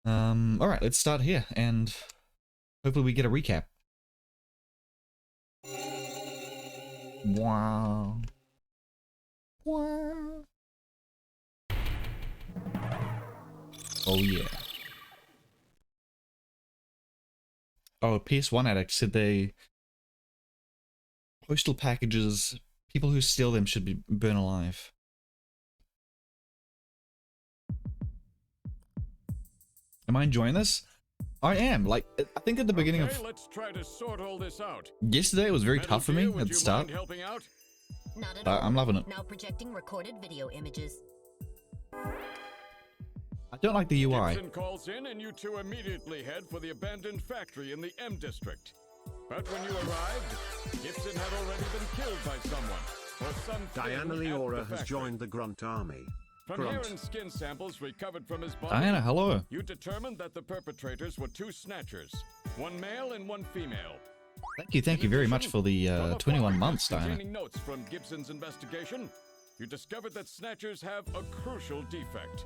Alright, let's start here, and hopefully we get a recap. Wow. Wow. Oh yeah. Oh, PS1 Addict said they... Postal packages, people who steal them should be burned alive. Am I enjoying this? I am. Like, I think at the beginning of... let's try to sort all this out. Yesterday it was very tough for me at the start. Helping out? Not at all. I'm loving it. Now projecting recorded video images. I don't like the UI. Gibson calls in and you two immediately head for the abandoned factory in the M district. But when you arrived, Gibson had already been killed by someone. Or something. Diana Leora has joined the Grunt Army. From hair and skin samples recovered from his body, Diana, hello. You determined that the perpetrators were two snatchers, one male and one female. Thank you very much for the 21 months, Diana. Containing notes from Gibson's investigation, you discovered that snatchers have a crucial defect.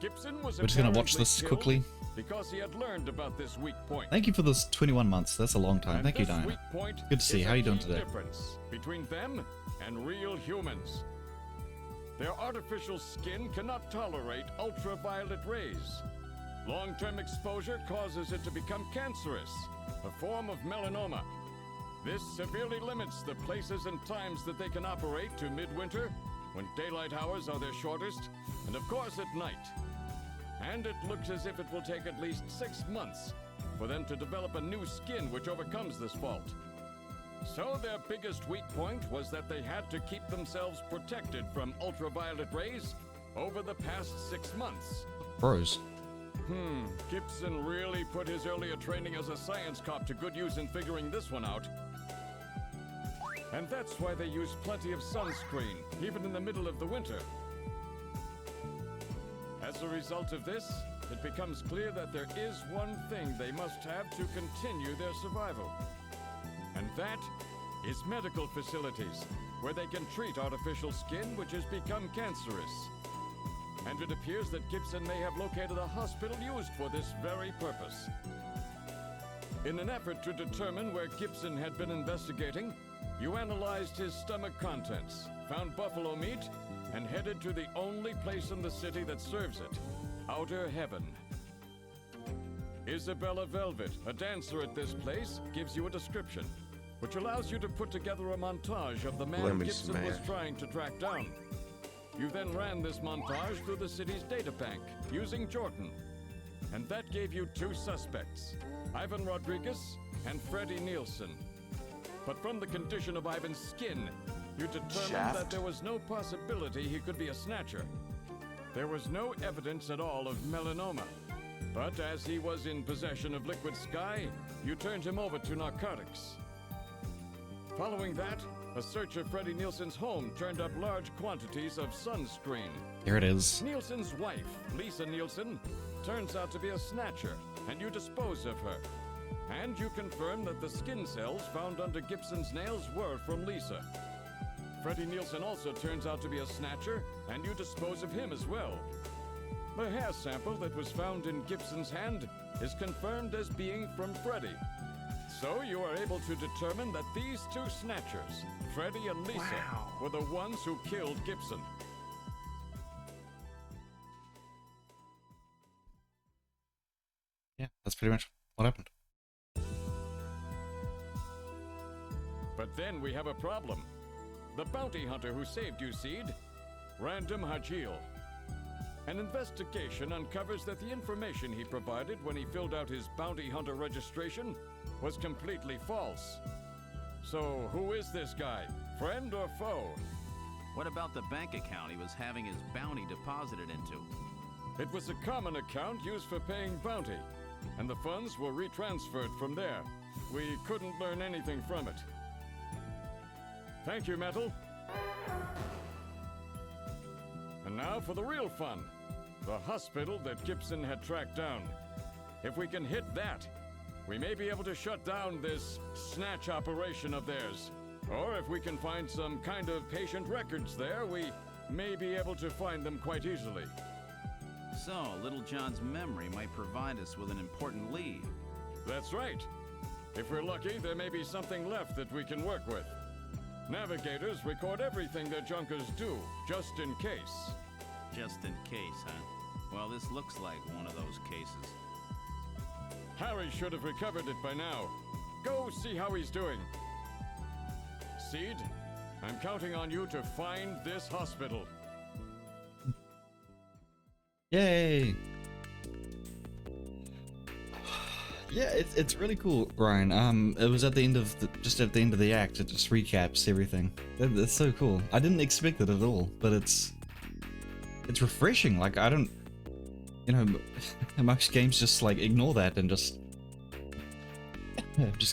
Gibson was We're just gonna watch this quickly. Because he had learned about this weak point. Thank you for this 21 months. That's a long time. And Thank you, this Diana. weak point Good to see you. is How a you doing key today? difference between them and real humans. Their artificial skin cannot tolerate ultraviolet rays. Long-term exposure causes it to become cancerous, a form of melanoma. This severely limits the places and times that they can operate to midwinter, when daylight hours are their shortest, and of course at night. And it looks as if it will take at least 6 months for them to develop a new skin which overcomes this fault. So their biggest weak point was that they had to keep themselves protected from ultraviolet rays over the past 6 months. Bros. Gibson really put his earlier training as a science cop to good use in figuring this one out. And that's why they use plenty of sunscreen, even in the middle of the winter. As a result of this, it becomes clear that there is one thing they must have to continue their survival. And that is medical facilities, where they can treat artificial skin which has become cancerous. And it appears that Gibson may have located a hospital used for this very purpose. In an effort to determine where Gibson had been investigating, you analyzed his stomach contents, found buffalo meat, and headed to the only place in the city that serves it, Outer Heaven. Isabella Velvet, a dancer at this place, gives you a description, which allows you to put together a montage of the man Gibson was trying to track down. You then ran this montage through the city's data bank, using Jordan. And that gave you 2 suspects, Ivan Rodriguez and Freddie Nielsen. But from the condition of Ivan's skin, you determined that there was no possibility he could be a snatcher. There was no evidence at all of melanoma. But as he was in possession of liquid sky, you turned him over to narcotics. Following that, a search of Freddie Nielsen's home turned up large quantities of sunscreen. Here it is. Nielsen's wife, Lisa Nielsen, turns out to be a snatcher, and you dispose of her. And you confirm that the skin cells found under Gibson's nails were from Lisa. Freddie Nielsen also turns out to be a snatcher, and you dispose of him as well. The hair sample that was found in Gibson's hand is confirmed as being from Freddie. So you are able to determine that these 2 snatchers, Freddie and Lisa, were the ones who killed Gibson. Yeah, that's pretty much what happened. But then we have a problem. The bounty hunter who saved you, Seed, Random Hajil. An investigation uncovers that the information he provided when he filled out his bounty hunter registration was completely false. So who is this guy? Friend or foe? What about the bank account he was having his bounty deposited into? It was a common account used for paying bounty, and the funds were retransferred from there. We couldn't learn anything from it. Thank you, Metal. And now for the real fun. The hospital that Gibson had tracked down. If we can hit that, we may be able to shut down this snatch operation of theirs. Or if we can find some kind of patient records there, we may be able to find them quite easily. So, Little John's memory might provide us with an important lead. That's right. If we're lucky, there may be something left that we can work with. Navigators record everything their junkers do, just in case. Just in case, huh? Well, this looks like one of those cases. Harry should have recovered it by now. Go see how he's doing. Seed, I'm counting on you to find this hospital. Yay! Yeah, it's really cool, Ryan. It was at the end of just at the end of the act. It just recaps everything. That's so cool. I didn't expect it at all, but it's refreshing. Like, I don't, you know, most games just like ignore that and just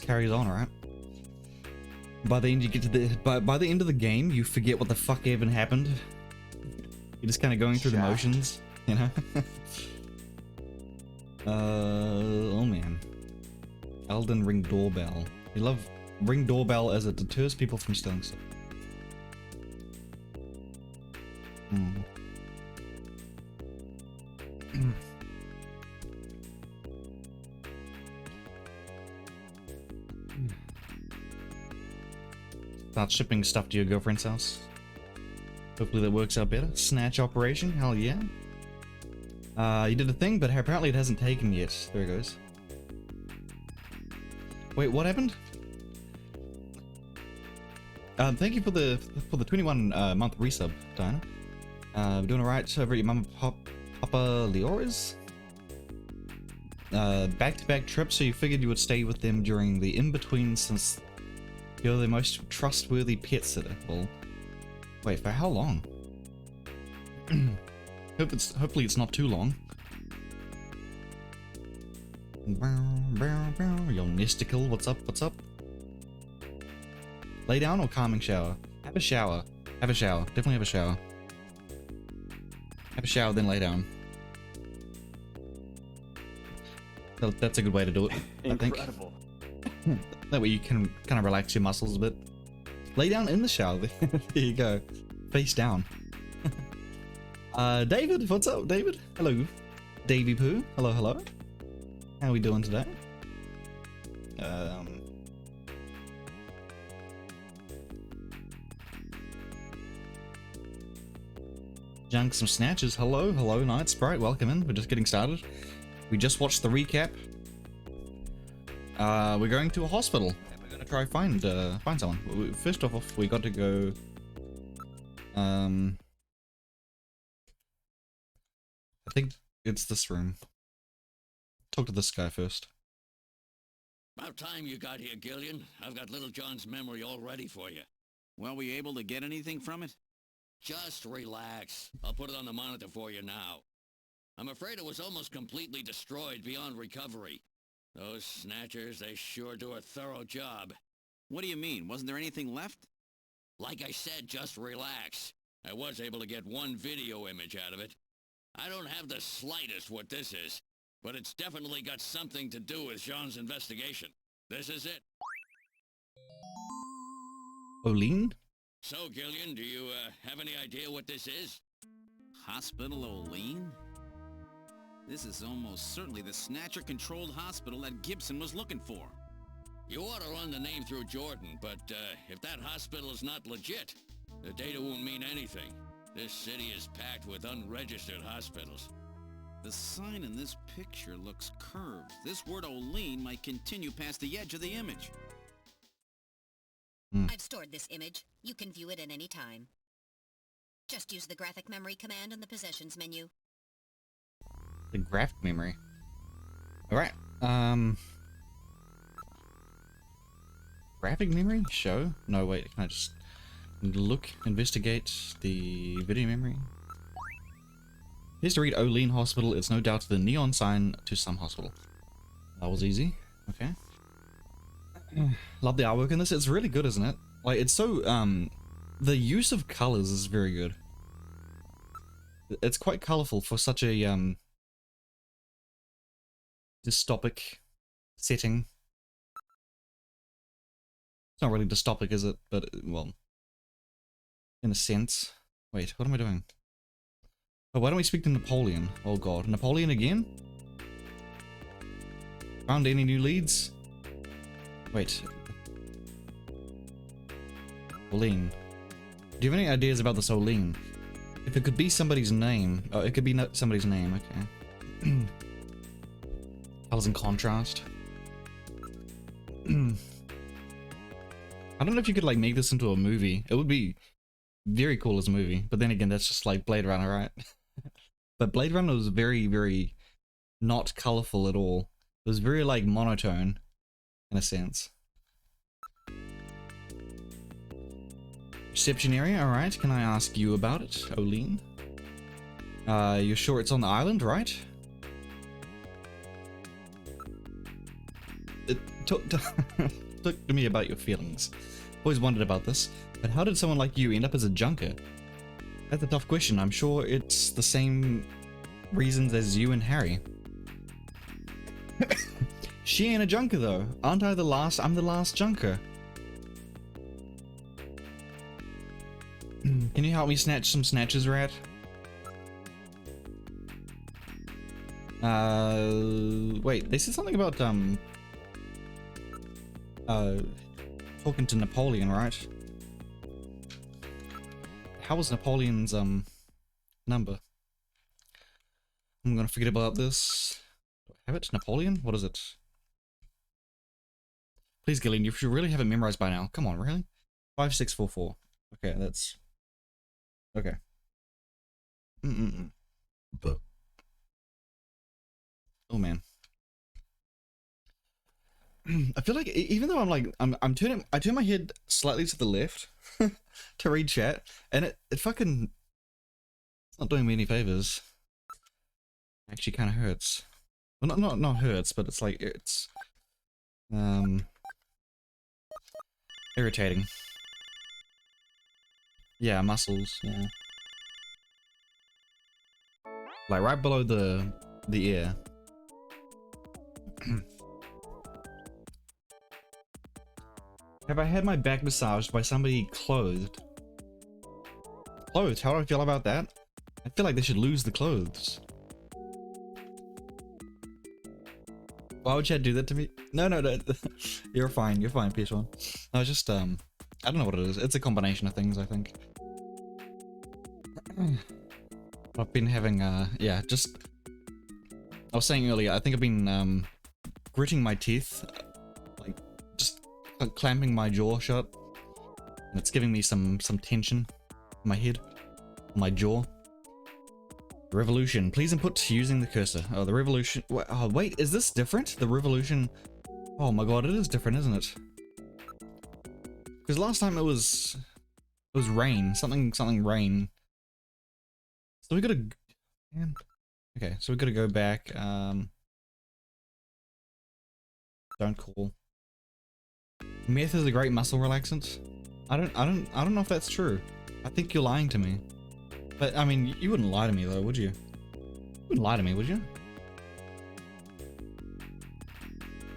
carries on, right? By the end you get to the by the end of the game, you forget what the fuck even happened. You're just kind of going through the motions, you know. Oh man. Elden Ring doorbell. You love Ring doorbell as it deters people from stealing stuff. Start shipping stuff to your girlfriend's house. Hopefully that works out better. Snatch operation, hell yeah. You did a thing, but apparently it hasn't taken yet. There it goes. Wait, what happened? Thank you for the 21 month resub, Diana. We're doing alright over at your mum and Papa Leora's. Back-to-back trips, so you figured you would stay with them during the in-between since you're the most trustworthy pet sitter. Well, wait, for how long? Hopefully it's not too long. Yo, Nisticle, what's up? What's up? Lay down or calming shower? Have a shower. Have a shower. Definitely have a shower. Have a shower, then lay down. That's a good way to do it, I think. Incredible. That way you can kind of relax your muscles a bit. Lay down in the shower. There you go. Face down. David, what's up, David? Hello. Davy Poo. Hello, hello. How are we doing today? Junk some snatches. Hello, hello, Night Sprite. Welcome in. We're just getting started. We just watched the recap. We're going to a hospital. And we're gonna try find someone. First off, we got to go. I think it's this room. Talk to this guy first. About time you got here, Gillian. I've got Little John's memory all ready for you. Well, were you able to get anything from it? Just relax. I'll put it on the monitor for you now. I'm afraid it was almost completely destroyed beyond recovery. Those Snatchers, they sure do a thorough job. What do you mean? Wasn't there anything left? Like I said, just relax. I was able to get one video image out of it. I don't have the slightest what this is, but it's definitely got something to do with Jean's investigation. This is it. Olene? So, Gillian, do you have any idea what this is? Hospital Olene? This is almost certainly the Snatcher-controlled hospital that Gibson was looking for. You ought to run the name through Jordan, but if that hospital is not legit, the data won't mean anything. This city is packed with unregistered hospitals. The sign in this picture looks curved. This word Olene might continue past the edge of the image. I've stored this image. You can view it at any time. Just use the graphic memory command in the possessions menu. The graphic memory. Alright, graphic memory? Show? No, wait, can I just look, investigate the video memory? Here's to read Olene Hospital. It's no doubt the neon sign to some hospital. That was easy. Okay. Love the artwork in this. It's really good, isn't it? Like, it's so, the use of colors is very good. It's quite colorful for such a, dystopic setting. It's not really dystopic, is it? But, well, in a sense. Wait, what am I doing? But why don't we speak to Napoleon? Oh god, Napoleon again? Found any new leads? Wait. Olene. Do you have any ideas about this Olene? If it could be somebody's name. Oh, it could be somebody's name, okay. Colors and contrast. I don't know if you could like make this into a movie. It would be very cool as a movie, but then again, that's just like Blade Runner, right? But Blade Runner was very, very not colorful at all. It was very like monotone, in a sense. Reception area, alright. Can I ask you about it, Olene? You're sure it's on the island, right? Talk to me about your feelings. Always wondered about this, but how did someone like you end up as a junker? That's a tough question. I'm sure it's the same reasons as you and Harry. She ain't a junker though. Aren't I the last? I'm the last junker. Can you help me snatch some snatches, Rat? Wait, they said something about, talking to Napoleon, right? How was Napoleon's, number? I'm gonna forget about this. Do I have it? Napoleon? What is it? Please, Gillian, you should really have it memorized by now. Come on, really? 5644. Okay, that's... Okay. Oh man. I feel like even though I'm like I turn my head slightly to the left to read chat, and it fucking, it's not doing me any favors. Actually, kind of hurts. Well, not hurts, but it's like it's irritating. Yeah, muscles. Yeah. Like right below the ear. Have I had my back massaged by somebody clothed? Clothed? How do I feel about that? I feel like they should lose the clothes. Why would Chad do that to me? No. You're fine, PS1. No, it's just, I don't know what it is. It's a combination of things, I think. I've been having, yeah, just... I was saying earlier, I think I've been, gritting my teeth. Like, just clamping my jaw shut. And it's giving me some tension in my head. My jaw. Revolution. Please input using the cursor. Oh, the revolution. Oh, wait, is this different? The revolution. Oh my god, it is different, isn't it? Because last time it was rain. Something rain. So we gotta. Man. Okay, so we gotta go back. Don't call. Meth is a great muscle relaxant. I don't know if that's true. I think you're lying to me. But I mean, you wouldn't lie to me though, would you? You wouldn't lie to me, would you?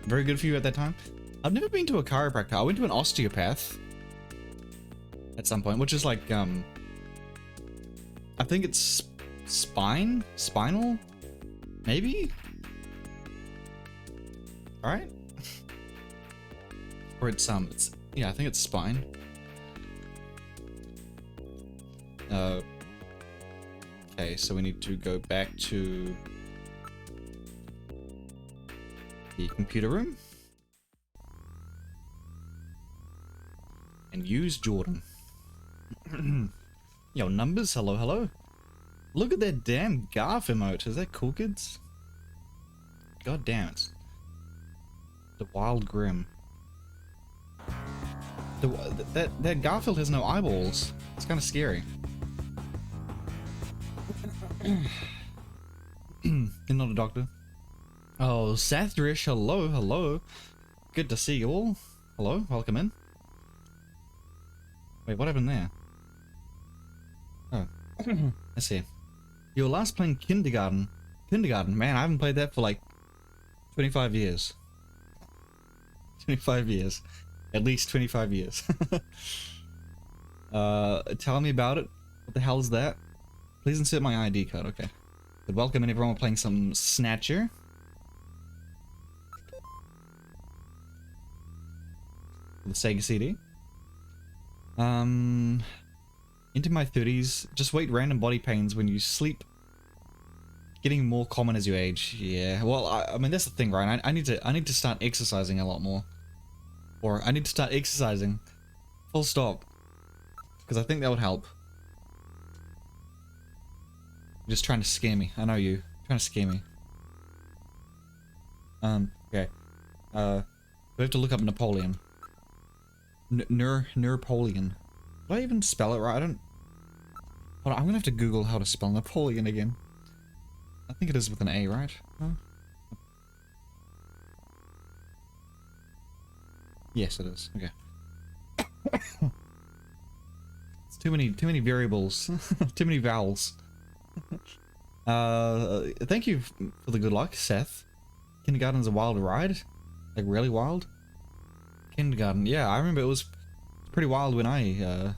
Very good for you at that time. I've never been to a chiropractor. I went to an osteopath at some point, which is like I think it's spinal, maybe. All right. Or it's yeah, I think it's spine. Okay, so we need to go back to the computer room and use Jordan. Yo, numbers, hello. Look at that damn Garf emote. Is that cool, kids? God damn it. The Wild Grim. That Garfield has no eyeballs. It's kind of scary. You're not a doctor. Oh, Sathrish, hello. Good to see you all. Hello, welcome in. Wait, what happened there? Oh, I see. You were last playing Kindergarten. Man, I haven't played that for like 25 years. 25 years. At least 25 years. Tell me about it. What the hell is that? Please insert my ID card. Okay. But welcome and everyone. We're playing some Snatcher. The Sega CD. Into my 30s. Just wait. Random body pains when you sleep. Getting more common as you age. Yeah. Well, I mean that's the thing, right? I need to start exercising a lot more. Or I need to start exercising. Full stop. Because I think that would help. You're just trying to scare me. I know you. You're trying to scare me. Okay. We have to look up Napoleon. Napoleon. Did I even spell it right? I don't... Hold on, I'm gonna have to Google how to spell Napoleon again. I think it is with an A, right? Huh? Yes, it is. Okay. It's too many variables. Too many vowels. Thank you for the good luck, Seth. Kindergarten's a wild ride? Like really wild? Kindergarten, yeah, I remember it was pretty wild when I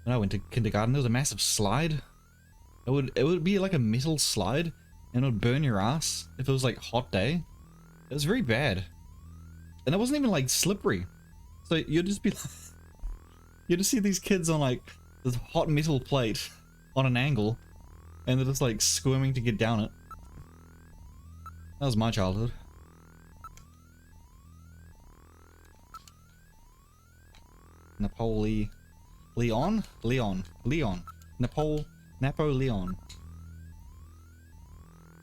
went to kindergarten. There was a massive slide. It would be like a metal slide, and it would burn your ass if it was like hot day. It was very bad, and it wasn't even like slippery. So you'd just be like, you just see these kids on like this hot metal plate on an angle, and they're just like squirming to get down it. That was my childhood. Napoleon. Napoleon.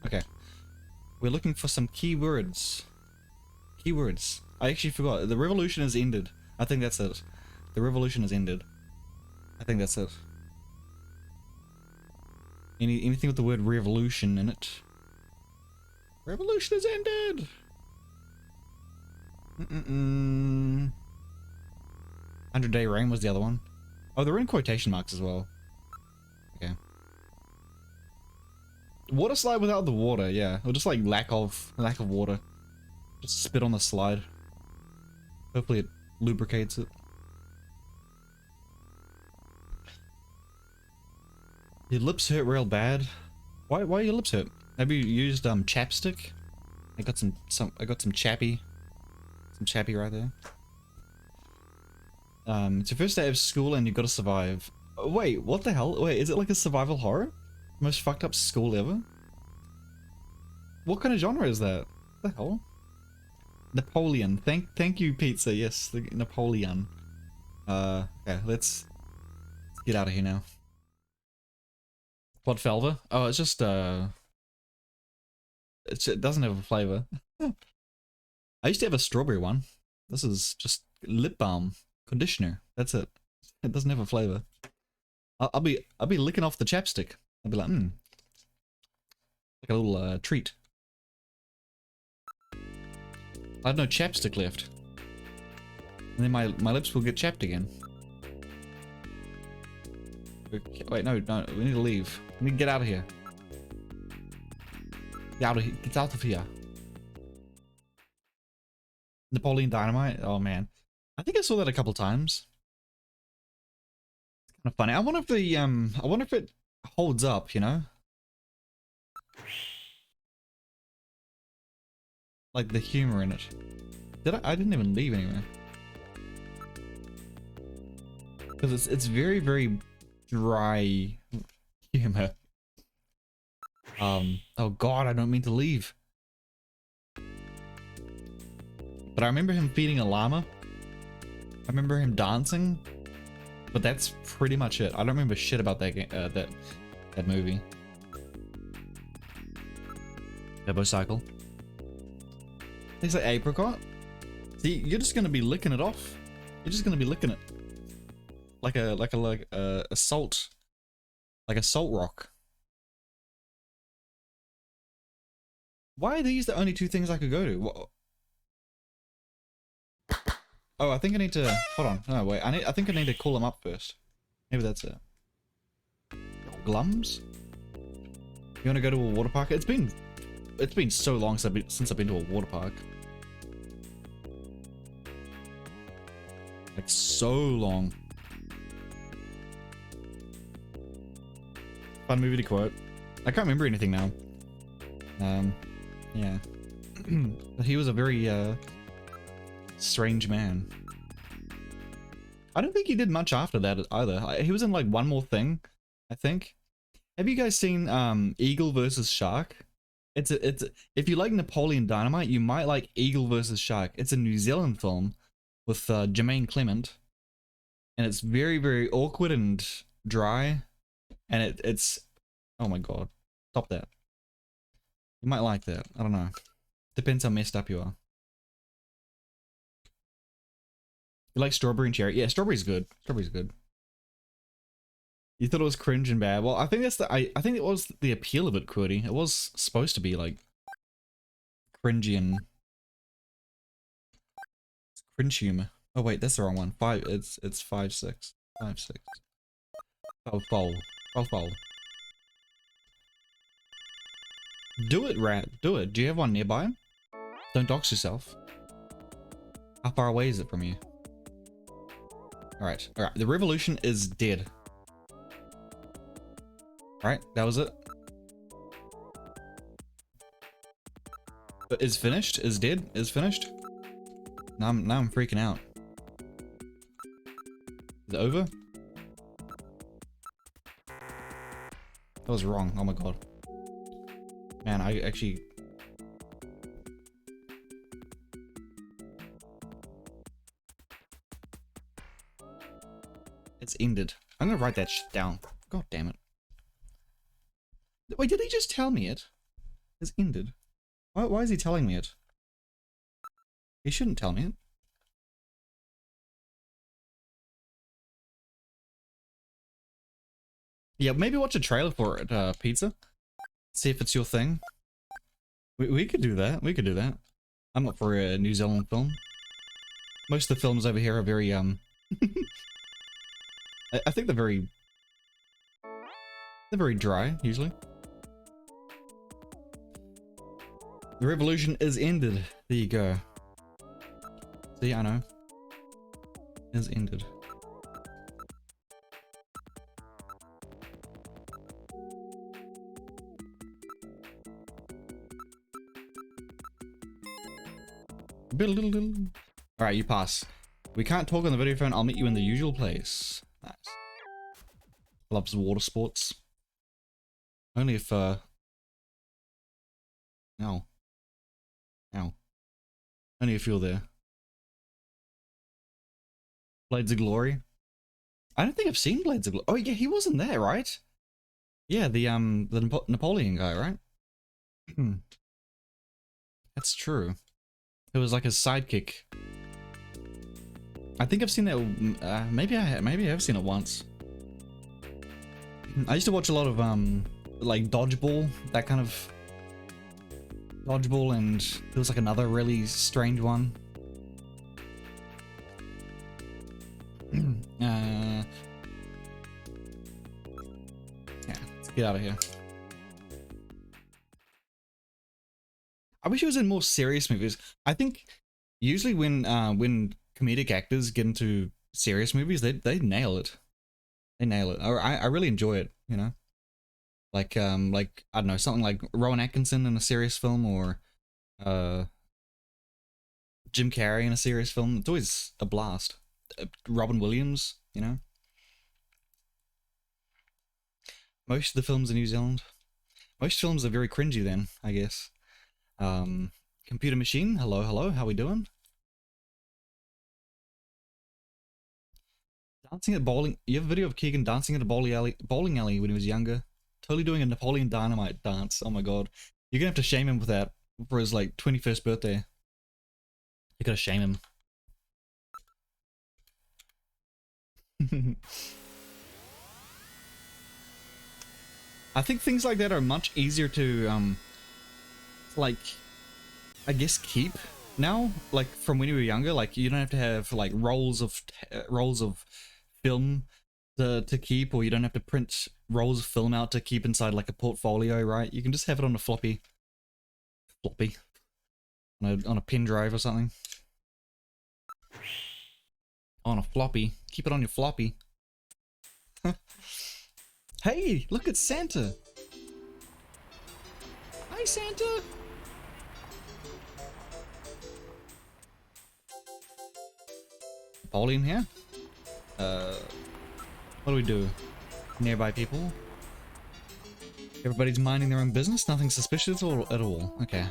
Okay. We're looking for some keywords. Keywords. I actually forgot. The revolution has ended. I think that's it. The revolution has ended. I think that's it. Anything with the word revolution in it. Revolution has ended! 100-day reign was the other one. Oh, they're in quotation marks as well. Okay. Water slide without the water, yeah. Or just like lack of water. Just spit on the slide. Hopefully it lubricates it. Your lips hurt real bad. Why are your lips hurt? Have you used chapstick? I got some chappy. Some chappy right there. It's your first day of school and you've got to survive. Oh, wait, what the hell? Wait, is it like a survival horror? Most fucked up school ever? What kind of genre is that? What the hell? Napoleon. Thank you, pizza. Yes, the Napoleon. Okay, let's get out of here now. What flavor? Oh, it's just it doesn't have a flavor. I used to have a strawberry one. This is just lip balm conditioner. That's it. It doesn't have a flavor. I'll be licking off the chapstick. I'll be like, like a little treat. I have no chapstick left, and then my lips will get chapped again. Okay, wait, no, we need to leave. We need to get out of here. Get out of here. Get out of here. Napoleon Dynamite. Oh man, I think I saw that a couple times. It's kind of funny. I wonder if it holds up. You know, like the humor in it. I didn't even leave anywhere. Because it's very, very dry humor. Oh god, I don't mean to leave. But I remember him feeding a llama. I remember him dancing. But that's pretty much it. I don't remember shit about that game, that movie. Turbo Cycle. Tastes like apricot. See, you're just gonna be licking it off. You're just gonna be licking it. Like a salt rock. Why are these the only two things I could go to? What? Oh, I think I need to hold on. No, wait. I think I need to call them up first. Maybe that's it. Glums? You want to go to a water park? It's been so long since I've been to a water park. Like so long. Fun movie to quote. I can't remember anything now. Yeah. But he was a very, strange man. I don't think he did much after that either. He was in like One More Thing, I think. Have you guys seen, Eagle versus Shark? It's if you like Napoleon Dynamite, you might like Eagle versus Shark. It's a New Zealand film with, Jermaine Clement. And it's very, very awkward and dry. And it's... Oh my god. Stop that. You might like that. I don't know. Depends how messed up you are. You like Strawberry and Cherry? Yeah, Strawberry's good. Strawberry's good. You thought it was cringe and bad. Well, I think that's I think it was the appeal of it, Quirty. It was supposed to be like cringy and cringe humor. Oh wait, that's the wrong one. It's 5-6. 5-6. Foul. Do it, Rat. Do it. Do you have one nearby? Don't dox yourself. How far away is it from you? Alright. Alright. The revolution is dead. Alright. That was it. But is finished? Is dead? Is finished? Now I'm freaking out. Is it over? That was wrong. Oh my god. Man, I actually... It's ended. I'm gonna write that shit down. God damn it. Wait, did he just tell me it? It's ended. Why is he telling me it? He shouldn't tell me it. Yeah, maybe watch a trailer for it, Pizza. See if it's your thing. We could do that. We could do that. I'm up for a New Zealand film. Most of the films over here are very, I think they're very dry, usually. The revolution is ended. There you go. See, I know. Is ended. Alright, you pass. We can't talk on the video phone. I'll meet you in the usual place. Nice. Loves water sports. Only if, Ow. Ow. Only if you're there. Blades of Glory. I don't think I've seen Blades of Glory. Oh yeah, he wasn't there, right? Yeah, the Napoleon guy, right? That's true. It was like a sidekick. I think I've seen that. Maybe I have seen it once. I used to watch a lot of like Dodgeball, that kind of Dodgeball, and there was like another really strange one. Yeah, let's get out of here. I wish it was in more serious movies. I think usually when comedic actors get into serious movies, they nail it. They nail it. I really enjoy it, you know. Like I don't know, something like Rowan Atkinson in a serious film, or Jim Carrey in a serious film. It's always a blast. Robin Williams, you know. Most of the films in New Zealand. Most films are very cringy then, I guess. Computer Machine, hello, how we doing? Dancing at bowling. You have a video of Keegan dancing at a bowling alley when he was younger. Totally doing a Napoleon Dynamite dance. Oh my god. You're gonna have to shame him with that for his like 21st birthday. You gotta shame him. I think things like that are much easier to like, I guess, keep now, like from when you were younger. Like you don't have to have like rolls of film to keep, or you don't have to print rolls of film out to keep inside like a portfolio, right? You can just have it on a floppy on a pen drive or something. On a floppy. Keep it on your floppy. Hey, look at Santa. Hi, Santa. Napoleon here. What do we do? Nearby people. Everybody's minding their own business. Nothing suspicious at all. Okay.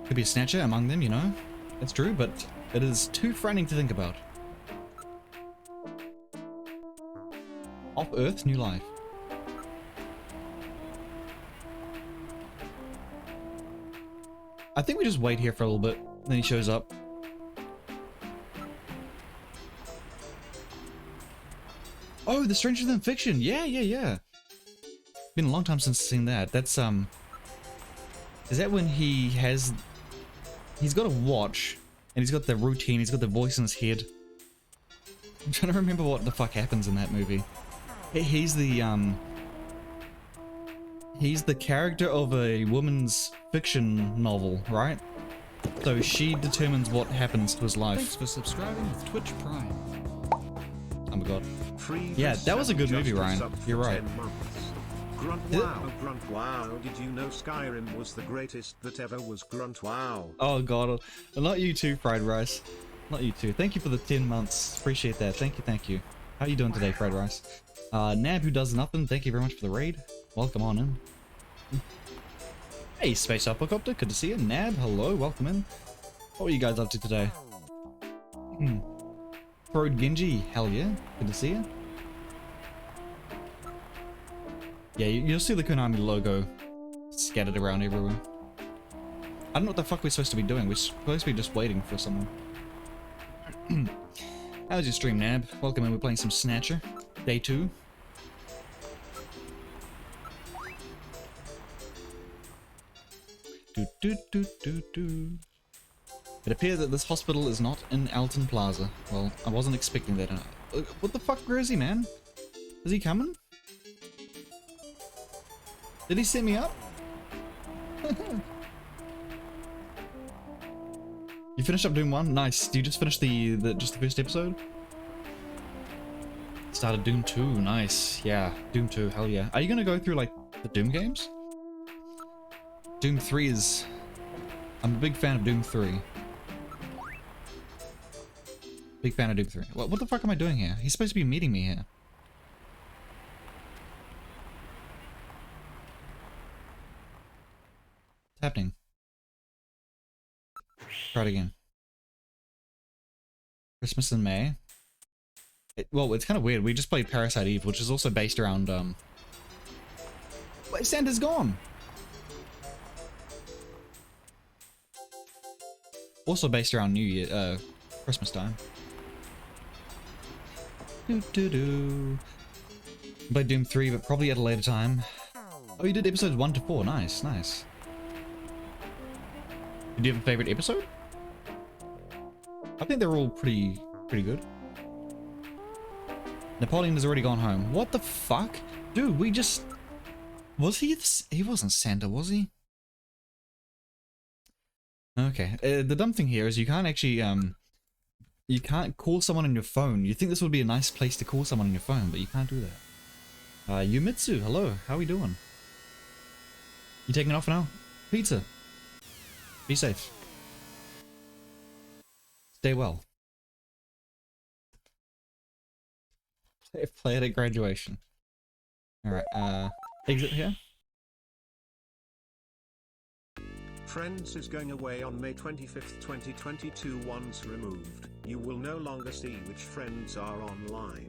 Could be a Snatcher among them, you know. That's true, but it is too frightening to think about. Off Earth, new life. I think we just wait here for a little bit, then he shows up. Oh, the Stranger Than Fiction. Yeah. Been a long time since I've seen that. That's is that when he's got a watch and he's got the routine, he's got the voice in his head. I'm trying to remember what the fuck happens in that movie. He's the character of a woman's fiction novel, right? So she determines what happens to his life. Thanks for subscribing with Twitch Prime. Oh my god. Yeah, that was a good movie, Ryan. You're right. Grunt wow, grunt wow, did you know Skyrim was the greatest that ever was? Grunt wow. Oh god, not you too, Fried Rice. Not you too. Thank you for the 10 months. Appreciate that. Thank you. How you doing today, Fried Rice? Nab, who does nothing, thank you very much for the raid. Welcome on in. Hey, Space Helicopter, good to see you. Nab, hello, welcome in. What were you guys up to today? Road Genji, hell yeah, good to see you. Yeah, you'll see the Konami logo scattered around everywhere. I don't know what the fuck we're supposed to be doing. We're supposed to be just waiting for someone. How's your stream, Nab? Welcome in, we're playing some Snatcher. Day 2. It appears that this hospital is not in Alton Plaza. Well, I wasn't expecting that. What the fuck, where is he, man? Is he coming? Did he set me up? You finished up Doom 1? Nice. Do you just finish just the first episode? Started Doom 2, nice. Yeah, Doom 2, hell yeah. Are you gonna go through like the Doom games? Doom 3 is... I'm a big fan of Doom 3. Big fan of Doom 3. What the fuck am I doing here? He's supposed to be meeting me here. What's happening? Try it again. Christmas in May. Well, it's kind of weird. We just played Parasite Eve, which is also based around, Wait, Santa's gone! Also based around New Year, Christmas time. Played Doom 3, but probably at a later time. Oh, you did episodes 1 to 4. Nice, nice. Did you have a favorite episode? I think they're all pretty good. Napoleon has already gone home. What the fuck? Dude, we just... Was he... He wasn't Santa, was he? Okay. The dumb thing here is you can't actually, you can't call someone on your phone. You think this would be a nice place to call someone on your phone, but you can't do that. Yumitsu, hello. How are we doing? You taking off now? Pizza. Be safe. Stay well. Play it at graduation. Alright, exit here. Friends is going away on May 25th, 2022. Once removed, you will no longer see which friends are online.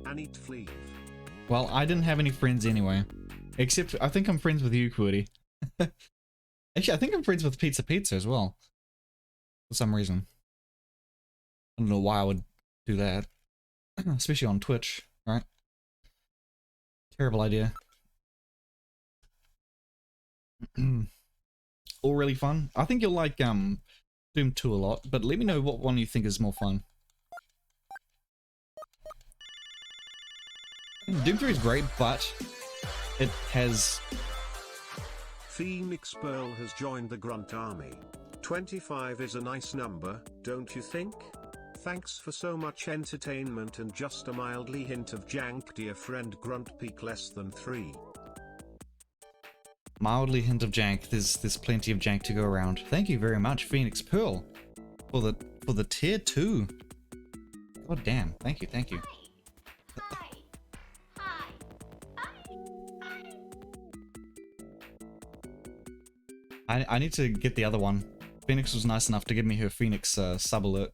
Anit Fleeve. Well, I didn't have any friends anyway. Except, I think I'm friends with you, Quiddy. Actually, I think I'm friends with Pizza as well. For some reason. I don't know why I would do that. Especially on Twitch, right? Terrible idea. All really fun. I think you'll like Doom 2 a lot, but let me know what one you think is more fun. Doom 3 is great, but it has... Phoenix Pearl has joined the Grunt Army. 25 is a nice number, don't you think? Thanks for so much entertainment and just a mildly hint of jank, dear friend Grunt Peak less than 3. Mildly hint of jank. There's plenty of jank to go around. Thank you very much, Phoenix Pearl, for the tier 2. God damn. Thank you, thank you. I need to get the other one. Phoenix was nice enough to give me her Phoenix sub alert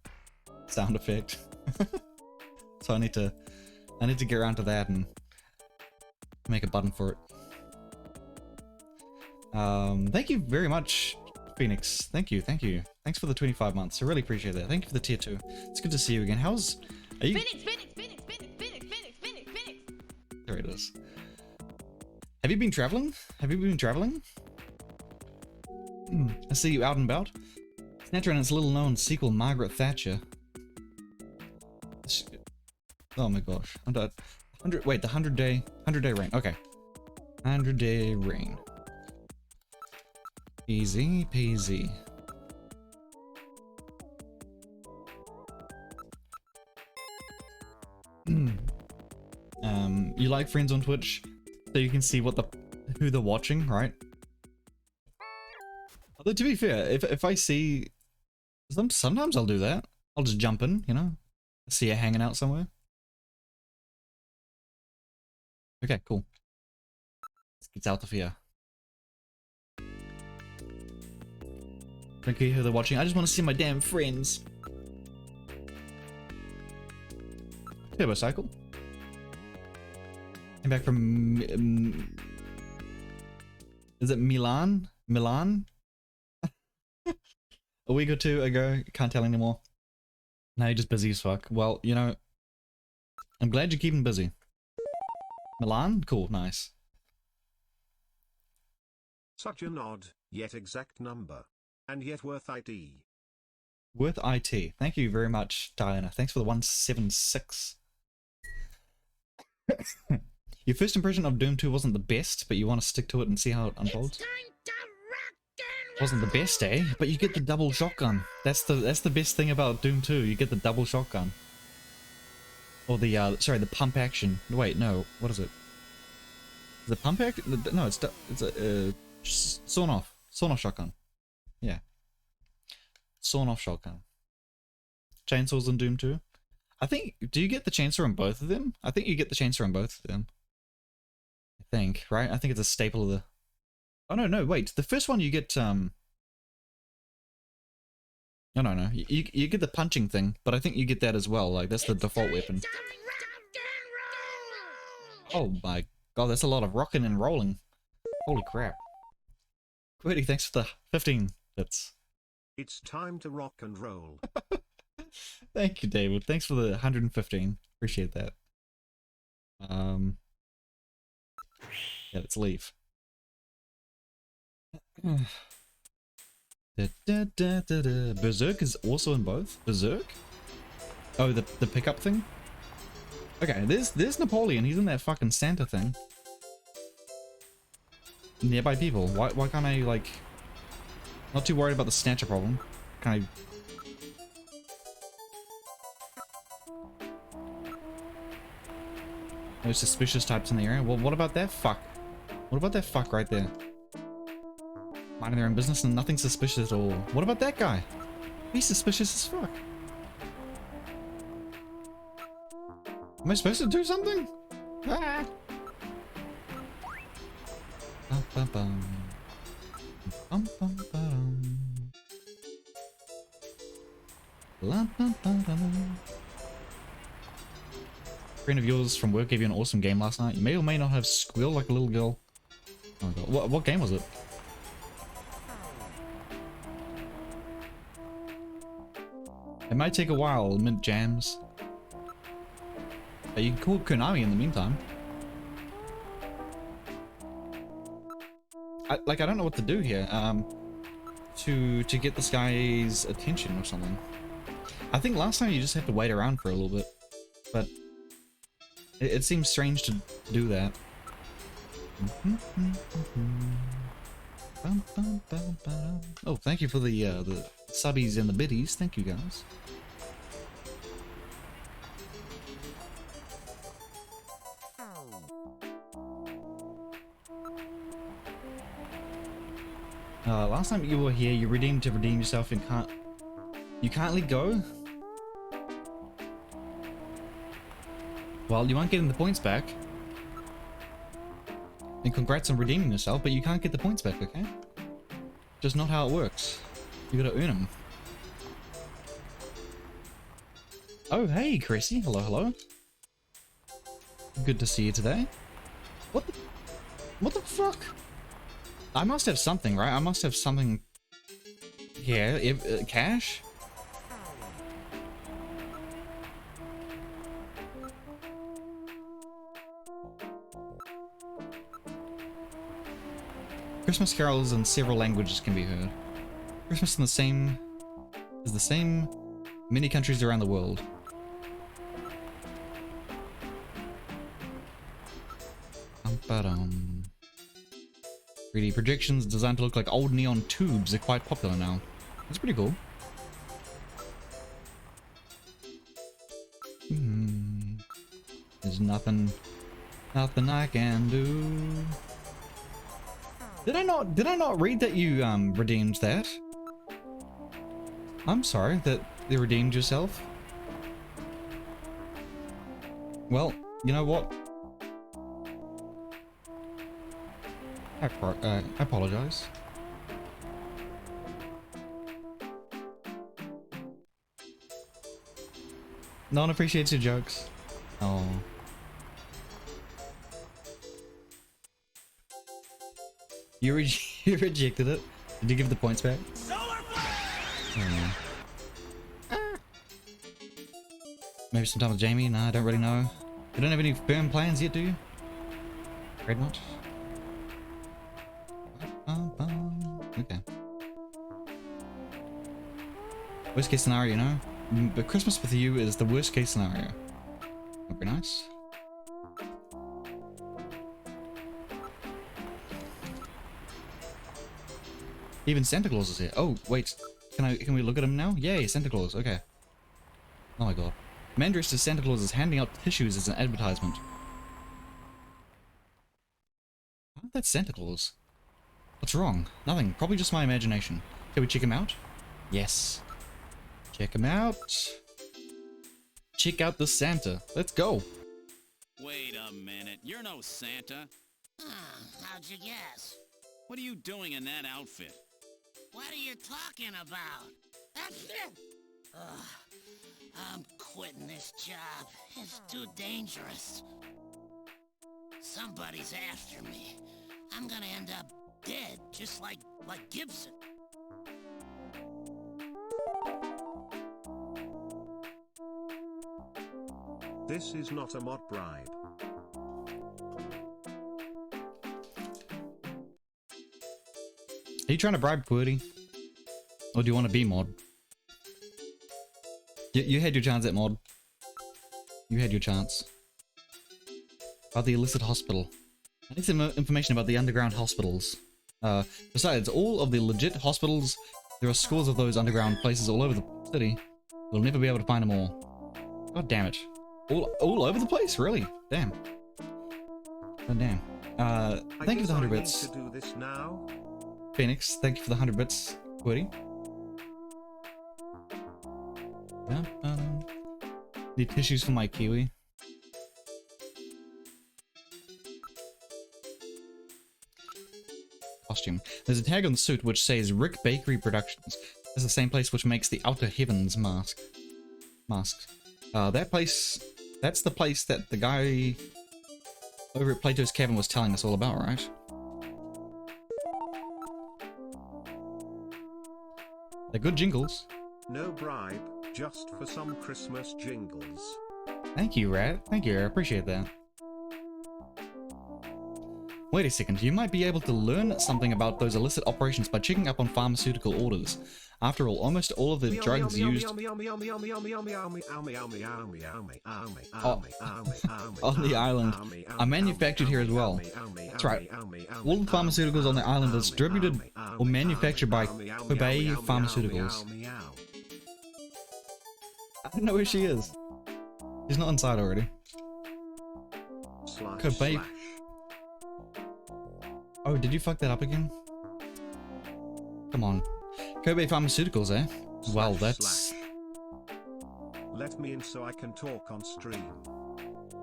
sound effect. So I need to get around to that and make a button for it. Thank you very much, Phoenix. Thank you. Thanks for the 25 months. I really appreciate that. Thank you for the tier 2. It's good to see you again. Are you? Phoenix. There it is. Have you been traveling? I see you out and about. Snatcher and its little-known sequel, Margaret Thatcher. Oh my gosh. I'm done. The 100-day reign. Okay. 100-day reign. Easy peasy. You like friends on Twitch, so you can see who they're watching, right? Although to be fair, if I see sometimes I'll do that. I'll just jump in, you know? See you hanging out somewhere. Okay, cool. Let's get out of here. Don't care who they're watching. I just want to see my damn friends. Turbocycle. Came back from is it Milan? A week or two ago. Can't tell anymore. Now you're just busy as fuck. Well, you know, I'm glad you're keeping busy. Milan? Cool, nice. Such an odd, yet exact number. And yet worth IT. Worth IT. Thank you very much, Diana. Thanks for the 176. Your first impression of Doom 2 wasn't the best, but you want to stick to it and see how it unfolds? Wasn't the best, eh? But you get the double shotgun. That's the best thing about Doom 2. You get the double shotgun. Or the sorry, the pump action. Wait, no. What is it? The pump action? No, it's a sawn-off shotgun. Yeah. Sawn-off shotgun. Chainsaws in Doom 2. I think, do you get the chainsaw on both of them? I think you get the chainsaw on both of them. I think, right? I think it's a staple of the... Oh, no, wait. The first one you get, No. You get the punching thing, but I think you get that as well. Like, that's the default weapon. Oh my god, that's a lot of rocking and rolling. Holy crap. Quiddy, thanks for the 15 bits. It's time to rock and roll. Thank you, David. Thanks for the 115. Appreciate that. Yeah, let's leave. Berserk is also in both. Berserk? Oh, the pickup thing? Okay, there's Napoleon. He's in that fucking Santa thing. Nearby people. Why can't I, like... Not too worried about the Snatcher problem. Can I... No suspicious types in the area? Well, what about that fuck? What about that fuck right there? Minding their own business and nothing suspicious at all. What about that guy? He's suspicious as fuck. Am I supposed to do something? Ah. Bum, bum, bum. Bum, bum, bum. Bum, bum, bum, bum. A friend of yours from work gave you an awesome game last night. You may or may not have squealed like a little girl. Oh my god. What game was it? It might take a while, mint jams. You can call Konami in the meantime. I don't know what to do here. To get this guy's attention or something. I think last time you just have to wait around for a little bit, but it seems strange to do that. Oh, thank you for the subbies and the biddies. Thank you guys. Last time you were here, you redeemed to redeem yourself and you can't let go? Well, you aren't getting the points back. And congrats on redeeming yourself, but you can't get the points back, okay? Just not how it works. You gotta earn them. Oh, hey, Chrissy. Hello, hello. Good to see you today. What the fuck? I must have something, right? I must have something here. Cash? Christmas carols in several languages can be heard. Christmas is the same many countries around the world. 3D projections designed to look like old neon tubes are quite popular now. That's pretty cool. There's nothing I can do. Did I not read that you redeemed that? I'm sorry that you redeemed yourself. Well, you know what? I apologize. No one appreciates your jokes. Oh. You rejected it. Did you give the points back? Oh. Maybe sometime with Jamie? Nah, I don't really know. You don't have any firm plans yet, do you? Afraid not. Okay. Worst case scenario, you know? But Christmas with you is the worst case scenario. That'd be nice. Even Santa Claus is here. Oh, wait. Can we look at him now? Yay, Santa Claus. Okay. Oh my god. Man dressed as Santa Claus is handing out tissues as an advertisement. Oh, that's Santa Claus. What's wrong? Nothing. Probably just my imagination. Can we check him out? Yes. Check him out. Check out the Santa. Let's go. Wait a minute. You're no Santa. How'd you guess? What are you doing in that outfit? What are you talking about? Ugh, I'm quitting this job. It's too dangerous. Somebody's after me. I'm gonna end up dead, just like Gibson. This is not a mod bribe. Are you trying to bribe Qwerty? Or do you want to be mod? You had your chance at mod. You had your chance. About the illicit hospital. I need some information about the underground hospitals. Besides all of the legit hospitals, there are scores of those underground places all over the city. We'll never be able to find them all. God damn it. All over the place? Really? Damn. Oh damn. Thank you for the 100 bits. To do this now? Phoenix, thank you for the 100 bits. Qwerty. Need tissues for my kiwi. Costume. There's a tag on the suit which says Rick Bakery Productions. That's the same place which makes the Outer Heavens masks. That place, that's the place that the guy over at Plato's Cavern was telling us all about, right? They're good jingles. No bribe, just for some Christmas jingles. Thank you, Rat. Thank you, I appreciate that. Wait a second, you might be able to learn something about those illicit operations by checking up on pharmaceutical orders. After all, almost all of the drugs used on the island are manufactured here as well. That's right. All the pharmaceuticals on the island are distributed or manufactured by Kobe Pharmaceuticals. I don't know where she is. She's not inside already. Kobe. Oh, did you fuck that up again? Come on. Kobe Pharmaceuticals, eh? Well, that's... Slash. Let me in so I can talk on stream.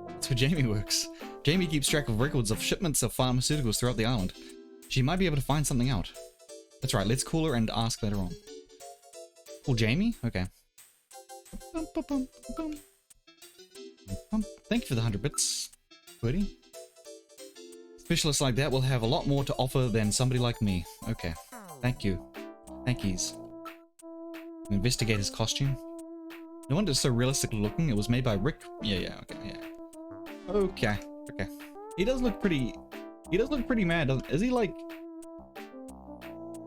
That's how Jamie works. Jamie keeps track of records of shipments of pharmaceuticals throughout the island. She might be able to find something out. That's right, let's call her and ask later on. Call Jamie? Okay. Thank you for the 100 bits, Woody. Specialists like that will have a lot more to offer than somebody like me. Okay. Thank you. Thankies. Investigate his costume. No wonder it's so realistic looking. It was made by Rick. Yeah, okay, yeah. Okay. He does look pretty mad, doesn't? Is he like,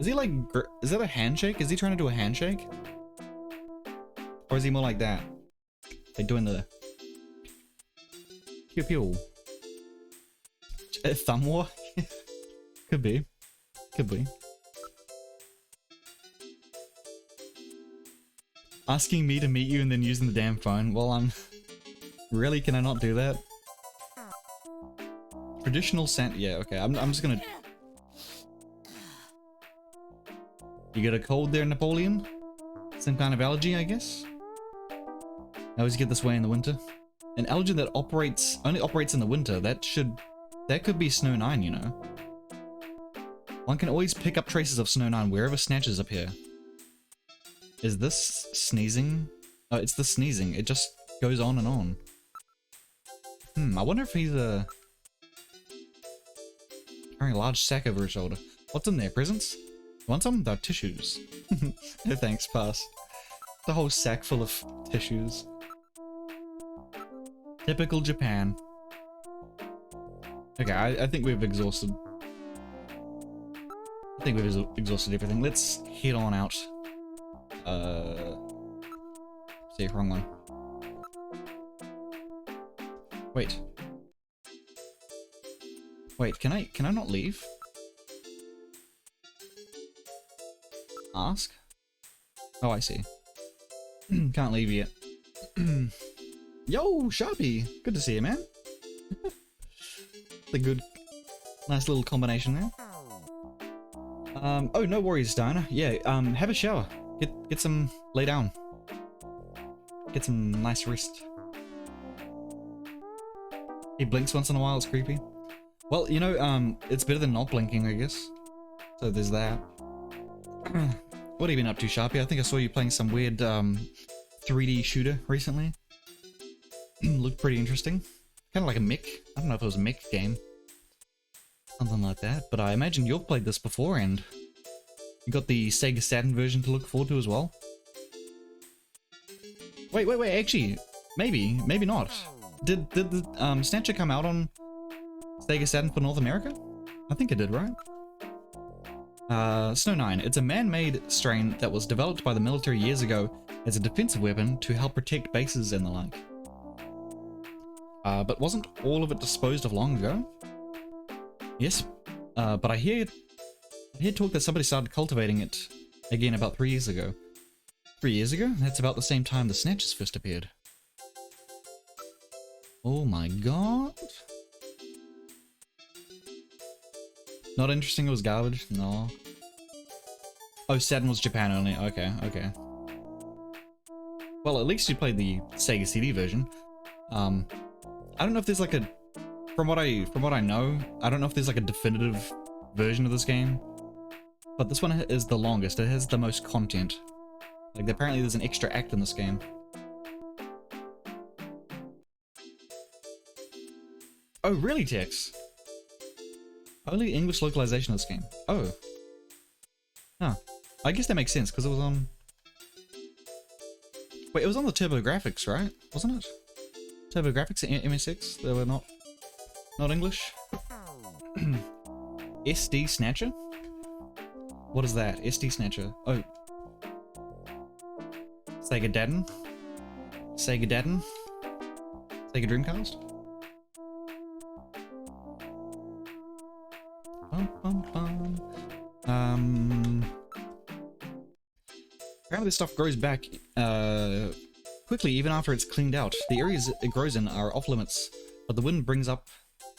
is that a handshake? Is he trying to do a handshake? Or is he more like that? Like doing the pew pew. A thumb war? Could be. Asking me to meet you and then using the damn phone. Well, really, can I not do that? Traditional scent. Yeah, okay. I'm just gonna. You got a cold there, Napoleon? Some kind of allergy, I guess? I always get this way in the winter. An allergen that only operates in the winter. That could be Snow 9, you know. One can always pick up traces of Snow 9 wherever Snatcher's appear. Is this sneezing? Oh, it's the sneezing. It just goes on and on. I wonder if he's carrying a large sack over his shoulder. What's in there? Presents? Want some? They're tissues. No thanks, pass. The whole sack full of tissues. Typical Japan. Okay, I think we've exhausted. I think we've exhausted everything. Let's head on out. See, wrong one. Wait, can I not leave? Ask? Oh, I see. Can't leave yet. Yo, Sharpie! Good to see you, man. The good, nice little combination there. Oh, no worries, Diana. Yeah, have a shower. Get some, lay down. Get some nice rest. He blinks once in a while, it's creepy. Well, you know, it's better than not blinking, I guess. So there's that. What have you been up to, Sharpie? I think I saw you playing some weird, 3D shooter recently. Looked pretty interesting. Kind of like a mech. I don't know if it was a mech game. Something like that. But I imagine you've played this before and you got the Sega Saturn version to look forward to as well. Wait, actually, maybe not. Did the Snatcher come out on Sega Saturn for North America? I think it did, right? Snow 9. It's a man-made strain that was developed by the military years ago as a defensive weapon to help protect bases and the like. But wasn't all of it disposed of long ago? Yes, but I hear talk that somebody started cultivating it again about 3 years ago. 3 years ago? That's about the same time the Snatchers first appeared. Oh my god. Not interesting, it was garbage? No. Oh, Saturn was Japan only. Okay. Well, at least you played the Sega CD version. I don't know if there's like a... From what I know, I don't know if there's like a definitive version of this game. But this one is the longest. It has the most content. Like, apparently there's an extra act in this game. Oh, really, Tex? Only English localization of this game. Oh. Huh. I guess that makes sense, because it was on... Wait, it was on the TurboGrafx, right? Wasn't it? TurboGrafx and MSX? They were not English? SD Snatcher? What is that? SD Snatcher. Oh. Sega Daddon? Sega Daddon? Sega Dreamcast? Apparently this stuff grows back quickly even after it's cleaned out. The areas it grows in are off limits, but the wind brings up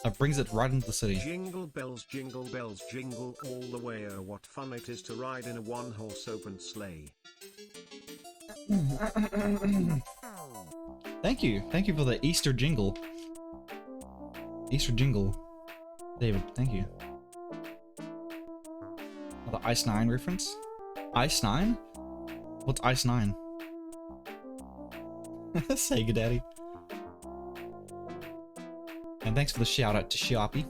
It brings it right into the city. Jingle bells, jingle all the way. Oh, what fun it is to ride in a one-horse open sleigh. Thank you for the Easter jingle. Easter jingle, David. Thank you. The Ice 9 reference. Ice 9? What's Ice 9? Sega Daddy. And thanks for the shout out to Sharpie.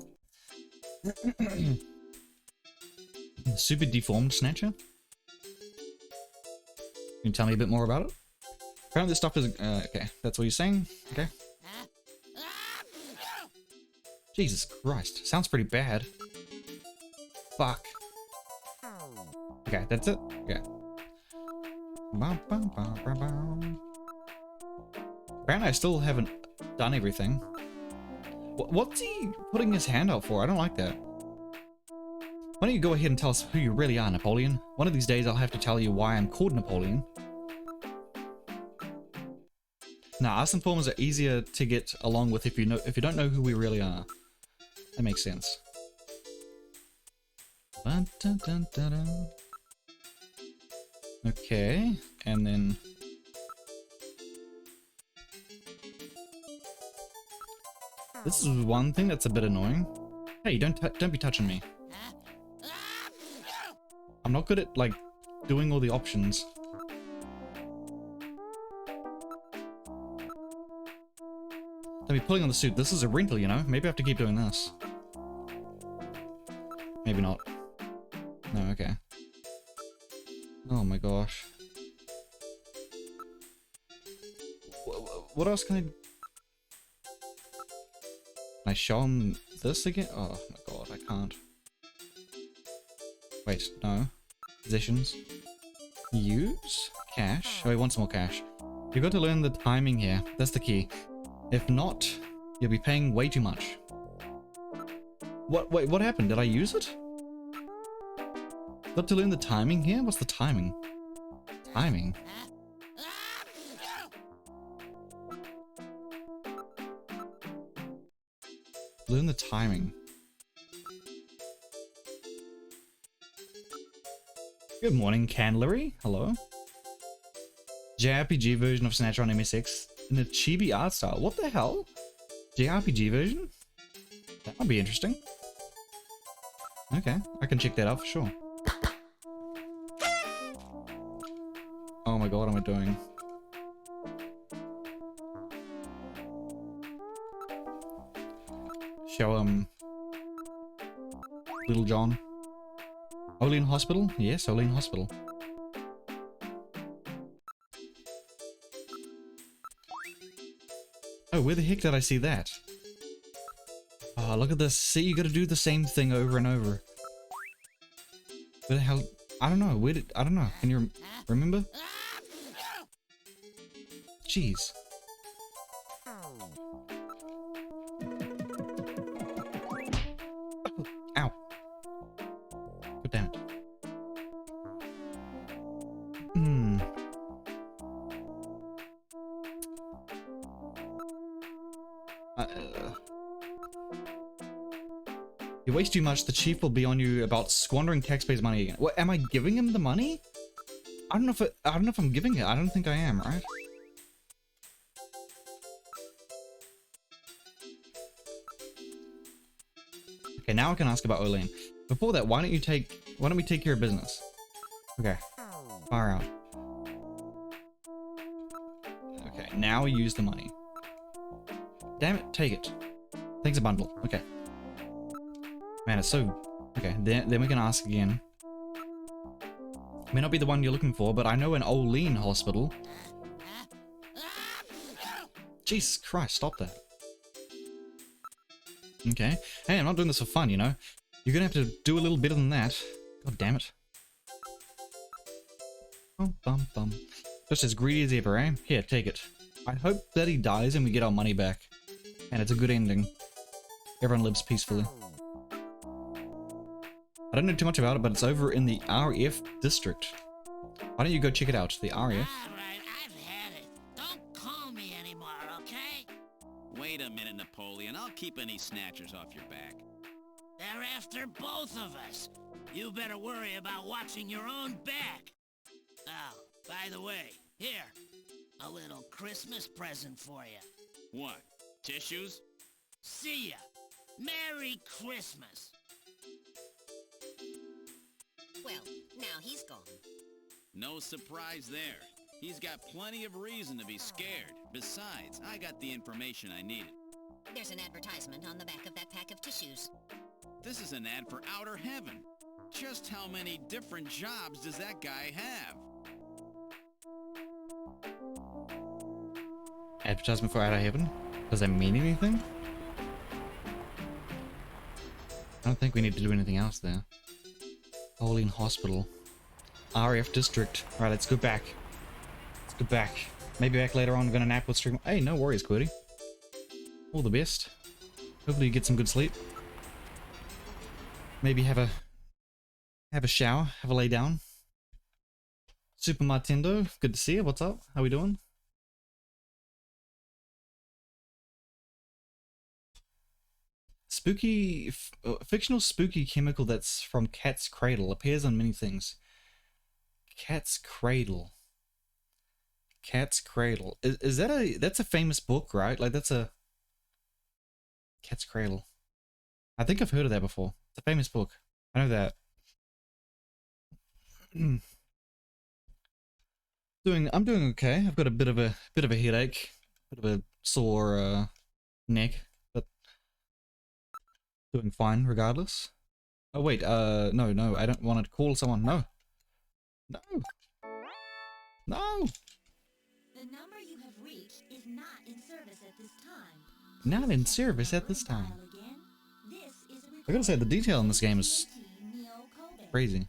Super deformed Snatcher. Can you tell me a bit more about it? Apparently this stuff is okay, that's what you're saying? Okay. Jesus Christ, sounds pretty bad. Fuck. Okay, that's it? Okay. Apparently I still haven't done everything. What's he putting his hand out for? I don't like that. Why don't you go ahead and tell us who you really are, Napoleon? One of these days I'll have to tell you why I'm called Napoleon. Now, us informers are easier to get along with if you don't know who we really are. That makes sense. Okay, and then this is one thing that's a bit annoying. Hey, don't be touching me. I'm not good at like doing all the options. Don't be pulling on the suit. This is a rental, you know? Maybe I have to keep doing this. Maybe not. No, okay. Oh my gosh. What else can I show him this again? Oh my god, I can't. Wait, no. Positions. Use? Cash? Oh, he wants more cash. You've got to learn the timing here. That's the key. If not, you'll be paying way too much. Wait, what happened? Did I use it? Got to learn the timing here? What's the timing? Timing? Learn the timing. Good morning, Candlery. Hello. JRPG version of Snatcher on MSX in a chibi art style. What the hell? JRPG version? That might be interesting. Okay, I can check that out for sure. Oh my god, what am I doing? Show him Little John. Olean Hospital? Yes, Olean Hospital. Oh, where the heck did I see that? Oh, look at this. See, you gotta do the same thing over and over. Where the hell? I don't know. Where did... I don't know. Can you remember? Jeez. Ow. God damn it. You waste too much, the chief will be on you about squandering taxpayers' money again. What, am I giving him the money? I don't know if I'm giving it. I don't think I am, right? Okay, now I can ask about Olean. Before that, why don't we take care of business? Okay. Far out. Okay, now we use the money. Damn it, take it. Thanks a bundle. Okay. Man, it's so... Okay, then we can ask again. May not be the one you're looking for, but I know an Olean hospital. Jesus Christ, stop that. Okay. Hey, I'm not doing this for fun, you know? You're gonna have to do a little better than that. God damn it. Bum, bum, bum. Just as greedy as ever, eh? Here, take it. I hope that he dies and we get our money back. And it's a good ending. Everyone lives peacefully. I don't know too much about it, but it's over in the RF district. Why don't you go check it out, the RF? Alright, I've had it. Don't call me anymore, okay? Wait a minute, Napoleon. I'll keep any snatchers off your back. They're after both of us. You better worry about watching your own back. Oh, by the way, here, a little Christmas present for you. What? Tissues? See ya. Merry Christmas. Well, now he's gone. No surprise there. He's got plenty of reason to be scared. Besides, I got the information I needed. There's an advertisement on the back of that pack of tissues. This is an ad for outer heaven. Just how many different jobs does that guy have? Advertisement for Outer Heaven? Does that mean anything? I don't think we need to do anything else there. Olean Hospital. RF District. Alright, let's go back. Let's go back. Maybe back later on, we're gonna nap with stream. Hey, no worries, Quirty. All the best. Hopefully you get some good sleep. Maybe have a shower, have a lay down. Super Martindo, good to see you. What's up? How we doing? Fictional spooky chemical that's from Cat's Cradle appears on many things. Cat's Cradle. Cat's Cradle. Is that that's a famous book, right? Like that's a Cat's Cradle. I think I've heard of that before. It's a famous book. I know that. I'm doing okay. I've got a bit of a headache, bit of a sore neck, but doing fine regardless. Oh wait, no, I don't want to call someone. No. The number you have reached is not in service at this time. Not in service at this time. I gotta say, the detail in this game is crazy.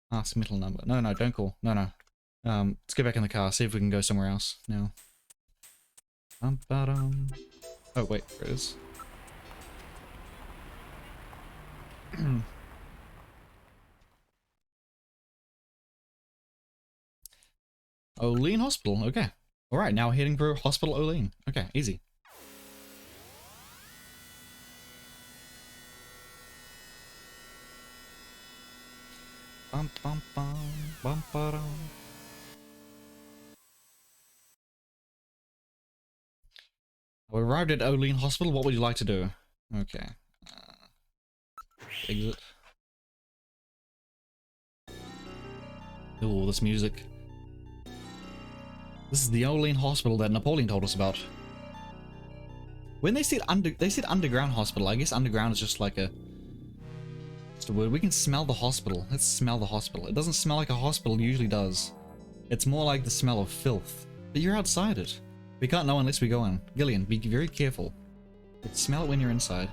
Ask middle number. No, don't call. No. Let's get back in the car, see if we can go somewhere else now. Oh, wait, there it is. Olean Hospital, okay. Alright, now we're heading for Hospital Olean. Okay, easy. Bum bum bum bum ba-dum. We arrived at Olean Hospital. What would you like to do? Okay. Exit. Oh, this music. This is the Olean Hospital that Napoleon told us about. When they said underground hospital, I guess underground is just like a word. We can smell the hospital. Let's smell the hospital. It doesn't smell like a hospital usually does. It's more like the smell of filth. But you're outside it. We can't know unless we go in. Gillian, be very careful. But smell it when you're inside.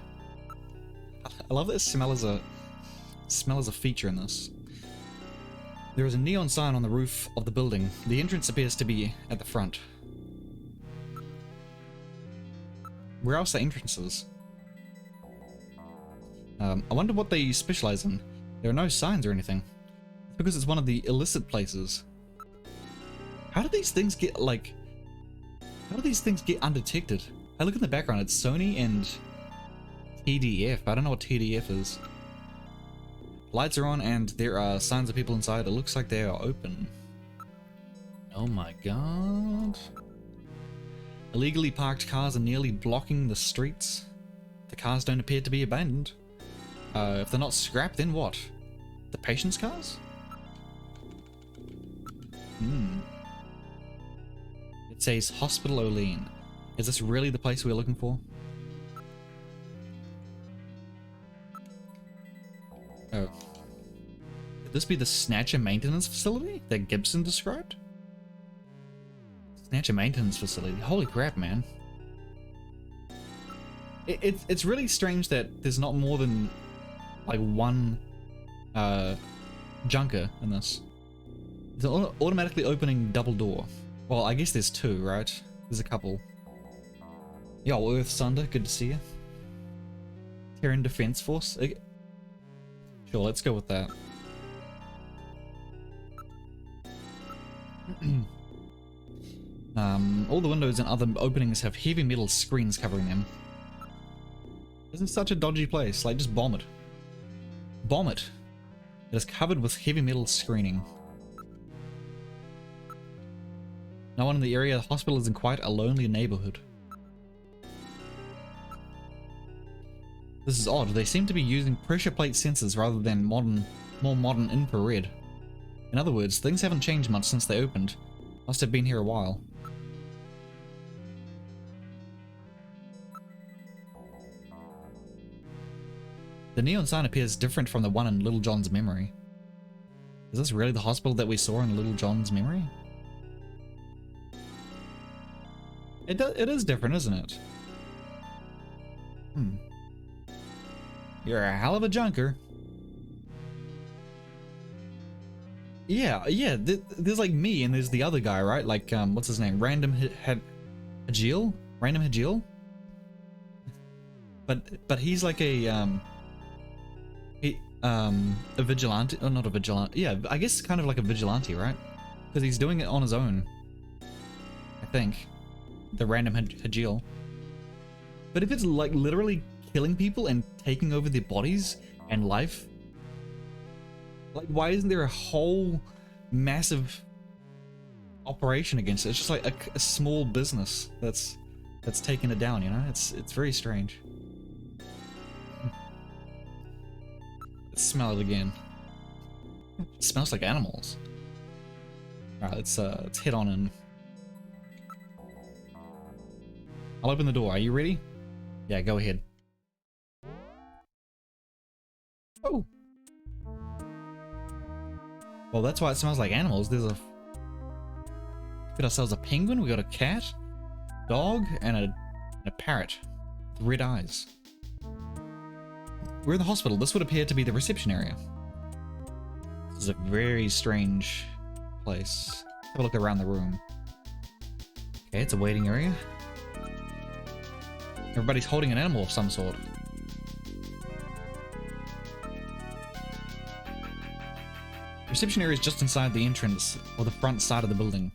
I love that smell as a feature in this. There is a neon sign on the roof of the building. The entrance appears to be at the front. Where else are entrances? I wonder what they specialize in. There are no signs or anything. It's because it's one of the illicit places. How do these things get, like... How do these things get undetected? I look in the background, it's Sony and TDF. I don't know what TDF is. Lights are on and there are signs of people inside. It looks like they are open. Oh my god. Illegally parked cars are nearly blocking the streets. The cars don't appear to be abandoned. If they're not scrapped, then what? The patient's cars? It says Hospital Olean. Is this really the place we're looking for? Oh. Could this be the Snatcher maintenance facility that Gibson described? Snatcher maintenance facility. Holy crap, man. It's really strange that there's not more than like one junker in this. It's automatically opening double door. Well, I guess there's two, right? There's a couple. Yo, Earth Sunder, good to see you. Terran Defense Force. Sure, let's go with that. All the windows and other openings have heavy metal screens covering them. This is such a dodgy place. Like, just bomb it. Bomb it. It is covered with heavy metal screening. No one in the area. The hospital is in quite a lonely neighborhood. This is odd. They seem to be using pressure plate sensors rather than more modern infrared. In other words, things haven't changed much since they opened. Must have been here a while. The neon sign appears different from the one in Little John's memory. Is this really the hospital that we saw in Little John's memory? It is different, isn't it? You're a hell of a junker. Yeah, there's like me and there's the other guy, right? Like, what's his name? Random Hajil? Random Hajil? But he's like a vigilante, or not a vigilante, yeah, I guess kind of like a vigilante, right? Because he's doing it on his own, I think. The Random Hajil. But if it's like literally killing people and taking over their bodies and life, like, why isn't there a whole massive operation against it? It's just like a small business that's taking it down, you know? It's very strange. Let's smell it again. It smells like animals. Alright, let's head on in. I'll open the door. Are you ready? Yeah, go ahead. Oh! Well, that's why it smells like animals. There's a... Got ourselves a penguin, we got a cat, dog, and a parrot with red eyes. We're in the hospital. This would appear to be the reception area. This is a very strange place. Have a look around the room. Okay, it's a waiting area. Everybody's holding an animal of some sort. Reception area is just inside the entrance, or the front side of the building.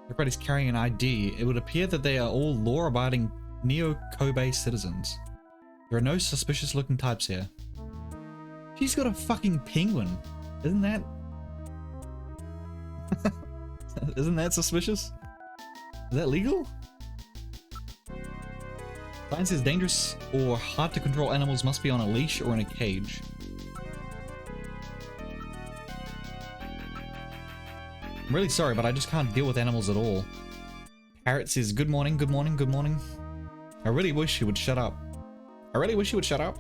Everybody's carrying an ID. It would appear that they are all law-abiding Neo-Kobe citizens. There are no suspicious looking types here. She's got a fucking penguin. Isn't that... Isn't that suspicious? Is that legal? Sign says dangerous or hard to control animals must be on a leash or in a cage. I'm really sorry, but I just can't deal with animals at all. Parrot says good morning, good morning, good morning. I really wish he would shut up. I really wish he would shut up.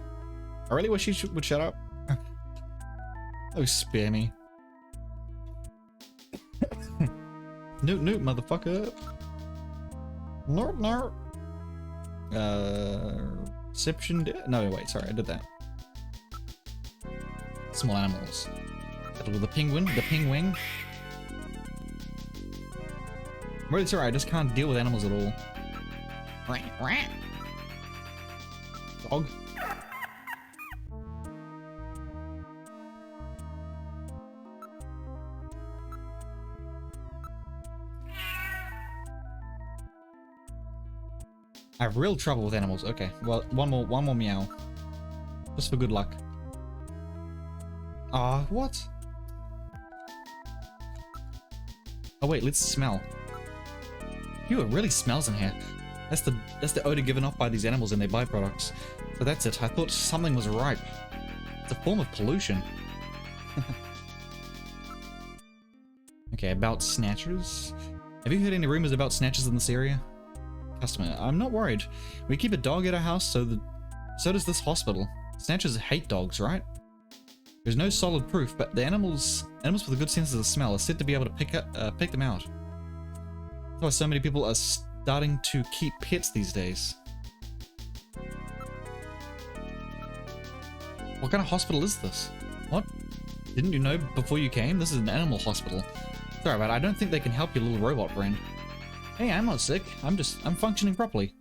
I really wish he would shut up. Oh, spare me. Noot noot, motherfucker. Noot noot. Reception. No, wait, sorry, I did that. Small animals. Battle with the penguin. The penguin. I'm really sorry, I just can't deal with animals at all. Dog. I have real trouble with animals. Okay, well, one more meow. Just for good luck. Ah, what? Oh wait, let's smell. Phew, it really smells in here. That's the odor given off by these animals and their byproducts. So that's it. I thought something was ripe. It's a form of pollution. Okay, about snatchers. Have you heard any rumors about snatchers in this area? Customer, I'm not worried. We keep a dog at our house, so does this hospital. Snatchers hate dogs, right? There's no solid proof, but the animals with a good sense of smell are said to be able to pick them out. That's why so many people are starting to keep pets these days. What kind of hospital is this? What? Didn't you know before you came? This is an animal hospital. Sorry, but I don't think they can help your little robot friend. Hey, I'm not sick. I'm functioning properly.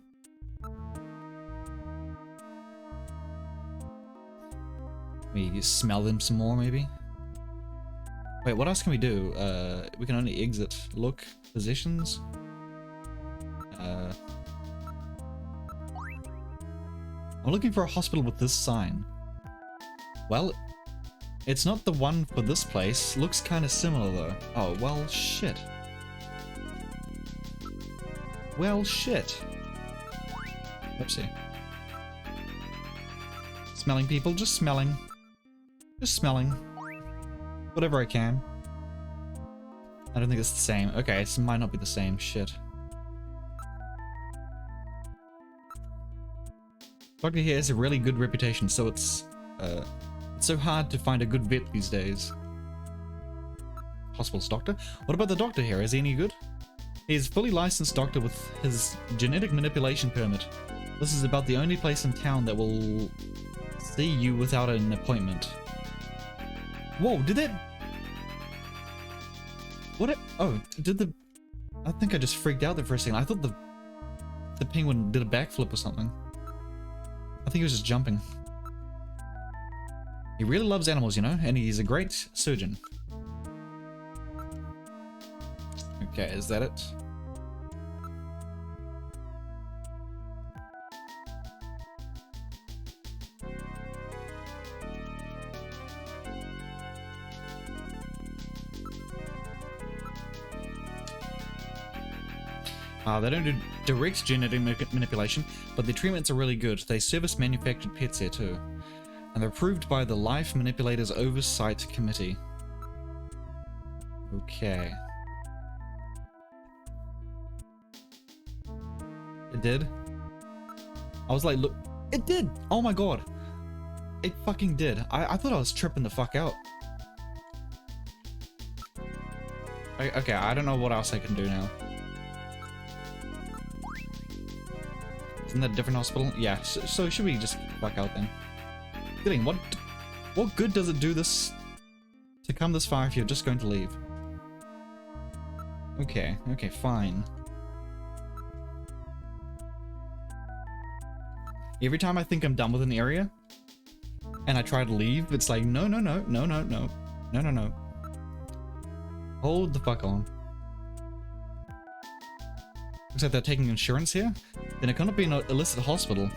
Maybe you smell them some more, maybe? Wait, what else can we do? We can only exit. Look, positions. I'm looking for a hospital with this sign. Well, it's not the one for this place. Looks kind of similar though. Oh, well, shit. Well, shit. Oopsie. Smelling people, just smelling. Just smelling. Whatever I can. I don't think it's the same. Okay, it might not be the same. Shit. Doctor here has a really good reputation, so it's so hard to find a good vet these days. Hospital's doctor? What about the doctor here? Is he any good? He's a fully licensed doctor with his genetic manipulation permit. This is about the only place in town that will see you without an appointment. Whoa, did that... What? Oh, did the... I think I just freaked out there for a second. I thought the penguin did a backflip or something. I think he was just jumping. He really loves animals, you know, and he's a great surgeon. Okay, is that it? They don't do direct genetic manipulation, but the treatments are really good. They service manufactured pets here too. And they're approved by the Life Manipulators Oversight Committee. Okay. It did? I was like, look, it did! Oh my god! It fucking did. I thought I was tripping the fuck out. Okay, I don't know what else I can do now. Isn't that a different hospital? Yeah, so should we just fuck out then? Kidding, what good does it do this to come this far if you're just going to leave? Okay, fine. Every time I think I'm done with an area and I try to leave, it's like no. Hold the fuck on. Looks like they're taking insurance here. Then it cannot be an illicit hospital.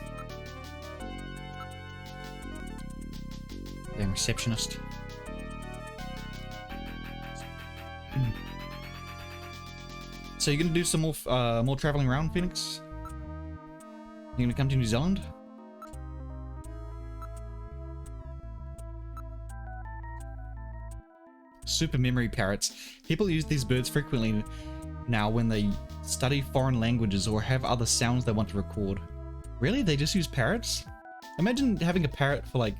Damn receptionist. So you're gonna do some more traveling around, Phoenix? You're gonna come to New Zealand? Super memory parrots. People use these birds frequently now when they study foreign languages or have other sounds they want to record. Really? They just use parrots? Imagine having a parrot for like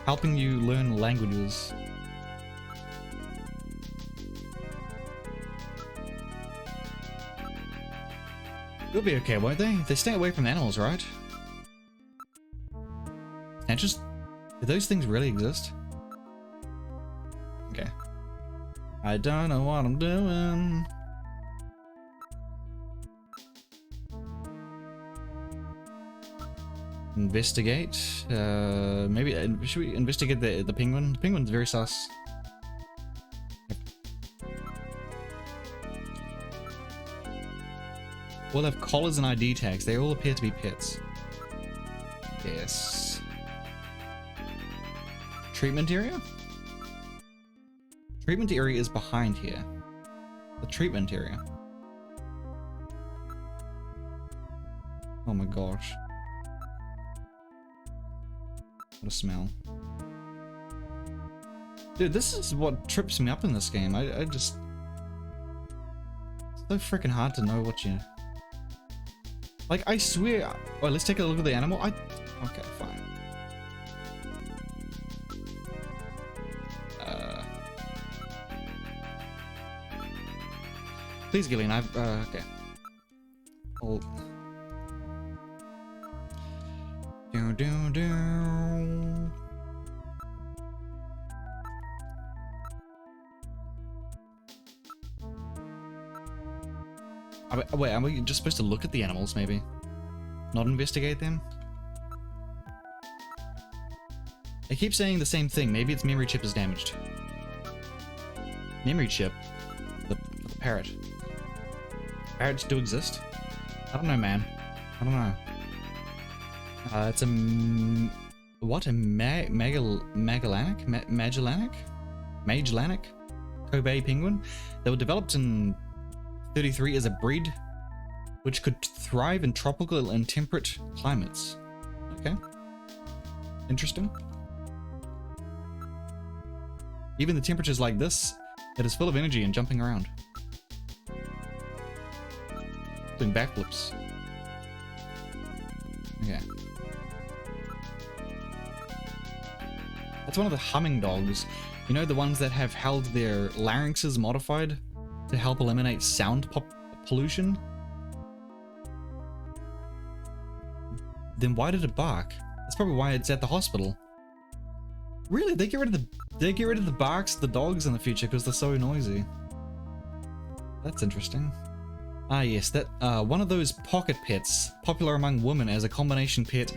helping you learn languages. They'll be okay, won't they? They stay away from animals, right? Snatchers? Do those things really exist? Okay. I don't know what I'm doing. Investigate. Maybe should we investigate the penguin? The penguin's very sus. All have collars and ID tags. They all appear to be pets. Yes. Treatment area? Treatment area is behind here. The treatment area. Oh my gosh. What a smell. Dude, this is what trips me up in this game. I just... It's so freaking hard to know what you... Like, I swear... Oh, let's take a look at the animal. Okay, fine. Please, Gillian, okay. Hold. Wait, are we just supposed to look at the animals, maybe? Not investigate them? I keep saying the same thing. Maybe its memory chip is damaged. Memory chip? The parrot. Parrots do exist? I don't know, man. I don't know. It's a... what? A Magellanic? Magellanic? Kobe penguin? They were developed in 33 as a breed which could thrive in tropical and temperate climates. Okay. Interesting. Even the temperatures like this, it is full of energy and jumping around. Doing backflips. Okay. That's one of the humming dogs. You know, the ones that have held their larynxes modified to help eliminate sound pollution? Then why did it bark? That's probably why it's at the hospital. Really? They get rid of the barks of the dogs in the future because they're so noisy. That's interesting. Ah yes, that one of those pocket pets, popular among women as a combination pet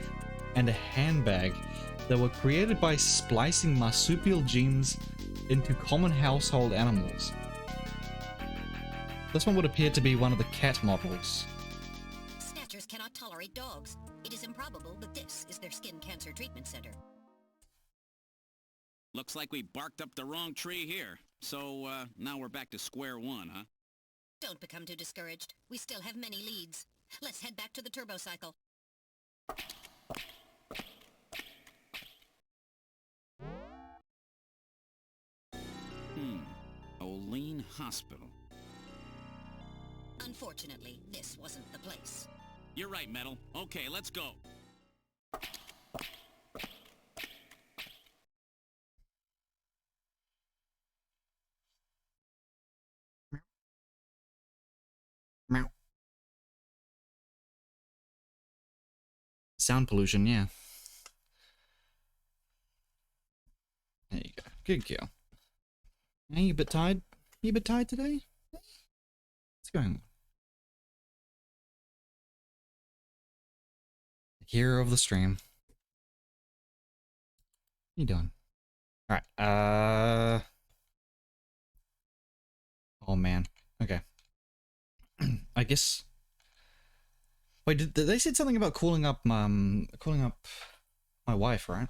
and a handbag, that were created by splicing marsupial genes into common household animals. This one would appear to be one of the cat models. Snatchers cannot tolerate dogs. It is improbable that this is their skin cancer treatment center. Looks like we barked up the wrong tree here. So, now we're back to square one, huh? Don't become too discouraged. We still have many leads. Let's head back to the turbo cycle. Olean Hospital. Unfortunately, this wasn't the place. You're right, Metal. Okay, let's go. Meow. Sound pollution, yeah. There you go. Good girl. Are you a bit tired? You a bit tired today? What's going on? Hero of the stream. What are you doing? Alright, oh man. Okay. I guess... Wait, did they said something about calling up my wife, right?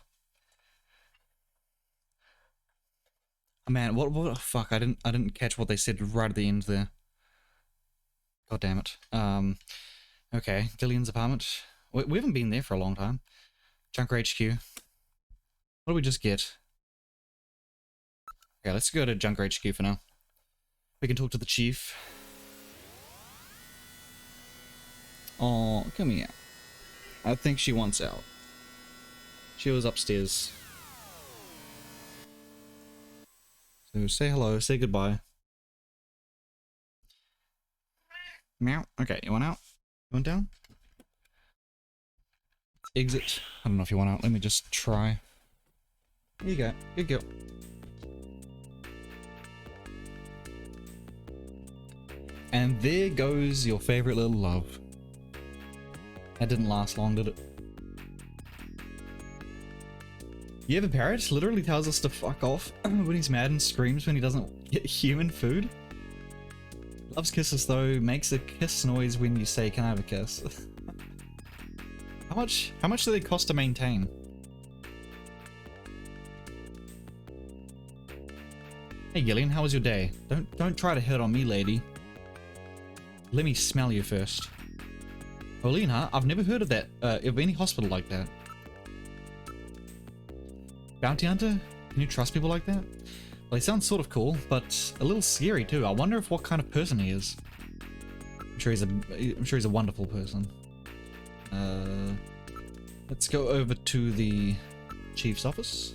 Oh man, what, oh, fuck, I didn't catch what they said right at the end there. God damn it. Okay, Gillian's apartment. We haven't been there for a long time. Junker HQ. What do we just get? Okay, let's go to Junker HQ for now. We can talk to the chief. Oh, come here. I think she wants out. She was upstairs. So say hello, say goodbye. Meow. Okay, you want out? You want down? Exit. I don't know if you want out. Let me just try. Here you go. Good girl. And there goes your favorite little love. That didn't last long, did it? You have a parrot? Literally tells us to fuck off when he's mad and screams when he doesn't get human food. Loves kisses though, makes a kiss noise when you say, "Can I have a kiss?" How much do they cost to maintain? Hey Gillian, how was your day? Don't try to hit on me, lady. Let me smell you first. Olean, huh? I've never heard of that, of any hospital like that. Bounty hunter? Can you trust people like that? Well, he sounds sort of cool, but a little scary too. I wonder what kind of person he is. I'm sure he's a wonderful person. Let's go over to the chief's office.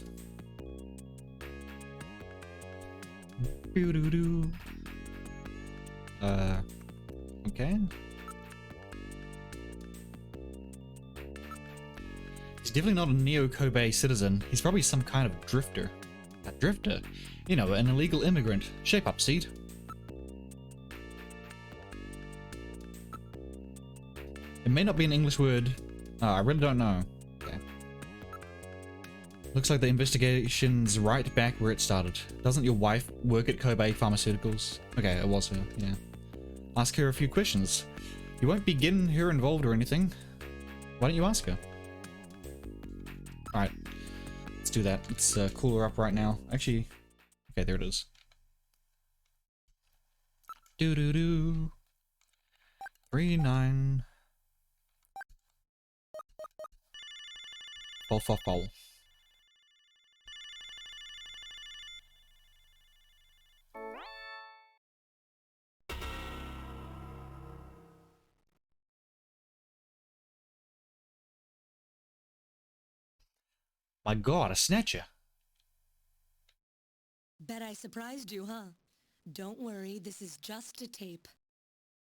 Okay. He's definitely not a Neo-Kobe citizen. He's probably some kind of drifter. A drifter? You know, an illegal immigrant. Shape up, Seed. It may not be an English word. I really don't know. Okay. Looks like the investigation's right back where it started. Doesn't your wife work at Kobe Pharmaceuticals? Okay, it was her, yeah. Ask her a few questions. You won't be getting her involved or anything. Why don't you ask her? Alright, let's do that. Let's call her up right now. Actually, okay, there it is. Doo-doo-doo. 39. Fall. My god, a Snatcher. Bet I surprised you, huh? Don't worry, this is just a tape.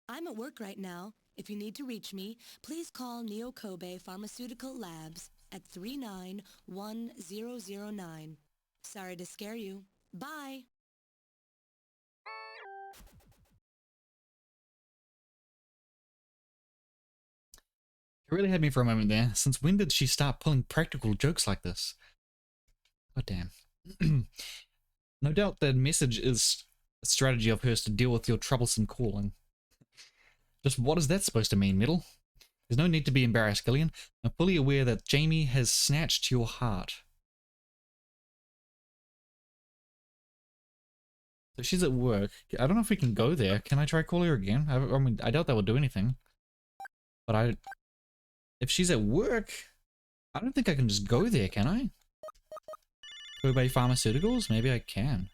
I'm at work right now. If you need to reach me, please call Neo Kobe Pharmaceutical Labs at 391009. Sorry to scare you. Bye! It really had me for a moment there. Since when did she start pulling practical jokes like this? Oh damn. No doubt that message is a strategy of hers to deal with your troublesome calling. Just what is that supposed to mean, Middle? There's no need to be embarrassed, Gillian. I'm fully aware that Jamie has snatched your heart. So she's at work. I don't know if we can go there. Can I try call her again? I mean, I doubt that would do anything. But if she's at work, I don't think I can just go there, can I? Kobe Pharmaceuticals? Maybe I can.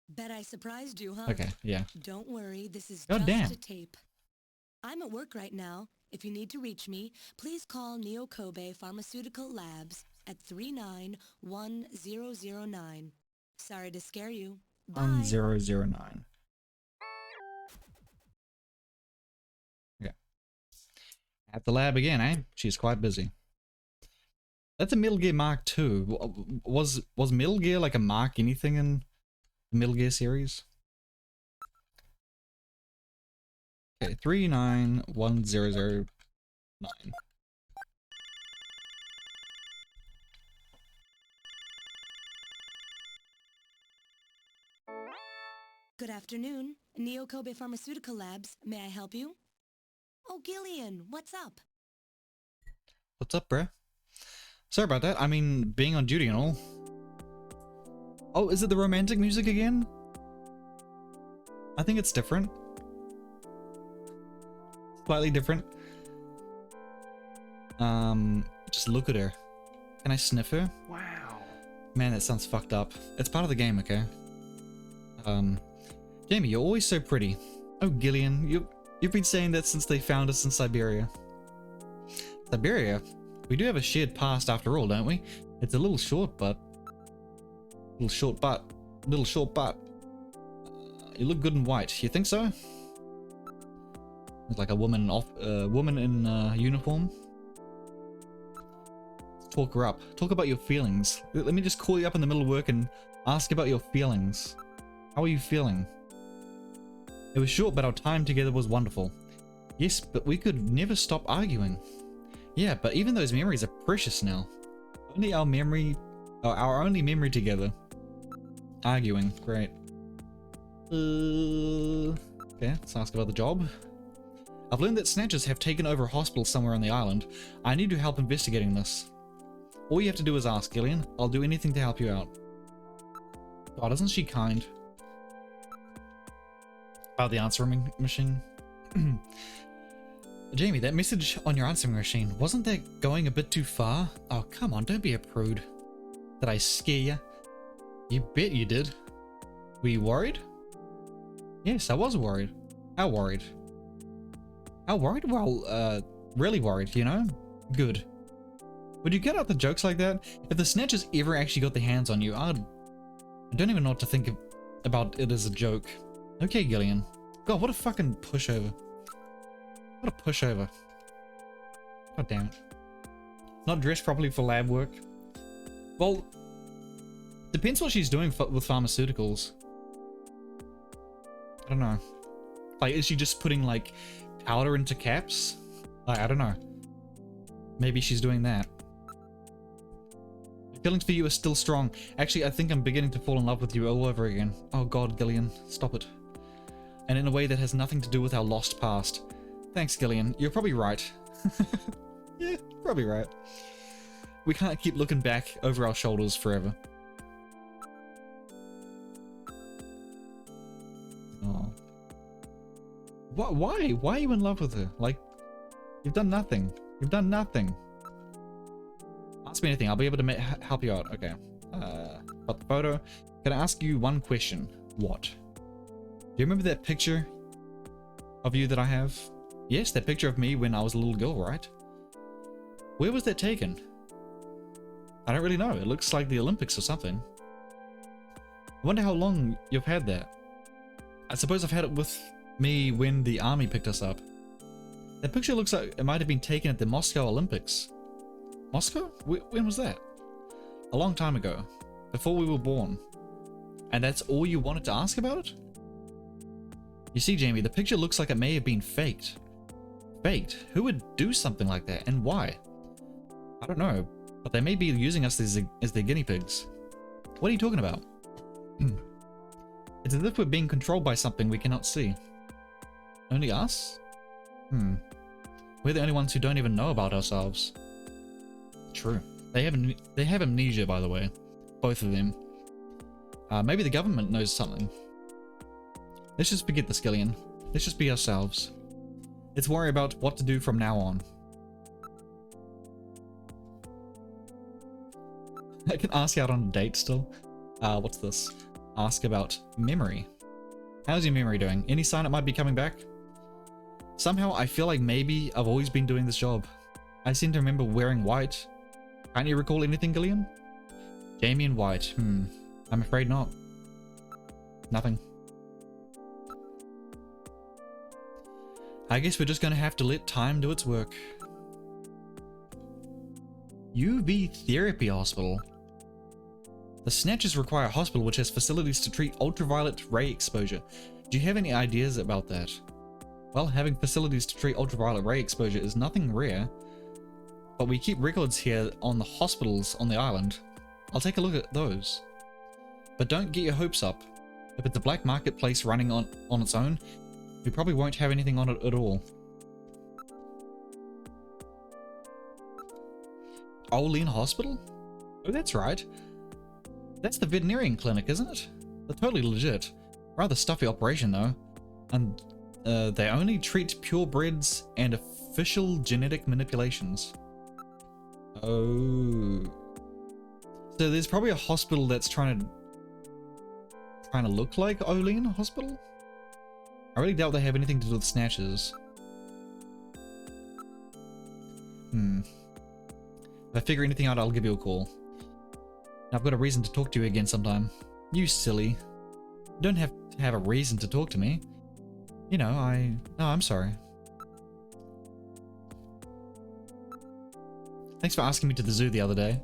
Bet I surprised you, huh? Okay, yeah. Don't worry, this is God just damn. a tape. I'm at work right now. If you need to reach me, please call Neo Kobe Pharmaceutical Labs at 391009. Sorry to scare you. Bye. 1009. Okay. At the lab again, eh? She's quite busy. That's a Metal Gear Mark II. Was Metal Gear like a Mark anything in the Metal Gear series? Okay, 391009. Good afternoon. Neo Kobe Pharmaceutical Labs. May I help you? Oh, Gillian, what's up? What's up, bruh? Sorry about that. I mean, being on duty and all. Oh, is it the romantic music again? I think it's different. Slightly different. Just look at her. Can I sniff her? Wow. Man, that sounds fucked up. It's part of the game, okay? Jamie, you're always so pretty. Oh, Gillian, you've been saying that since they found us in Siberia. Siberia? We do have a shared past after all, don't we? It's a little short, but... Little short butt. You look good in white. You think so? It's like a woman in uniform. Let's talk her up. Talk about your feelings. Let me just call you up in the middle of work and ask about your feelings. How are you feeling? It was short, but our time together was wonderful. Yes, but we could never stop arguing. Yeah, but even those memories are precious now. Only our only memory together. Arguing, great. Okay, let's ask about the job. I've learned that Snatchers have taken over a hospital somewhere on the island. I need your help investigating this. All you have to do is ask, Gillian. I'll do anything to help you out. God, isn't she kind? About the answering machine. Jamie, that message on your answering machine, wasn't that going a bit too far? Oh, come on, don't be a prude. Did I scare you? You bet you did. Were you worried? Yes, I was worried. How worried? How worried? Well, really worried, you know? Good. Would you get out the jokes like that? If the Snatchers ever actually got their hands on you, I don't even know what to think about it as a joke. Okay, Gillian. God, what a fucking pushover. What a pushover. God damn it. Not dressed properly for lab work. Well, depends what she's doing with pharmaceuticals. I don't know. Like, is she just putting, like, powder into caps? I don't know. Maybe she's doing that. My feelings for you are still strong. Actually, I think I'm beginning to fall in love with you all over again. Oh god, Gillian, stop it. And in a way that has nothing to do with our lost past. Thanks, Gillian. You're probably right. Yeah, probably right. We can't keep looking back over our shoulders forever. Oh. Why? Why are you in love with her? Like, you've done nothing. You've done nothing. Ask me anything. I'll be able to help you out. Okay. About the photo. Can I ask you one question? What? Do you remember that picture of you that I have? Yes, that picture of me when I was a little girl, right? Where was that taken? I don't really know. It looks like the Olympics or something. I wonder how long you've had that. I suppose I've had it with me when the army picked us up. That picture looks like it might have been taken at the Moscow Olympics. Moscow? When was that? A long time ago. Before we were born. And that's all you wanted to ask about it? You see, Jamie, the picture looks like it may have been faked. Faked? Who would do something like that, and why? I don't know, but they may be using us as their guinea pigs. What are you talking about? It's as if we're being controlled by something we cannot see. Only us? We're the only ones who don't even know about ourselves. True. They have amnesia, by the way. Both of them. Maybe the government knows something. Let's just forget this, Gillian. Let's just be ourselves. Let's worry about what to do from now on. I can ask you out on a date still. What's this? Ask about memory. How's your memory doing? Any sign it might be coming back? Somehow I feel like maybe I've always been doing this job. I seem to remember wearing white. Can't you recall anything, Gillian? Jamie in white. I'm afraid not. Nothing. I guess we're just gonna have to let time do its work. UV Therapy Hospital. The Snatchers require a hospital which has facilities to treat ultraviolet ray exposure. Do you have any ideas about that? Well, having facilities to treat ultraviolet ray exposure is nothing rare, but we keep records here on the hospitals on the island. I'll take a look at those. But don't get your hopes up. If it's a black marketplace running on its own, we probably won't have anything on it at all. Olean Hospital? Oh, that's right. That's the veterinarian clinic, isn't it? They're totally legit. Rather stuffy operation, though. And they only treat purebreds and official genetic manipulations. Oh. So there's probably a hospital that's trying to look like Olean Hospital? I really doubt they have anything to do with Snatchers. If I figure anything out, I'll give you a call. I've got a reason to talk to you again sometime. You silly. You don't have to have a reason to talk to me. You know, No, I'm sorry. Thanks for asking me to the zoo the other day.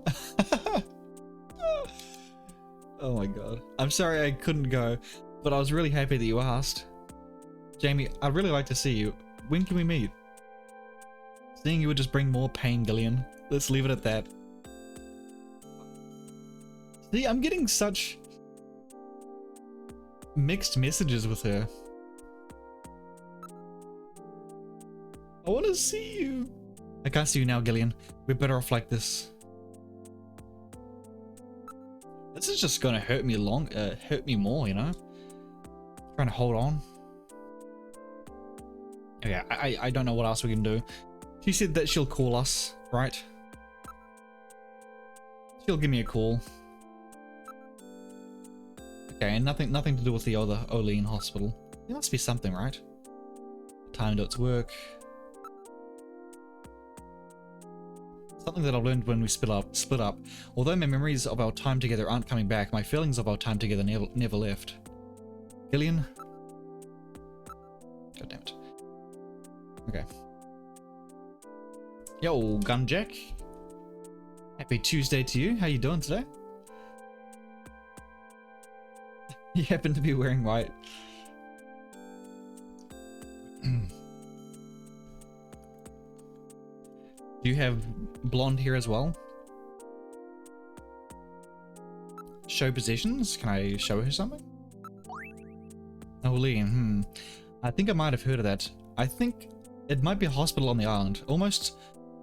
Oh my god. I'm sorry I couldn't go, but I was really happy that you asked. Jamie, I'd really like to see you. When can we meet? Seeing you would just bring more pain, Gillian. Let's leave it at that. See, I'm getting such mixed messages with her. I want to see you. I can't see you now, Gillian. We're better off like this. This is just gonna hurt me more, you know? Trying to hold on. Okay, I don't know what else we can do. She said that she'll call us, right? She'll give me a call. Okay, and nothing to do with the other Olean Hospital. There must be something, right? Time to its work. Something that I've learned when we split up. Although my memories of our time together aren't coming back, my feelings of our time together never left. Gillian? God damn it. Okay. Yo, Gunjack. Happy Tuesday to you. How you doing today? You happen to be wearing white. Do you have blonde here as well? Show possessions? Can I show her something? Oh, Lee, I think I might have heard of that. I think it might be a hospital on the island. Almost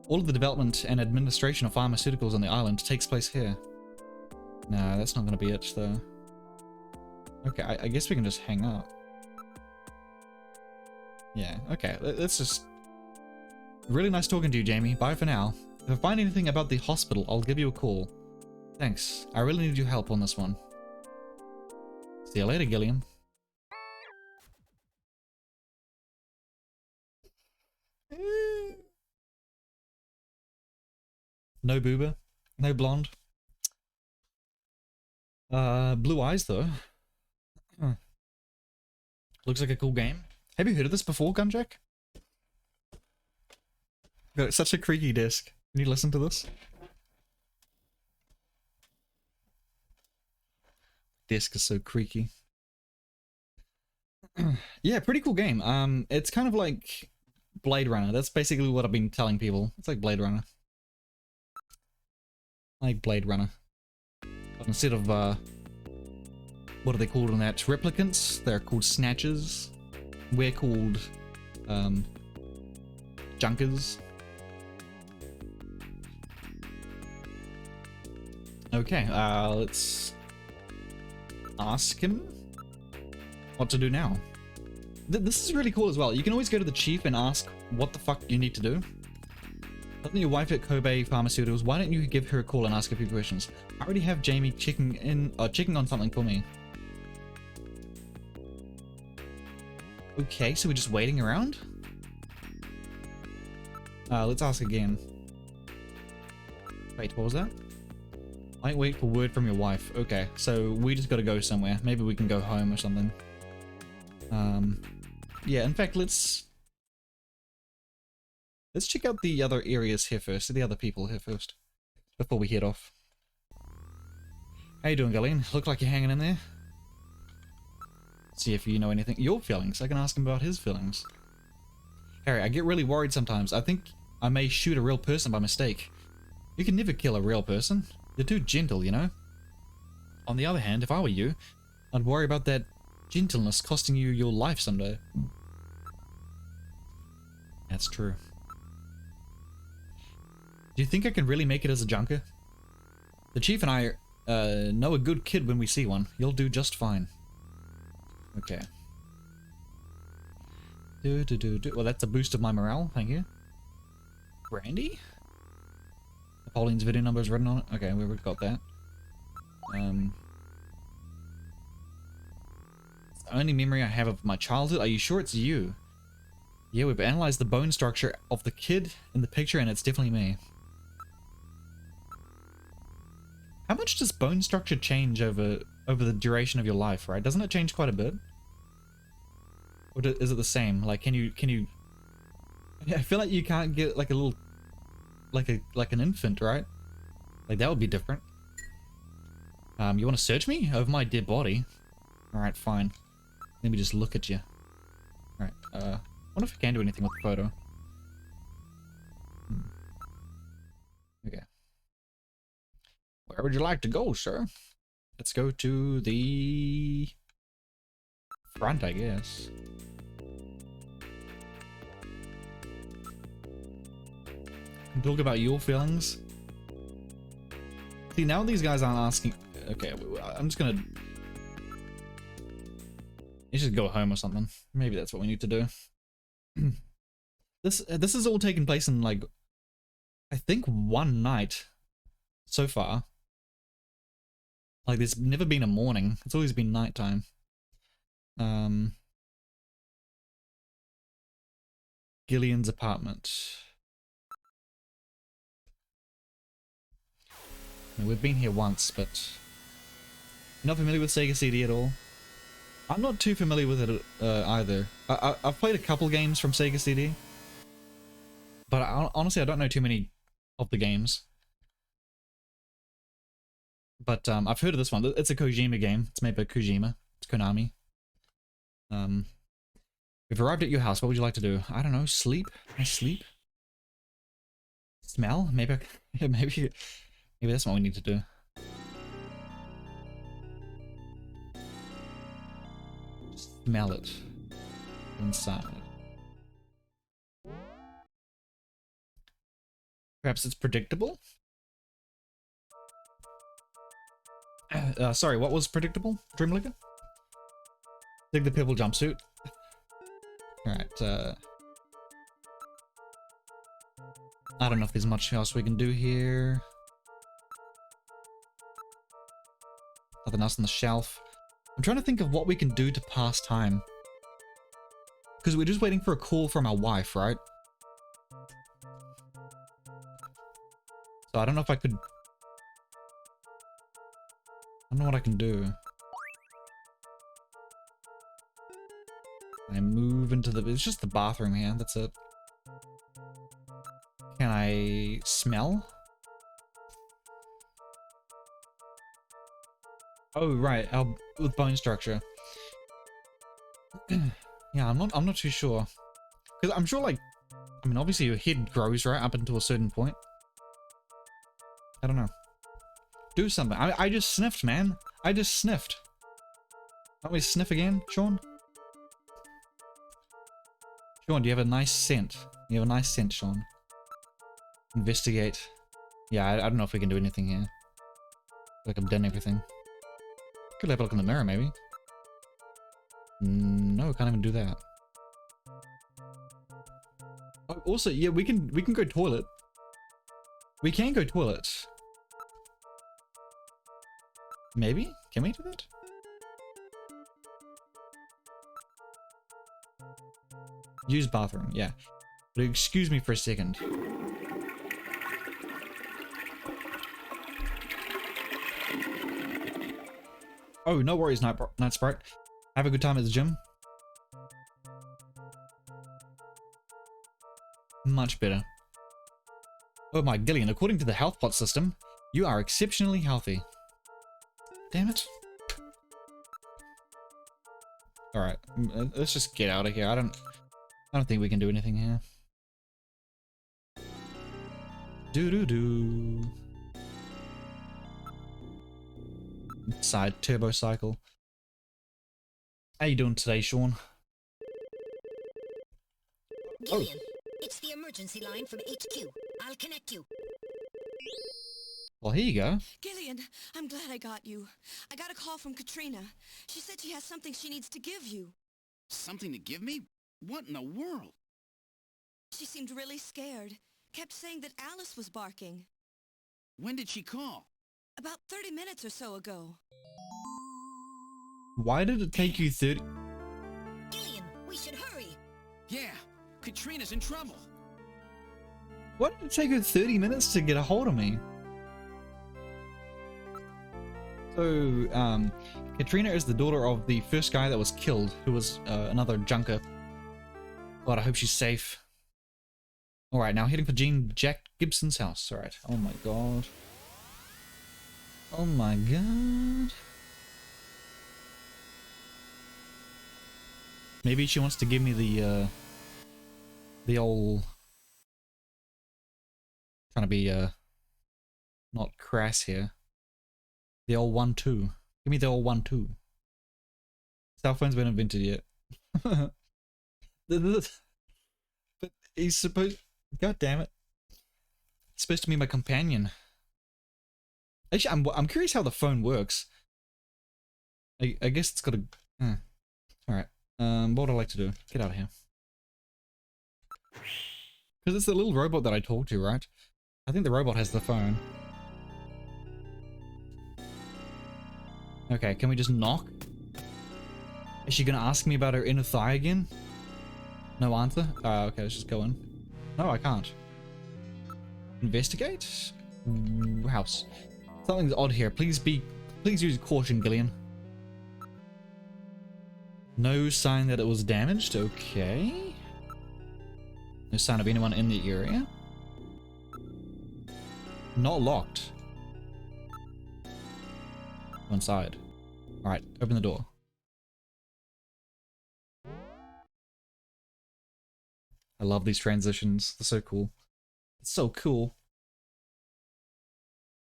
all of the development and administration of pharmaceuticals on the island takes place here. Nah, that's not going to be it, though. Okay, I guess we can just hang up. Yeah, okay, let's just... Really nice talking to you, Jamie. Bye for now. If I find anything about the hospital, I'll give you a call. Thanks. I really need your help on this one. See you later, Gillian. No boober. No blonde. Blue eyes, though. Looks like a cool game. Have you heard of this before, Gunjack? Got such a creaky disc. Can you listen to this? Disc is so creaky. Yeah, pretty cool game. It's kind of like Blade Runner. That's basically what I've been telling people. It's like Blade Runner. Like Blade Runner. But instead of, what are they called in that? Replicants? They're called Snatchers. We're called, Junkers. Okay, let's ask him what to do now. This is really cool as well. You can always go to the chief and ask what the fuck you need to do. Doesn't your wife at Kobe Pharmaceuticals, why don't you give her a call and ask a few questions? I already have Jamie checking on something for me. Okay, so we're just waiting around? Let's ask again. Wait, what was that? Might wait for word from your wife. Okay, so we just gotta go somewhere. Maybe we can go home or something. Yeah, in fact, let's check out the other areas here first, the other people here first, before we head off. How you doing, Gillian? Look like you're hanging in there. See if you know anything. Your feelings. I can ask him about his feelings. Harry, I get really worried sometimes. I think I may shoot a real person by mistake. You can never kill a real person. You're too gentle, you know? On the other hand, if I were you, I'd worry about that gentleness costing you your life someday. That's true. Do you think I can really make it as a junker? The chief and I know a good kid when we see one. You'll do just fine. Okay. Well, that's a boost of my morale. Thank you. Brandy? Pauline's video number is written on it. Okay, we've got that. It's the only memory I have of my childhood. Are you sure it's you? Yeah, we've analyzed the bone structure of the kid in the picture, and it's definitely me. How much does bone structure change over the duration of your life, right? Doesn't it change quite a bit? Or is it the same? Like, can you... I feel like you can't get like a little... like an infant, right? Like, that would be different. You want to search me over my dead body? Alright, fine. Let me just look at you. Alright, I wonder if I can do anything with the photo. Okay. Where would you like to go, sir? Let's go to the front, I guess. Talk about your feelings. See, now these guys aren't asking. Okay, I'm just gonna. You should go home or something. Maybe that's what we need to do. This has all taken place in, like, I think one night so far. Like, there's never been a morning. It's always been nighttime. Gillian's apartment. We've been here once, but you're not familiar with Sega CD at all? I'm not too familiar with it either. I've played a couple games from Sega CD, but honestly I don't know too many of the games. But I've heard of this one. It's a Kojima game. It's made by Kojima. It's Konami. We've arrived at your house. What would you like to do? I don't know. Sleep? Can I sleep? Smell? Maybe, maybe that's what we need to do. Smell it inside. Perhaps it's predictable? Sorry, what was predictable, Dreamlicker? Dig the purple jumpsuit. Alright, I don't know if there's much else we can do here. Nothing else on the shelf. I'm trying to think of what we can do to pass time. Because we're just waiting for a call from our wife, right? So I don't know if I could... I don't know what I can do. I move into the... It's just the bathroom here, that's it. Can I smell? Oh, right, with bone structure. Yeah, I'm not too sure. Because I'm sure, like... I mean, obviously your head grows, right, up until a certain point. I don't know. Do something. I just sniffed, man. I just sniffed. Don't we sniff again, Sean? Sean, do you have a nice scent? You have a nice scent, Sean. Investigate. Yeah, I don't know if we can do anything here. Like I've done everything. Could have a look in the mirror, maybe. No, we can't even do that. Oh, also, yeah, we can go toilet. We can go toilet. Maybe? Can we do that? Use bathroom, yeah. But excuse me for a second. Oh, no worries, Night Sprite. Have a good time at the gym. Much better. Oh my, Gillian, according to the health pot system, you are exceptionally healthy. Damn it. Alright, let's just get out of here. I don't think we can do anything here. Doo-doo-doo. Side turbo cycle. How you doing today, Sean? Gillian, it's the emergency line from HQ. I'll connect you. Well, here you go. Gillian, I'm glad I got you. I got a call from Katrina. She said she has something she needs to give you. Something to give me? What in the world? She seemed really scared. Kept saying that Alice was barking. When did she call? About 30 minutes or so ago. Why did it take you 30... Gillian, we should hurry. Yeah, Katrina's in trouble. Why did it take her 30 minutes to get a hold of me? So, Katrina is the daughter of the first guy that was killed, who was another junker. God, I hope she's safe. Alright, now heading for Jack Gibson's house. Alright, oh my god. Oh my god. Maybe she wants to give me the old... Trying to be, not crass here. The old 1-2. Give me the old 1-2. Cell phones weren't invented yet. But he's supposed... God damn it. He's supposed to be my companion. Actually, I'm curious how the phone works. I guess it's got a... Alright. What would I like to do? Get out of here. Because it's the little robot that I talked to, right? I think the robot has the phone. Okay, can we just knock? Is she gonna ask me about her inner thigh again? No answer? Okay, let's just go in. No, I can't. Investigate? House. Something's odd here. Please use caution, Gillian. No sign that it was damaged. Okay. No sign of anyone in the area. Not locked. One side. Alright, open the door. I love these transitions. They're so cool. It's so cool.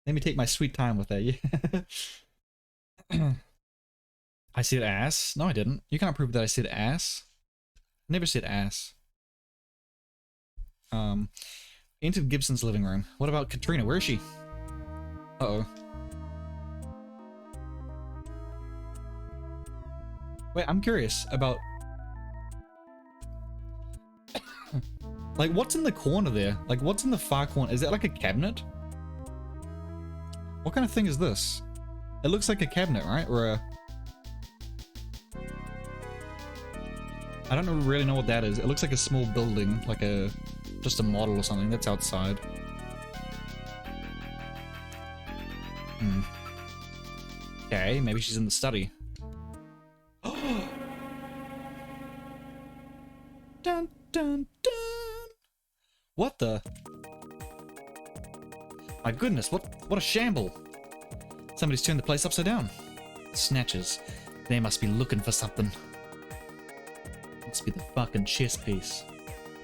Let me take my sweet time with that, yeah. I said ass. No, I didn't. You can't prove that I said ass. I never said ass. Entered Gibson's living room. What about Katrina? Where is she? Uh-oh. Wait, I'm curious about... like, what's in the corner there? Like, what's in the far corner? Is that like a cabinet? What kind of thing is this? It looks like a cabinet, right? Or a... I don't really know what that is. It looks like a small building, like a... just a model or something that's outside. Okay, maybe she's in the study. Dun dun dun! What the? My goodness, what a shamble! Somebody's turned the place upside down. Snatchers. They must be looking for something. Must be the fucking chess piece.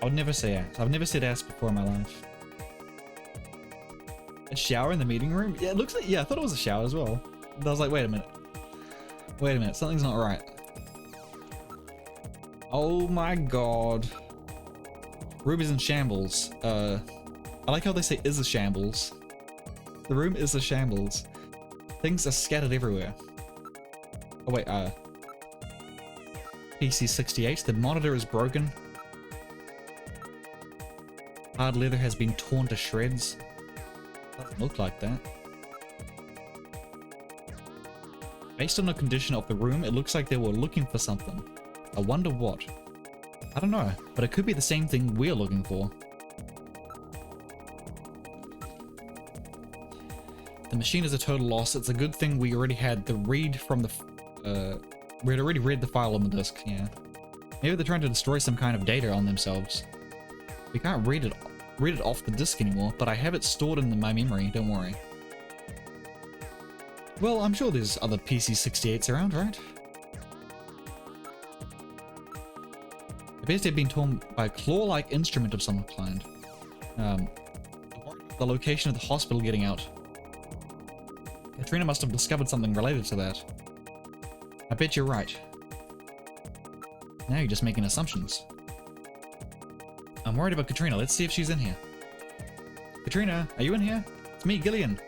I would never say ass. I've never said ass before in my life. A shower in the meeting room? Yeah, it looks like... yeah, I thought it was a shower as well. I was like, wait a minute. Wait a minute, something's not right. Oh my god. Room is in shambles. I like how they say is a shambles. The room is a shambles. Things are scattered everywhere. Oh wait, PC 68, the monitor is broken. Hard leather has been torn to shreds. Doesn't look like that. Based on the condition of the room, it looks like they were looking for something. I wonder what. I don't know, but it could be the same thing we're looking for. The machine is a total loss. It's a good thing we already had the read from the... we had already read the file on the disk, yeah. Maybe they're trying to destroy some kind of data on themselves. We can't read it off the disk anymore, but I have it stored in my memory, don't worry. Well, I'm sure there's other PC-68s around, right? It appears to have been torn by a claw-like instrument of some kind. The location of the hospital getting out. Katrina must have discovered something related to that. I bet you're right. Now you're just making assumptions. I'm worried about Katrina. Let's see if she's in here. Katrina, are you in here? It's me, Gillian.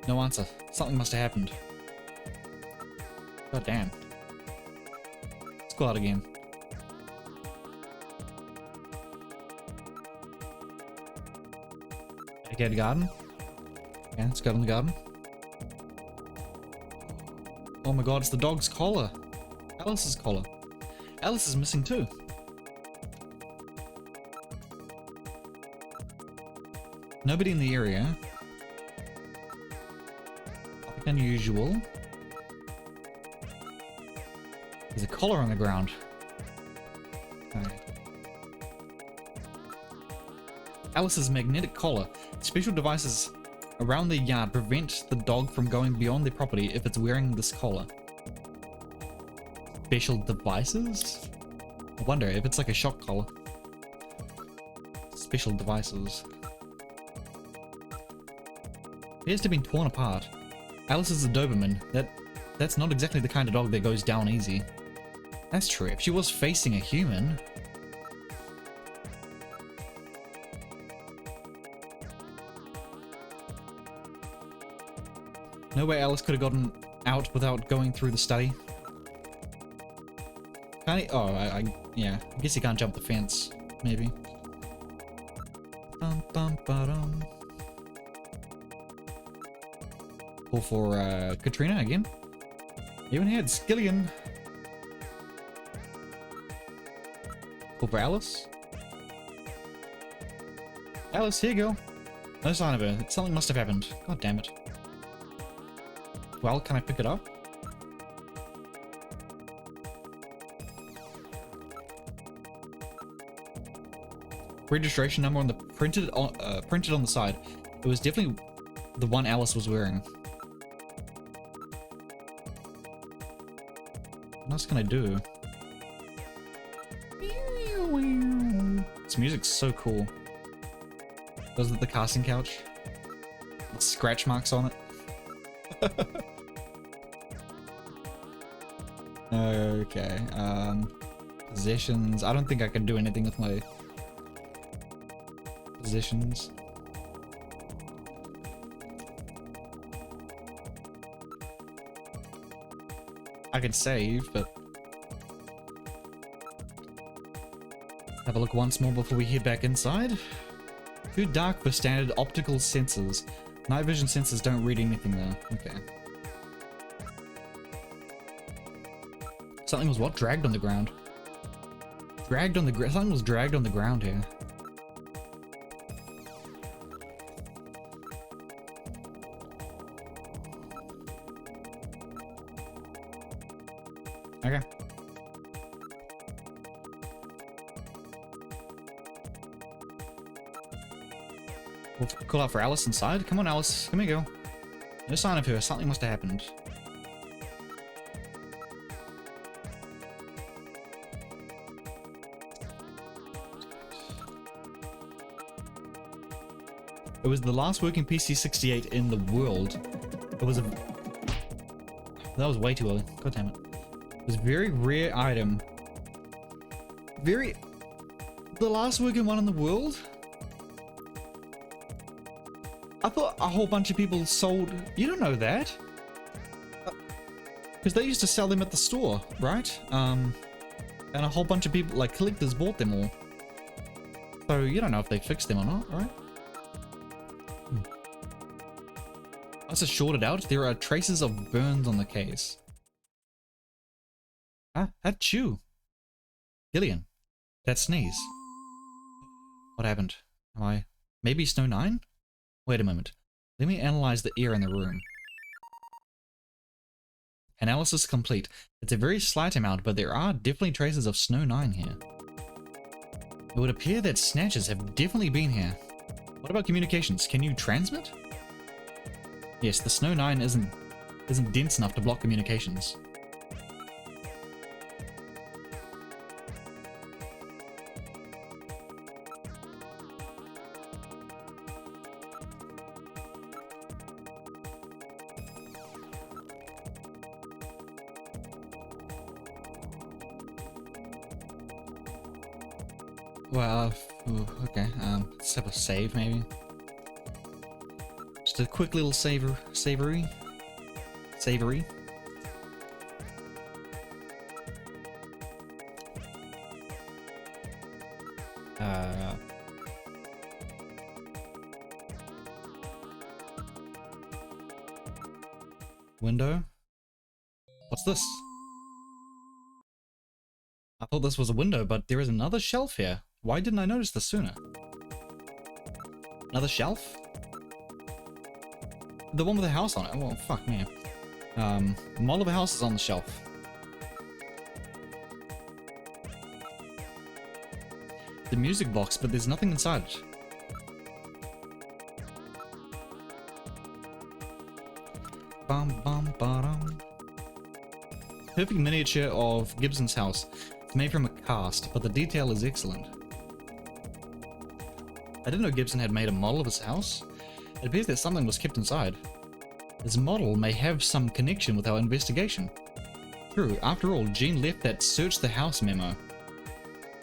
No answer. Something must have happened. God damn. Let's go out again. Okay, the garden. Yeah, let's go in the garden. Oh my god, it's the dog's collar. Alice's collar. Alice is missing too. Nobody in the area. Nothing unusual. There's a collar on the ground. Alright. Alice's magnetic collar. Special devices around the yard prevent the dog from going beyond their property if it's wearing this collar. Special devices? I wonder if it's like a shock collar. Special devices. Appears to have been torn apart. Alice is a Doberman. That's not exactly the kind of dog that goes down easy. That's true. If she was facing a human... No way Alice could have gotten out without going through the study. Can't he? Oh, yeah. I guess he can't jump the fence, maybe. Bum, bum, ba-dum. Call for Katrina again. Even here, it's Gillian. Call for Alice. Alice, here you go. No sign of her. Something must have happened. God damn it. Well, can I pick it up? Registration number on the printed on the side. It was definitely the one Alice was wearing. What else can I do? This music's so cool. Was it the casting couch? scratch marks on it. Okay, possessions. I don't think I can do anything with my possessions. I can save, but have a look once more before we head back inside. Too dark for standard optical sensors. Night vision sensors don't read anything though. Okay. Something was what? Dragged on the ground. Dragged on the ground. Something was dragged on the ground here. Okay. We'll call out for Alice inside. Come on, Alice. Come here, go. No sign of her. Something must have happened. It was the last working PC-68 in the world. It was a... That was way too early. God damn it. It was a very rare item. The last working one in the world? I thought a whole bunch of people sold... You don't know that. Because they used to sell them at the store, right? And a whole bunch of people, like collectors, bought them all. So you don't know if they fixed them or not, right? Once it's shorted out, there are traces of burns on the case. Ah, achoo. Gillian, that sneeze. What happened? Am I... Maybe Snow 9? Wait a moment. Let me analyze the air in the room. Analysis complete. It's a very slight amount, but there are definitely traces of Snow 9 here. It would appear that Snatchers have definitely been here. What about communications? Can you transmit? Yes, the Snow 9 isn't dense enough to block communications. Well, okay, let's have a save maybe. Just a quick little savory. Window. What's this? I thought this was a window, but there is another shelf here. Why didn't I notice this sooner? Another shelf? The one with the house on it. Well, fuck me. Model of a house is on the shelf. The music box, but there's nothing inside it. Bum bum ba-dum. Perfect miniature of Gibson's house. It's made from a cast, but the detail is excellent. I didn't know Gibson had made a model of his house. It appears that something was kept inside. This model may have some connection with our investigation. True, after all, Gene left that search the house memo.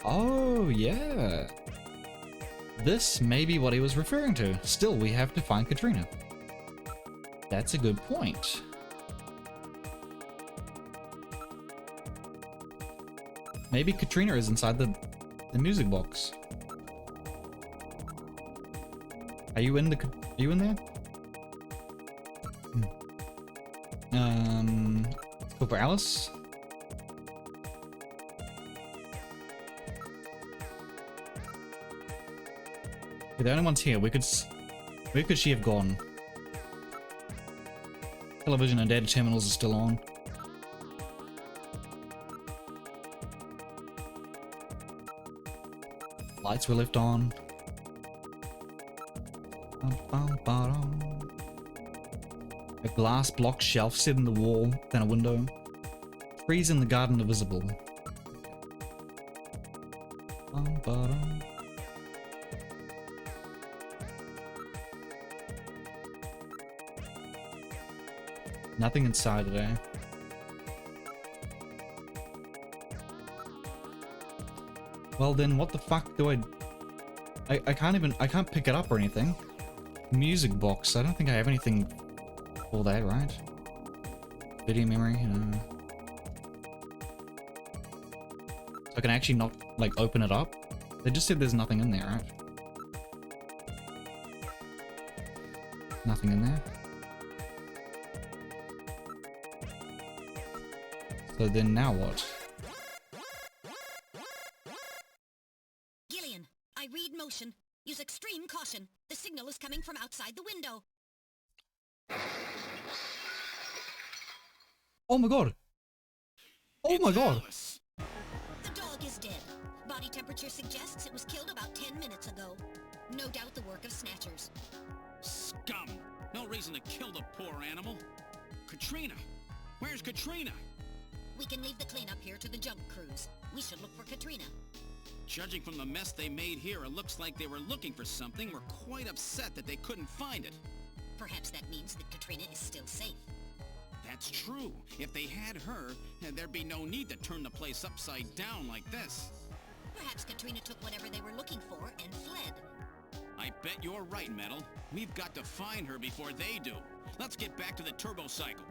Oh, yeah. This may be what he was referring to. Still, we have to find Katrina. That's a good point. Maybe Katrina is inside the music box. Are you in there? Let's go for Alice. Okay, the only ones here. Where could she have gone? Television and data terminals are still on. Lights were left on. A glass block shelf set in the wall, then a window. Trees in the garden are visible. Nothing inside today. Well then, what the fuck do I can't pick it up or anything. Music box, I don't think I have anything for that, right? Video memory, So I can actually not, like, open it up? They just said there's nothing in there, right? Nothing in there. So then now what? Gillian, I read motion. Use extreme caution. The signal is coming from outside the window. Oh my god! Oh my god! The dog is dead. Body temperature suggests it was killed about 10 minutes ago. No doubt the work of Snatchers. Scum! No reason to kill the poor animal. Katrina! Where's Katrina? We can leave the cleanup here to the jump crews. We should look for Katrina. Judging from the mess they made here, it looks like they were looking for something. We're quite upset that they couldn't find it. Perhaps that means that Katrina is still safe. That's true. If they had her, there'd be no need to turn the place upside down like this. Perhaps Katrina took whatever they were looking for and fled. I bet you're right, Metal. We've got to find her before they do. Let's get back to the turbo cycle.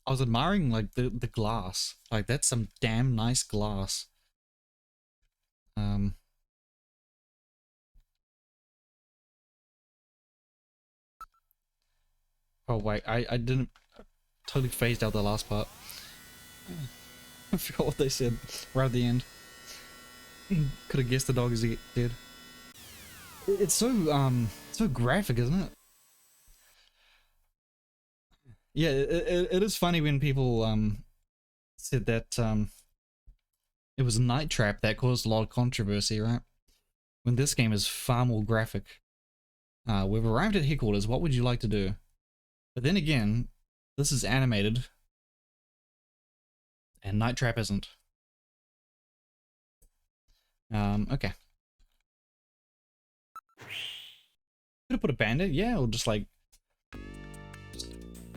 I was admiring, like, the glass. Like, that's some damn nice glass. Oh wait, I didn't... Totally phased out the last part. I forgot what they said right at the end. Could have guessed the dog is dead. It's so graphic, isn't it? Yeah, it is funny when people said that it was Night Trap that caused a lot of controversy, right? When this game is far more graphic. We've arrived at headquarters, what would you like to do? But then again, this is animated. And Night Trap isn't. Okay. Could have put a band-aid, yeah, or just like...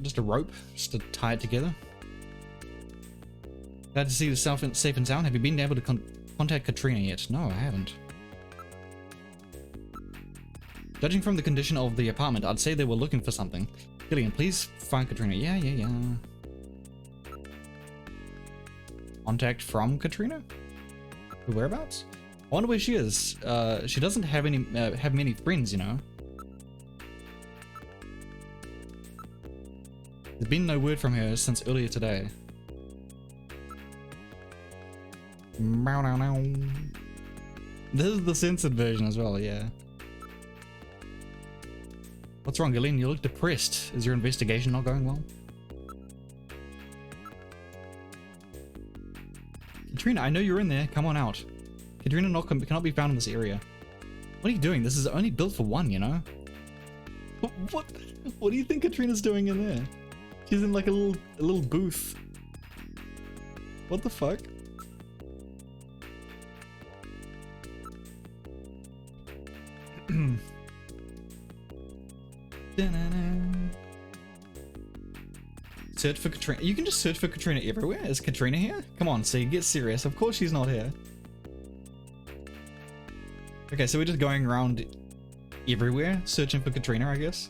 Just a rope, just to tie it together. Glad to see you safe and sound. Have you been able to contact Katrina yet? No, I haven't. Judging from the condition of the apartment, I'd say they were looking for something. Gillian, please find Katrina. Yeah. Contact from Katrina? The whereabouts? I wonder where she is. She doesn't have many friends, you know. There's been no word from her since earlier today. This is the censored version as well, yeah. What's wrong, Gillian? You look depressed. Is your investigation not going well? Katrina, I know you're in there. Come on out. Katrina cannot be found in this area. What are you doing? This is only built for one, you know? What do you think Katrina's doing in there? She's in like a little booth. What the fuck? Search for Katrina. You can just search for Katrina everywhere. Is Katrina here? Come on, see, get serious. Of course she's not here. Okay, so we're just going around everywhere searching for Katrina, I guess.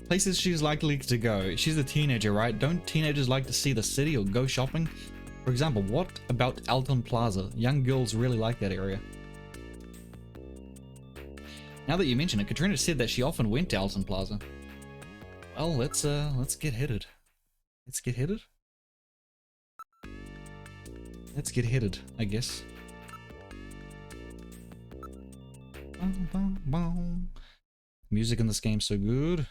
Places she's likely to go. She's a teenager, right? Don't teenagers like to see the city or go shopping? For example, what about Alton Plaza? Young girls really like that area. Now that you mention it, Katrina said that she often went to Alton Plaza. Well, let's get headed. Let's get headed? Let's get headed, I guess. Music in this game so good.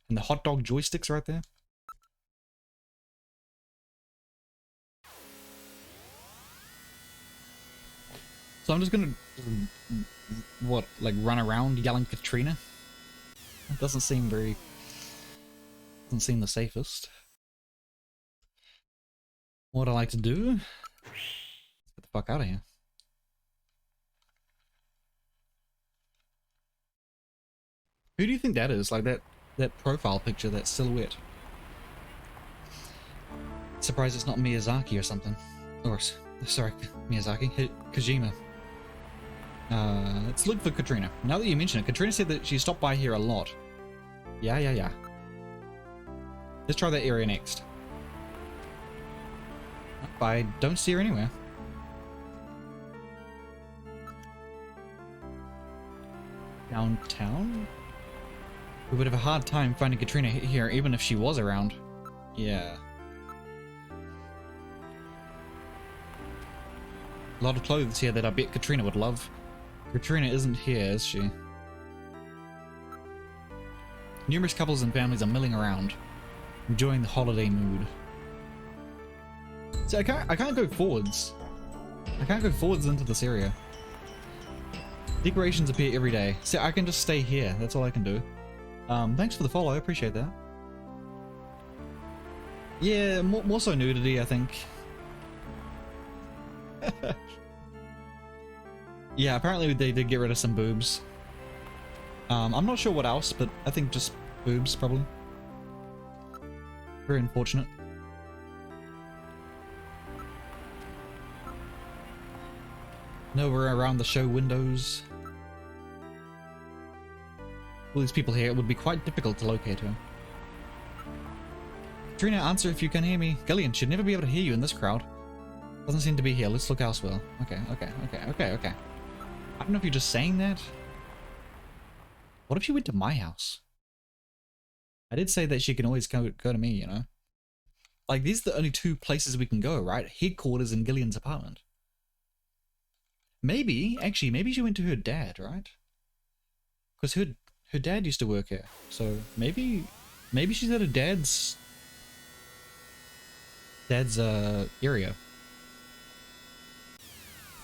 And the hot dog joysticks right there. So I'm just gonna, what, like run around yelling Katrina? It doesn't seem the safest. what I like to do. Let's get the fuck out of here. Who do you think that is? Like that profile picture, that silhouette. Surprised it's not Miyazaki or something. Or, sorry, Miyazaki. Kojima. Let's look for Katrina. Now that you mention it, Katrina said that she stopped by here a lot. Yeah. Let's try that area next. I don't see her anywhere. Downtown? We would have a hard time finding Katrina here, even if she was around. Yeah. A lot of clothes here that I bet Katrina would love. Katrina isn't here, is she? Numerous couples and families are milling around, enjoying the holiday mood. See, I can't go forwards. I can't go forwards into this area. Decorations appear every day. See, I can just stay here. That's all I can do. Thanks for the follow. I appreciate that. Yeah, more so nudity, I think. Yeah, apparently they did get rid of some boobs. I'm not sure what else, but I think just boobs, probably. Very unfortunate. Nowhere around the show windows. All these people here, it would be quite difficult to locate her. Katrina, answer if you can hear me. Gillian should never be able to hear you in this crowd. Doesn't seem to be here. Let's look elsewhere. Okay. I don't know if you're just saying that. What if she went to my house? I did say that she can always go to me, you know? Like, these are the only two places we can go, right? Headquarters and Gillian's apartment. Maybe she went to her dad, right? Because her dad used to work here. So maybe she's at her dad's area.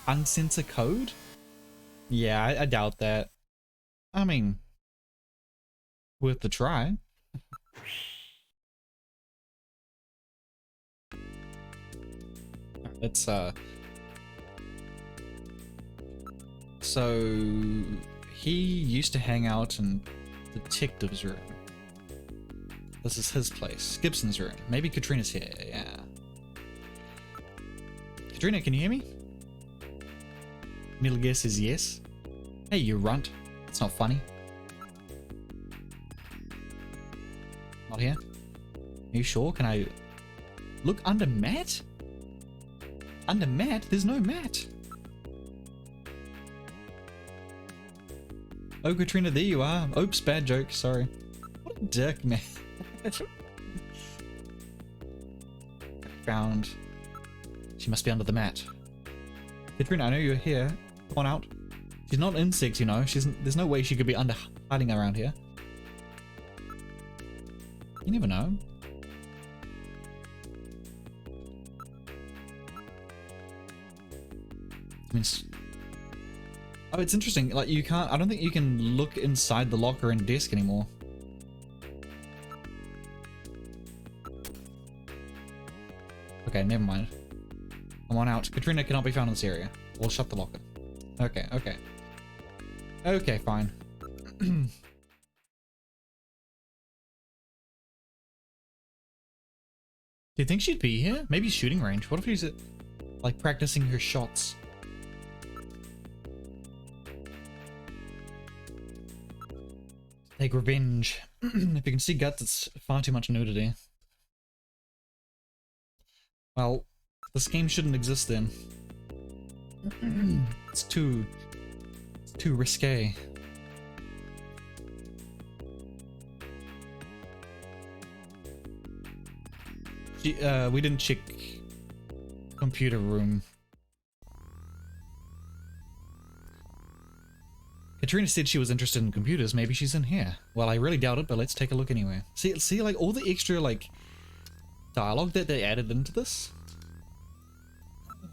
Uncensor code? Yeah, I doubt that. I mean, worth the try. Let's so he used to hang out in the detective's room. This is his place. Gibson's room. Maybe Katrina's here, yeah. Katrina, can you hear me? Middle guess is yes. Hey, you runt. It's not funny. Not here? Are you sure? Can I look under mat? Under mat? There's no mat. Oh, Katrina, there you are. Oops, bad joke. Sorry. What a dick, man. Found. She must be under the mat. Katrina, I know you're here. Come on out. She's not insect, you know. There's no way she could be hiding around here. You never know. I mean, oh, it's interesting. Like, you can't. I don't think you can look inside the locker and desk anymore. Okay, never mind. Come on out. Katrina cannot be found in this area. We'll shut the locker. Okay. Okay, fine. Do you think she'd be here? Maybe shooting range. What if she's like practicing her shots? Take revenge. If you can see guts, it's far too much nudity. Well, this game shouldn't exist then. It's too risque. We didn't check computer room. Katrina said she was interested in computers. Maybe she's in here. Well, I really doubt it, but let's take a look anyway. See, like all the extra like dialogue that they added into this.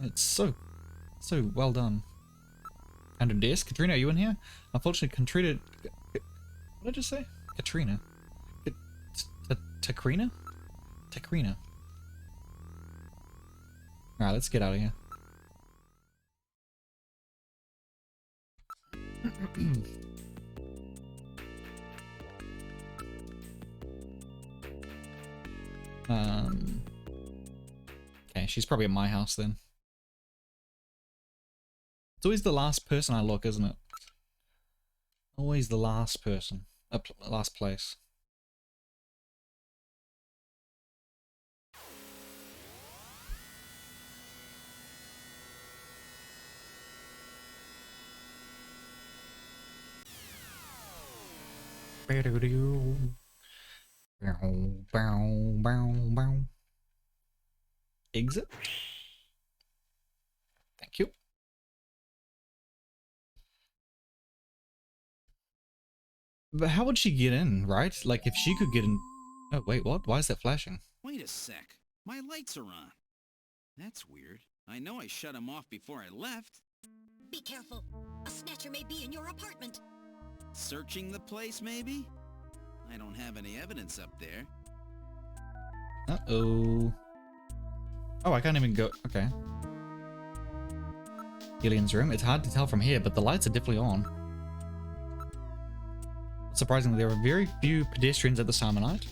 It's so well done. Under desk, Katrina, are you in here? Unfortunately, Katrina. What did I just say? Katrina. Takrina? Takrina. Alright, let's get out of here. Okay, she's probably at my house then. It's always the last person I look, isn't it? Always the last person. Last place. Exit. Thank you. But how would she get in, right? Like, if she could get in... Oh, wait, what? Why is that flashing? Wait a sec. My lights are on. That's weird. I know I shut them off before I left. Be careful. A Snatcher may be in your apartment. Searching the place, maybe? I don't have any evidence up there. Uh-oh. Oh, I can't even go... Okay. Gillian's room. It's hard to tell from here, but the lights are definitely on. Surprisingly, there are very few pedestrians at this time of night.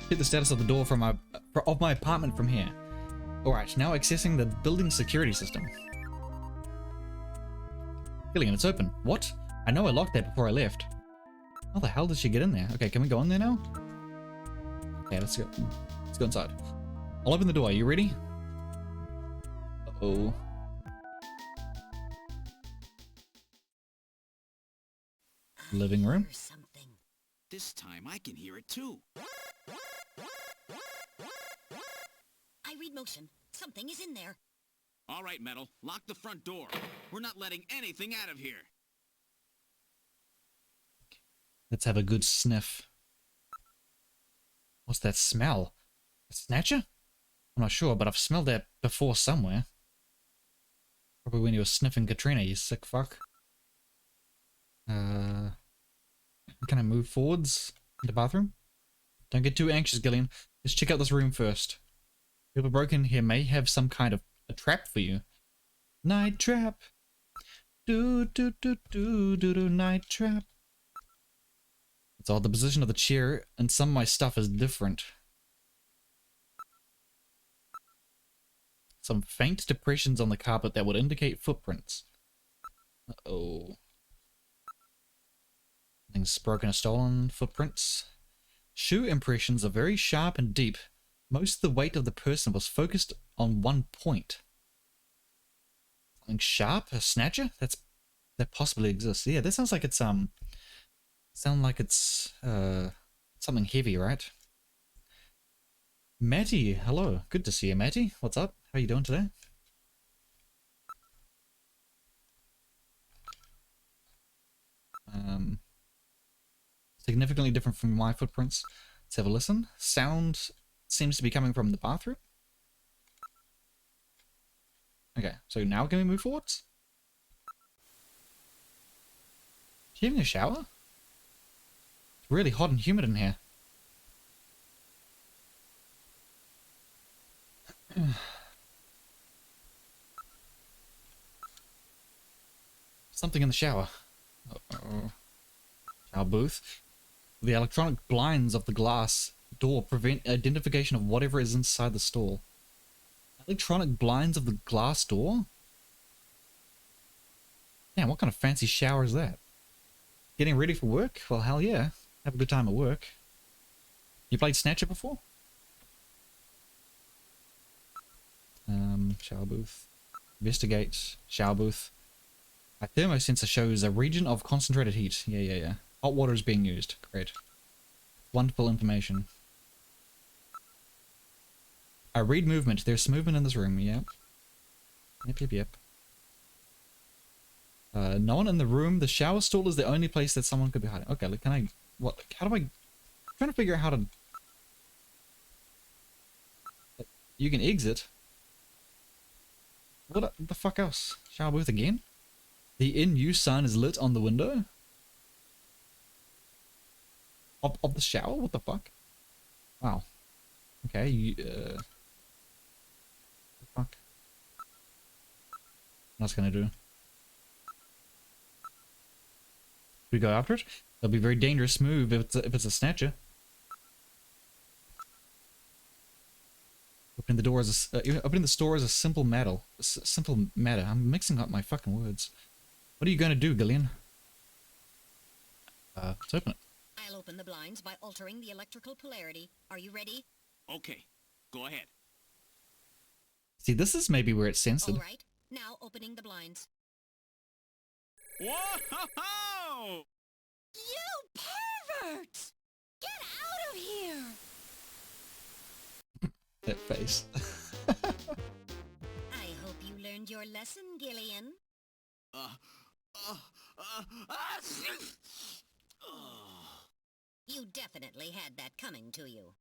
Hit the status of the door from my apartment from here. Alright, now accessing the building security system. Gillian, it's open. What? I know I locked that before I left. How the hell did she get in there? Okay, can we go in there now? Okay, let's go. Let's go inside. I'll open the door. Are you ready? Uh-oh. Living room. This time I can hear it too. I read motion. Something is in there. All right, Metal. Lock the front door. We're not letting anything out of here. Let's have a good sniff. What's that smell? A Snatcher? I'm not sure, but I've smelled that before somewhere. Probably when you were sniffing Katrina, you sick fuck. Can I move forwards in the bathroom? Don't get too anxious, Gillian. Let's check out this room first. People broken here may have some kind of a trap for you. Night trap. Do do do do do do night trap. It's odd, the position of the chair and some of my stuff is different. Some faint depressions on the carpet that would indicate footprints. Uh-oh. Things broken or stolen, footprints. Shoe impressions are very sharp and deep. Most of the weight of the person was focused on one point. Something sharp? A Snatcher? That possibly exists. Yeah, that sounds like it's something heavy, right? Matty, hello. Good to see you, Matty. What's up? How you doing today? Significantly different from my footprints. Let's have a listen. Sound seems to be coming from the bathroom. Okay, so now can we move forwards? Is she having a shower? It's really hot and humid in here. Something in the shower. Uh-oh. Shower booth. The electronic blinds of the glass door prevent identification of whatever is inside the stall. Electronic blinds of the glass door? Damn, what kind of fancy shower is that? Getting ready for work? Well, hell yeah. Have a good time at work. You played Snatcher before? Shower booth. Investigate. Shower booth. A thermosensor shows a region of concentrated heat. Yeah. Hot water is being used. Great. Wonderful information. I read movement. There's movement in this room. Yep. Yep. No one in the room. The shower stall is the only place that someone could be hiding. Okay, can I... What? How do I... I'm trying to figure out how to... You can exit. What the fuck else? Shower booth again? The in-use sign is lit on the window? Of the shower? What the fuck? Wow. Okay, you, what the fuck? What's gonna do? We go after it? That'll be a very dangerous move if it's a snatcher. Opening the door is opening the store is a simple matter. Simple matter. I'm mixing up my fucking words. What are you gonna do, Gillian? Let's open it. I'll open the blinds by altering the electrical polarity. Are you ready? Okay, go ahead. See, this is maybe where it's censored. All right. Now opening the blinds. Whoa! You pervert! Get out of here! That face. I hope you learned your lesson, Gillian. You definitely had that coming to you.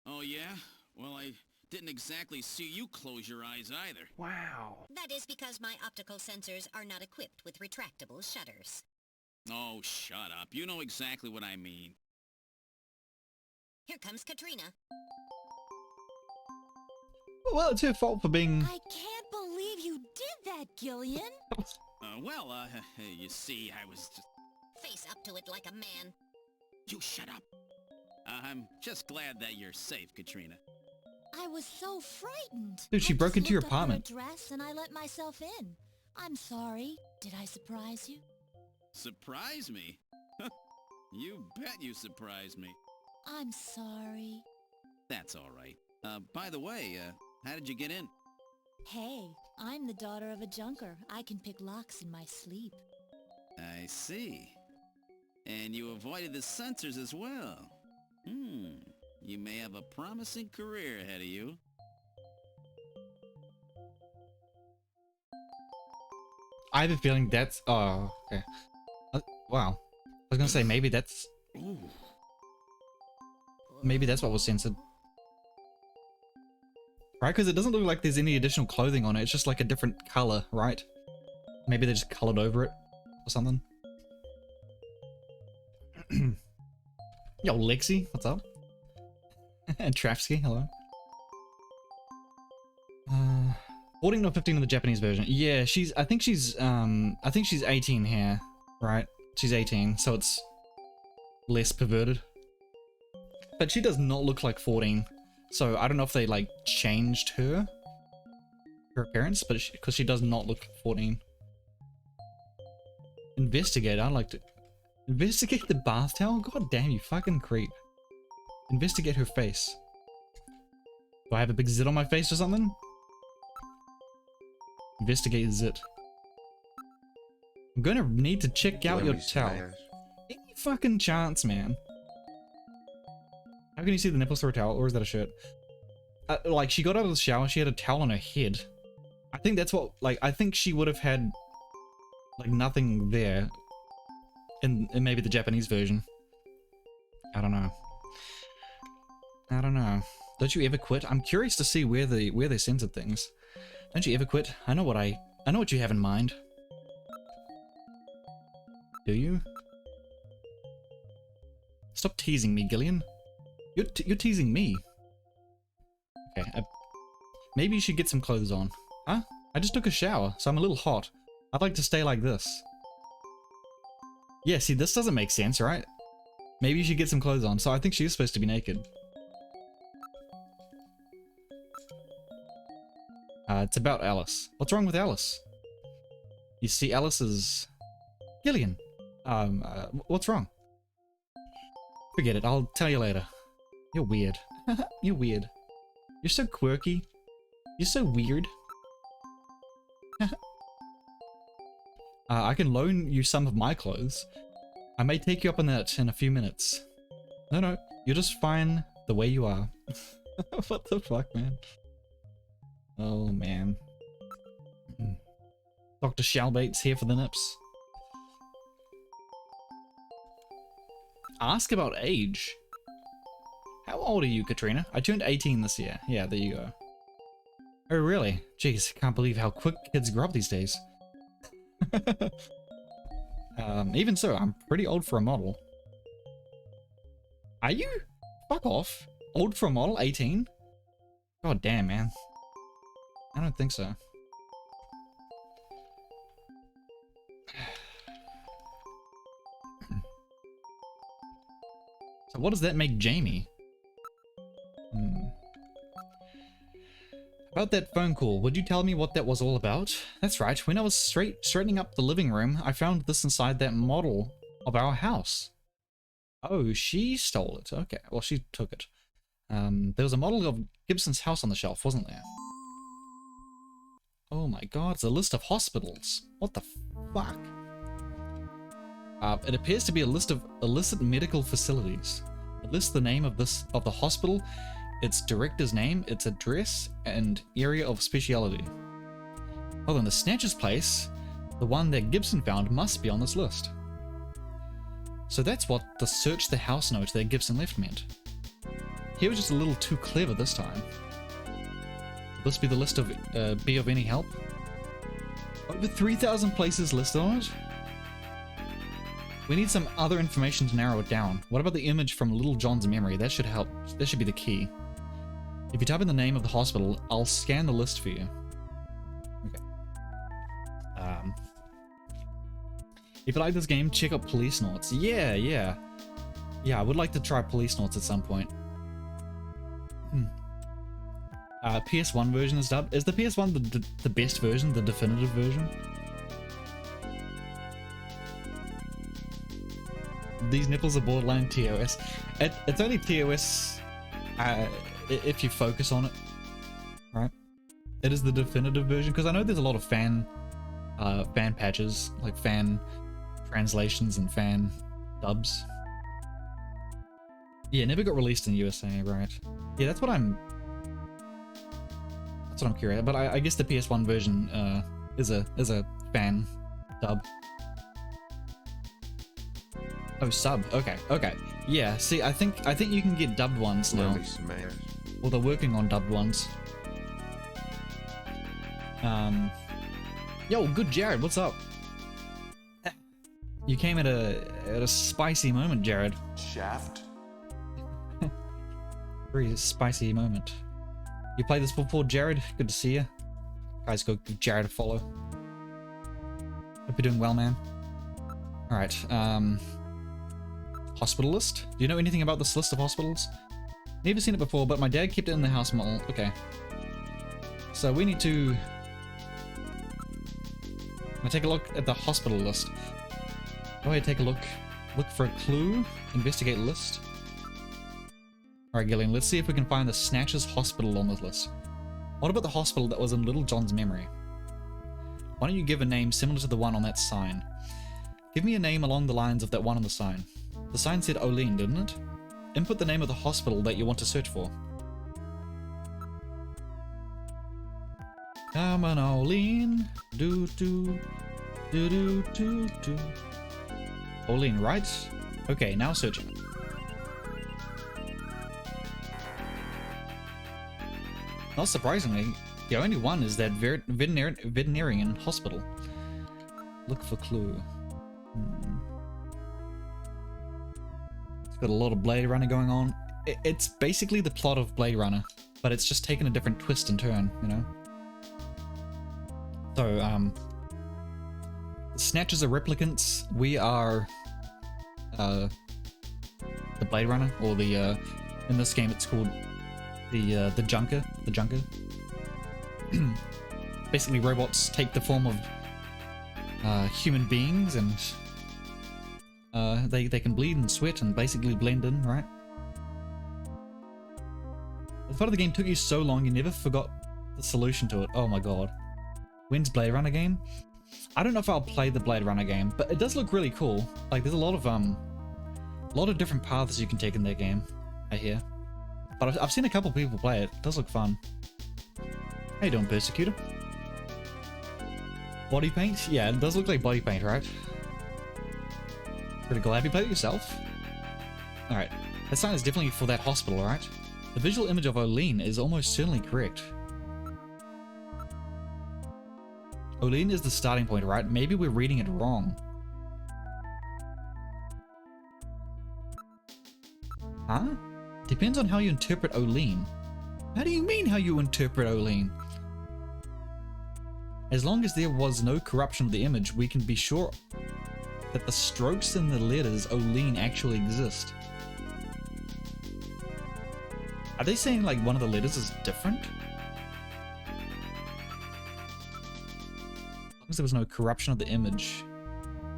Oh yeah? Well, I didn't exactly see you close your eyes either. Wow. That is because my optical sensors are not equipped with retractable shutters. Oh, shut up. You know exactly what I mean. Here comes Katrina. Well, it's her fault for being... I can't believe you did that, Gillian. You see, I was just... Face up to it like a man. You shut up. I'm just glad that you're safe, Katrina. I was so frightened. Dude, she I broke just into your looked up her apartment. address and I let myself in. I'm sorry. Did I surprise you? Surprise me? You bet you surprised me. I'm sorry. That's all right. By the way, how did you get in? Hey, I'm the daughter of a junker. I can pick locks in my sleep. I see. And you avoided the censors as well. You may have a promising career ahead of you. I have a feeling that's... Oh, okay. Wow. I was gonna say, maybe that's... Ooh. Maybe that's what was censored. Right? Because it doesn't look like there's any additional clothing on it. It's just like a different color, right? Maybe they just colored over it or something. Yo, Lexi, what's up? And Trafsky, hello. 14 or 15 in the Japanese version. Yeah, I think she's 18 here, right? She's 18, so it's less perverted. But she does not look like 14. So I don't know if they like changed her appearance, but because she does not look 14. Investigate, I like to investigate the bath towel. God damn, you fucking creep. Investigate her face. Do I have a big zit on my face or something? Investigate zit. I'm gonna need to check out your towel. Any fucking chance, man. How can you see the nipples through a towel, or is that a shirt? Like, she got out of the shower, she had a towel on her head. I think that's what, like, I think she would have had, like, nothing there in maybe the Japanese version. I don't know. I don't know. Don't you ever quit? I'm curious to see where they censored things. Don't you ever quit? I know what you have in mind. Do you? Stop teasing me, Gillian. You're teasing me. Okay, maybe you should get some clothes on. Huh? I just took a shower, so I'm a little hot. I'd like to stay like this. Yeah, see, this doesn't make sense, right? Maybe you should get some clothes on. So I think she is supposed to be naked. It's about Alice. What's wrong with Alice? You see, Alice is... Gillian. What's wrong? Forget it, I'll tell you later. You're weird. You're weird. You're so quirky. You're so weird. I can loan you some of my clothes. I may take you up on that in a few minutes. No, you're just fine the way you are. What the fuck, man? Oh, man. Dr. Shalbait's here for the nips. Ask about age. How old are you, Katrina? I turned 18 this year. Yeah, there you go. Oh, really? Jeez, can't believe how quick kids grow up these days. Even so, I'm pretty old for a model. Are you? Fuck off. Old for a model? 18? God damn, man. I don't think so. So what does that make Jamie? About that phone call, would you tell me what that was all about? That's right, when I was straightening up the living room, I found this inside that model of our house. Oh, she stole it. Okay, well, she took it. There was a model of Gibson's house on the shelf, wasn't there? Oh my god, it's a list of hospitals. What the fuck? It appears to be a list of illicit medical facilities. It lists the name of the hospital, its director's name, its address, and area of speciality. Well, then the Snatcher's place, the one that Gibson found, must be on this list. So that's what the search the house note that Gibson left meant. He was just a little too clever this time. Will this be the list of be of any help? Over 3,000 places listed on it? We need some other information to narrow it down. What about the image from Little John's memory? That should help. That should be the key. If you type in the name of the hospital, I'll scan the list for you. Okay. If you like this game, check out Police Notes. Yeah, I would like to try Police Notes at some point. PS1 version is dubbed. Is the PS1 the best version, the definitive version? These nipples are borderline TOS. It's only TOS if you focus on it, right? It is the definitive version, because I know there's a lot of fan patches, like fan translations and fan dubs. Yeah, it never got released in USA, right? Yeah, that's what I'm curious. But I guess the PS1 version is a fan dub. Oh, sub. Okay. Yeah. See, I think you can get dubbed ones now. Well, they're working on dubbed ones. Yo, good Jared. What's up? You came at a spicy moment, Jared. Shaft. Very spicy moment. You played this before, Jared? Good to see you. Guys, go give Jared a follow. Hope you're doing well, man. Alright, hospital list? Do you know anything about this list of hospitals? Never seen it before, but my dad kept it in the house model. Okay. So we need to... I'm gonna take a look at the hospital list. Go ahead, take a look. Look for a clue. Investigate list. Alright, Gillian, let's see if we can find the Snatcher's hospital on this list. What about the hospital that was in Little John's memory? Why don't you give a name similar to the one on that sign? Give me a name along the lines of that one on the sign. The sign said Olene, didn't it? Input the name of the hospital that you want to search for. Come on, Olene. Do. Olene, right? Okay, now searching. Not surprisingly, the only one is that veterinarian hospital. Look for clue. It's got a lot of Blade Runner going on. It's basically the plot of Blade Runner, but it's just taken a different twist and turn, you know? So, the Snatchers are replicants. We are, the Blade Runner, or the, in this game it's called the Junker. The Junker. Basically, robots take the form of human beings, and they can bleed and sweat and basically blend in, right? The part of the game took you so long you never forgot the solution to it. Oh my god. When's Blade Runner game? I don't know if I'll play the Blade Runner game, but it does look really cool. Like, there's a lot of different paths you can take in that game, I hear. But I've seen a couple people play it. It does look fun. How you doing, Persecutor? Body paint? Yeah, it does look like body paint, right? Pretty cool. Have you played it yourself? Alright. That sign is definitely for that hospital, right? The visual image of Olene is almost certainly correct. Olean is the starting point, right? Maybe we're reading it wrong. Huh? Depends on how you interpret Olean. How do you mean how you interpret Olean? As long as there was no corruption of the image, we can be sure that the strokes in the letters Olean actually exist. Are they saying like one of the letters is different? As long as there was no corruption of the image,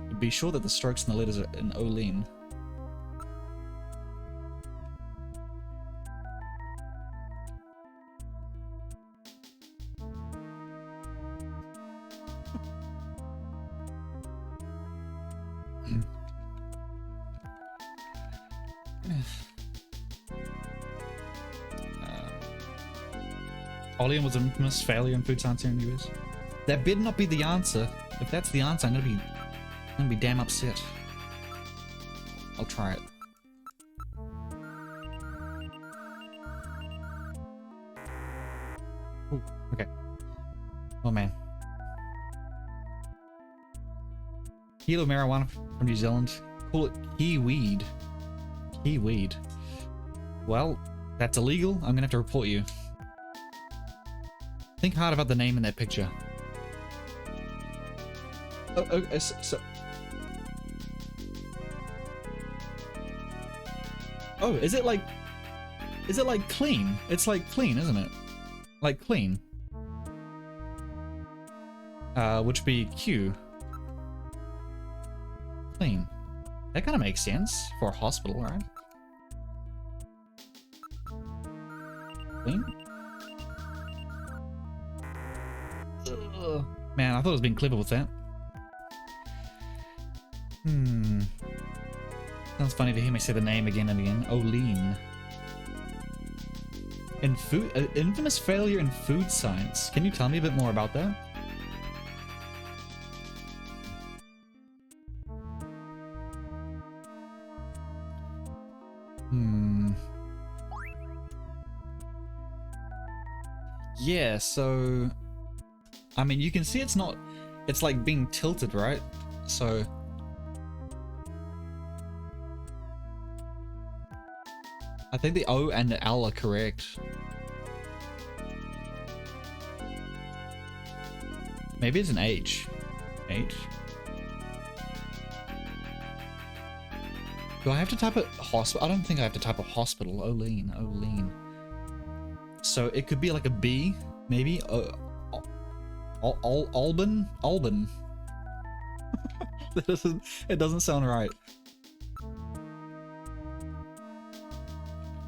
we'd be sure that the strokes in the letters are in Olean. Olean was an infamous failure in food science here in the US. That better not be the answer. If that's the answer, I'm gonna be damn upset. I'll try it. Ooh, okay. Oh man. Kilo marijuana from New Zealand. Call it key-weed. Key-weed. Well, that's illegal. I'm gonna have to report you. Think hard about the name in that picture. Oh, oh, is it like clean? It's like clean, isn't it? Like clean. Which be Q. Clean. That kind of makes sense for a hospital, right? Clean? Ugh. Man, I thought I was being clever with that. Sounds funny to hear me say the name again and again. Olean. In food, infamous failure in food science. Can you tell me a bit more about that? Yeah, so I mean, you can see it's not, it's like being tilted, right? So I think the O and the L are correct. Maybe it's an H. H? Do I have to type a hospital? I don't think I have to type a hospital. Olean, Olean. So it could be like a B, maybe. Alban? Alban. It doesn't sound right.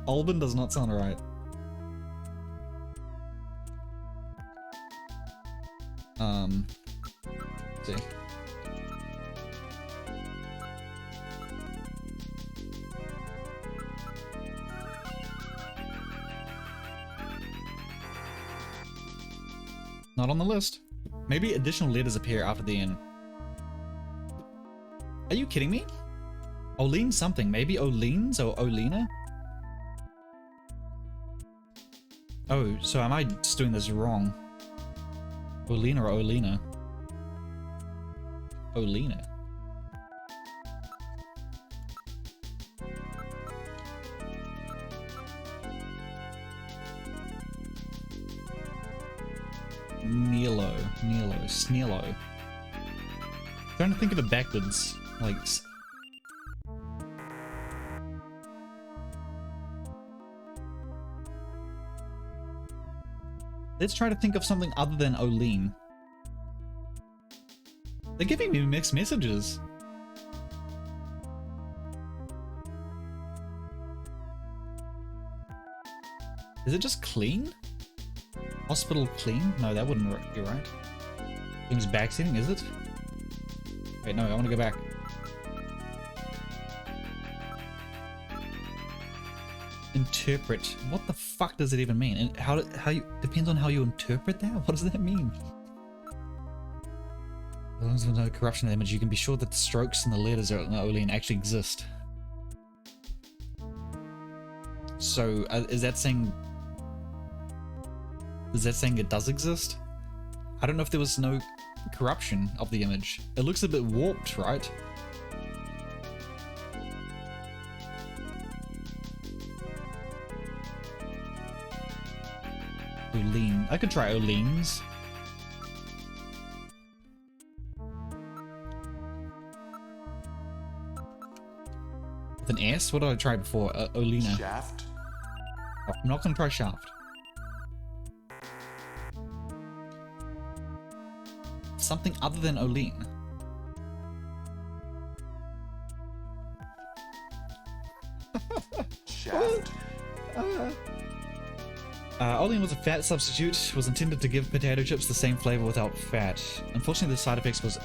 Alban does not sound right. Let's see. Not on the list. Maybe additional letters appear after the N. Are you kidding me? Olean something. Maybe Oleans or Olena? Oh, so am I just doing this wrong? Olena or Olena? Olena. Sneelo. Trying to think of it backwards, like. Let's try to think of something other than Olean. They're giving me mixed messages. Is it just clean? Hospital clean? No, that wouldn't be right. Things backseating, is it? Wait, no, I want to go back. Interpret. What the fuck does it even mean? And how you depends on how you interpret that? What does that mean? As long as there's no corruption in the image, you can be sure that the strokes and the letters in Olean actually exist. So, is that saying it does exist? I don't know if there was no corruption of the image. It looks a bit warped, right? Olean. I could try Olean's. With an S? What did I try before? Olena. Shaft. Oh, I'm not gonna try Shaft. Something other than Olean. Shaft. Olean was a fat substitute, was intended to give potato chips the same flavor without fat. Unfortunately, the side effects was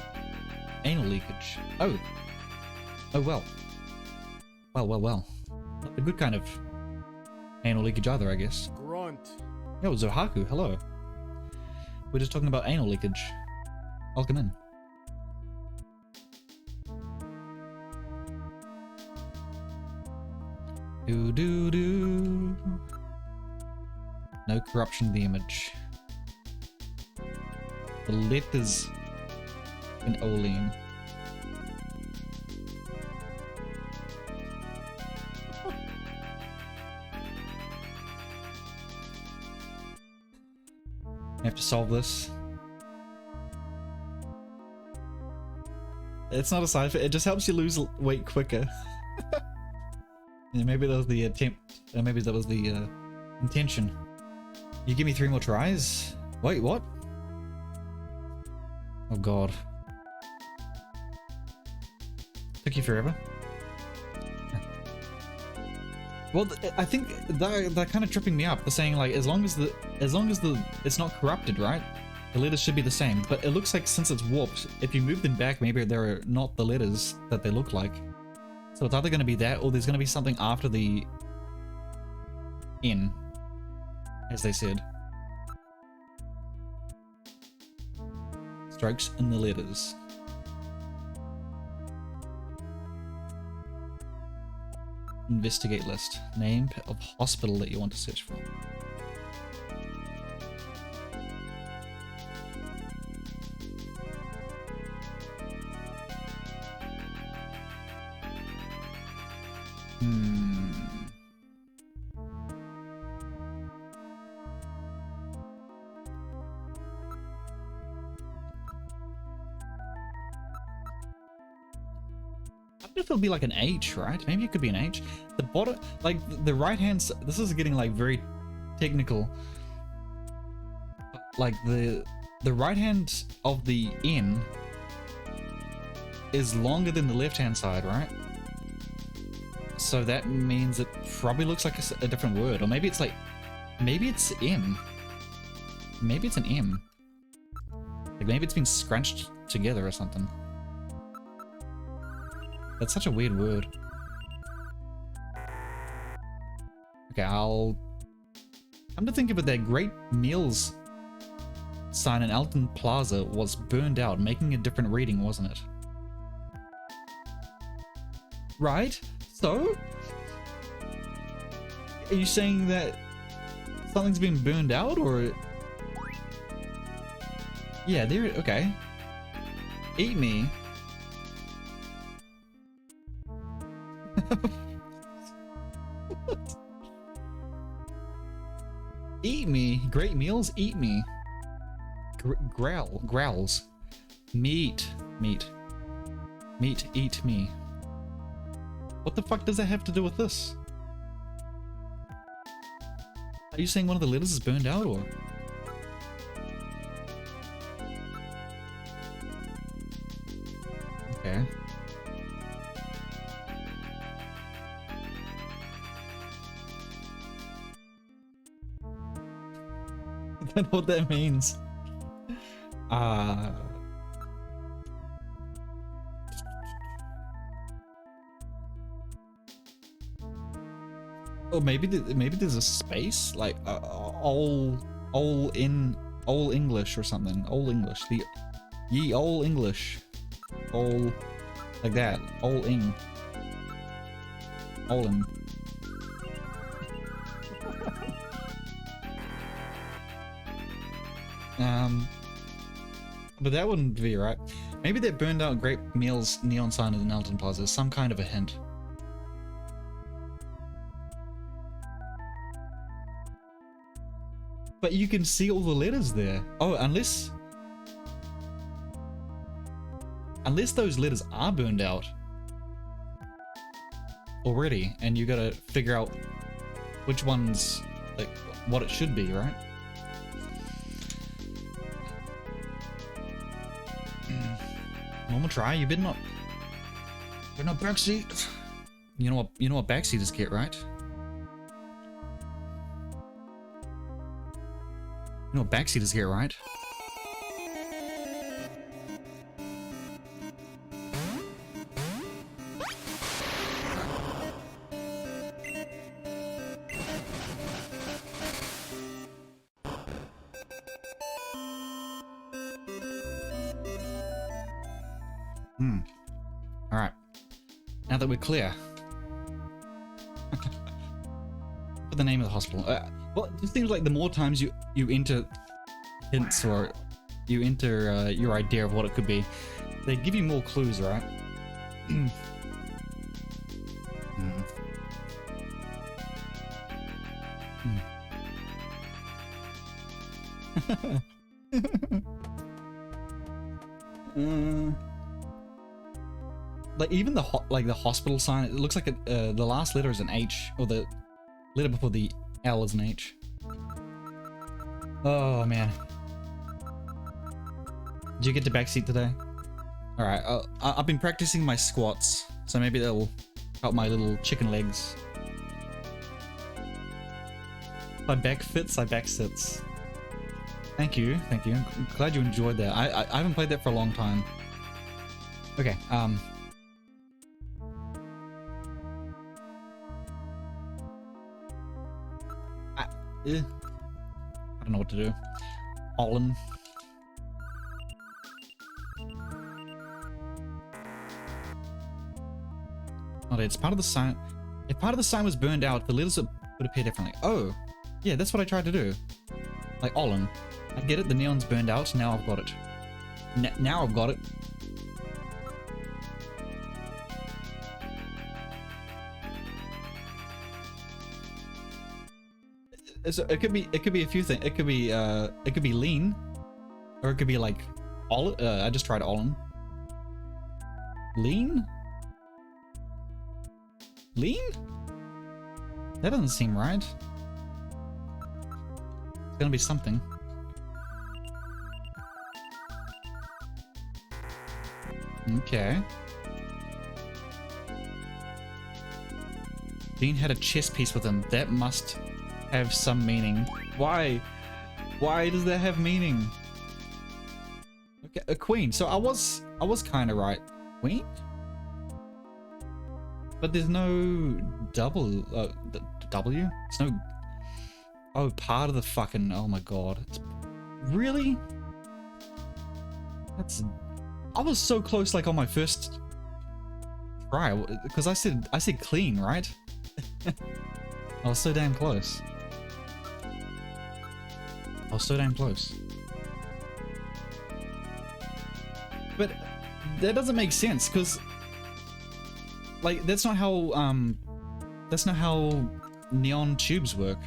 anal leakage. Oh. Oh well. Well. Not the good kind of anal leakage either, I guess. Grunt. Yo, Zohaku, hello. We're just talking about anal leakage. Welcome in. Do. No corruption in the image. The letters in Olean. I have to solve this. It's not a side effect, it just helps you lose weight quicker. Yeah, maybe that was the attempt, maybe that was the intention. You give me 3 more tries? Wait, what? Oh god. Took you forever? Well, I think they're kind of tripping me up. They're saying like, as long as it's not corrupted, right? The letters should be the same. But it looks like since it's warped, if you move them back, maybe they're not the letters that they look like. So it's either going to be that, or there's going to be something after the N, as they said. Strokes in the letters. Investigate list. Name of hospital that you want to search for. I wonder if it'll be like an H, right? Maybe it could be an H. The bottom, like the right hand, this is getting like very technical. Like the right hand of the N is longer than the left hand side, right? So that means it probably looks like a different word, or maybe it's like, maybe it's M. Maybe it's an M. Like maybe it's been scrunched together or something. That's such a weird word. Okay, I'll come to think of it, that Great Meals sign in Alton Plaza was burned out, making a different reading, wasn't it? Right? So? Are you saying that something's been burned out, or? Yeah, there, okay. Eat me. Eat me. Great meals, eat me. Growls. Meat, eat me. What the fuck does that have to do with this? Are you saying one of the letters is burned out, or? Okay. I don't know what that means. Or maybe there's a space, like all English or something. All English, the ye all English, all like that. All in. But that wouldn't be right. Maybe they burned out Great Meals neon sign in Elton Plaza. Some kind of a hint. But you can see all the letters there. Oh, unless those letters are burned out already, and you gotta figure out which one's like what it should be, right? Normal try. You better not backseat. You know what backseaters get, right? You know what backseaters get, right? Alright. Now that we're clear. Put the name of the hospital. Well, it just seems like the more times you enter hints or you enter your idea of what it could be, they give you more clues, right? Like even the hospital sign, it looks like the last letter is an H, or the letter before the L is an H. Oh man. Did you get to backseat today? Alright, I've been practicing my squats, so maybe that'll help my little chicken legs. If I back fits, I back sits. Thank you, thank you. I'm glad you enjoyed that. I haven't played that for a long time. Okay, I don't know what to do. Olin. Oh, it's part of the sign. If part of the sign was burned out, the letters would appear differently. Oh, yeah, that's what I tried to do. Like Olin. I get it, the neon's burned out, now I've got it. Now I've got it. So it could be a few things. It could be lean, or it could be like all. I just tried Olin. Lean? That doesn't seem right. It's gonna be something. Okay. Dean had a chess piece with him. That must have some meaning. Why? Why does that have meaning? Okay, a queen. So I was kind of right. Queen? But there's no W. It's no. Oh, part of the fucking. Oh my god. It's, really? That's. I was so close, like on my first try, because I said clean, right? I was so damn close. I was so damn close. But that doesn't make sense, because like that's not how neon tubes work.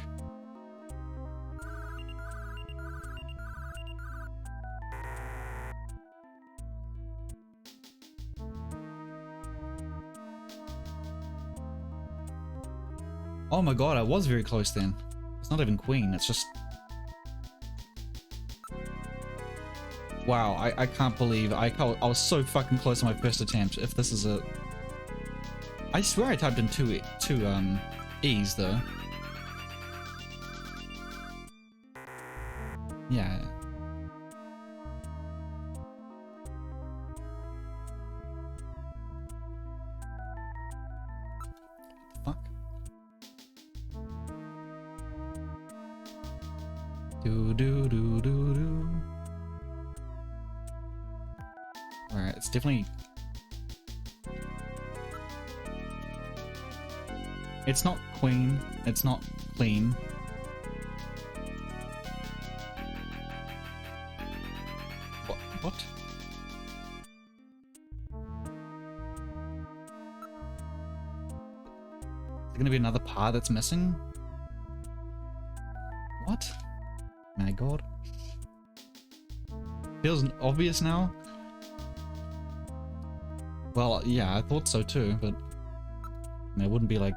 Oh my god, I was very close then. It's not even queen, it's just... Wow, I can't believe I was so fucking close on my first attempt. If this is a... I swear I typed in two E's though. Yeah. Fuck. Do. Alright, it's definitely... It's not queen, it's not clean. What? Is there gonna be another part that's missing? What? My god. Feels obvious now? Well, yeah, I thought so too, but it wouldn't be like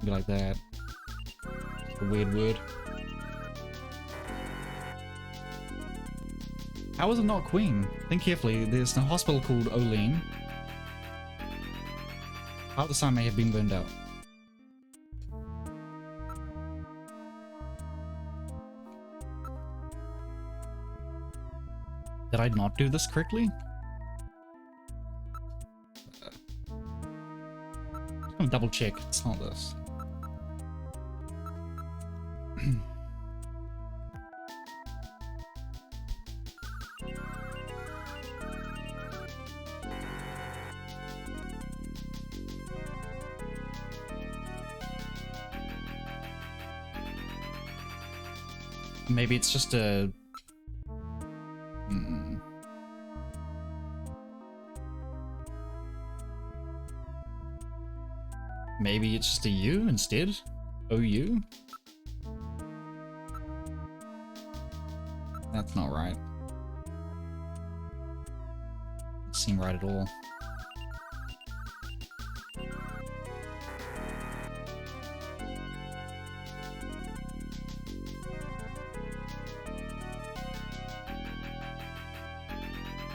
that. Just a weird word. How is it not Queen? Think carefully. There's a hospital called Olean. Half the sign may have been burned out. Did I not do this correctly? I'm gonna double check. It's not this. Maybe it's just a... Maybe it's just a U instead? OU? That's not right. Doesn't seem right at all.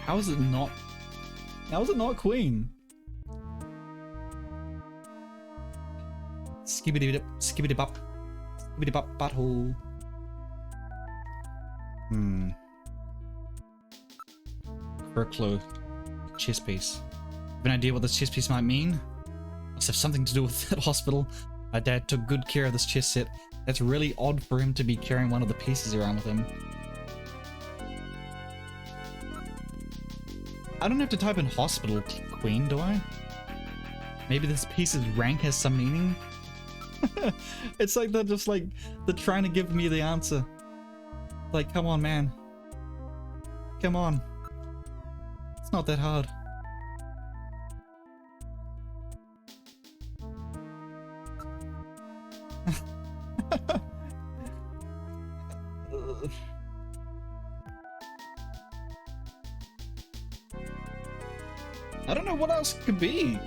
How is it not? How is it not Queen? Skibbity dip, skibbity bop, skibbity bop butthole. For a clue, chess piece. Have an idea what this chess piece might mean? Must have something to do with that hospital. My dad took good care of this chess set. That's really odd for him to be carrying one of the pieces around with him. I don't have to type in hospital queen, do I? Maybe this piece's rank has some meaning? It's like they're just like, they're trying to give me the answer. Like, come on, man. Come on. It's not that hard. I don't know what else it could be.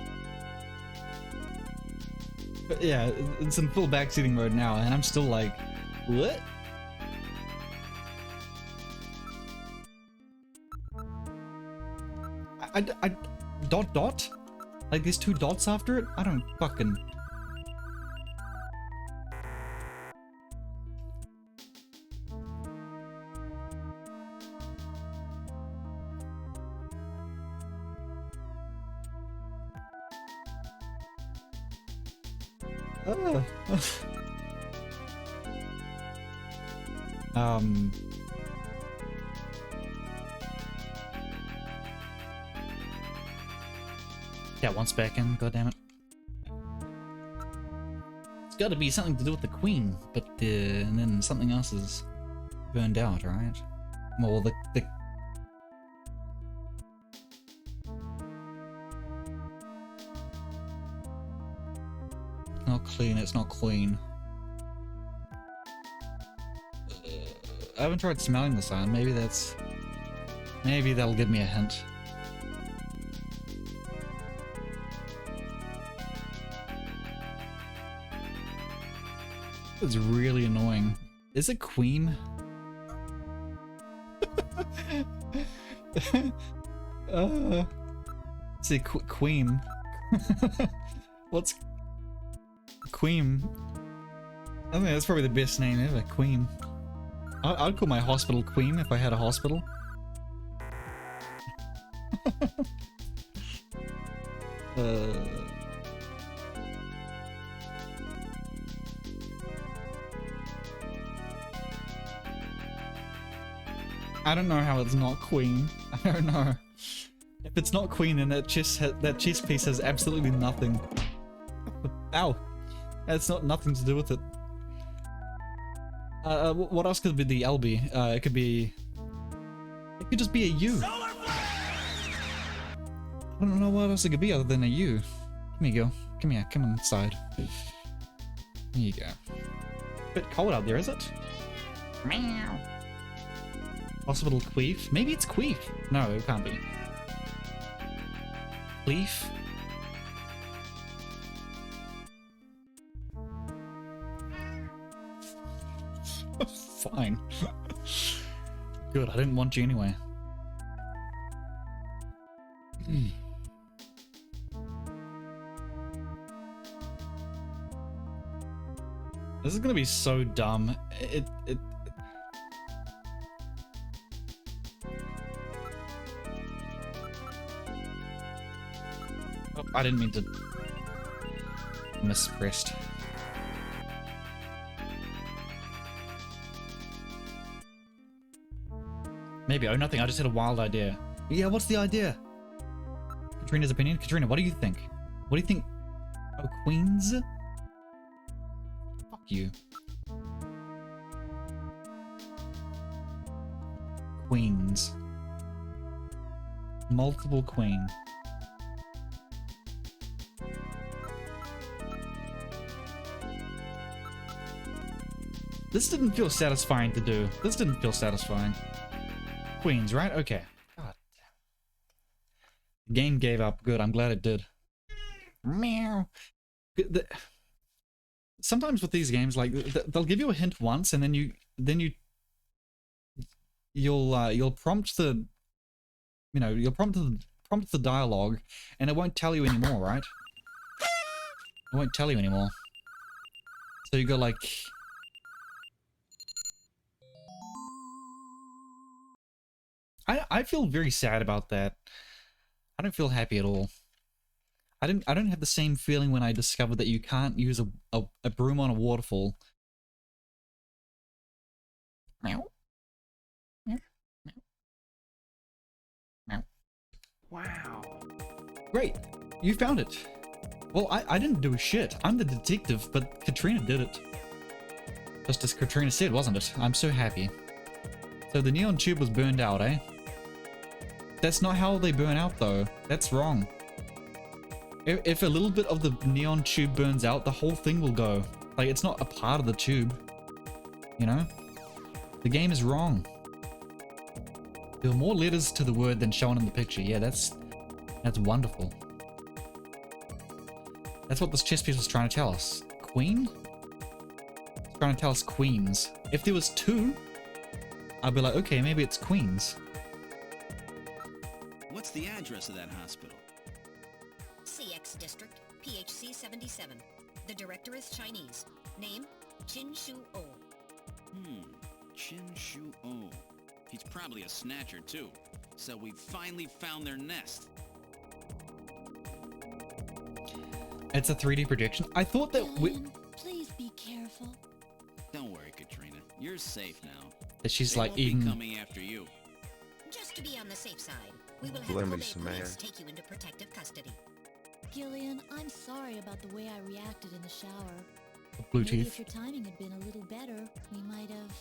But yeah, it's in full backseating mode now, and I'm still like, what? I dot? Like there's two dots after it? I don't fucking... Yeah, once back in, goddammit. It's gotta be something to do with the queen, but and then something else is burned out, right? Well, the not clean, it's not queen. I haven't tried smelling the sign, maybe that'll give me a hint. It's really annoying. Is it queen? Say queen. What's queen? I think that's probably the best name ever, Queen. I'd call my hospital Queen if I had a hospital. I don't know how it's not Queen. I don't know. If it's not Queen, then that chess piece has absolutely nothing. Ow! It's not nothing to do with it. What else could be the LB? It could be It could just be a U. I don't know what else it could be other than a U. Come here, girl. Come here. Come inside. There you go. Bit cold out there, is it? Meow. Hospital queef? Maybe it's queef. No, it can't be. Queef? Fine. Good, I didn't want you anyway. This is gonna be so dumb. Oh, I didn't mean to mispressed. Maybe. Oh, nothing. I just had a wild idea. Yeah, what's the idea? Katrina's opinion? Katrina, what do you think? What do you think? Oh, Queens? Fuck you. Queens. Multiple queen. This didn't feel satisfying to do. This didn't feel satisfying. Queens, right? Okay. God. The game gave up. Good. I'm glad it did. Meow. Sometimes with these games, like they'll give you a hint once, and then you'll prompt the, you'll prompt the dialogue, and it won't tell you anymore, right? It won't tell you anymore. So you go like. I feel very sad about that. I don't feel happy at all. I don't have the same feeling when I discovered that you can't use a broom on a waterfall. Meow. Meow. Meow. Wow. Great. You found it. Well, I didn't do shit. I'm the detective, but Katrina did it. Just as Katrina said, wasn't it? I'm so happy. So the neon tube was burned out, eh? That's not how they burn out, though. That's wrong. If a little bit of the neon tube burns out, the whole thing will go. Like, it's not a part of the tube. You know? The game is wrong. There were more letters to the word than shown in the picture. Yeah, that's wonderful. That's what this chess piece was trying to tell us. Queen? It's trying to tell us queens. If there was two, I'd be like, okay, maybe it's queens. What's the address of that hospital? CX District, PHC 77. The director is Chinese. Name, Chin Shu Oh. Chin Shu Oh. He's probably a snatcher too. So we finally found their nest. It's a 3D projection. I thought that Please be careful. Don't worry, Katrina. You're safe now. That she's They like won't be eating. coming after you. Just to be on the safe side, we will have Blame Kobe me, Samaya. police take you into protective custody. Gillian, I'm sorry about the way I reacted in the shower. Blue Maybe teeth. if your timing had been a little better, we might have...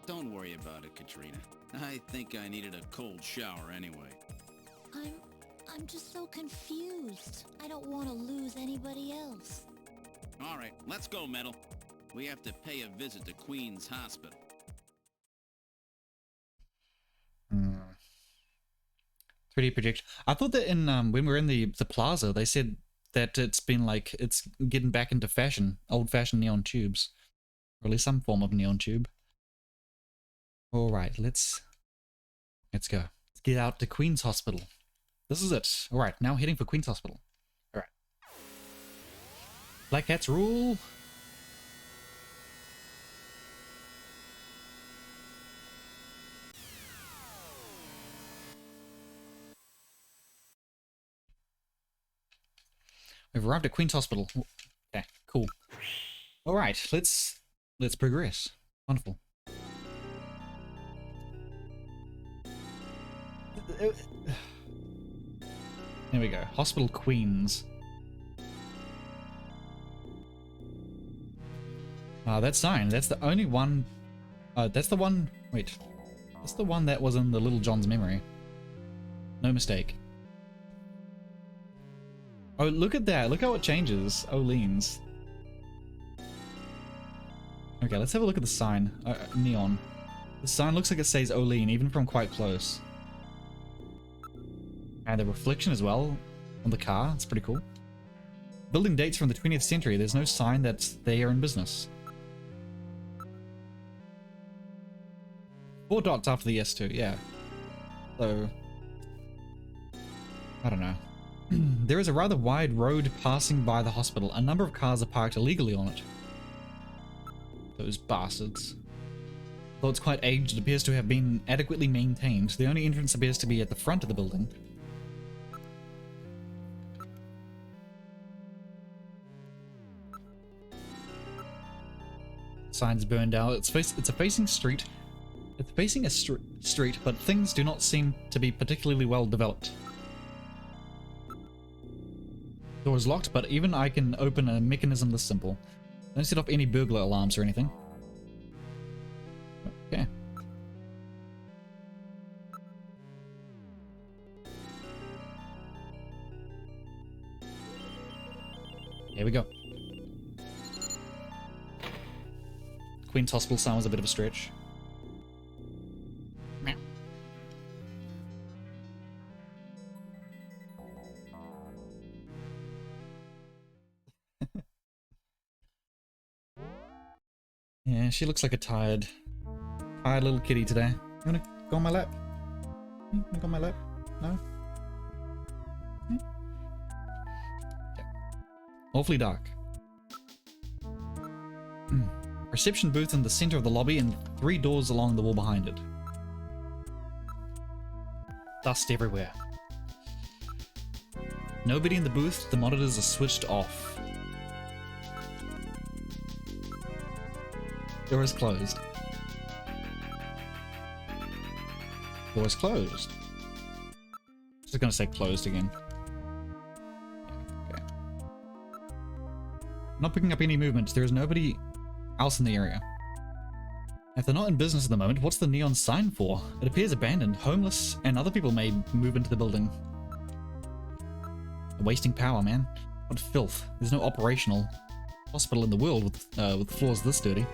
Don't worry about it, Katrina. I think I needed a cold shower anyway. I'm just so confused. I don't want to lose anybody else. All right, let's go, Metal. We have to pay a visit to Queen's Hospital. 3D projection. I thought that in when we were in the plaza, they said that it's getting back into fashion, old-fashioned neon tubes, or at least some form of neon tube. All right, let's go. Let's get out to Queen's Hospital. This is it. All right, now heading for Queen's Hospital. All right. Black Cats rule. We've arrived at Queen's Hospital. Okay, cool. All right, let's progress. Wonderful. There we go. Hospital Queens. That's 9. That's the only one. That's the one. Wait. That's the one that was in the Little John's memory. No mistake. Oh, look at that. Look how it changes. Olean's. Okay, let's have a look at the sign. Neon. The sign looks like it says Olean, even from quite close. And the reflection as well on the car. It's pretty cool. Building dates from the 20th century. There's no sign that they are in business. 4 dots after the S2, yeah. So, I don't know. There is a rather wide road passing by the hospital. A number of cars are parked illegally on it. Those bastards. Though it's quite aged, it appears to have been adequately maintained. The only entrance appears to be at the front of the building. Signs burned out. It's a facing street. It's facing a street, but things do not seem to be particularly well developed. Door is locked, but even I can open a mechanism this simple. Don't set off any burglar alarms or anything. Okay. Here we go. Queen's Hospital sign was a bit of a stretch. Meow. Yeah, she looks like a tired little kitty today. You wanna go on my lap? You wanna go on my lap? No? Yeah. Okay. Awfully dark. Reception booth in the center of the lobby and 3 doors along the wall behind it. Dust everywhere. Nobody in the booth, the monitors are switched off. Door is closed. Door is closed. Just gonna say closed again. Yeah, okay. Not picking up any movement. There is nobody else in the area. If they're not in business at the moment, what's the neon sign for? It appears abandoned, homeless, and other people may move into the building. Wasting power, man. What filth. There's no operational hospital in the world with floors this dirty.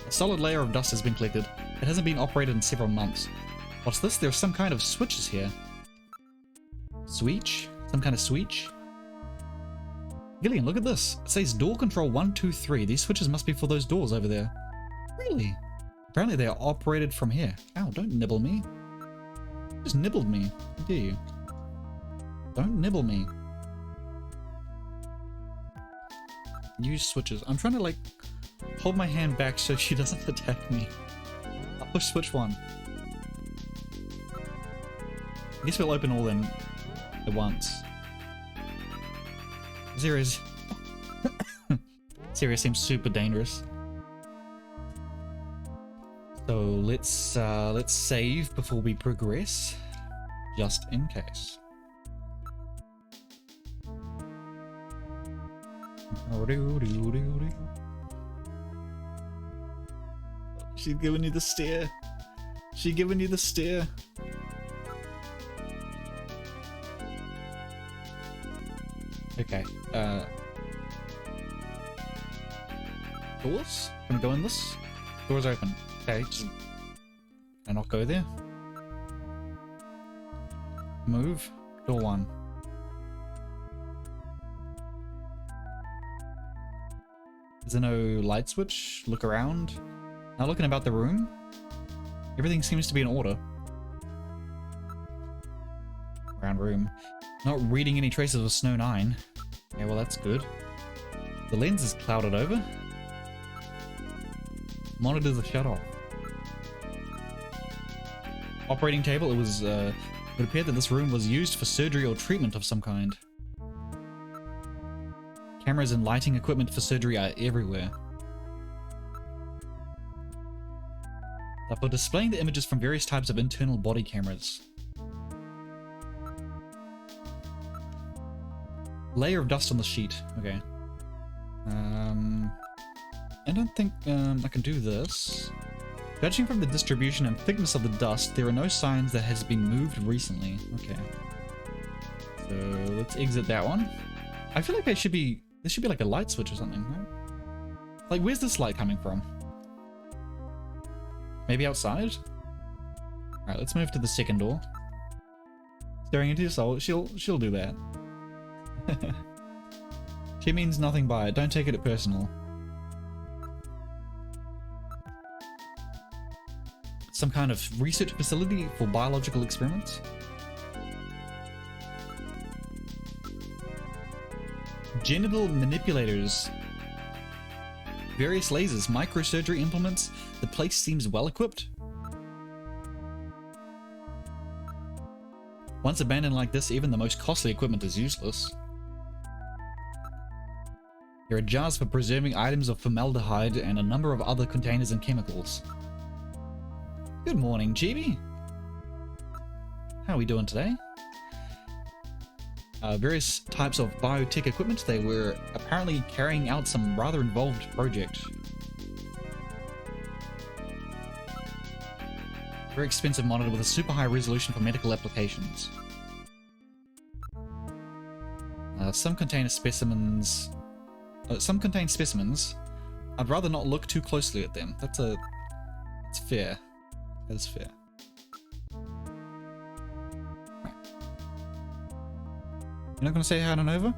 A solid layer of dust has been collected. It hasn't been operated in several months. What's this? There's some kind of switches here. Switch? Some kind of switch? Gillian, look at this. It says door control 1, 2, 3. These switches must be for those doors over there. Really? Apparently they are operated from here. Ow, don't nibble me. You just nibbled me. How dare you? Don't nibble me. Use switches. I'm trying to like hold my hand back so she doesn't attack me. I'll push switch 1. I guess we'll open all them at once. Serious. Serious seems super dangerous. So let's save before we progress, just in case. She's giving you the stare. She's giving you the stare. Okay, doors? Can we go in this? Doors open. Okay, just... Can I not go there? Move. Door 1. Is there no light switch? Look around. Now looking about the room. Everything seems to be in order. Around room. Not reading any traces of Snow 9. Yeah, well that's good. The lens is clouded over. Monitors are shut off. Operating table, it was, it appeared that this room was used for surgery or treatment of some kind. Cameras and lighting equipment for surgery are everywhere. But for displaying the images from various types of internal body cameras. Layer of dust on the sheet. Okay. I don't think I can do this. Judging from the distribution and thickness of the dust, there are no signs that has been moved recently. Okay. So let's exit that one. I feel like there should be like a light switch or something, right? Like, where's this light coming from? Maybe outside? Alright, let's move to the second door. Staring into your soul, she'll do that. She means nothing by it, don't take it personal. Some kind of research facility for biological experiments? Genital manipulators. Various lasers, microsurgery implements. The place seems well equipped. Once abandoned like this, even the most costly equipment is useless. There are jars for preserving items of formaldehyde and a number of other containers and chemicals. Good morning, Chibi. How are we doing today? Various types of biotech equipment. They were apparently carrying out some rather involved project. Very expensive monitor with a super high resolution for medical applications. Some contain specimens. I'd rather not look too closely at them. It's fair. That is fair. Right. You're not gonna say hi to Nova?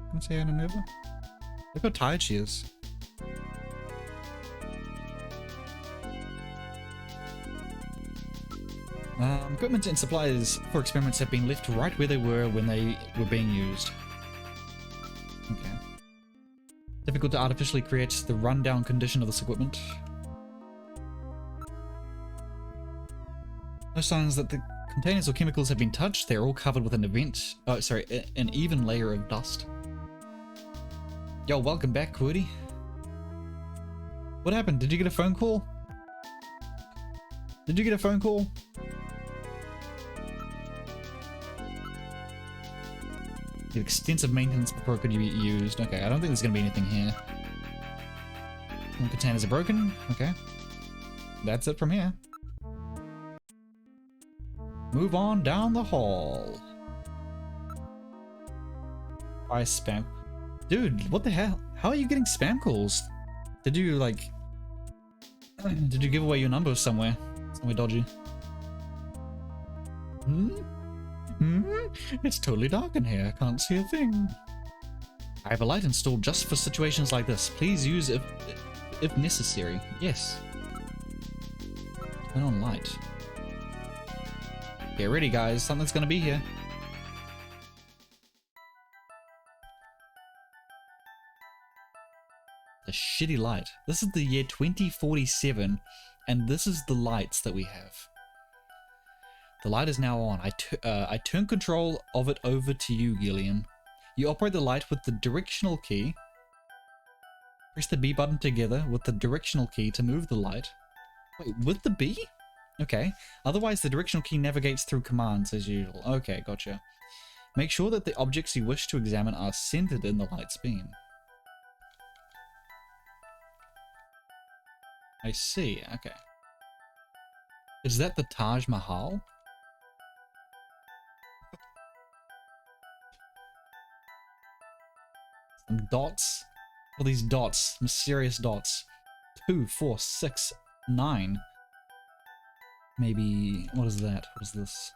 Gonna say hi to Nova? Look how tired she is. Equipment and supplies for experiments have been left right where they were when they were being used. Okay. Difficult to artificially create the rundown condition of this equipment. No signs that the containers or chemicals have been touched. They're all covered with an even layer of dust. Yo, welcome back, Woody. What happened? Did you get a phone call? Did you get a phone call? The extensive maintenance before it could be used. Okay, I don't think there's going to be anything here. Some containers are broken. Okay. That's it from here. Move on down the hall. Buy spam. Dude, what the hell? How are you getting spam calls? Did you, like... Did you give away your number somewhere? Somewhere dodgy. It's totally dark in here. I can't see a thing. I have a light installed just for situations like this. Please use if necessary. Yes. Turn on light. Get ready, guys. Something's gonna be here. The shitty light. This is the year 2047, and this is the lights that we have. The light is now on. I turn control of it over to you, Gillian. You operate the light with the directional key. Press the B button together with the directional key to move the light. Wait, with the B? Okay. Otherwise, the directional key navigates through commands as usual. Okay, gotcha. Make sure that the objects you wish to examine are centered in the light's beam. I see. Okay. Is that the Taj Mahal? Some dots. All these dots. Mysterious dots. 2, 4, 6, 9. Maybe... What is that? What is this?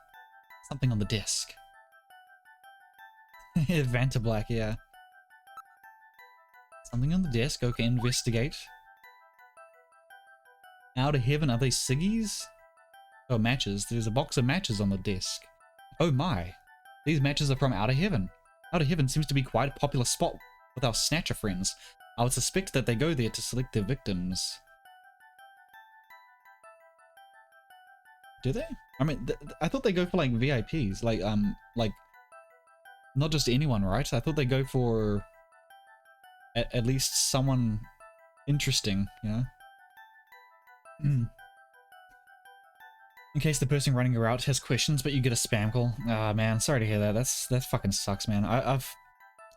Something on the desk. Vanta Black, yeah. Something on the desk. Okay, investigate. Out of Heaven, are they ciggies? Oh, matches. There's a box of matches on the desk. Oh my. These matches are from Outer Heaven. Outer Heaven seems to be quite a popular spot with our Snatcher friends. I would suspect that they go there to select their victims. Do they? I mean, I thought they go for like VIPs, like not just anyone, right? I thought they go for at least someone interesting, you know? In case the person running your route has questions, but you get a spam call. Ah, man, sorry to hear that. That fucking sucks, man.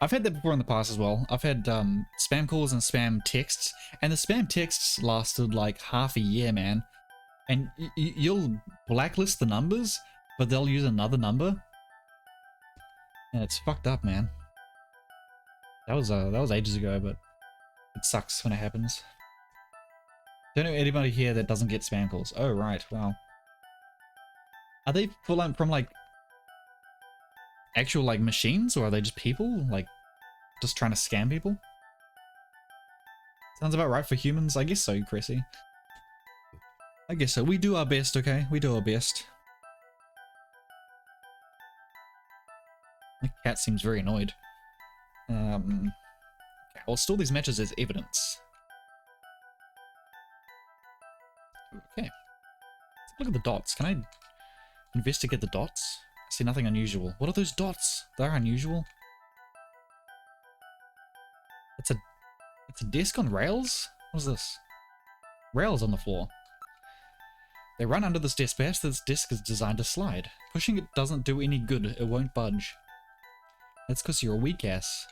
I've had that before in the past as well. I've had spam calls and spam texts, and the spam texts lasted like half a year, man. And you'll blacklist the numbers, but they'll use another number, and it's fucked up, man. That was ages ago, but it sucks when it happens. Don't know anybody here that doesn't get spam calls. Oh right, wow. Are they from like actual like machines, or are they just people like just trying to scam people? Sounds about right for humans, I guess so, Cressy. I guess so. We do our best, okay? We do our best. My cat seems very annoyed. Okay, I'll store these matches as evidence. Okay. Let's look at the dots. Can I investigate the dots? I see nothing unusual. What are those dots? They're unusual. It's a desk on rails? What is this? Rails on the floor. They run under this desk. Perhaps this desk is designed to slide. Pushing it doesn't do any good. It won't budge. That's because you're a weak ass.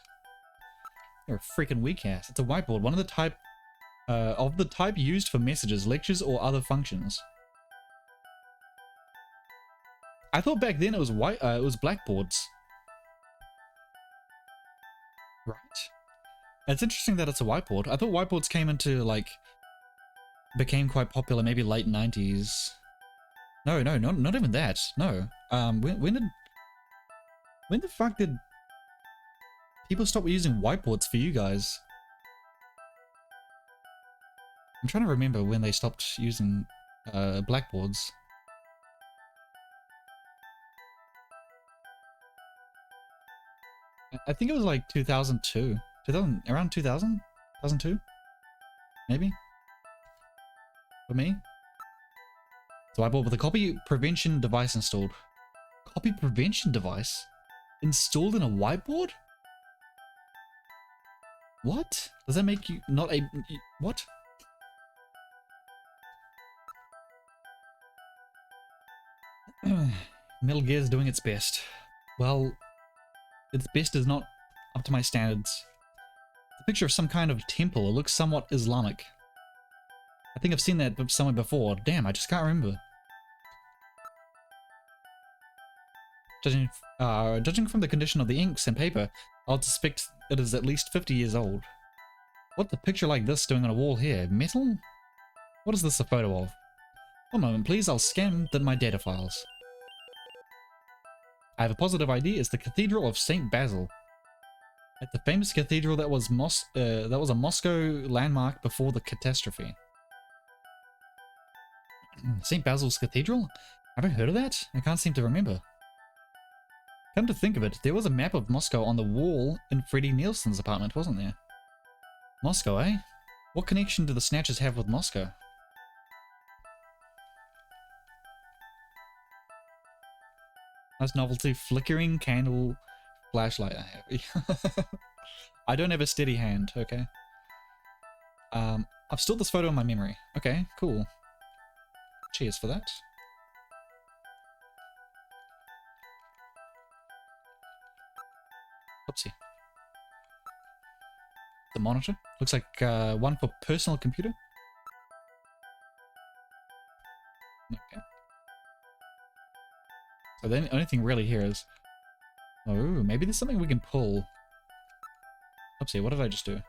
You're a freaking weak ass. It's a whiteboard. One of the type used for messages, lectures, or other functions. I thought back then it was blackboards. Right. It's interesting that it's a whiteboard. I thought whiteboards came into like became quite popular maybe late 90s. No, not even that. No. When the fuck did people stop using whiteboards for you guys? I'm trying to remember when they stopped using blackboards. I think it was like 2002. Around 2000? 2002? Maybe? For me? So I bought with a copy prevention device installed. Copy prevention device? Installed in a whiteboard? What? Does that make you not a... What? Metal Gear is doing its best. Well, its best is not up to my standards. It's a picture of some kind of temple. It looks somewhat Islamic. I think I've seen that somewhere before. Damn, I just can't remember. Judging from the condition of the inks and paper, I'll suspect it is at least 50 years old. What's a picture like this doing on a wall here? Metal? What is this a photo of? One moment please, I'll scan my data files. I have a positive idea. It's the Cathedral of St. Basil. It's a famous cathedral that was a Moscow landmark before the catastrophe. St. Basil's Cathedral? Have I heard of that? I can't seem to remember. Come to think of it, there was a map of Moscow on the wall in Freddie Nielsen's apartment, wasn't there? Moscow, eh? What connection do the Snatchers have with Moscow? Nice novelty, flickering candle flashlight. I don't have a steady hand, okay? I've stored this photo in my memory. Okay, cool. Cheers for that. Oopsie. The monitor. Looks like one for personal computer. Okay. So the only thing really here is... Oh, maybe there's something we can pull. Oopsie, what did I just do?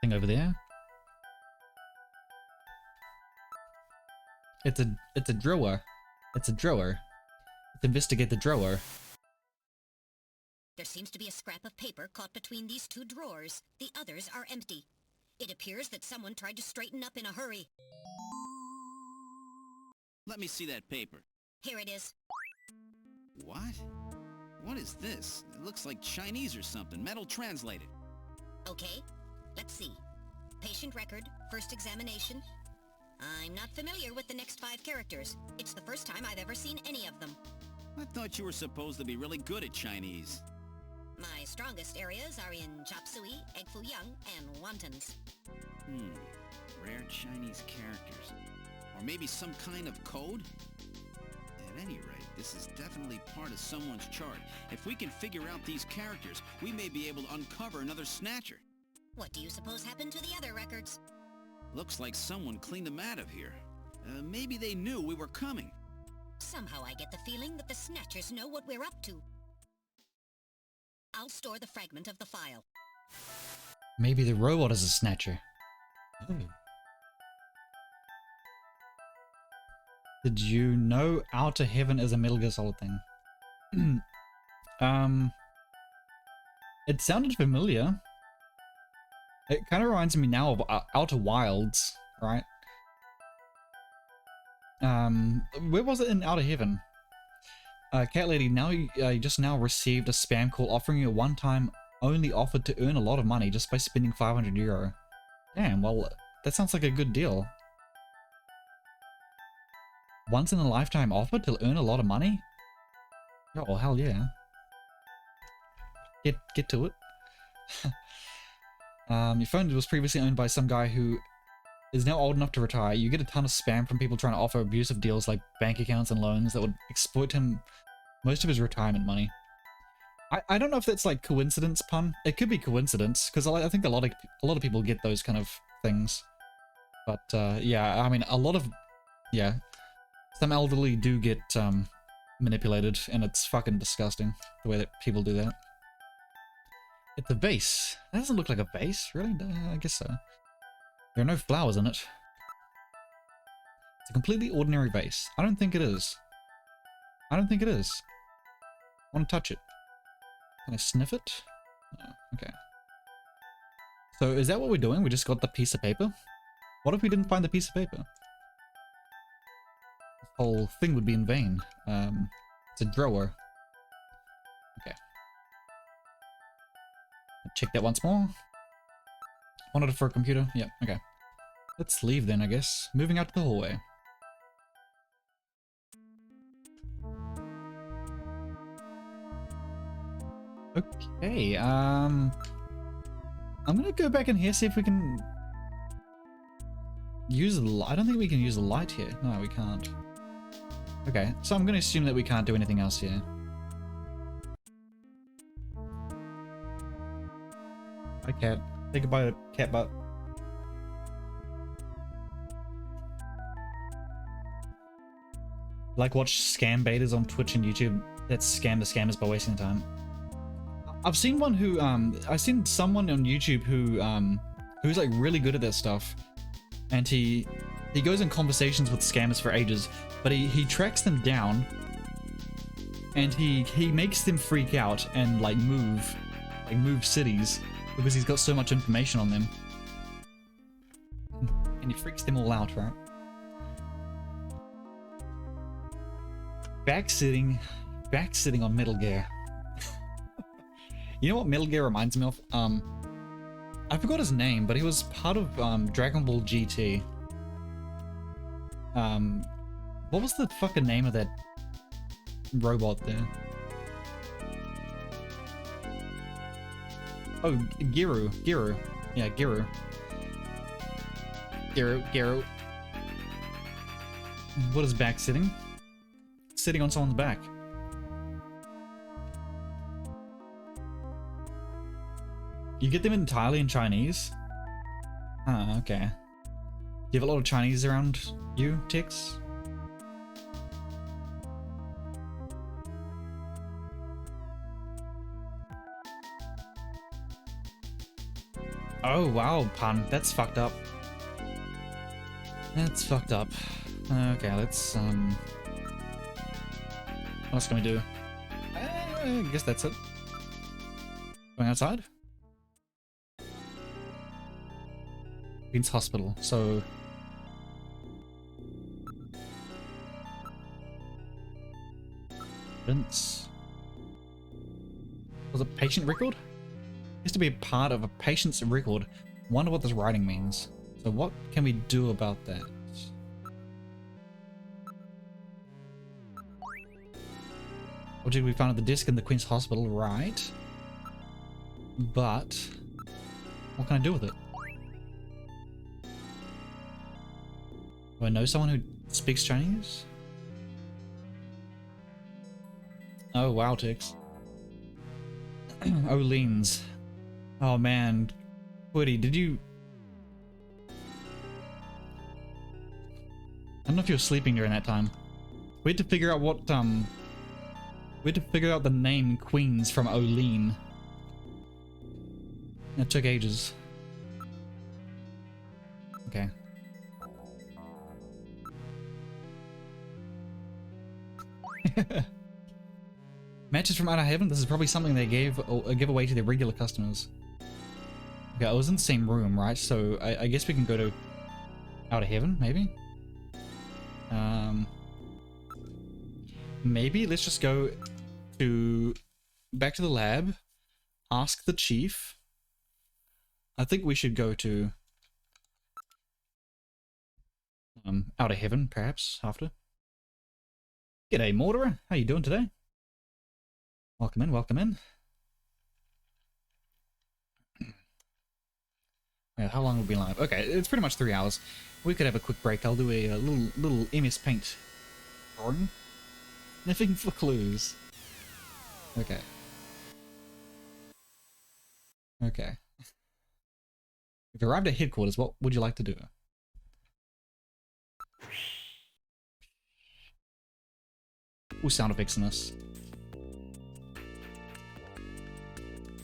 Thing over there? It's a drawer. It's a drawer. Let's investigate the drawer. There seems to be a scrap of paper caught between these two drawers. The others are empty. It appears that someone tried to straighten up in a hurry. Let me see that paper. Here it is. What? What is this? It looks like Chinese or something. Metal translated. Okay, let's see. Patient record, first examination. I'm not familiar with the next 5 characters. It's the first time I've ever seen any of them. I thought you were supposed to be really good at Chinese. My strongest areas are in chop suey, egg foo young, and wontons. Rare Chinese characters. Or maybe some kind of code? At any rate, this is definitely part of someone's chart. If we can figure out these characters, we may be able to uncover another Snatcher. What do you suppose happened to the other records? Looks like someone cleaned them out of here. Maybe they knew we were coming. Somehow I get the feeling that the Snatchers know what we're up to. I'll store the fragment of the file. Maybe the robot is a Snatcher. Oh. Did you know Outer Heaven is a Metal Gear Solid thing? It sounded familiar. It kind of reminds me now of Outer Wilds, right? Where was it in Outer Heaven? Cat Lady, now you just now received a spam call offering you a one-time only offer to earn a lot of money just by spending 500 euro. Damn, well, that sounds like a good deal. Once in a lifetime offer to earn a lot of money? Oh, hell yeah. Get to it. Your phone was previously owned by some guy who is now old enough to retire. You get a ton of spam from people trying to offer abusive deals like bank accounts and loans that would exploit him most of his retirement money. I don't know if that's like coincidence, pun. It could be coincidence because I think a lot of people get those kind of things. But yeah, I mean some elderly do get manipulated, and it's fucking disgusting the way that people do that. It's a vase. That doesn't look like a vase, really? I guess so. There are no flowers in it. It's a completely ordinary vase. I don't think it is. I don't think it is. I want to touch it. Can I sniff it? No. Okay. So is that what we're doing? We just got the piece of paper? What if we didn't find the piece of paper? This whole thing would be in vain. It's a drawer. Okay. Check that once more. Wanted it for a computer? Yep, okay. Let's leave then, I guess. Moving out to the hallway. Okay, I'm gonna go back in here, see if we can use the light. I don't think we can use the light here. No, we can't. Okay, so I'm gonna assume that we can't do anything else here. Hi, cat. Say goodbye to cat butt. Like watch scam betas on Twitch and YouTube. That's scam the scammers by wasting time. I've seen one who I've seen someone on YouTube who who's like really good at that stuff, and he goes in conversations with scammers for ages, but he tracks them down and he makes them freak out and like move cities because he's got so much information on them, and he freaks them all out, right? Backsitting on Metal Gear. You know what Metal Gear reminds me of? I forgot his name, but he was part of Dragon Ball GT. What was the fucking name of that robot there? Oh, Giru. Yeah, Giru. What is backsitting? Sitting on someone's back. You get them entirely in Chinese? Ah, okay. Do you have a lot of Chinese around you, Tix? Oh, wow, pun. That's fucked up. That's fucked up. Okay, let's, what else can we do? I guess that's it. Going outside? Queen's Hospital, so... Vince... Was it patient record? Used to be a part of a patient's record. Wonder what this writing means. So what can we do about that? Object we found at the disc in the Queen's Hospital, right? But what can I do with it? Do I know someone who speaks Chinese? Oh, wow, Tix. Olean's. Oh, man. Woody, did you... I don't know if you were sleeping during that time. We had to figure out what, we had to figure out the name Queens from Olean. It took ages. Okay. Matches from Outer Heaven? This is probably something they gave a giveaway to their regular customers. Okay, I was in the same room, right? So I guess we can go to Outer Heaven, maybe? Maybe let's just go to back to the lab, ask the chief. I think we should go to Outer Heaven, perhaps, after. G'day, Mortimer. How you doing today? Welcome in, welcome in. Yeah, how long have we been live? Okay, it's pretty much 3 hours. We could have a quick break. I'll do a little MS Paint drawing. Sniffing for clues. Okay. Okay. If you arrived at headquarters, what would you like to do? Ooh, sound effects in this.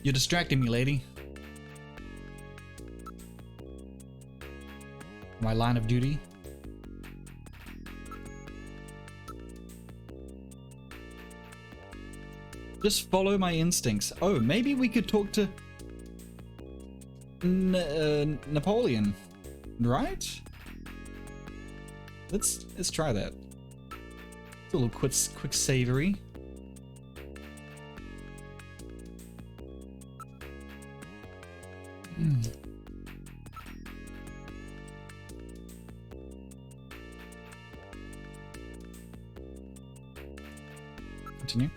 You're distracting me, lady. My line of duty. Just follow my instincts. Oh, maybe we could talk to Napoleon, right? Let's try that. It's a little quick savory. Continue.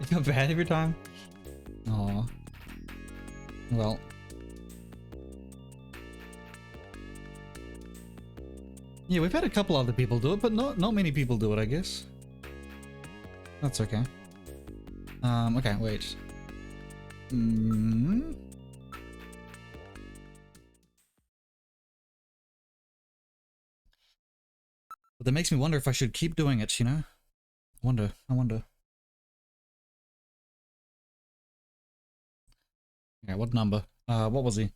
You feel bad every time? Aw. Well. Yeah, we've had a couple other people do it, but not many people do it, I guess. That's okay. Okay, wait. But that makes me wonder if I should keep doing it, you know? I wonder. Okay, what number? What was he?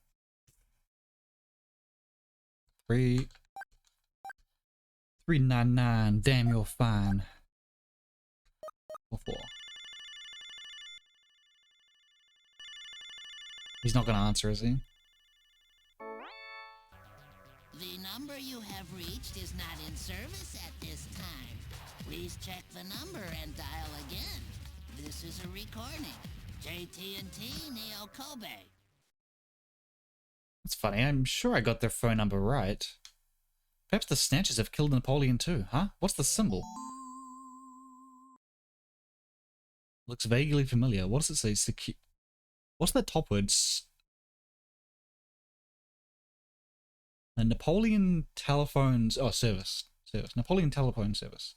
399. Damn, you're fine. 4. He's not gonna answer, is he? The number you have reached is not in service at this time. Please check the number and dial again. This is a recording. JT&T Neo Kobe. That's funny. I'm sure I got their phone number right. Perhaps the Snatchers have killed Napoleon too, huh? What's the symbol? Looks vaguely familiar. What does it say? What's that top word? The Napoleon telephones... Oh, service. Napoleon telephone service.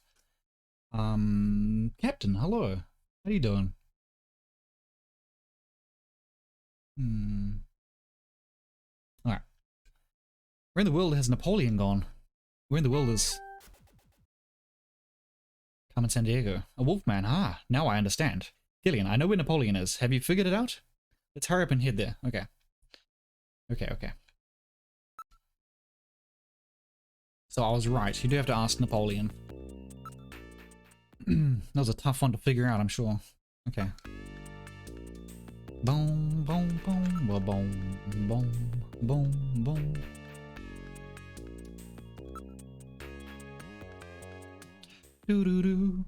Captain, hello. How are you doing? Alright. Where in the world has Napoleon gone? Where in the world is... Carmen San Diego. A wolfman, now I understand. Gillian, I know where Napoleon is. Have you figured it out? Let's hurry up and head there. Okay. Okay. So I was right. You do have to ask Napoleon. That was a tough one to figure out, I'm sure. Okay. Boom, boom, boom, boom, boom, boom, boom. Doo doo doo.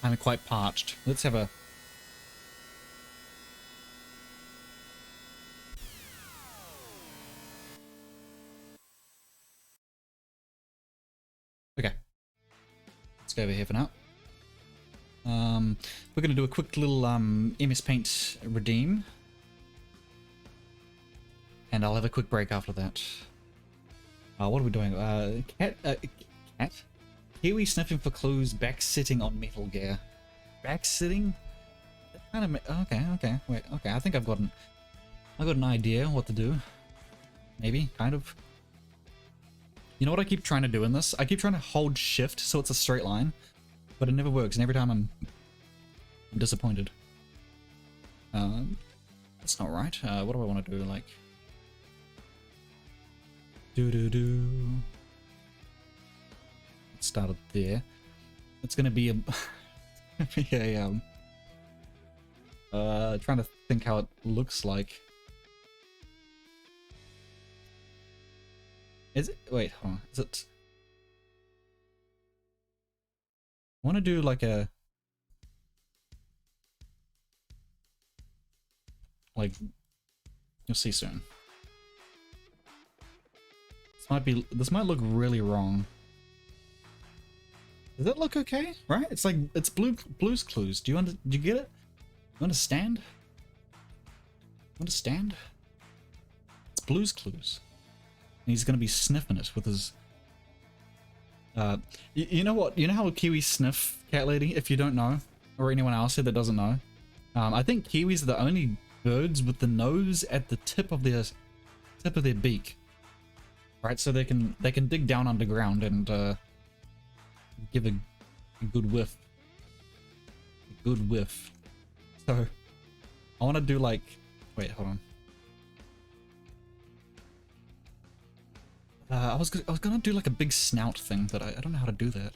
I'm quite parched. Let's have a... Okay. Let's go over here for now. We're gonna do a quick little MS Paint redeem, and I'll have a quick break after that. What are we doing? Cat? Kiwi sniffing for clues, back sitting on Metal Gear. Back sitting? Kind of. Okay. Wait. Okay. I think I've got an idea what to do. Maybe. Kind of. You know what I keep trying to do in this? I keep trying to hold shift so it's a straight line, but it never works, and every time I'm disappointed. That's not right. What do I want to do? Like. It started there. It's gonna be a trying to think how it looks like. Is it? Wait, hold on. Is it? I want to do like a you'll see soon. This might look really wrong. Does that look okay? Right? It's like it's Blue's Clues. Do you get it? You understand? Understand? It's Blue's Clues. And he's gonna be sniffing it with his. You know what? You know how kiwis sniff, cat lady? If you don't know, or anyone else here that doesn't know, I think kiwis are the only birds with the nose at the tip of their beak. Right, so they can dig down underground and give a good whiff. A good whiff. So I want to do like, wait, hold on. I was gonna do like a big snout thing, but I don't know how to do that.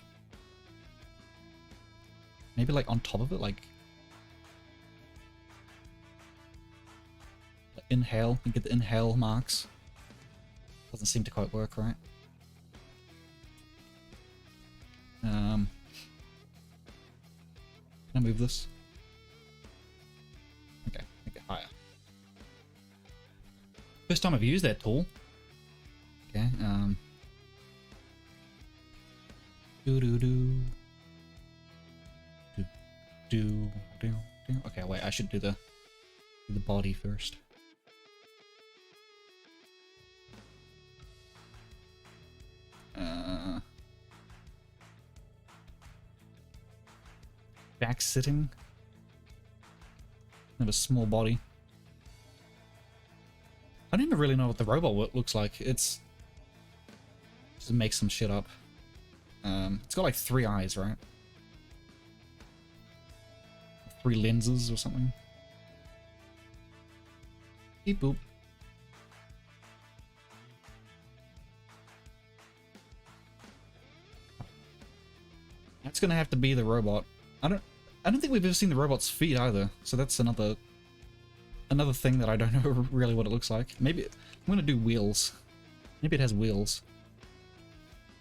Maybe like on top of it, like inhale. You get the inhale marks. Doesn't seem to quite work, right? Can I move this? Okay, make it higher. First time I've used that tool. Okay, Okay, wait, I should do the body first. Back sitting. Have a small body. I don't even really know what the robot looks like. It's just make some shit up. It's got like 3 eyes, right? 3 lenses or something. Beep boop. That's gonna have to be the robot. I don't think we've ever seen the robot's feet either, so that's another thing that I don't know really what it looks like. Maybe I'm gonna do wheels. Maybe it has wheels.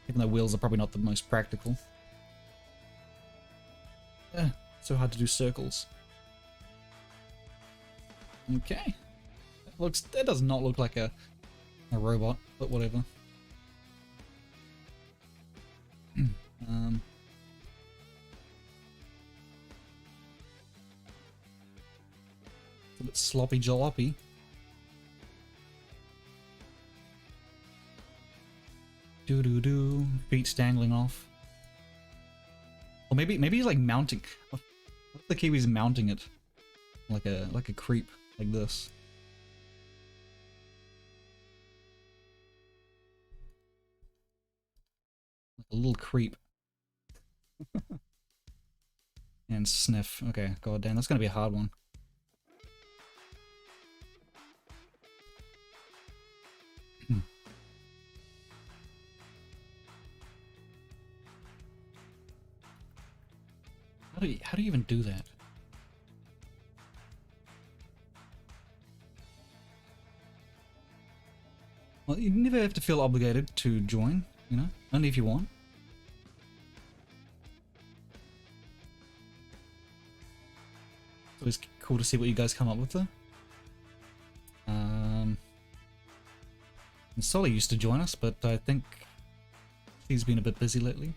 Even though wheels are probably not the most practical. So hard to do circles. Okay. That does not look like a robot, but whatever. A bit sloppy jalopy. Doo-doo-doo. Feet dangling off. Or maybe he's like mounting. What if the kiwi's mounting it? Like a creep, like this. Like a little creep. And sniff. Okay, god damn, that's gonna be a hard one. How do you even do that? Well, you never have to feel obligated to join, you know? Only if you want. It's always cool to see what you guys come up with there. Solly used to join us, but I think he's been a bit busy lately.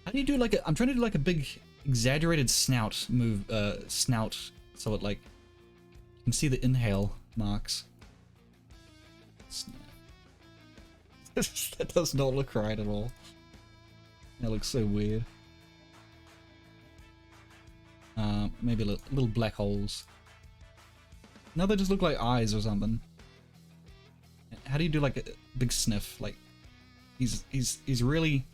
How do you do like a... I'm trying to do like a big exaggerated snout snout, so it like you can see the inhale marks. That does not look right at all. That looks so weird. Maybe little black holes. No, they just look like eyes or something. How do you do like a big sniff? Like he's really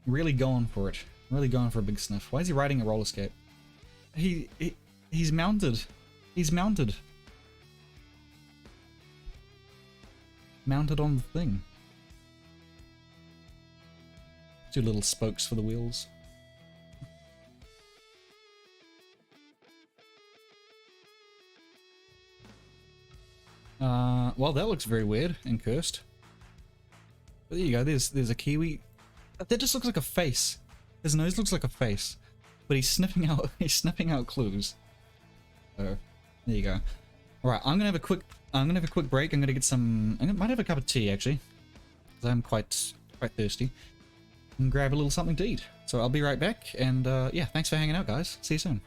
going for it. Really going for a big sniff. Why is he riding a roller skate? He's mounted. He's mounted. Mounted on the thing. 2 little spokes for the wheels. Well, that looks very weird and cursed. But there you go. There's a kiwi. That just looks like a face. His nose looks like a face, but he's sniffing out clues. So there you go. All right, I'm gonna have a quick break. I'm gonna get some. Might have a cup of tea actually, because I'm quite thirsty. And grab a little something to eat. So I'll be right back. And yeah, thanks for hanging out, guys. See you soon.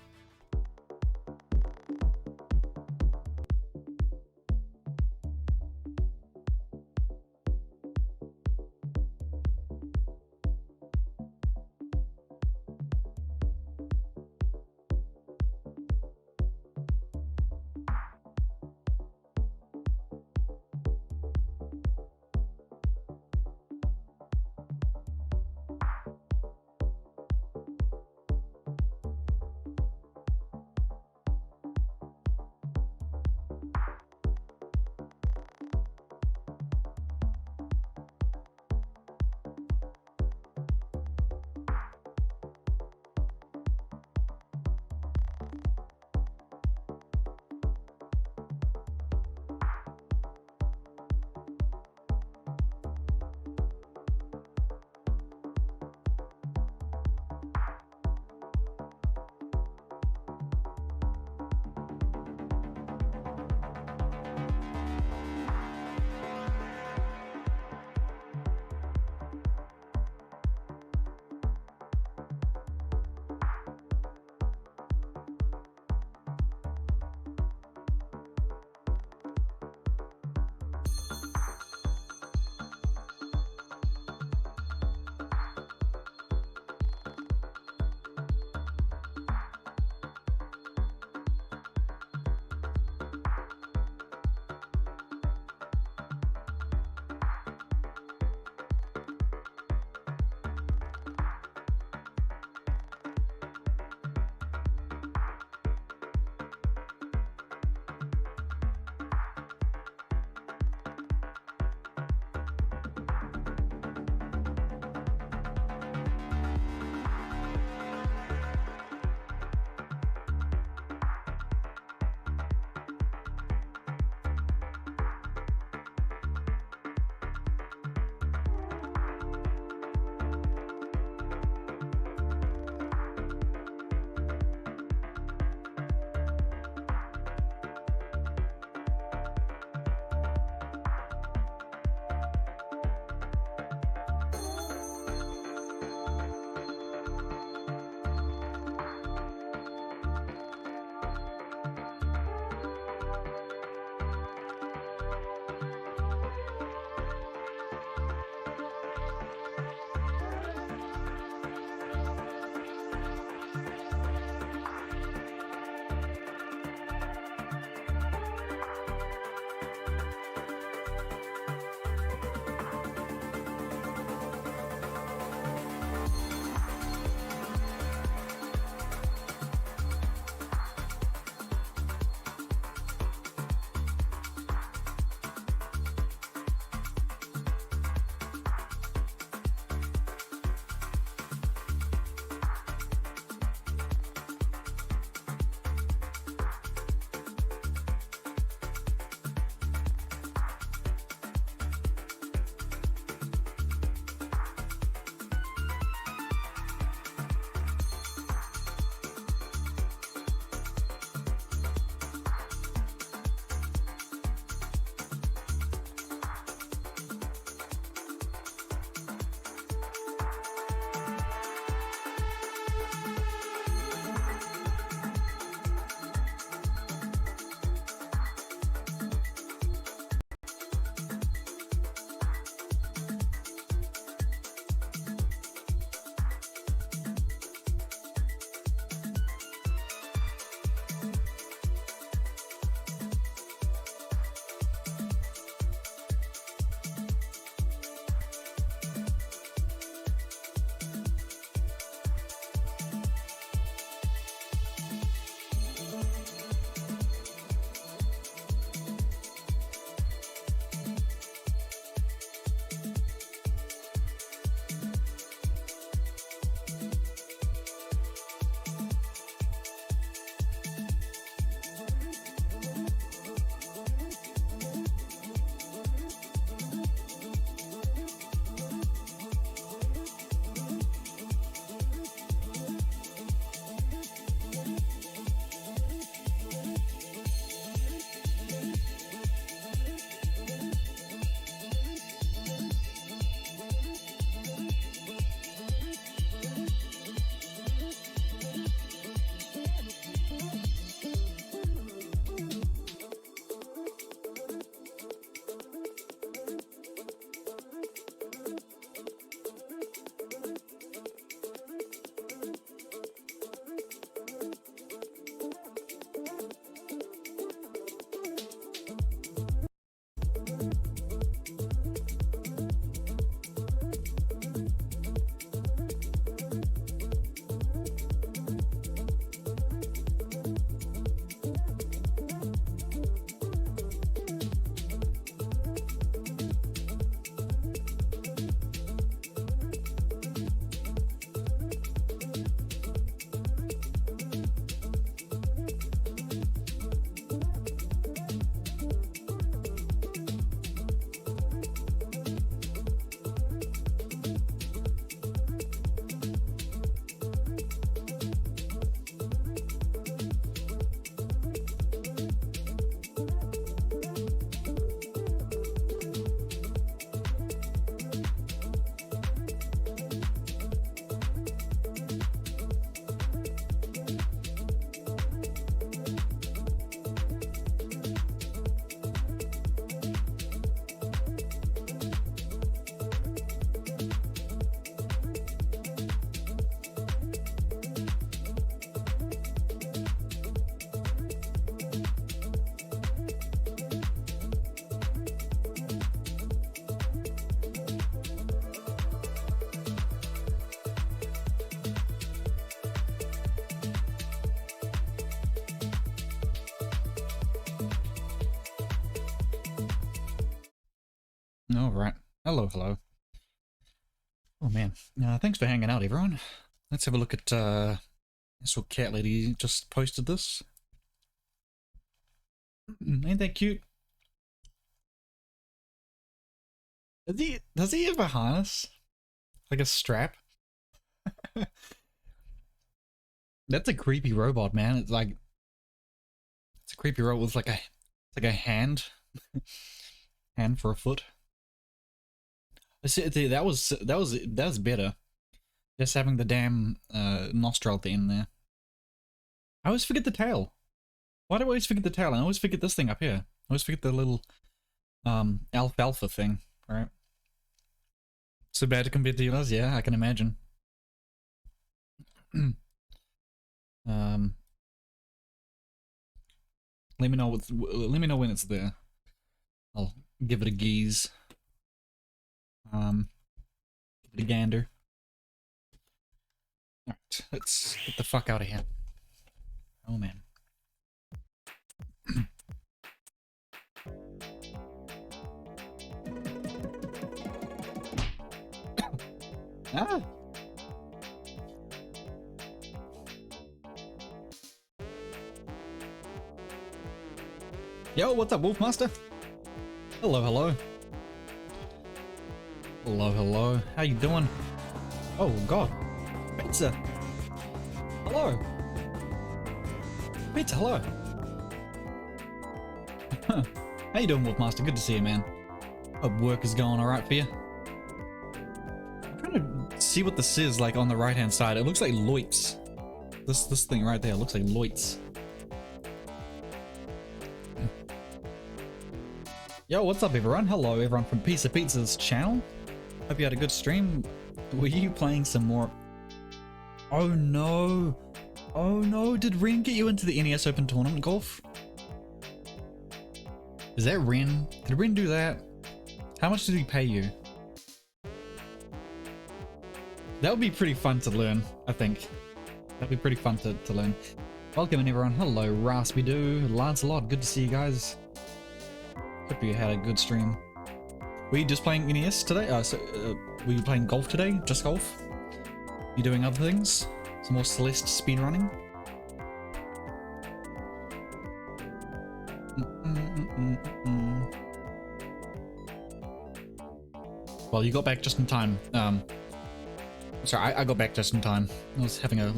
All right. Hello, hello. Oh man. Thanks for hanging out, everyone. Let's have a look at. I saw Cat Lady just posted this. Ain't that cute? Does he have a harness? Like a strap? That's a creepy robot, man. It's a creepy robot with like a hand. Hand for a foot. See, that was better. Just having the damn nostril at the end there. I always forget the tail. Why do I always forget the tail? I always forget this thing up here. I always forget the little alfalfa thing, right? So bad compared to yours? Yeah, I can imagine. Let me know when it's there. I'll give it a gaze. Give it a gander. Alright, let's get the fuck out of here. Oh man. Ah! Yo, what's up, Wolfmaster? Hello, hello. Hello, hello. How you doing? Oh god. Pizza. Hello. Pizza, hello. How you doing, Wolfmaster? Good to see you, man. Hope work is going alright for you. I'm trying to see what this is like on the right hand side. It looks like Loits. This thing right there looks like Loits. Yo, what's up everyone? Hello everyone from Piece of Pizza's channel. Hope you had a good stream. Were you playing some more? Oh no! Oh no! Did Ren get you into the NES Open Tournament golf? Is that Ren? Did Ren do that? How much did he pay you? That would be pretty fun to learn, I think. That'd be pretty fun to learn. Welcome in everyone. Hello, Raspy Doo, Lancelot. Good to see you guys. Hope you had a good stream. Were you just playing NES today? Were you playing golf today? Just golf? You doing other things? Some more Celeste speedrunning? Well, you got back just in time. Sorry, I got back just in time. I was having a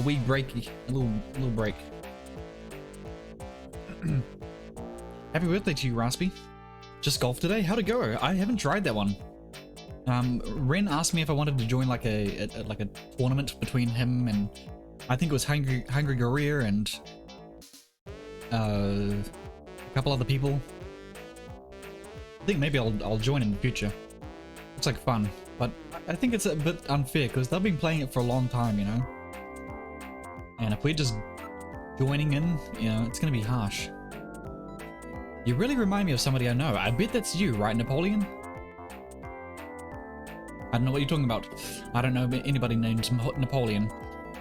wee breaky, a little break. Happy birthday to you, Raspy. Just golf today? How'd it go? I haven't tried that one. Ren asked me if I wanted to join like a tournament between him and I think it was Hungry Gorilla and a couple other people. I think maybe I'll join in the future. Looks like fun, but I think it's a bit unfair because they've been playing it for a long time, you know. And if we're just joining in, you know, it's gonna be harsh. You really remind me of somebody I know. I bet that's you, right, Napoleon? I don't know what you're talking about. I don't know anybody named Napoleon.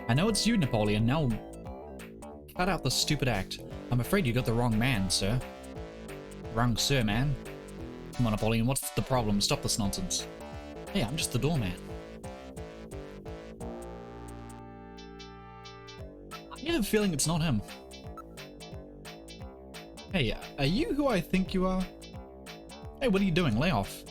I know it's you, Napoleon. Now, cut out the stupid act. I'm afraid you got the wrong man, sir. Wrong sir, man. Come on, Napoleon, what's the problem? Stop this nonsense. Hey, I'm just the doorman. I have a feeling it's not him. Hey, are you who I think you are? Hey, what are you doing? Lay off.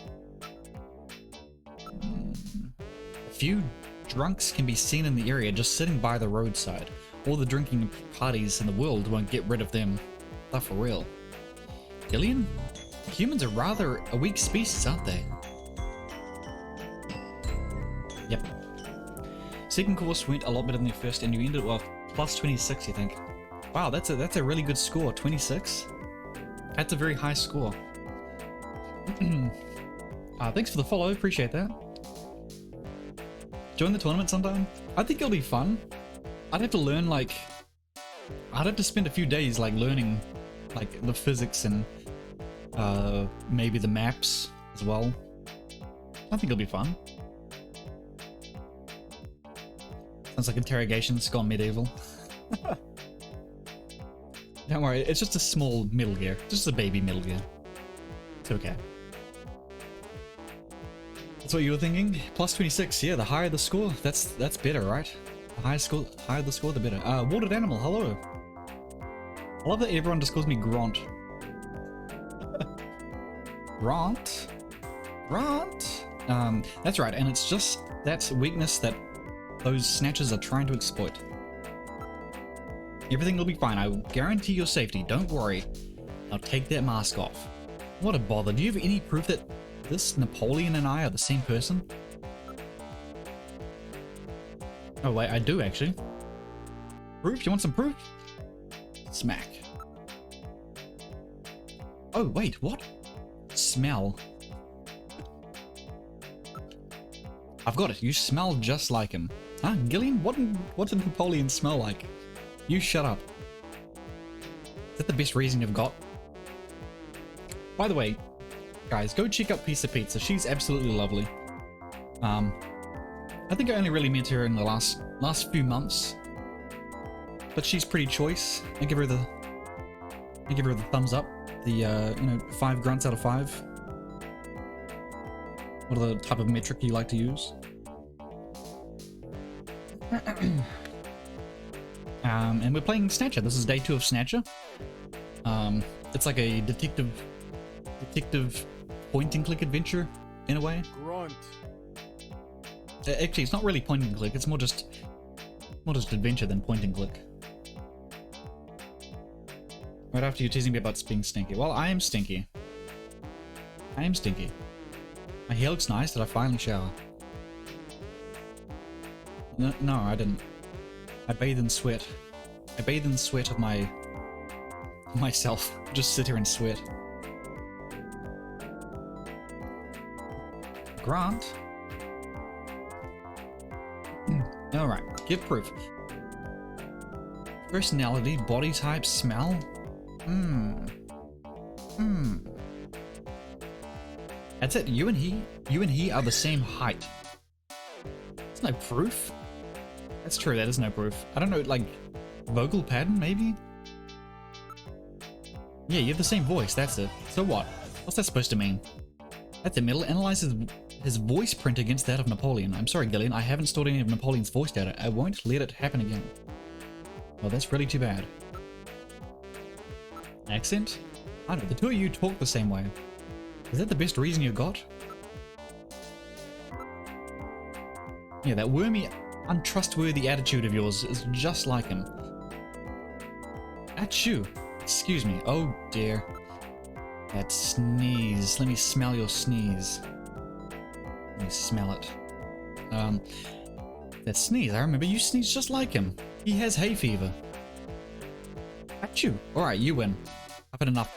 A few drunks can be seen in the area just sitting by the roadside. All the drinking parties in the world won't get rid of them. They're for real. Gillian? Humans are rather a weak species, aren't they? Yep. Second course went a lot better than the first, and you ended with plus 26, you think. Wow, that's a really good score. 26. That's a very high score. Thanks for the follow. Appreciate that. Join the tournament sometime. I think it'll be fun. I'd have to learn I'd have to spend a few days learning the physics and maybe the maps as well. I think it'll be fun. Sounds like interrogation's gone medieval. Don't worry, it's just a small Metal Gear. Just a baby Metal Gear. It's okay. That's what you were thinking? Plus 26, yeah, the higher the score, that's better, right? The higher the score, the better. Watered Animal, hello. I love that everyone just calls me Grant. Grant? Grant? That's right, and it's just that weakness that those snatchers are trying to exploit. Everything will be fine, I will guarantee your safety, don't worry. I'll take that mask off. What a bother, do you have any proof that this Napoleon and I are the same person? Oh wait, I do actually. Proof? You want some proof? Smack. Oh wait, what? Smell. I've got it, you smell just like him. Huh, Gillian? What did Napoleon smell like? You shut up. Is that the best reason you've got? By the way, guys, go check out Pizza Pizza. She's absolutely lovely. I think I only really met her in the last few months, but she's pretty choice. I give her the thumbs up. The you know, 5 grunts out of 5. What are the type of metric you like to use? And we're playing Snatcher. This is day 2 of Snatcher. It's like a detective point and click adventure in a way. Grunt. Actually, it's not really point and click. It's more just adventure than point and click. Right after you're teasing me about being stinky. Well, I am stinky. I am stinky. My hair looks nice. Did I finally shower? No, I didn't. I bathe in sweat. I bathe in the sweat of myself. Just sit here and sweat. Grant? Alright, give proof. Personality, body type, smell? That's it, you and he are the same height. That's no proof. That's true, that is no proof. I don't know, like, vocal pattern, maybe? Yeah, you have the same voice, that's it. So what? What's that supposed to mean? At the middle, analyze his voice print against that of Napoleon. I'm sorry, Gillian, I haven't stored any of Napoleon's voice data. I won't let it happen again. Well, that's really too bad. Accent? I don't know, the two of you talk the same way. Is that the best reason you got? Yeah, that wormy, untrustworthy attitude of yours is just like him. Achoo! Excuse me. Oh dear. That sneeze. Let me smell your sneeze. Let me smell it. That sneeze. I remember you sneezed just like him. He has hay fever. Achoo! Alright, you win. I've had enough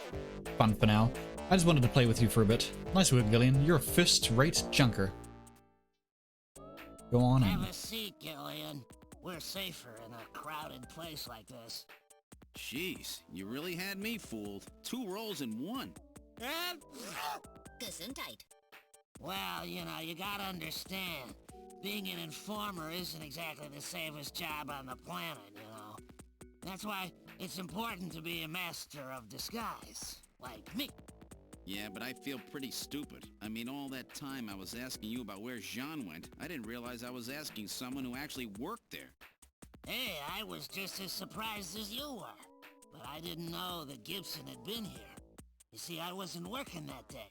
fun for now. I just wanted to play with you for a bit. Nice work, Gillian. You're a first-rate junker. Go on in. Have a seat, Gillian. We're safer in a crowded place like this. Jeez, you really had me fooled. 2 rolls in 1. Gesundheit. Well, you know, you gotta understand. Being an informer isn't exactly the safest job on the planet, you know. That's why it's important to be a master of disguise, like me. Yeah, but I feel pretty stupid. I mean, all that time I was asking you about where Jean went, I didn't realize I was asking someone who actually worked there. Hey, I was just as surprised as you were. But I didn't know that Gibson had been here. You see, I wasn't working that day.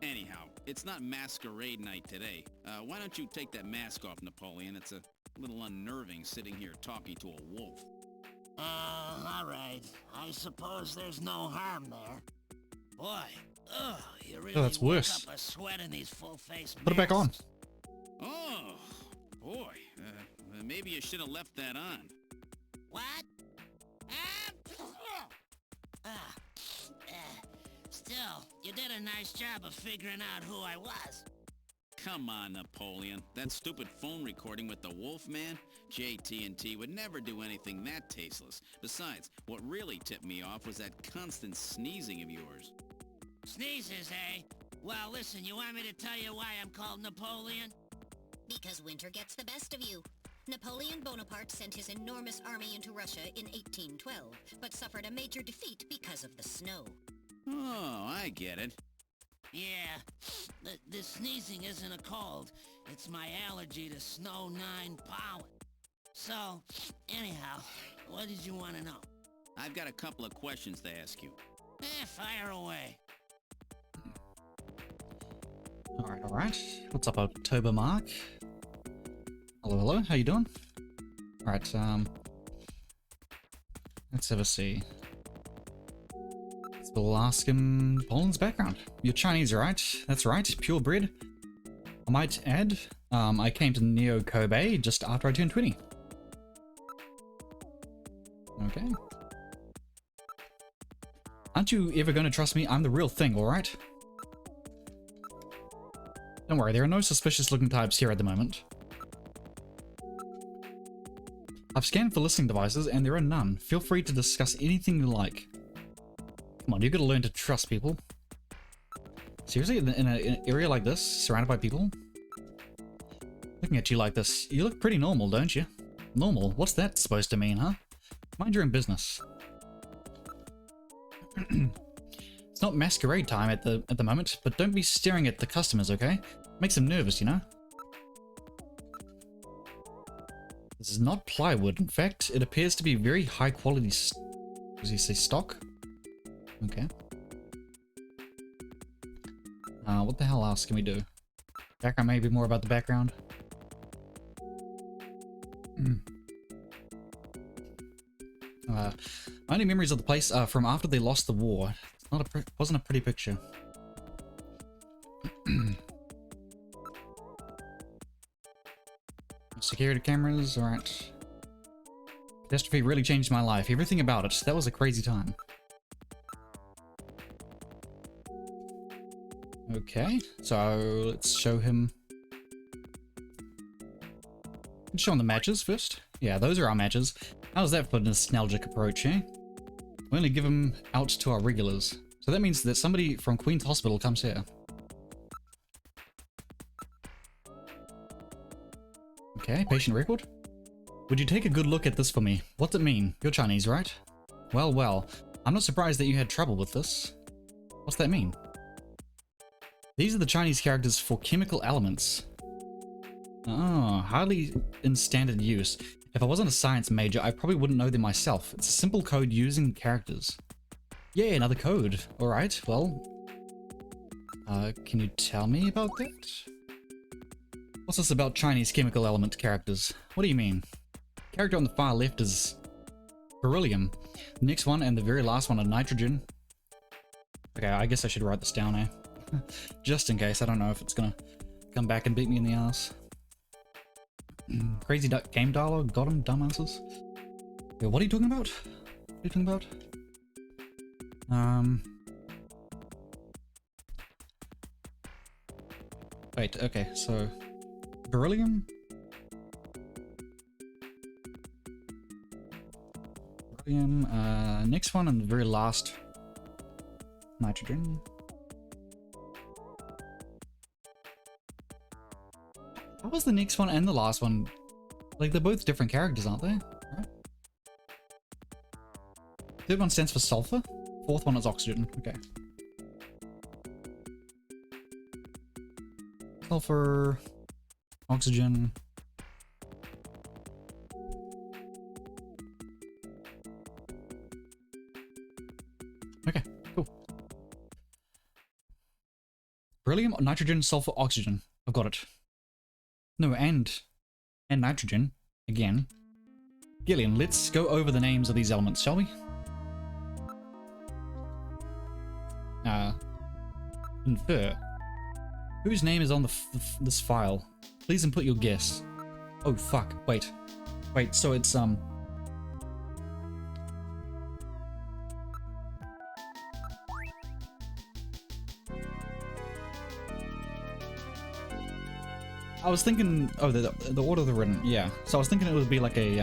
Anyhow, it's not masquerade night today. Why don't you take that mask off, Napoleon? It's a little unnerving sitting here talking to a wolf. Alright. I suppose there's no harm there. Boy, you really that's worse. Up a sweat in these full-face Put it back on. Oh, boy. Maybe you should have left that on. What? Still, you did a nice job of figuring out who I was. Come on, Napoleon. That stupid phone recording with the Wolfman? JT&T would never do anything that tasteless. Besides, what really tipped me off was that constant sneezing of yours. Sneezes, eh? Well, listen, you want me to tell you why I'm called Napoleon? Because winter gets the best of you. Napoleon Bonaparte sent his enormous army into Russia in 1812, but suffered a major defeat because of the snow. Oh, I get it. Yeah, the sneezing isn't a cold. It's my allergy to Snow 9 pollen. So, anyhow, what did you want to know? I've got a couple of questions to ask you. Fire away. Alright. What's up, October Mark? Hello, how you doing? Alright, let's have a see. We'll ask him Poland's background. You're Chinese, right? That's right, purebred. I might add, I came to Neo Kobe just after I turned 20. Okay. Aren't you ever going to trust me? I'm the real thing, alright? Don't worry, there are no suspicious looking types here at the moment. I've scanned for listening devices and there are none. Feel free to discuss anything you like. Come on, you gotta learn to trust people. Seriously, in an area like this, surrounded by people? Looking at you like this, you look pretty normal, don't you? Normal? What's that supposed to mean, huh? Mind your own business. It's not masquerade time at the moment, but don't be staring at the customers, okay? Makes them nervous, you know? This is not plywood. In fact, it appears to be very high quality does he say stock? Okay. What the hell else can we do? Background, maybe more about the background. My only memories of the place are from after they lost the war. It's wasn't a pretty picture. Security cameras, alright. Catastrophe really changed my life. Everything about it. That was a crazy time. Okay, so let's show him. Let's show him the matches first. Yeah, those are our matches. How's that for a nostalgic approach, eh? We only give them out to our regulars. So that means that somebody from Queen's Hospital comes here. Okay, patient record. Would you take a good look at this for me? What's it mean? You're Chinese, right? Well, well. I'm not surprised that you had trouble with this. What's that mean? These are the Chinese characters for chemical elements. Oh, hardly in standard use. If I wasn't a science major, I probably wouldn't know them myself. It's a simple code using characters. Yeah, another code. Alright, well... can you tell me about that? What's this about Chinese chemical element characters? What do you mean? Character on the far left is beryllium. The next one and the very last one are nitrogen. Okay, I guess I should write this down, eh? Just in case, I don't know if it's gonna come back and beat me in the ass. Crazy game dialogue, got him, dumbasses. Yeah, what are you talking about? What are you talking about? Wait, okay, so... Beryllium? Beryllium, next one and the very last... Nitrogen. How was the next one and the last one? Like, they're both different characters, aren't they? Right? Third one stands for sulfur. Fourth one is oxygen. Okay. Sulfur, oxygen. Okay, cool. Beryllium, nitrogen, sulfur, oxygen. I've got it. No, and nitrogen, again. Gillian, let's go over the names of these elements, shall we? Infer. Whose name is on this file? Please input your guess. Oh, fuck. Wait, so it's, I was thinking, oh, the order they're written, yeah. So I was thinking it would be like a,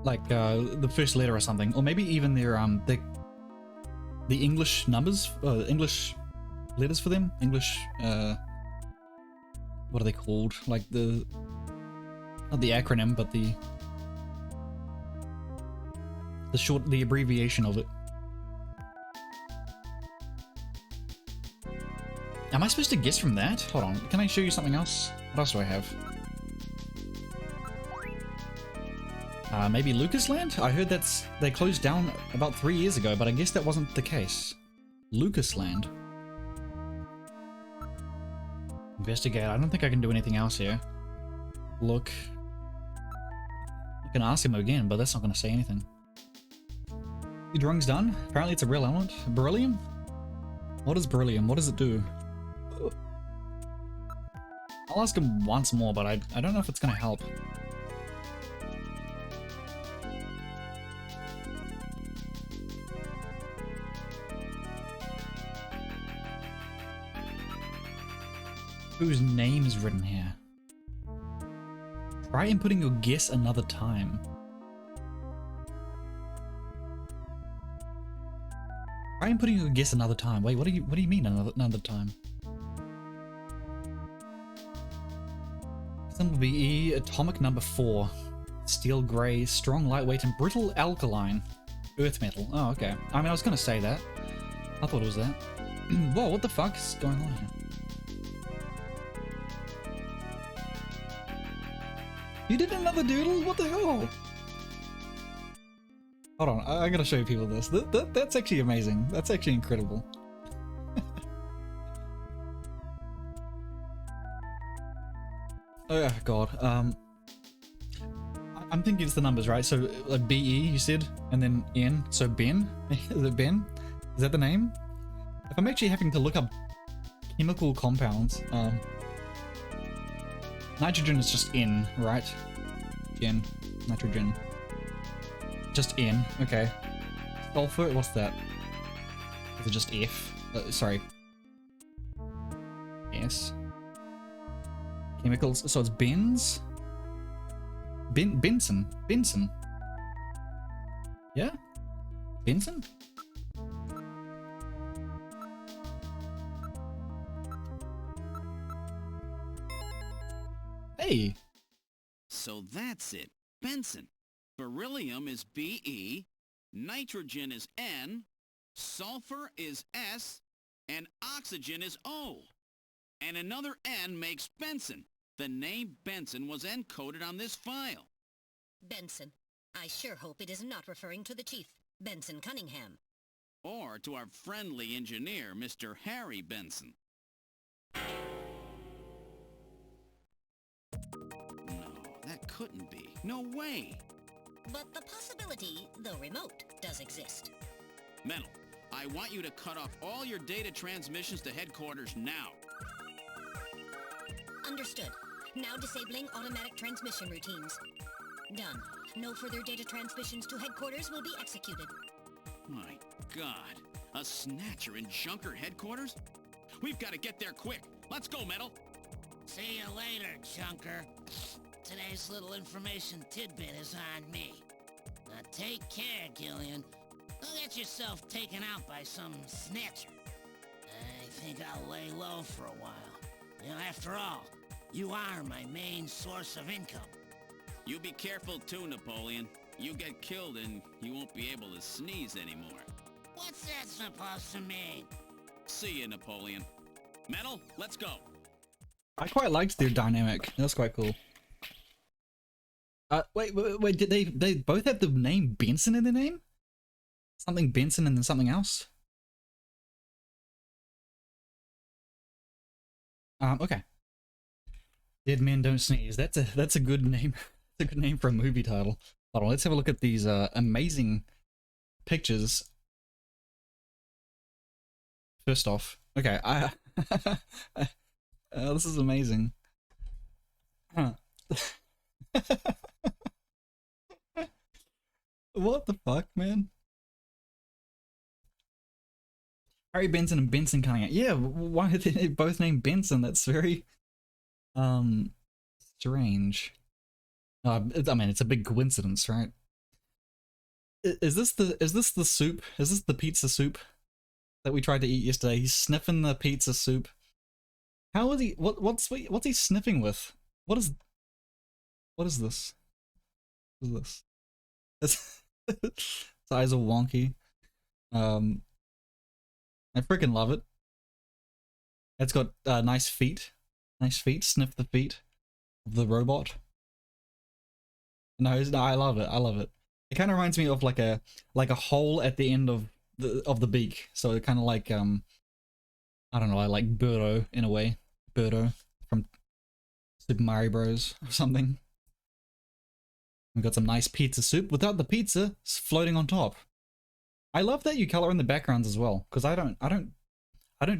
the first letter or something, or maybe even their, the English numbers, English letters for them, English, what are they called? Like not the acronym, but the, the abbreviation of it. Am I supposed to guess from that? Hold on, can I show you something else? What else do I have? Maybe Lucasland? I heard they closed down about 3 years ago, but I guess that wasn't the case. Lucasland. Investigate. I don't think I can do anything else here. Look. I can ask him again, but that's not going to say anything. Your drawing's done? Apparently it's a real element. Beryllium? What is beryllium? What does it do? I'll ask him once more, but I don't know if it's going to help. Whose name is written here? Try inputting your guess another time. Try inputting your guess another time. Wait, what do you mean another time? Symbol BE, atomic number 4. Steel gray, strong, lightweight, and brittle alkaline. Earth metal. Oh, okay. I mean, I was gonna say that. I thought it was that. Whoa, what the fuck is going on here? You did another doodle? What the hell? Hold on, I gotta show people this. That's actually amazing. That's actually incredible. Oh god. I'm thinking it's the numbers, right? So like BE you said, and then N. So Ben. Is it Ben? Is that the name? If I'm actually having to look up chemical compounds, nitrogen is just N, right? N. Nitrogen. Just N. Okay. Sulfur. What's that? Is it just F? Sorry. S. Chemicals. So it's Benz. Benson. Benson. Yeah. Benson. Hey. So that's it. Benson. Beryllium is Be, nitrogen is N, sulfur is S, and oxygen is O. And another N makes Benson. The name Benson was encoded on this file. Benson. I sure hope it is not referring to the chief, Benson Cunningham. Or to our friendly engineer, Mr. Harry Benson. No, that couldn't be. No way. But the possibility, though remote, does exist. Metal, I want you to cut off all your data transmissions to headquarters now. Understood. Now disabling automatic transmission routines. Done. No further data transmissions to headquarters will be executed. My God. A Snatcher in Junker headquarters? We've got to get there quick. Let's go, Metal. See you later, Junker. Today's little information tidbit is on me. Now take care, Gillian. Don't get yourself taken out by some snatcher. I think I'll lay low for a while. You know, after all, you are my main source of income. You be careful too, Napoleon. You get killed and you won't be able to sneeze anymore. What's that supposed to mean? See you, Napoleon. Metal, let's go. I quite liked their dynamic. That's quite cool. Wait, did they both have the name Benson in their name? Something Benson and then something else? Okay. Dead Men Don't Sneeze. That's a good name. That's a good name for a movie title. Hold on, let's have a look at these amazing pictures. First off, okay, this is amazing. Huh. What the fuck, man? Harry Benson and Benson Cunningham. Yeah, why are they both named Benson? That's very strange. I mean, it's a big coincidence, right? Is this the soup? Is this the pizza soup that we tried to eat yesterday? He's sniffing the pizza soup. How is he? What's he sniffing with? What is this? What is this? It's Its eyes are wonky. I freaking love it. It's got nice feet. Nice feet. Sniff the feet of the robot. No, I love it. I love it. It kind of reminds me of like a hole at the end of the beak. So it kind of like I don't know. I like Birdo in a way. Birdo from Super Mario Bros. Or something. We've got some nice pizza soup without the pizza floating on top. I love that you color in the backgrounds as well, because I don't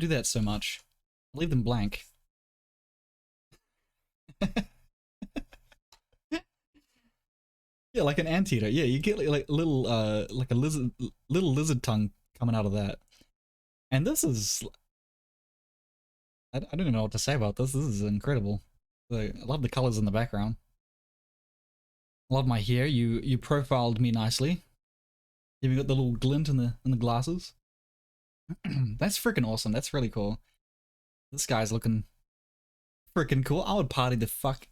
do that so much. I leave them blank. Yeah, like an anteater. Yeah, you get like little like a little lizard tongue coming out of that. And this is I don't even know what to say about this. This is incredible. I love the colors in the background. Love my hair. You profiled me nicely. You've got the little glint in the glasses. That's freaking awesome. That's really cool. This guy's looking freaking cool. I would party the fuck.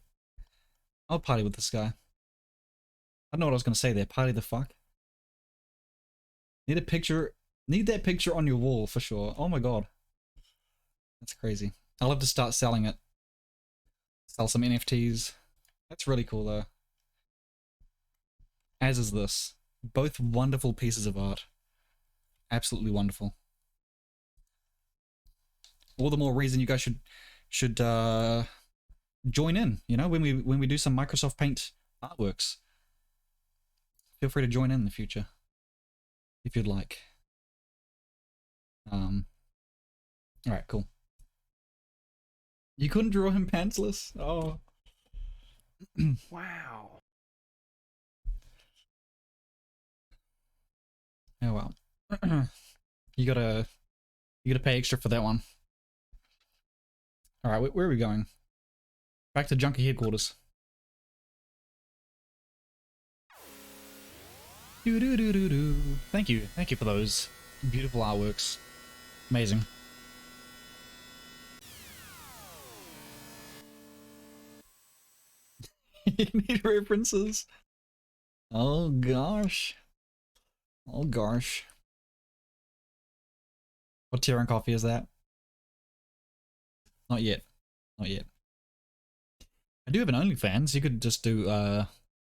I would party with this guy. I don't know what I was gonna say there. Party the fuck. Need a picture. Need that picture on your wall for sure. Oh my god. That's crazy. I'll have to start selling it. Sell some NFTs. That's really cool though. As is this. Both wonderful pieces of art. Absolutely wonderful. All the more reason you guys should join in, you know, when we do some Microsoft Paint artworks. Feel free to join in the future. If you'd like. Alright, cool. You couldn't draw him pantsless? Oh. Wow. Oh well. You gotta pay extra for that one. Alright, where are we going? Back to Junkie headquarters. Do. Thank you for those beautiful artworks. Amazing. You need references. Oh gosh. Oh gosh. What tier and coffee is that? Not yet. Not yet. I do have an OnlyFans. You could just do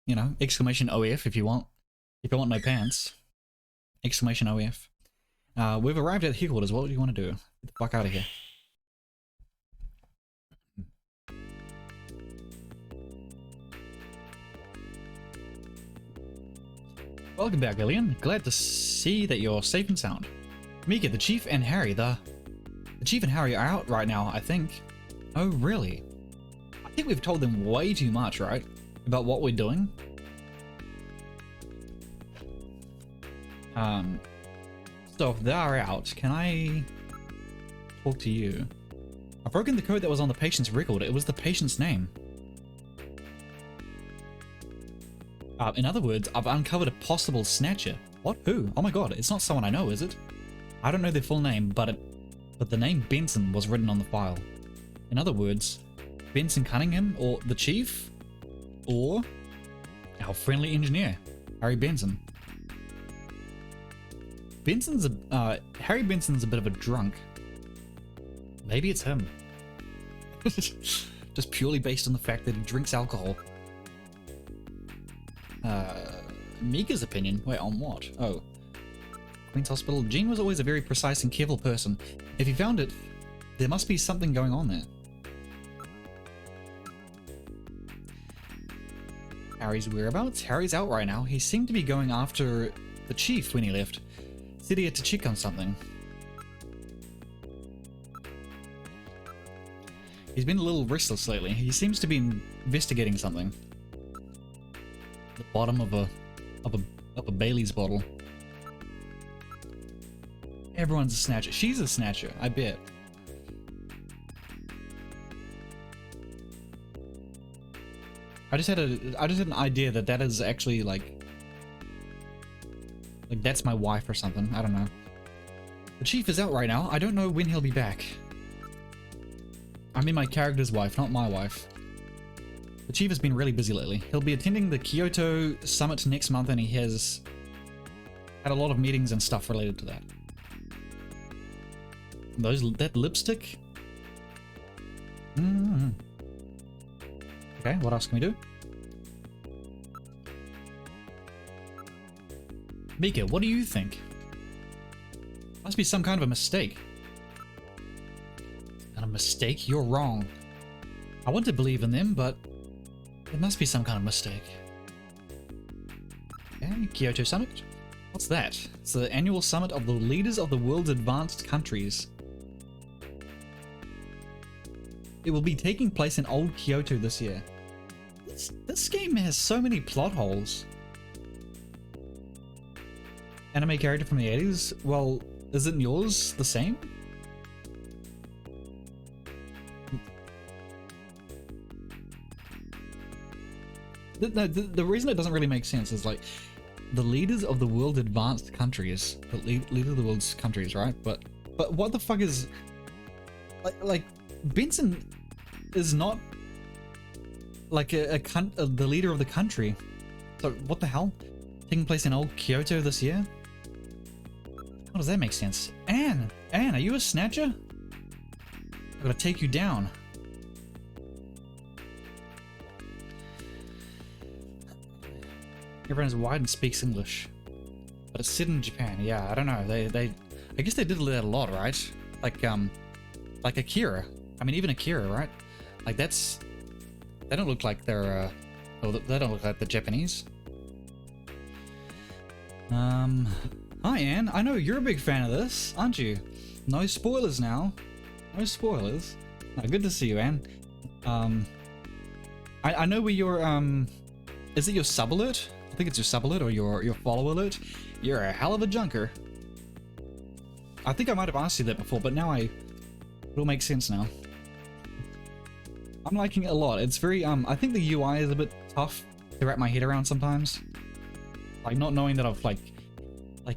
you know, exclamation OF if you want. If you want no pants. Exclamation OF. We've arrived at headquarters. What do you want to do? Get the fuck out of here. Welcome back, Gillian. Glad to see that you're safe and sound. Mika, the Chief and Harry, the Chief and Harry are out right now, I think. Oh, really? I think we've told them way too much, right? About what we're doing. So if they are out, can I talk to you? I've broken the code that was on the patient's record. It was the patient's name. In other words, I've uncovered a possible Snatcher. What? Who? Oh my god, it's not someone I know, is it? I don't know their full name, but the name Benson was written on the file. In other words, Benson Cunningham, or the Chief, or our friendly engineer, Harry Benson. Harry Benson's a bit of a drunk. Maybe it's him. Just purely based on the fact that he drinks alcohol. Mika's opinion? Wait, on what? Oh. Queen's Hospital. Jean was always a very precise and careful person. If he found it, there must be something going on there. Harry's whereabouts? Harry's out right now. He seemed to be going after the Chief when he left. Said he had to check on something. He's been a little restless lately. He seems to be investigating something. The bottom of a Bailey's bottle. Everyone's a Snatcher. She's a Snatcher, I bet. I just had an idea that is actually like that's my wife or something. I don't know. The Chief is out right now. I don't know when he'll be back. I mean my character's wife, not my wife. The Chief has been really busy lately. He'll be attending the Kyoto Summit next month, and he has Had a lot of meetings and stuff related to that. That lipstick? Okay, what else can we do? Mika, what do you think? Must be some kind of a mistake. Not a mistake? You're wrong. I want to believe in them, but it must be some kind of mistake. Okay, Kyoto Summit. What's that? It's the annual summit of the leaders of the world's advanced countries. It will be taking place in Old Kyoto this year. This game has so many plot holes. Anime character from the 80s? Well, isn't yours the same? The reason it doesn't really make sense is like the leaders of the world advanced countries, the leader of the world's countries, right? But what the fuck is like Benson is not like the leader of the country. So what the hell? Taking place in Old Kyoto this year? How does that make sense? Anne, are you a snatcher? I gotta take you down. Everyone's white and speaks English, but it's set in Japan. Yeah, I don't know. I guess they did that a lot, right? Like Akira. I mean, even Akira, right? Like they don't look like they're, they don't look like the Japanese. Hi Anne, I know you're a big fan of this, aren't you? No spoilers now. No spoilers. Good to see you, Anne. I know where your, is it your sub alert? I think it's your sub alert or your follow alert. You're a hell of a junker. I think I might have asked you that before, but now it'll make sense now. I'm liking it a lot. It's very, I think the UI is a bit tough to wrap my head around sometimes. Like, not knowing that I've, like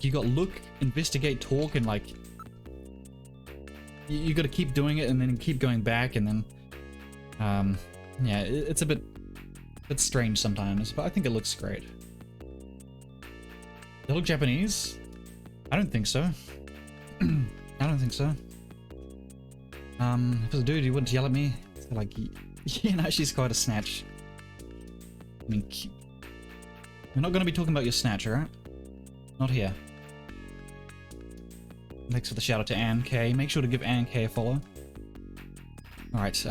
you got look, investigate, talk, and, like, you gotta keep doing it and then keep going back, and then, yeah, it's a bit strange sometimes, but I think it looks great. They look Japanese? I don't think so. I don't think so. If it was a dude, he wouldn't yell at me. So like, you know, she's quite a snatch. I mean, we're not going to be talking about your snatcher, right? Not here. Thanks for the shout out to Ann K. Make sure to give Ann K a follow. Alright,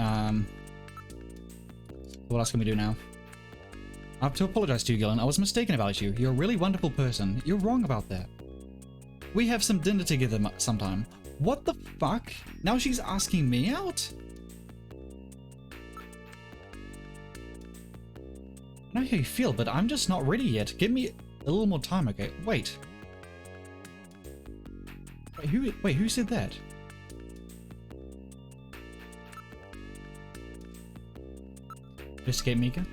what else can we do now? I have to apologize to you, Gillen. I was mistaken about you. You're a really wonderful person. You're wrong about that. We have some dinner together sometime. What the fuck? Now she's asking me out? I know how you feel, but I'm just not ready yet. Give me a little more time, okay? Wait. Wait, who said that? Investigate Mika?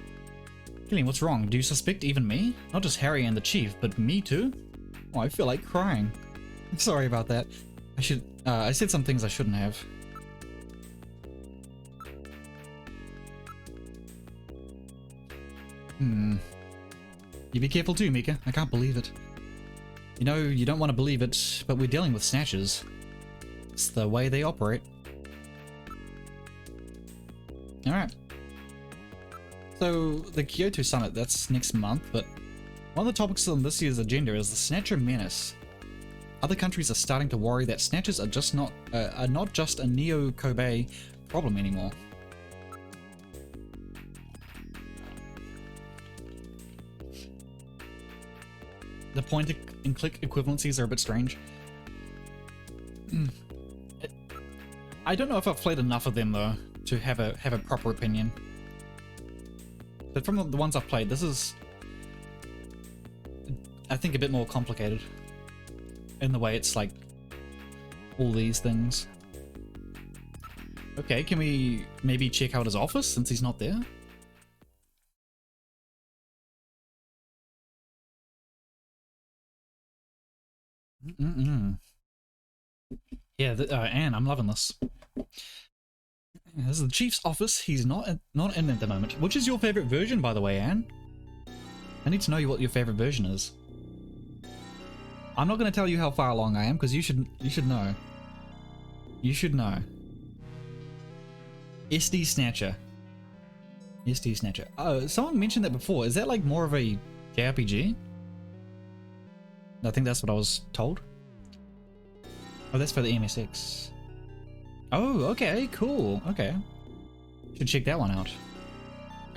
Gillian, what's wrong? Do you suspect even me? Not just Harry and the Chief, but me too? Oh, I feel like crying. Sorry about that. I said some things I shouldn't have. You be careful too, Mika. I can't believe it. You know, you don't want to believe it, but we're dealing with snatchers. It's the way they operate. Alright. So, the Kyoto Summit, that's next month, but one of the topics on this year's agenda is the Snatcher menace. Other countries are starting to worry that Snatchers are not just a Neo-Kobe problem anymore. The point-and-click equivalencies are a bit strange. I don't know if I've played enough of them though to have a proper opinion. But from the ones I've played, this is, I think, a bit more complicated in the way it's like all these things. Okay, can we maybe check out his office since he's not there? Yeah, Anne, I'm loving this. This is the Chief's office. He's not in at the moment. Which is your favorite version, by the way, Anne? I need to know what your favorite version is. I'm not going to tell you how far along I am because you should know. You should know. SD Snatcher. SD Snatcher. Oh, someone mentioned that before. Is that like more of a JRPG? I think that's what I was told. Oh, that's for the MSX. Oh, okay, cool. Okay. Should check that one out.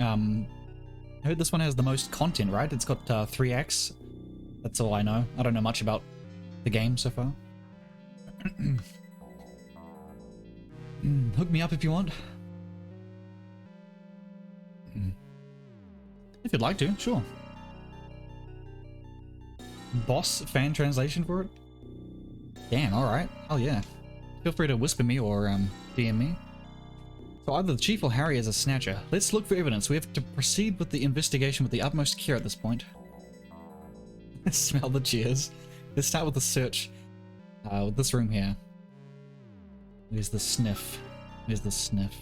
I heard this one has the most content, right? It's got 3 acts. That's all I know. I don't know much about the game so far. Hook me up if you want. If you'd like to, sure. Boss fan translation for it? Damn, alright. Hell yeah. Feel free to whisper me or DM me. So either the Chief or Harry is a Snatcher. Let's look for evidence. We have to proceed with the investigation with the utmost care at this point. Smell the cheers. Let's start with the search. With this room here. Where's the sniff? Where's the sniff?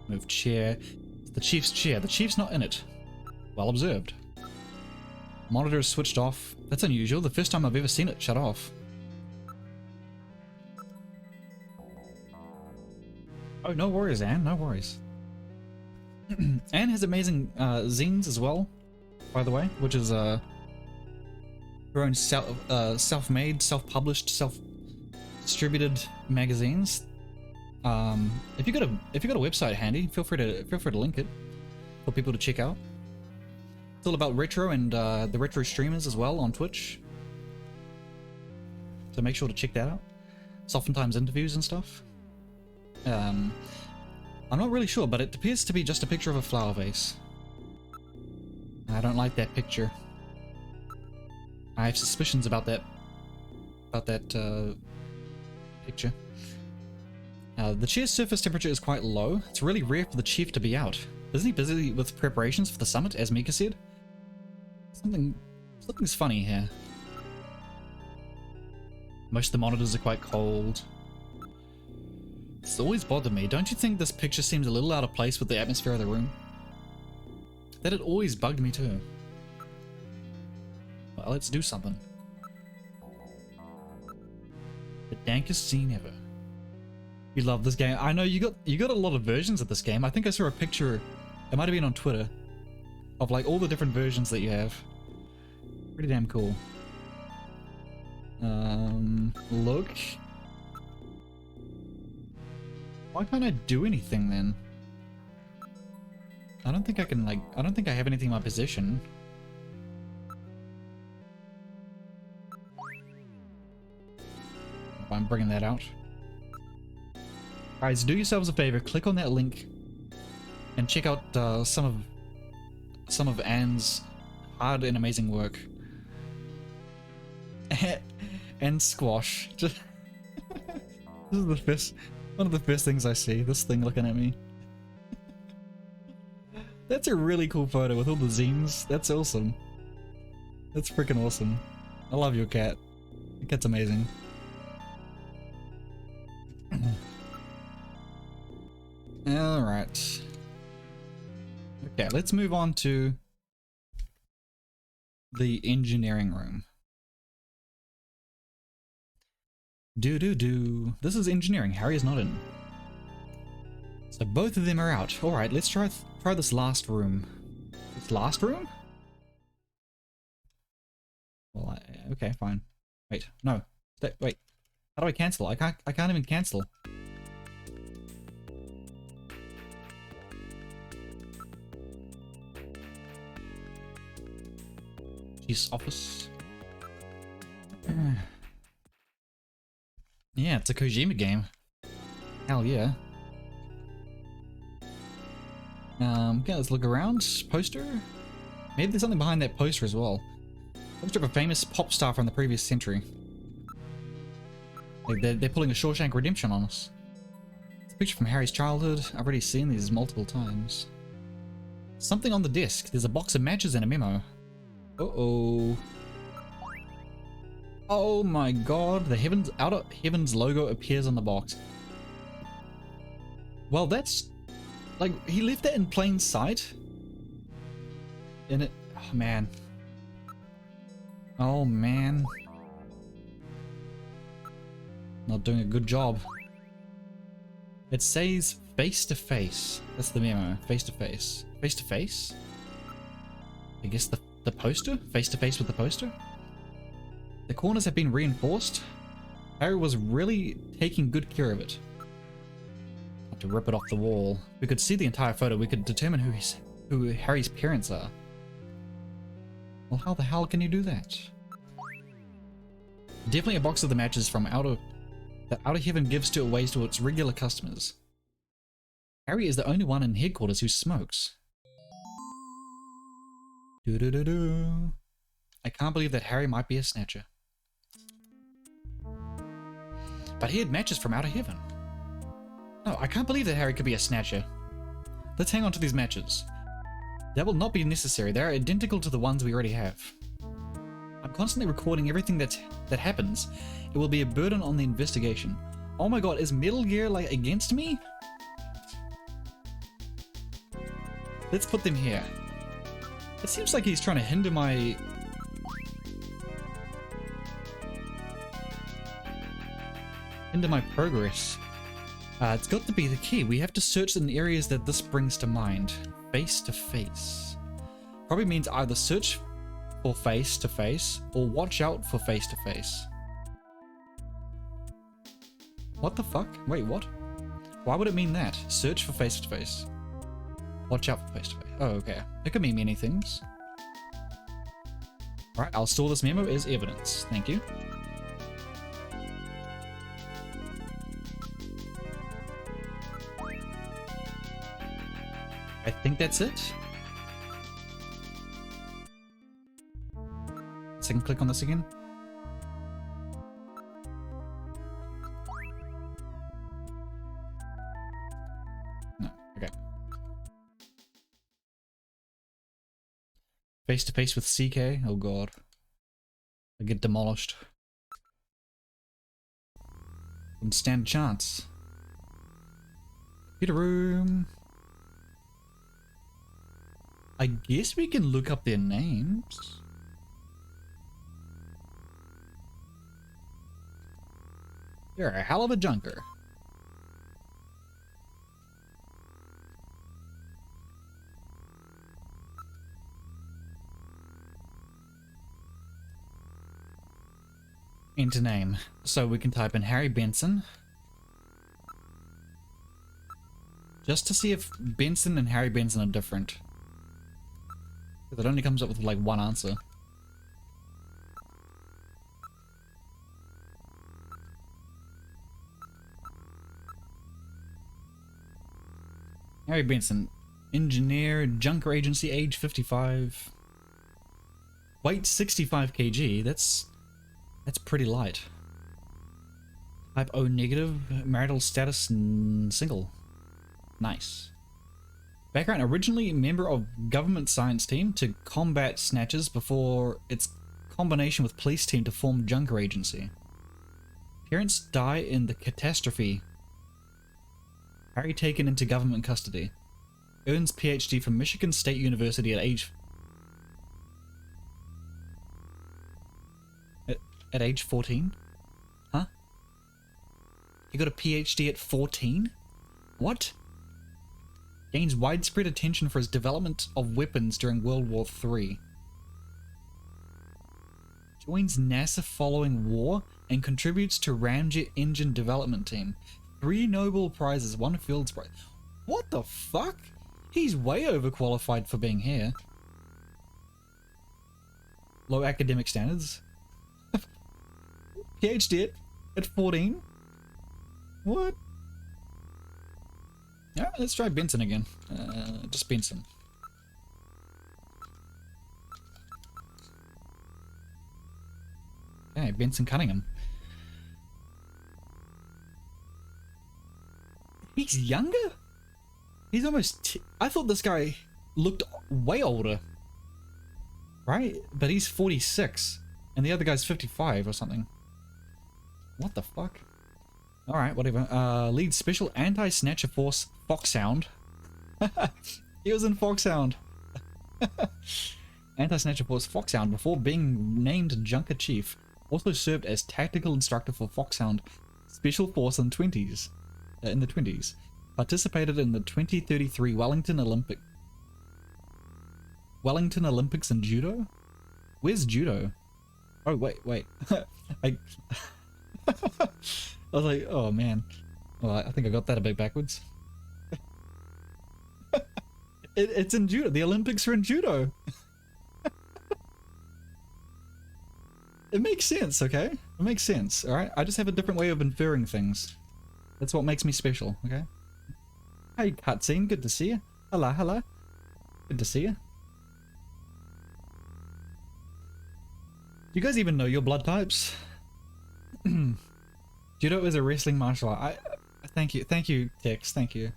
Move chair. It's the Chief's chair. The Chief's not in it. Well observed. Monitor is switched off. That's unusual. The first time I've ever seen it shut off. Oh, no worries, Anne. No worries. Anne has amazing zines as well, by the way, which is her own self-made, self-published, self-distributed magazines. If you got a website handy, feel free to link it for people to check out. It's all about retro and the retro streamers as well on Twitch. So make sure to check that out. It's oftentimes interviews and stuff. I'm not really sure, but it appears to be just a picture of a flower vase. I don't like that picture. I have suspicions about that picture. The chair's surface temperature is quite low. It's really rare for the Chief to be out. Isn't he busy with preparations for the summit, as Mika said? Something's funny here. Most of the monitors are quite cold. It's always bothered me. Don't you think this picture seems a little out of place with the atmosphere of the room? That had always bugged me too. Well, let's do something. The dankest scene ever. You love this game. I know you got a lot of versions of this game. I think I saw a picture, it might have been on Twitter, of like all the different versions that you have. Pretty damn cool. Look. Why can't I do anything then? I don't think I can I don't think I have anything in my possession. I'm bringing that out. Guys, do yourselves a favor, click on that link and check out some of Anne's hard and amazing work. And Squash. Just this is one of the first things I see, this thing looking at me. That's a really cool photo with all the zines. That's awesome. That's freaking awesome. I love your cat. Your cat's amazing. Alright. Okay, let's move on to the engineering room. This is engineering. Harry is not in. So both of them are out. Alright, let's try this last room. This last room? Well, okay, fine. Wait, no. Wait. How do I cancel? I can't even cancel. His office. Yeah, it's a Kojima game. Hell yeah. Okay, let's look around. Poster? Maybe there's something behind that poster as well. Poster of a famous pop star from the previous century. They're pulling a Shawshank Redemption on us. It's a picture from Harry's childhood. I've already seen these multiple times. Something on the desk. There's a box of matches and a memo. Uh-oh. Oh my god, the Outer Heavens logo appears on the box. Well, that's... like, he left that in plain sight. And it... oh man. Oh man. Not doing a good job. It says face to face. That's the memo. Face to face. Face to face? I guess the poster? Face to face with the poster? The corners have been reinforced. Harry was really taking good care of it. Have to rip it off the wall. We could see the entire photo. We could determine who Harry's parents are. Well, how the hell can you do that? Definitely a box of the matches from that Outer Heaven gives away to its regular customers. Harry is the only one in headquarters who smokes. Doo-doo-doo-doo. I can't believe that Harry might be a Snatcher. But he had matches from Outer Heaven. No, I can't believe that Harry could be a Snatcher. Let's hang on to these matches. That will not be necessary. They are identical to the ones we already have. I'm constantly recording everything that happens. It will be a burden on the investigation. Oh my god, is Metal Gear like against me? Let's put them here. It seems like he's trying to hinder my... progress. It's got to be the key. We have to search in areas that this brings to mind. Face to face. Probably means either search for face to face or watch out for face to face. What the fuck? Wait, what? Why would it mean that? Search for face to face. Watch out for face to face. Oh, okay. It could mean many things. Alright, I'll store this memo as evidence. Thank you. I think that's it. Second click on this again. No, okay. Face to face with CK? Oh god. I get demolished. Wouldn't stand a chance. Computer room. I guess we can look up their names. You're a hell of a junker. Enter name. So we can type in Harry Benson. Just to see if Benson and Harry Benson are different. Because it only comes up with like one answer. Harry Benson, engineer, junker agency, age 55. Weight 65 kg, that's pretty light. Type O negative, marital status single. Nice. Background, originally a member of government science team to combat Snatchers before its combination with police team to form junker agency. Parents die in the catastrophe. Harry taken into government custody. Earns PhD from Michigan State University at age 14? Huh? He got a PhD at 14? What? Gains widespread attention for his development of weapons during World War III. Joins NASA following war and contributes to Ramjet engine development team. 3 Nobel Prizes, 1 Fields Prize. What the fuck? He's way overqualified for being here. Low academic standards. PhD at 14? What? Alright, let's try Benson again. Just Benson. Okay, Benson Cunningham. He's younger? He's almost... I thought this guy looked way older. Right? But he's 46. And the other guy's 55 or something. What the fuck? Alright, whatever. Lead Special Anti-Snatcher Force Foxhound. He was in Foxhound. Anti-Snatcher Force Foxhound before being named Junker Chief. Also served as tactical instructor for Foxhound Special Force in the 20s. Participated in the 2033 Wellington Olympics in Judo? Where's Judo? Oh, wait. I was like, oh man. Well, I think I got that a bit backwards. It's in Judo. The Olympics are in Judo. It makes sense, okay? It makes sense, alright? I just have a different way of inferring things. That's what makes me special, okay? Hey, cutscene, good to see you. Hello. Good to see you. Do you guys even know your blood types? Judo is a wrestling martial art. Thank you, Tex, thank you.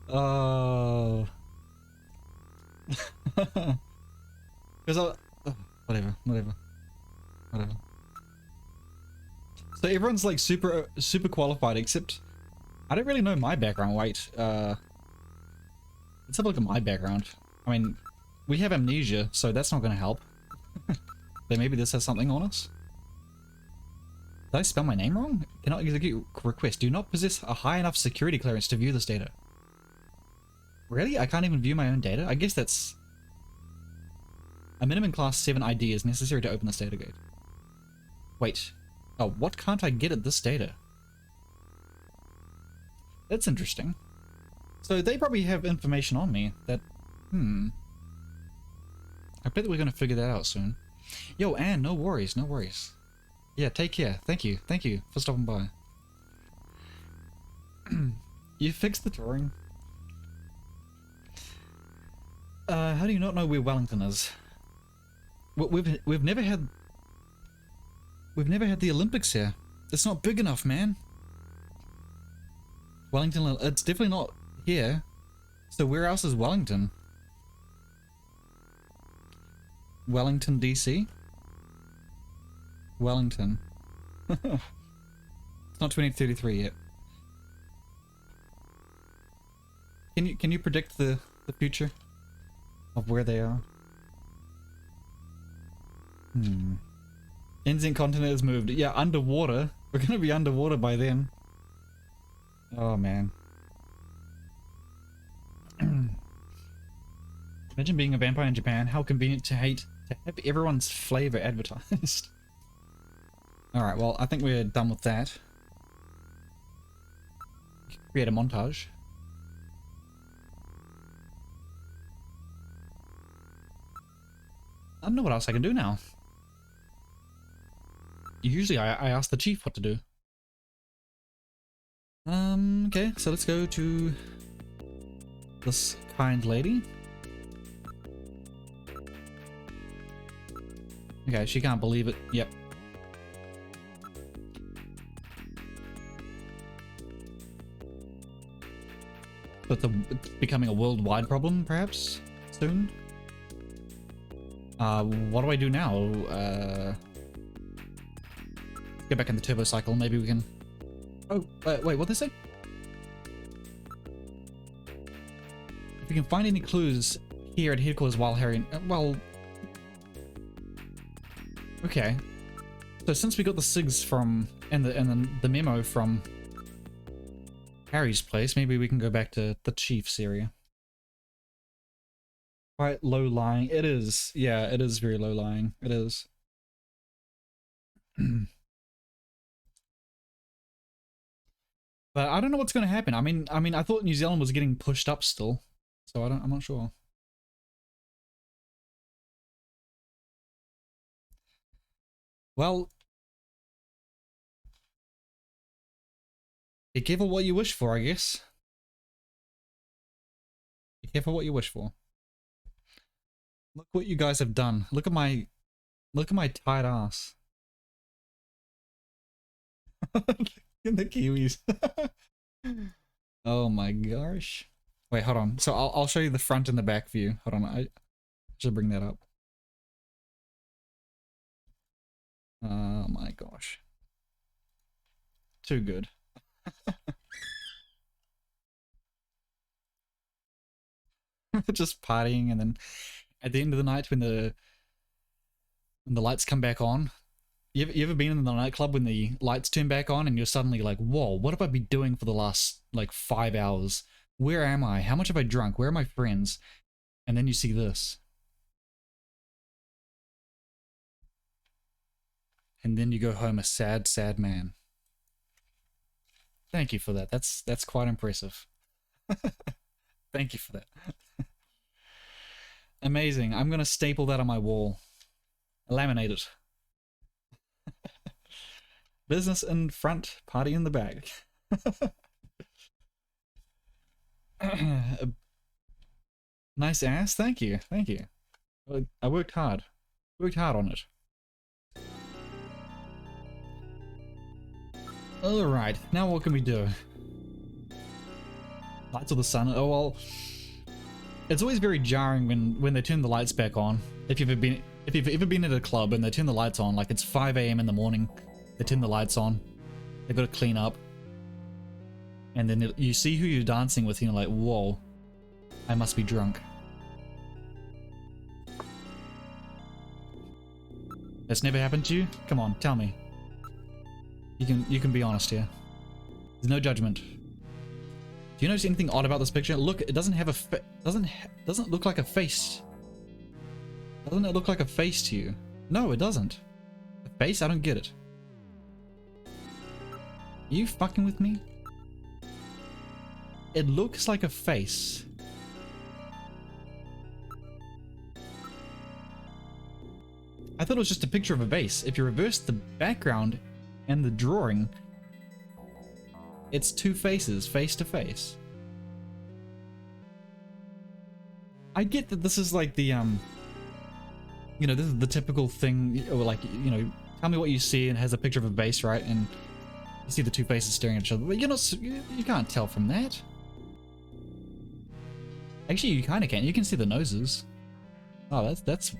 Oh. Because whatever. So everyone's like super qualified, except I don't really know my background. Wait, let's have a look at my background. I mean, we have amnesia, so that's not going to help. Then maybe this has something on us. Did I spell my name wrong? Cannot execute request. Do not possess a high enough security clearance to view this data. Really? I can't even view my own data? I guess that's... A minimum class 7 ID is necessary to open this data gate. Wait. Oh, what can't I get at this data? That's interesting. So they probably have information on me that... I bet that we're gonna figure that out soon. Yo, Anne, no worries. Yeah, take care. Thank you for stopping by. You fixed the drawing. How do you not know where Wellington is? We've never had the Olympics here. It's not big enough, man. Wellington, it's definitely not here. So where else is Wellington? Wellington, DC? Wellington. It's not 2033 yet. Can you predict the future of where they are? Instant continent has moved. Yeah, underwater. We're gonna be underwater by then. Oh man. Imagine being a vampire in Japan. How convenient to have everyone's flavor advertised. Alright, well, I think we're done with that. Create a montage. I don't know what else I can do now. Usually I ask the chief what to do. Okay, so let's go to this kind lady. Okay, she can't believe it. Yep. But it's becoming a worldwide problem, perhaps, soon? What do I do now? Get back in the turbo cycle, maybe we can... Oh, wait, what'd they say? If you can find any clues here at headquarters while Harry... well... Okay. So since we got the SIGs from... and the memo from Harry's place, maybe we can go back to the Chief's area. Quite low-lying. It is. Yeah, it is very low-lying. It is. But I don't know what's going to happen. I mean, I thought New Zealand was getting pushed up still, so I'm not sure. Well, be careful what you wish for, I guess. Be careful what you wish for. Look what you guys have done. Look at my tight ass. In the Kiwis. Oh my gosh. Wait, hold on. So I'll show you the front and the back view. Hold on, I should bring that up. Oh my gosh. Too good. Just partying, and then at the end of the night when the lights come back on, you ever been in the nightclub when the lights turn back on and you're suddenly like, whoa, what have I been doing for the last like 5 hours? Where am I? How much have I drunk? Where are my friends? And then you see this. And then you go home a sad, sad man. Thank you for that. That's quite impressive. Thank you for that. Amazing. I'm gonna staple that on my wall. Laminate it. Business in front, party in the back. Nice ass. Thank you. Thank you. I worked hard. Worked hard on it. Alright, now what can we do? Lights of the sun. Oh well, it's always very jarring when they turn the lights back on. If you've ever been at a club and they turn the lights on, like it's 5 AM in the morning, they turn the lights on, they've got to clean up, and then you see who you're dancing with and you're like, whoa, I must be drunk. That's never happened to you? Come on, tell me. You can be honest here. There's no judgment. Do you notice anything odd about this picture? Look, it doesn't have a doesn't look like a face. Doesn't it look like a face to you? No, it doesn't. A face? I don't get it. Are you fucking with me? It looks like a face. I thought it was just a picture of a vase. If you reverse the background and the drawing, it's two faces, face to face. I get that this is like the you know, this is the typical thing, or like, you know, tell me what you see and it has a picture of a vase, right? And you see the two faces staring at each other, but you're not, you can't tell from that. Actually, you kind of can. You can see the noses. Oh, that's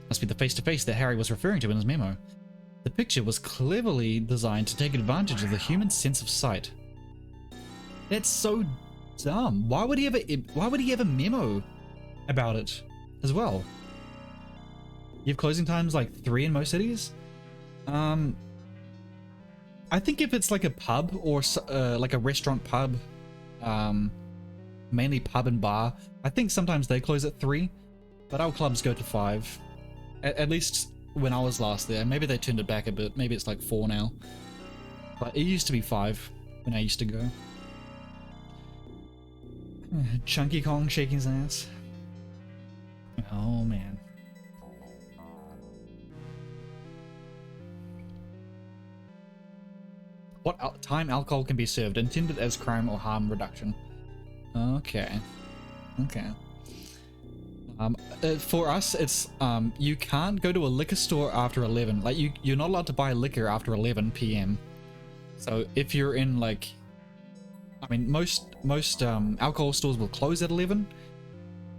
must be the face-to-face that Harry was referring to in his memo. The picture was cleverly designed to take advantage of the human sense of sight. That's so dumb. Why would he have a memo about it as well? You have closing times like 3 in most cities? I think if it's like a pub or like a restaurant pub, mainly pub and bar, I think sometimes they close at 3, but our clubs go to 5. At least when I was last there. Maybe they turned it back a bit. Maybe it's like 4 now. But it used to be 5 when I used to go. Chunky Kong shaking his ass. Oh man. What time alcohol can be served? Intended as crime or harm reduction. Okay. Okay. For us, it's you can't go to a liquor store after 11. Like you're not allowed to buy liquor after 11 p.m. So if you're in like, I mean, most alcohol stores will close at 11.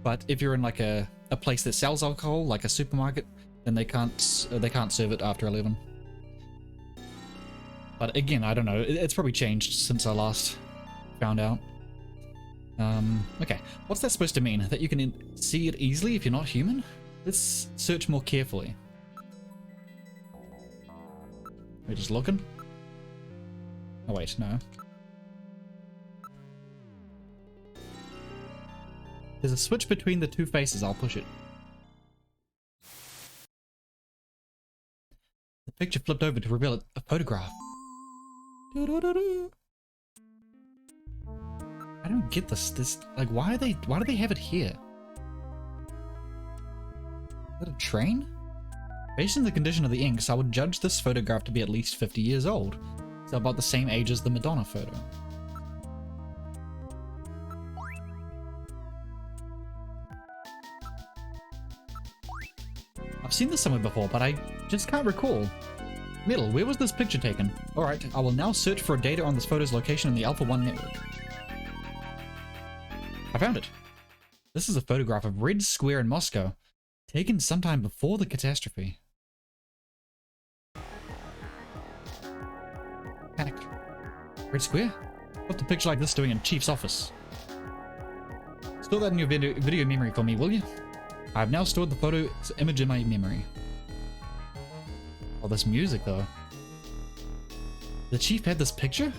But if you're in like a place that sells alcohol, like a supermarket, then they can't serve it after 11. But again, I don't know. It's probably changed since I last found out. Okay, what's that supposed to mean? That you can see it easily if you're not human? Let's search more carefully. We're just looking? Oh wait, no. There's a switch between the two faces, I'll push it. The picture flipped over to reveal a photograph. I don't get this, like, why do they have it here? Is that a train? Based on the condition of the inks, I would judge this photograph to be at least 50 years old. So about the same age as the Madonna photo. I've seen this somewhere before, but I just can't recall. Middle, where was this picture taken? Alright, I will now search for data on this photo's location in the Alpha 1 network. I found it. This is a photograph of Red Square in Moscow, taken sometime before the catastrophe. Panicked. Red Square? What's a picture like this doing in Chief's office? Store that in your video memory for me, will you? I've now stored the photo image in my memory. Oh, this music though. The chief had this picture?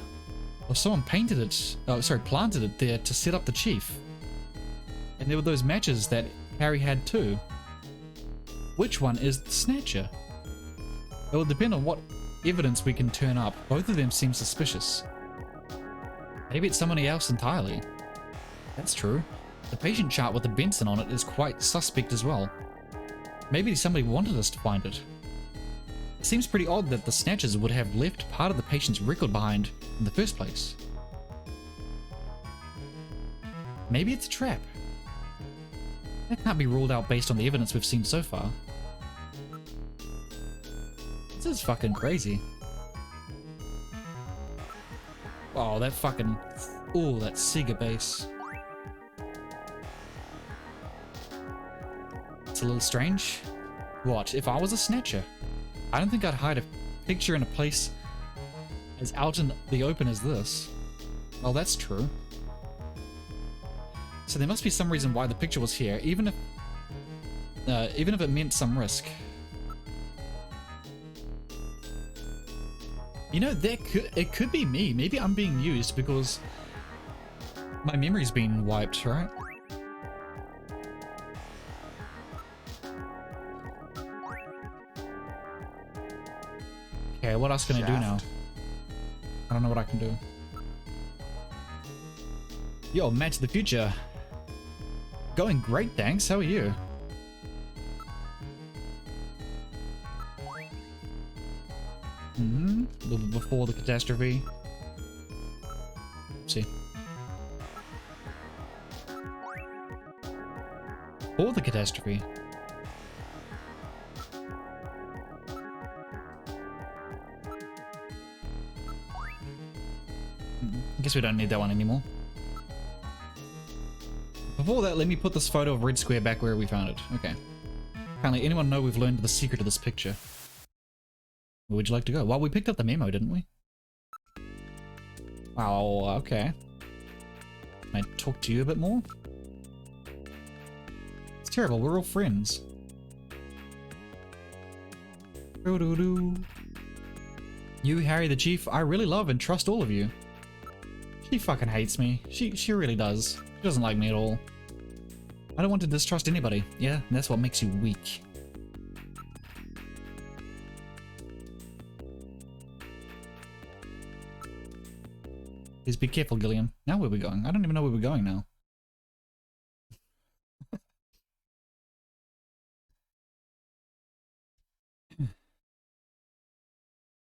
Or someone painted it, planted it there to set up the chief. And there were those matches that Harry had too. Which one is the Snatcher? It will depend on what evidence we can turn up. Both of them seem suspicious. Maybe it's somebody else entirely. That's true. The patient chart with the Benson on it is quite suspect as well. Maybe somebody wanted us to find it. It seems pretty odd that the Snatchers would have left part of the patient's record behind in the first place. Maybe it's a trap. That can't be ruled out based on the evidence we've seen so far. This is fucking crazy. Oh, that fucking... Ooh, that Sega bass. It's a little strange. What, if I was a Snatcher? I don't think I'd hide a picture in a place as out in the open as this. Well, that's true. So there must be some reason why the picture was here, even if it meant some risk. You know, it could be me. Maybe I'm being used because my memory's been wiped, right? Okay, what else can I do now? I don't know what I can do. Yo, Match the Future. Going great, thanks. How are you? A little bit before the catastrophe. Let's see. Before the catastrophe. I guess we don't need that one anymore. Before that, let me put this photo of Red Square back where we found it. Okay. Apparently, anyone know we've learned the secret of this picture? Where would you like to go? Well, we picked up the memo, didn't we? Wow, okay. Can I talk to you a bit more? It's terrible, we're all friends. Doo-doo-doo. You, Harry the Chief, I really love and trust all of you. She fucking hates me. She really does. She doesn't like me at all. I don't want to distrust anybody. Yeah, that's what makes you weak. Please be careful, Gillian. Now where are we going? I don't even know where we're going now.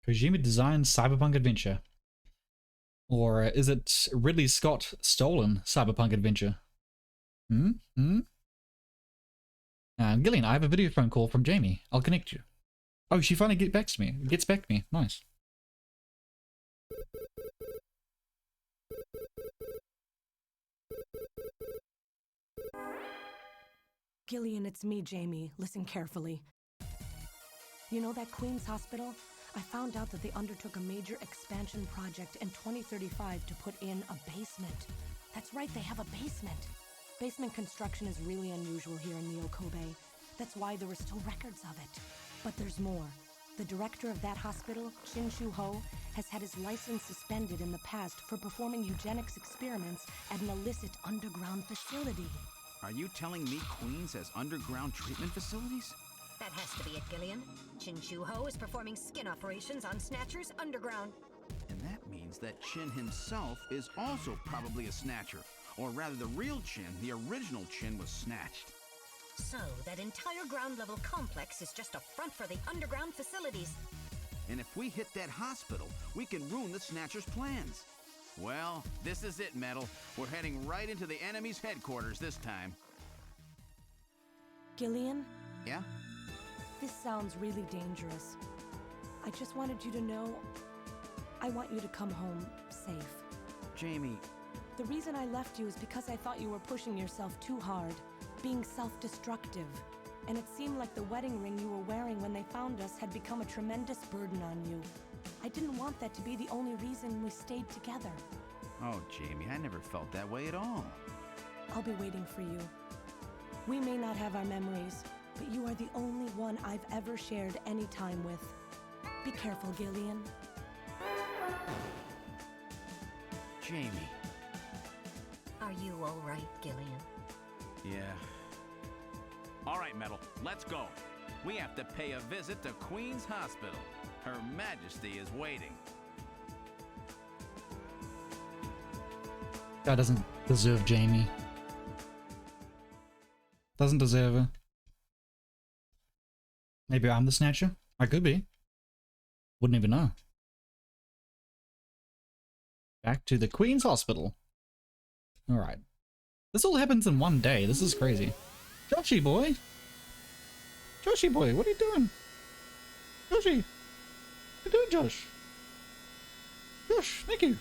Kojima designed Cyberpunk Adventure. Or is it Ridley Scott stolen Cyberpunk Adventure? Gillian, I have a video phone call from Jamie. I'll connect you. Oh, she finally gets back to me. Nice. Gillian, it's me, Jamie. Listen carefully. You know that Queen's Hospital? I found out that they undertook a major expansion project in 2035 to put in a basement. That's right, they have a basement. Basement construction is really unusual here in Neo Kobe. That's why there are still records of it. But there's more. The director of that hospital, Shin Shu-ho, has had his license suspended in the past for performing eugenics experiments at an illicit underground facility. Are you telling me Queens has underground treatment facilities? That has to be it, Gillian. Shin Shu-ho is performing skin operations on Snatchers underground. And that means that Chin himself is also probably a Snatcher. Or rather, the real Chin, the original Chin, was snatched. So, that entire ground-level complex is just a front for the underground facilities. And if we hit that hospital, we can ruin the Snatcher's plans. Well, this is it, Metal. We're heading right into the enemy's headquarters this time. Gillian? Yeah? This sounds really dangerous. I just wanted you to know, I want you to come home safe. Jamie... The reason I left you is because I thought you were pushing yourself too hard, being self-destructive. And it seemed like the wedding ring you were wearing when they found us had become a tremendous burden on you. I didn't want that to be the only reason we stayed together. Oh, Jamie, I never felt that way at all. I'll be waiting for you. We may not have our memories, but you are the only one I've ever shared any time with. Be careful, Gillian. Jamie. Are you all right, Gillian? Yeah. All right, Metal, let's go. We have to pay a visit to Queen's Hospital. Her Majesty is waiting. Guy doesn't deserve Jamie. Doesn't deserve her. Maybe I'm the Snatcher? I could be. Wouldn't even know. Back to the Queen's Hospital. Alright. This all happens in one day. This is crazy. Joshy boy! Joshy boy, what are you doing? Joshy! What are you doing, Josh? Josh, thank you.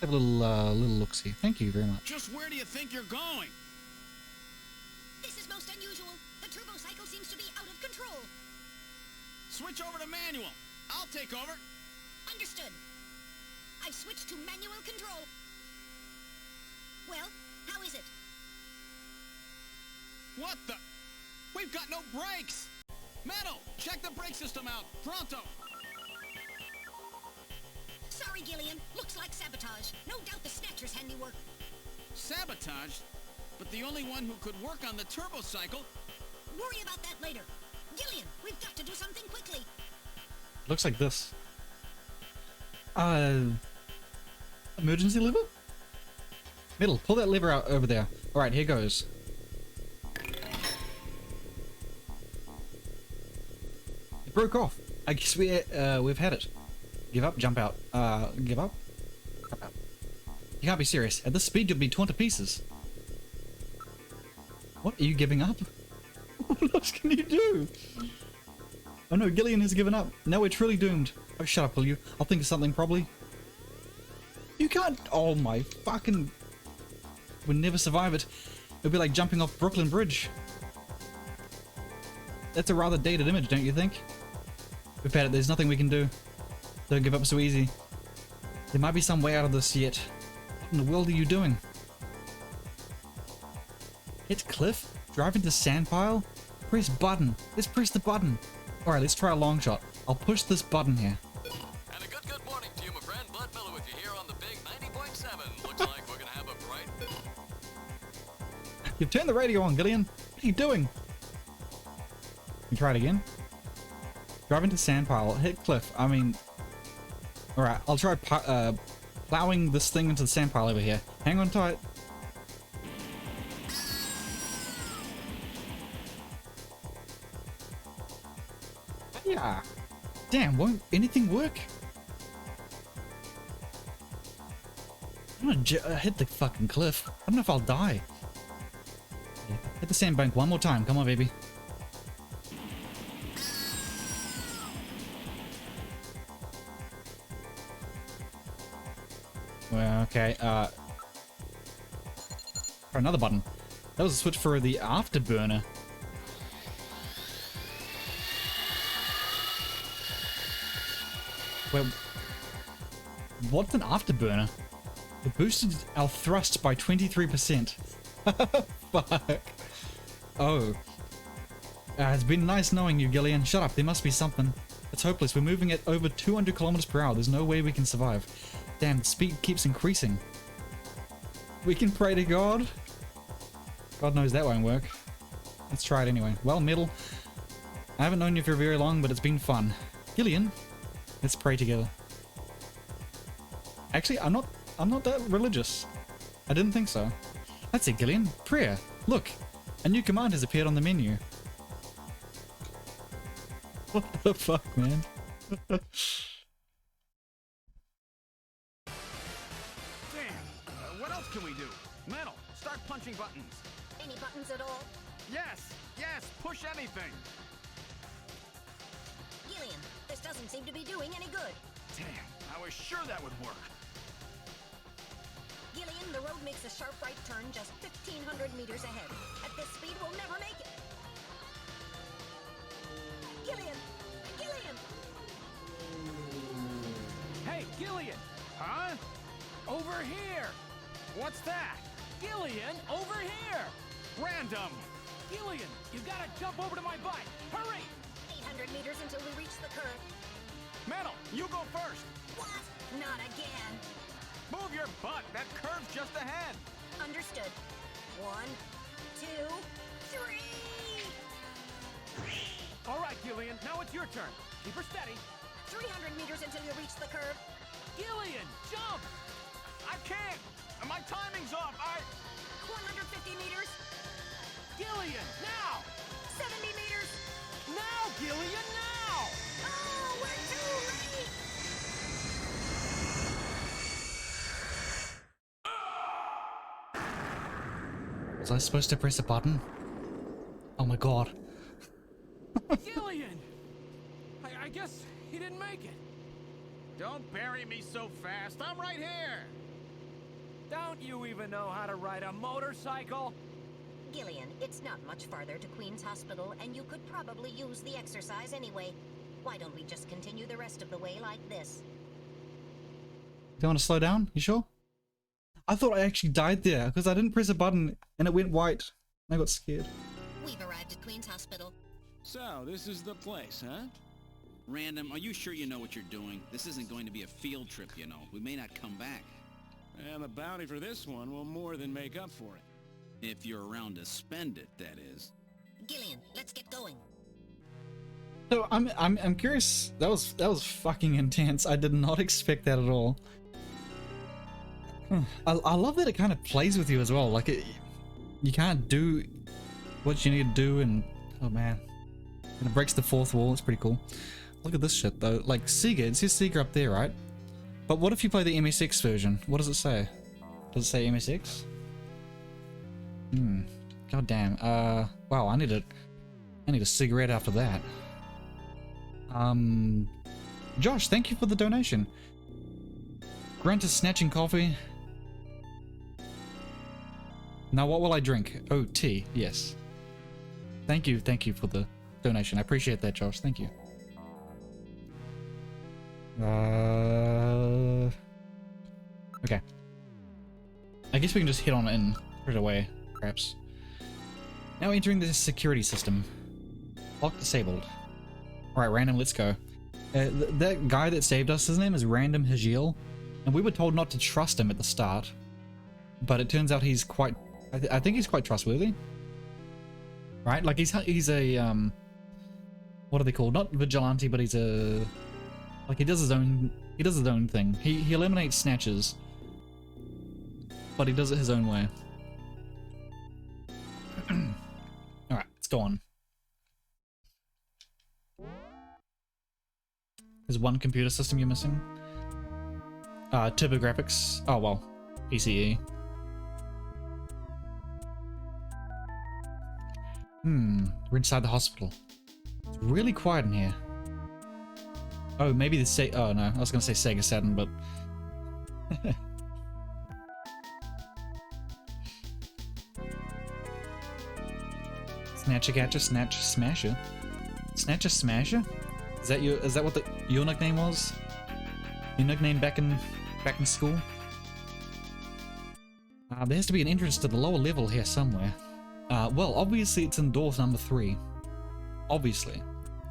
Have a little look-see. Thank you very much. Just where do you think you're going? This is most unusual. The turbo cycle seems to be out of control. Switch over to manual. I'll take over. Understood. I've switched to manual control. Well, how is it? What the? We've got no brakes! Metal, check the brake system out. Pronto! Sorry, Gillian. Looks like sabotage. No doubt the Snatcher's handiwork. Sabotage? But the only one who could work on the turbo cycle? Worry about that later. Gillian, we've got to do something quickly. Looks like this. Emergency lever? Middle, pull that lever out over there. Alright, here goes. It broke off. I guess we've had it. Give up, jump out. Give up? Jump out. You can't be serious. At this speed, you'll be torn to pieces. What? Are you giving up? What else can you do? Oh no, Gillian has given up. Now we're truly doomed. Oh, shut up, will you? I'll think of something, probably. You can't... Oh my fucking... We'll never survive it. It'll be like jumping off Brooklyn Bridge. That's a rather dated image, don't you think? We've had it. There's nothing we can do. Don't give up so easy. There might be some way out of this yet. What in the world are you doing? Hit cliff? Drive into sand pile? Press button. Let's press the button. Alright, let's try a long shot. I'll push this button here. And a good morning to you, my friend. Bud Miller with you here on the big 90.7. Looks like we're gonna have a bright... You've turned the radio on, Gillian. What are you doing? You try it again. Drive into sand pile. Hit cliff. I mean... Alright, I'll try plowing this thing into the sand pile over here. Hang on tight. Yeah. Damn, won't anything work? I'm gonna hit the fucking cliff. I don't know if I'll die. Hit the sandbank one more time. Come on, baby. Well, okay, try another button. That was a switch for the afterburner. Well, what's an afterburner? It boosted our thrust by 23%. Fuck. Oh. It's been nice knowing you, Gillian. Shut up, there must be something. It's hopeless. We're moving at over 200 kilometers per hour. There's no way we can survive. Damn, the speed keeps increasing. We can pray to God. God knows that won't work. Let's try it anyway. Well, Middle, I haven't known you for very long, but it's been fun. Gillian, let's pray together. Actually, I'm not that religious. I didn't think so. That's it, Gillian. Prayer. Look, a new command has appeared on the menu. What the fuck, man? Damn. What else can we do? Metal, start punching buttons. Any buttons at all? Yes, push anything. Gillian, this doesn't seem to be doing any good. Damn, I was sure that would work. Gillian, the road makes a sharp right turn just 1,500 meters ahead. At this speed, we'll never make it. Gillian! Gillian! Hey, Gillian! Huh? Over here! What's that? Gillian, over here! Random! Gillian, you gotta jump over to my bike! Hurry! 800 meters until we reach the curve. Metal, you go first! What? Not again. Move your butt! That curve's just ahead! Understood. 1, 2, 3! All right, Gillian, now it's your turn. Keep her steady. 300 meters until you reach the curve. Gillian, jump! I can't! My timing's off! 150 meters. Gillian, now! 70 meters. Now, Gillian, now! Oh, we're too late! Was I supposed to press a button? Oh my god. Gillian! I guess he didn't make it. Don't bury me so fast. I'm right here. Don't you even know how to ride a motorcycle? Gillian, it's not much farther to Queen's Hospital, and you could probably use the exercise anyway. Why don't we just continue the rest of the way like this? Do you want to slow down? You sure? I thought I actually died there because I didn't press a button and it went white. I got scared. We've arrived at Queen's Hospital. So, this is the place, huh? Random, are you sure you know what you're doing? This isn't going to be a field trip, you know. We may not come back. And the bounty for this one will more than make up for it. If you're around to spend it, that is. Gillian, let's get going. So I'm curious. That was fucking intense. I did not expect that at all. I love that it kind of plays with you as well. Like you can't do what you need to do, and oh man, and it breaks the fourth wall. It's pretty cool. Look at this shit though. Like Sega, it says Sega up there, right? But what if you play the MSX version? What does it say? Does it say MSX? God damn. Wow. I need a cigarette after that. Josh, thank you for the donation. Grant is snatching coffee. Now what will I drink? Oh, tea. Yes. Thank you for the donation. I appreciate that, Josh. Thank you. Okay. I guess we can just hit on in right away, perhaps. Now entering the security system. Lock disabled. Alright, Random, let's go. That guy that saved us, his name is Random Hajiel, and we were told not to trust him at the start. But it turns out he's quite... I think he's quite trustworthy. Right? Like, he's a, what are they called? Not vigilante, but he's a... Like, he does his own thing. He eliminates snatchers. But he does it his own way. Alright, let's go on. There's one computer system you're missing. TurboGrafx. Oh, well. PCE. We're inside the hospital. It's really quiet in here. Oh, maybe the oh no, I was gonna say Sega Saturn, but... Snatcher Catcher, Snatch Smasher? Snatcher Smasher? Is that what your nickname was? Your nickname back in school? There has to be an entrance to the lower level here somewhere. Well, obviously it's in door number 3. Obviously.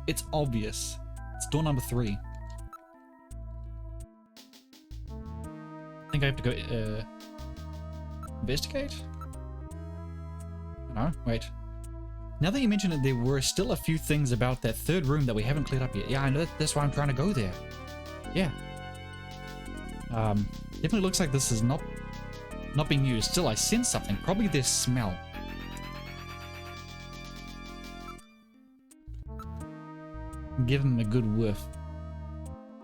It's obvious. It's door number 3. I think I have to go, investigate? No, wait. Now that you mention it, there were still a few things about that third room that we haven't cleared up yet. Yeah, I know, that's why I'm trying to go there. Yeah. Definitely looks like this is not being used. Still, I sense something. Probably their smell. Give him a good whiff.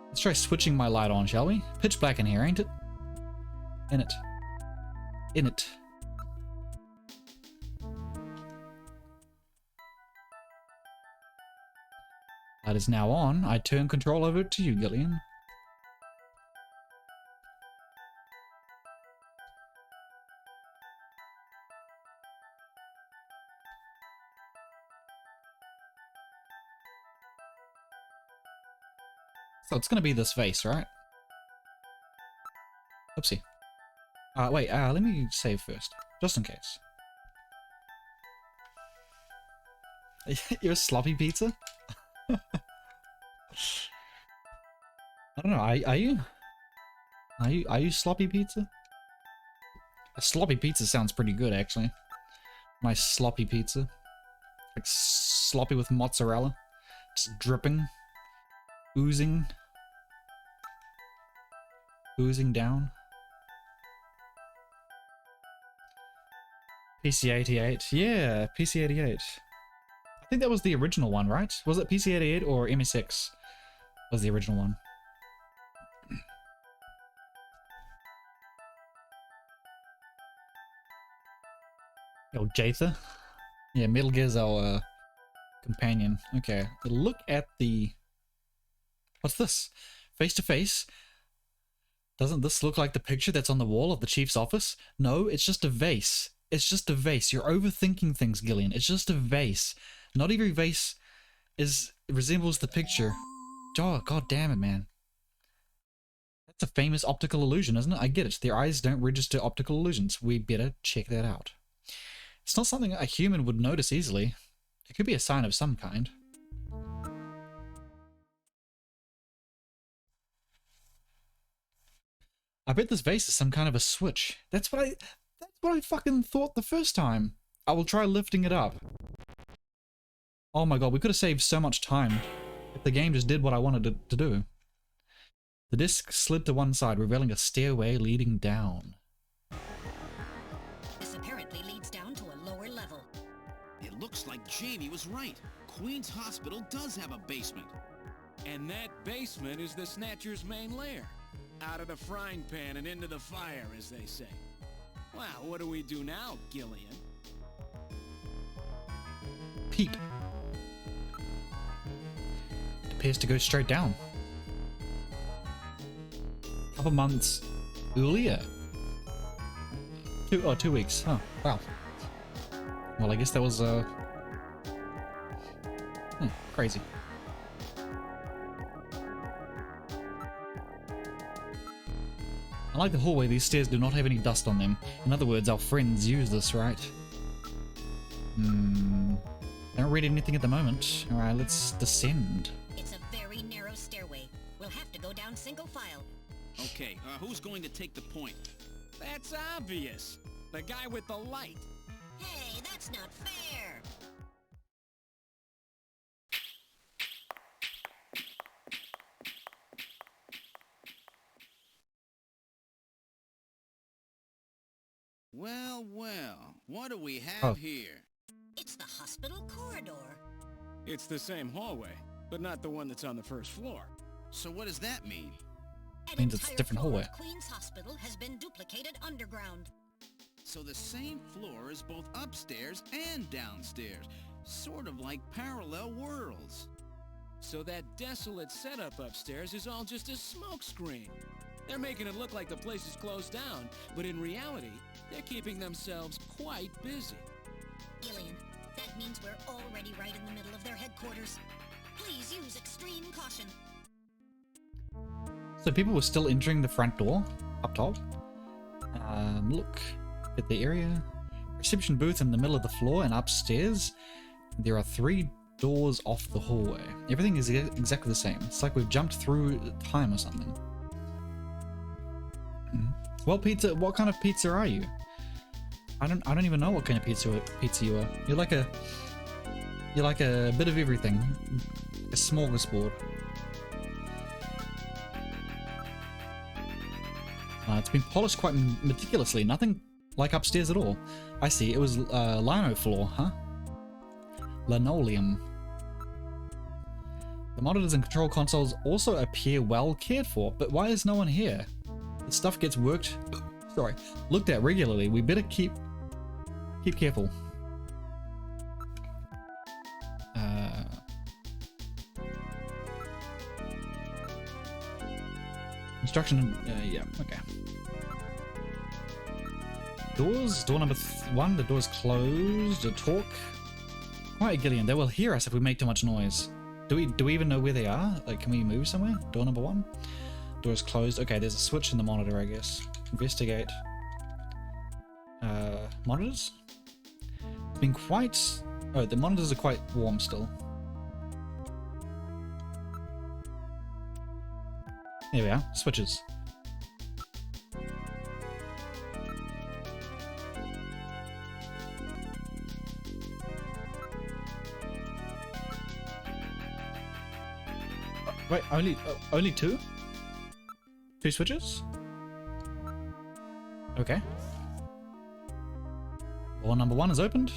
Let's try switching my light on, shall we? Pitch black in here, ain't it? In it. In it. Light is now on. I turn control over to you, Gillian. So it's gonna be this vase, right? Oopsie. Wait, let me save first, just in case. You're a sloppy pizza? I don't know, are you? Are you sloppy pizza? A sloppy pizza sounds pretty good, actually. Nice sloppy pizza. Like sloppy with mozzarella. Just dripping. Oozing. Oozing down. PC-88. Yeah, PC-88. I think that was the original one, right? Was it PC-88 or MSX? Was the original one. Yo, Jatha? Yeah, Metal Gear's our companion. Okay, look at the... What's this? Face to face? Doesn't this look like the picture that's on the wall of the chief's office? No, it's just a vase. It's just a vase. You're overthinking things, Gillian. It's just a vase. Not every vase resembles the picture. Oh, god damn it, man. That's a famous optical illusion, isn't it? I get it. Their eyes don't register optical illusions. We better check that out. It's not something a human would notice easily. It could be a sign of some kind. I bet this vase is some kind of a switch. That's what I fucking thought the first time. I will try lifting it up. Oh my god, we could have saved so much time if the game just did what I wanted it to do. The disc slid to one side, revealing a stairway leading down. This apparently leads down to a lower level. It looks like Jamie was right. Queen's Hospital does have a basement. And that basement is the Snatcher's main lair. Out of the frying pan and into the fire, as they say. Well, what do we do now, Gillian? Peep. It appears to go straight down. Couple months earlier. 2 weeks. Huh. Wow. Well, I guess that was crazy. I like the hallway. These stairs do not have any dust on them. In other words, our friends use this, right? Don't read anything at the moment. Alright, let's descend. It's a very narrow stairway. We'll have to go down single file. Okay, who's going to take the point? That's obvious. The guy with the light. Hey, that's not fair. Well, well, what do we have here? It's the hospital corridor. It's the same hallway, but not the one that's on the first floor. So what does that mean? An Means it's a entire different floor hallway. of Queen's Hospital has been duplicated underground. So the same floor is both upstairs and downstairs. Sort of like parallel worlds. So that desolate setup upstairs is all just a smokescreen. They're making it look like the place is closed down, but in reality, they're keeping themselves quite busy. Gillian, that means we're already right in the middle of their headquarters. Please use extreme caution. So people were still entering the front door up top. Look at the area. Reception booth in the middle of the floor, and upstairs there are 3 doors off the hallway. Everything is exactly the same. It's like we've jumped through time or something. Well, pizza. What kind of pizza are you? I don't even know what kind of pizza you are. You're like a bit of everything. A smorgasbord. It's been polished quite meticulously. Nothing like upstairs at all. I see. It was lino floor, huh? Linoleum. The monitors and control consoles also appear well cared for, but why is no one here? The stuff gets looked at regularly. We better keep careful. Instruction, yeah, okay. Doors, door number 1, the door's closed. A talk. Quiet, Gillian, they will hear us if we make too much noise. Do we even know where they are? Like, can we move somewhere? Door number 1. Door is closed. Okay, there's a switch in the monitor, I guess. Investigate. monitors. It's been quite... Oh, the monitors are quite warm still. There we are. Switches. Wait, only two? Two switches? Okay. Door number 1 is opened.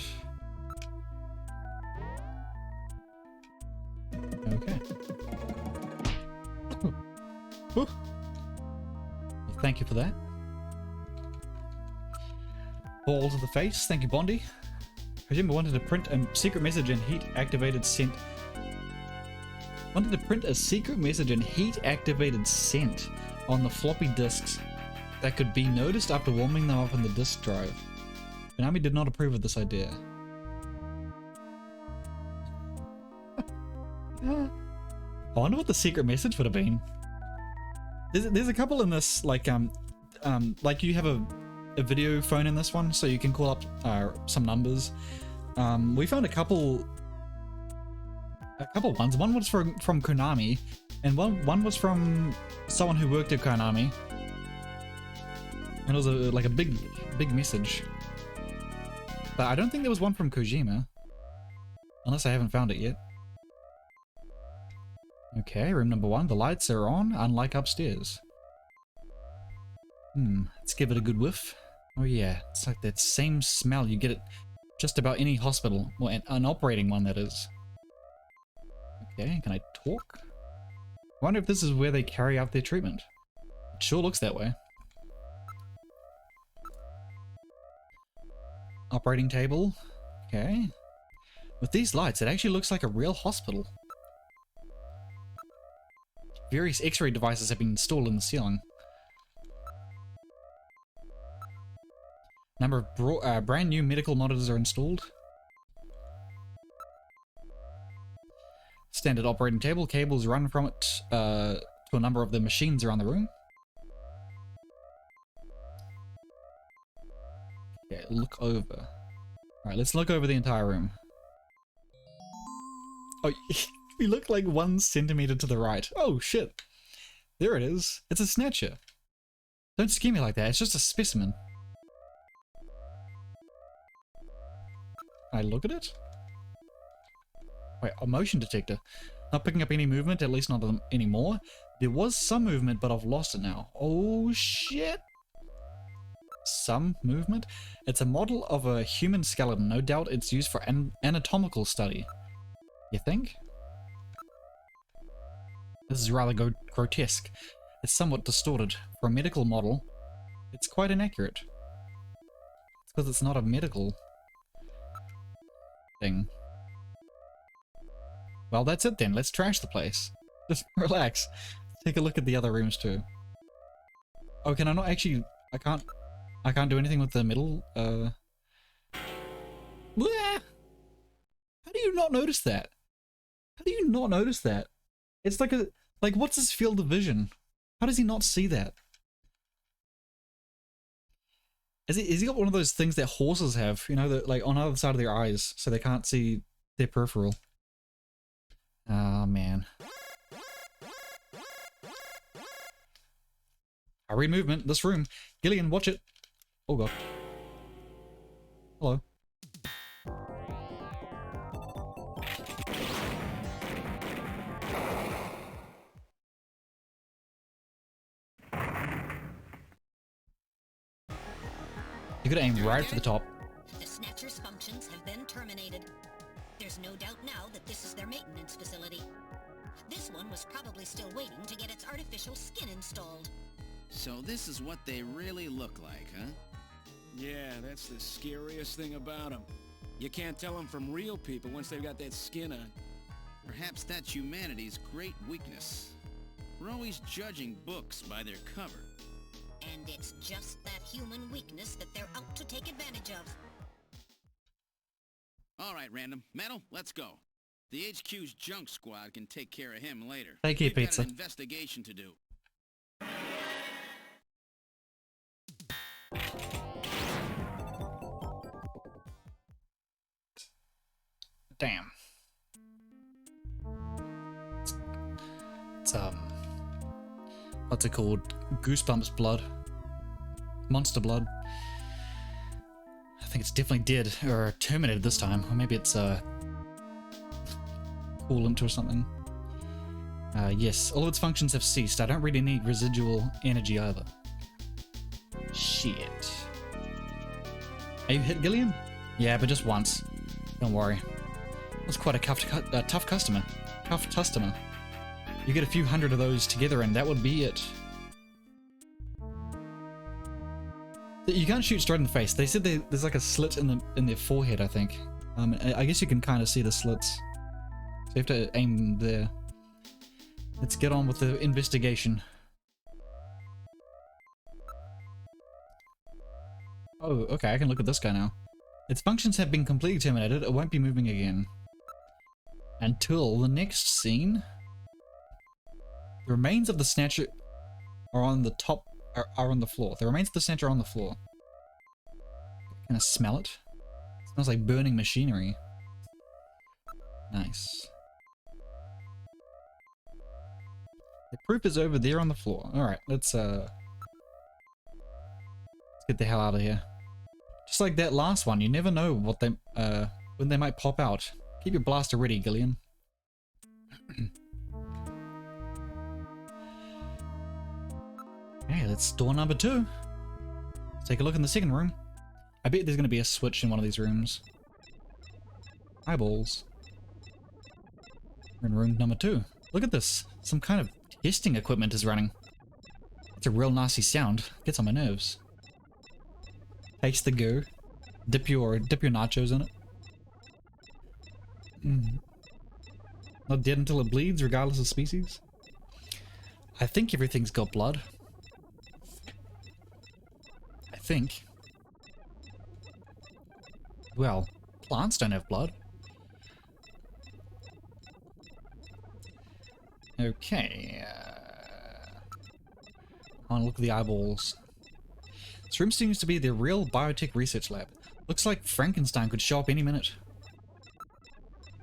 Okay. Ooh. Ooh. Well, thank you for that. Ball to the face. Thank you, Bondi. Kojima wanted to print a secret message and heat-activated scent. Wanted to print a secret message and heat-activated scent on the floppy disks that could be noticed after warming them up on the disk drive. Konami did not approve of this idea. I wonder what the secret message would have been. There's a couple in this, like you have a video phone in this one, so you can call up some numbers. We found a couple ones. One was from Konami, and one was from someone who worked at Konami. And it was like a big message. But I don't think there was one from Kojima. Unless I haven't found it yet. Okay, room number 1. The lights are on, unlike upstairs. Let's give it a good whiff. Oh yeah, it's like that same smell you get at just about any hospital. Well, an operating one, that is. Okay, can I talk? I wonder if this is where they carry out their treatment. It sure looks that way. Operating table. Okay. With these lights, it actually looks like a real hospital. Various X-ray devices have been installed in the ceiling. Number of brand new medical monitors are installed. Standard operating table. Cables run from it to a number of the machines around the room. Okay, look over. Alright, let's look over the entire room. Oh, we look like 1 centimeter to the right. Oh, shit. There it is. It's a Snatcher. Don't scare me like that. It's just a specimen. Can I look at it? Wait, a motion detector. Not picking up any movement, at least not anymore. There was some movement, but I've lost it now. Oh, shit. Some movement? It's a model of a human skeleton. No doubt it's used for anatomical study. You think? This is rather grotesque. It's somewhat distorted. For a medical model, it's quite inaccurate. It's because it's not a medical thing. Well, that's it then. Let's trash the place. Just relax. Take a look at the other rooms too. Oh, can I not actually... I can't do anything with the middle, Blah! How do you not notice that? How do you not notice that? It's like a... Like, what's his field of vision? How does he not see that? Is he got one of those things that horses have, you know, that, like, on the other side of their eyes, so they can't see their peripheral? Ah, man. Hurry movement, this room. Gillian, watch it. Oh god. Hello. You gotta aim right for the top. The Snatcher's functions have been terminated. There's no doubt now that this is their maintenance facility. This one was probably still waiting to get its artificial skin installed. So this is what they really look like, huh? Yeah, that's the scariest thing about them. You can't tell them from real people once they've got that skin on. Perhaps that's humanity's great weakness. We're always judging books by their cover. And it's just that human weakness that they're out to take advantage of. All right, Random. Metal, let's go. The HQ's junk squad can take care of him later. Thank you, We've got Pizza. an investigation to do. Damn. It's what's it called? Goosebumps blood. Monster blood. I think it's definitely dead, or terminated this time. Or maybe it's coolant or something. Yes, all of its functions have ceased. I don't really need residual energy either. Shit. Are you hit, Gillian? Yeah, but just once. Don't worry. That's quite a tough customer. Tough customer. You get a few hundred of those together and that would be it. You can't shoot straight in the face. They said there's like a slit in their forehead, I think. I guess you can kind of see the slits. So you have to aim there. Let's get on with the investigation. Oh, okay, I can look at this guy now. Its functions have been completely terminated. It won't be moving again. Until the next scene. The remains of the Snatcher are on the top, are on the floor. The remains of the Snatcher are on the floor. Can I smell it? It smells like burning machinery. Nice. The proof is over there on the floor. Alright, let's get the hell out of here. Just like that last one, you never know what they when they might pop out. Keep your blaster ready, Gillian. Hey, that's door number 2. Let's take a look in the second room. I bet there's going to be a switch in one of these rooms. Eyeballs. We're in room number 2. Look at this. Some kind of testing equipment is running. It's a real nasty sound. Gets on my nerves. Taste the goo. Dip your nachos in it. Not dead until it bleeds, regardless of species. I think everything's got blood. I think. Well, plants don't have blood. Okay. I want to look at the eyeballs. This room seems to be the real biotech research lab. Looks like Frankenstein could show up any minute.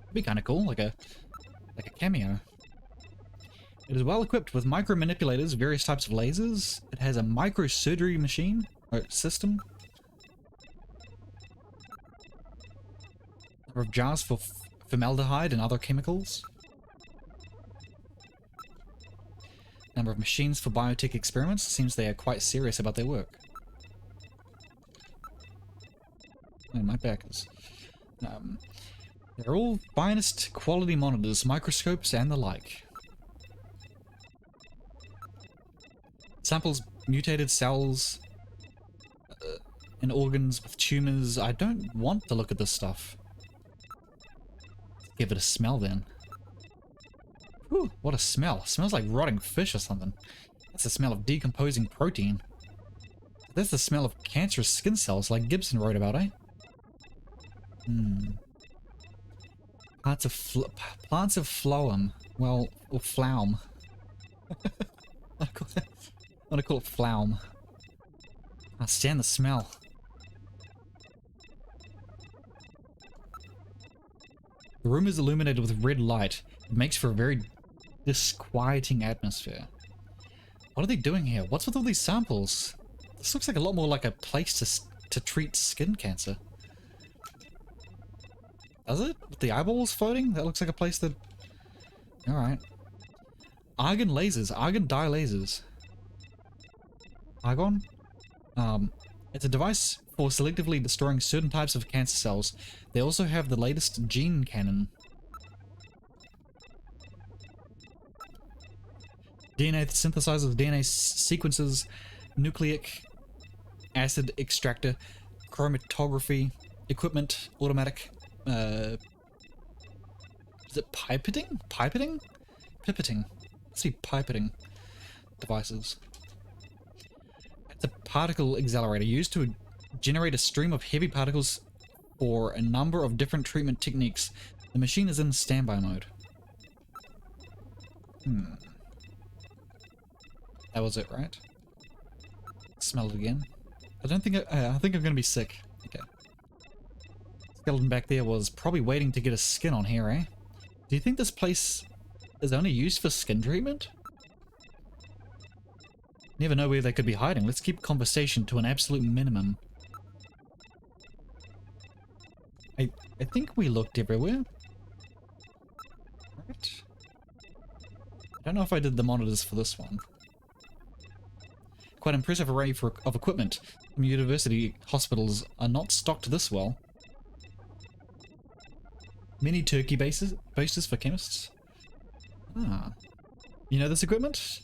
It'd be kind of cool, like a cameo. It is well equipped with micro manipulators, various types of lasers. It has a microsurgery machine or system. Number of jars for formaldehyde and other chemicals. Number of machines for biotech experiments. It seems they are quite serious about their work. Oh, my back is... they're all finest quality monitors, microscopes, and the like. Samples mutated cells and organs with tumors. I don't want to look at this stuff. Give it a smell then. Whew, what a smell. It smells like rotting fish or something. That's the smell of decomposing protein. That's the smell of cancerous skin cells like Gibson wrote about, eh? Plants of phloem. Well, or phloem. I want to call it phloem. I stand the smell. The room is illuminated with red light. It makes for a very disquieting atmosphere. What are they doing here? What's with all these samples? This looks like a lot more like a place to treat skin cancer. Does it? With the eyeballs floating? That looks like a place that... Alright. Argon lasers. Argon dye lasers. Argon? It's a device for selectively destroying certain types of cancer cells. They also have the latest gene cannon. DNA synthesizers, DNA sequences, nucleic acid extractor, chromatography, equipment, automatic... is it pipetting? Pipetting? Pipetting. Let's see, pipetting devices. It's a particle accelerator used to generate a stream of heavy particles for a number of different treatment techniques. The machine is in standby mode. That was it, right? Smell it again. I don't think I think I'm gonna be sick. Okay. skeleton back there was probably waiting to get a skin on here, eh? Do you think this place is only used for skin treatment? Never know where they could be hiding. Let's keep conversation to an absolute minimum. I think we looked everywhere. Right. I don't know if I did the monitors for this one. Quite impressive array of equipment. Some university hospitals are not stocked this well. Many turkey bases for chemists. Ah. You know this equipment?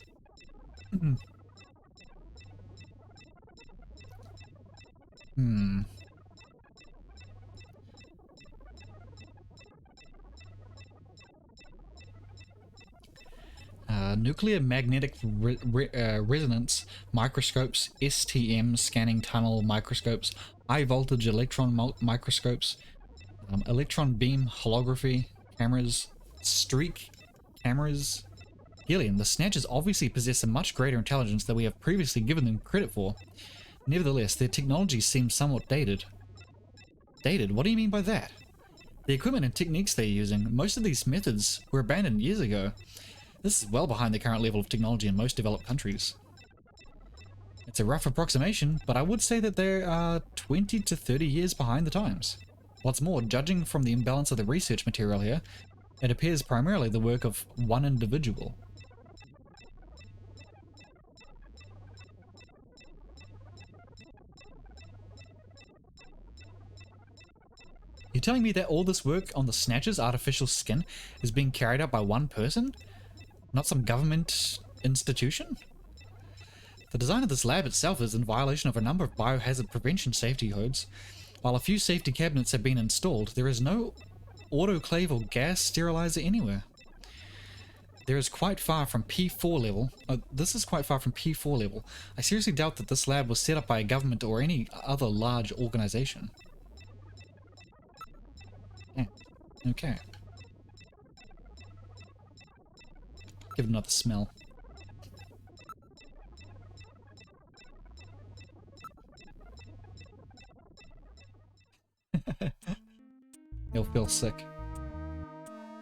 Nuclear magnetic resonance microscopes, STM scanning tunnel microscopes, high voltage electron microscopes, electron beam holography cameras, streak cameras. Gillian, the Snatchers obviously possess a much greater intelligence than we have previously given them credit for. Nevertheless, their technology seems somewhat dated. Dated? What do you mean by that? The equipment and techniques they're using, most of these methods were abandoned years ago. This is well behind the current level of technology in most developed countries. It's a rough approximation, but I would say that they are 20 to 30 years behind the times. What's more, judging from the imbalance of the research material here, it appears primarily the work of one individual. You're telling me that all this work on the Snatcher's artificial skin is being carried out by one person? Not some government institution? The design of this lab itself is in violation of a number of biohazard prevention safety codes. While a few safety cabinets have been installed, there is no autoclave or gas sterilizer anywhere. There is quite far from P4 level. This is quite far from P4 level. I seriously doubt that this lab was set up by a government or any other large organization. Yeah. Okay. Give it another smell. You'll feel sick.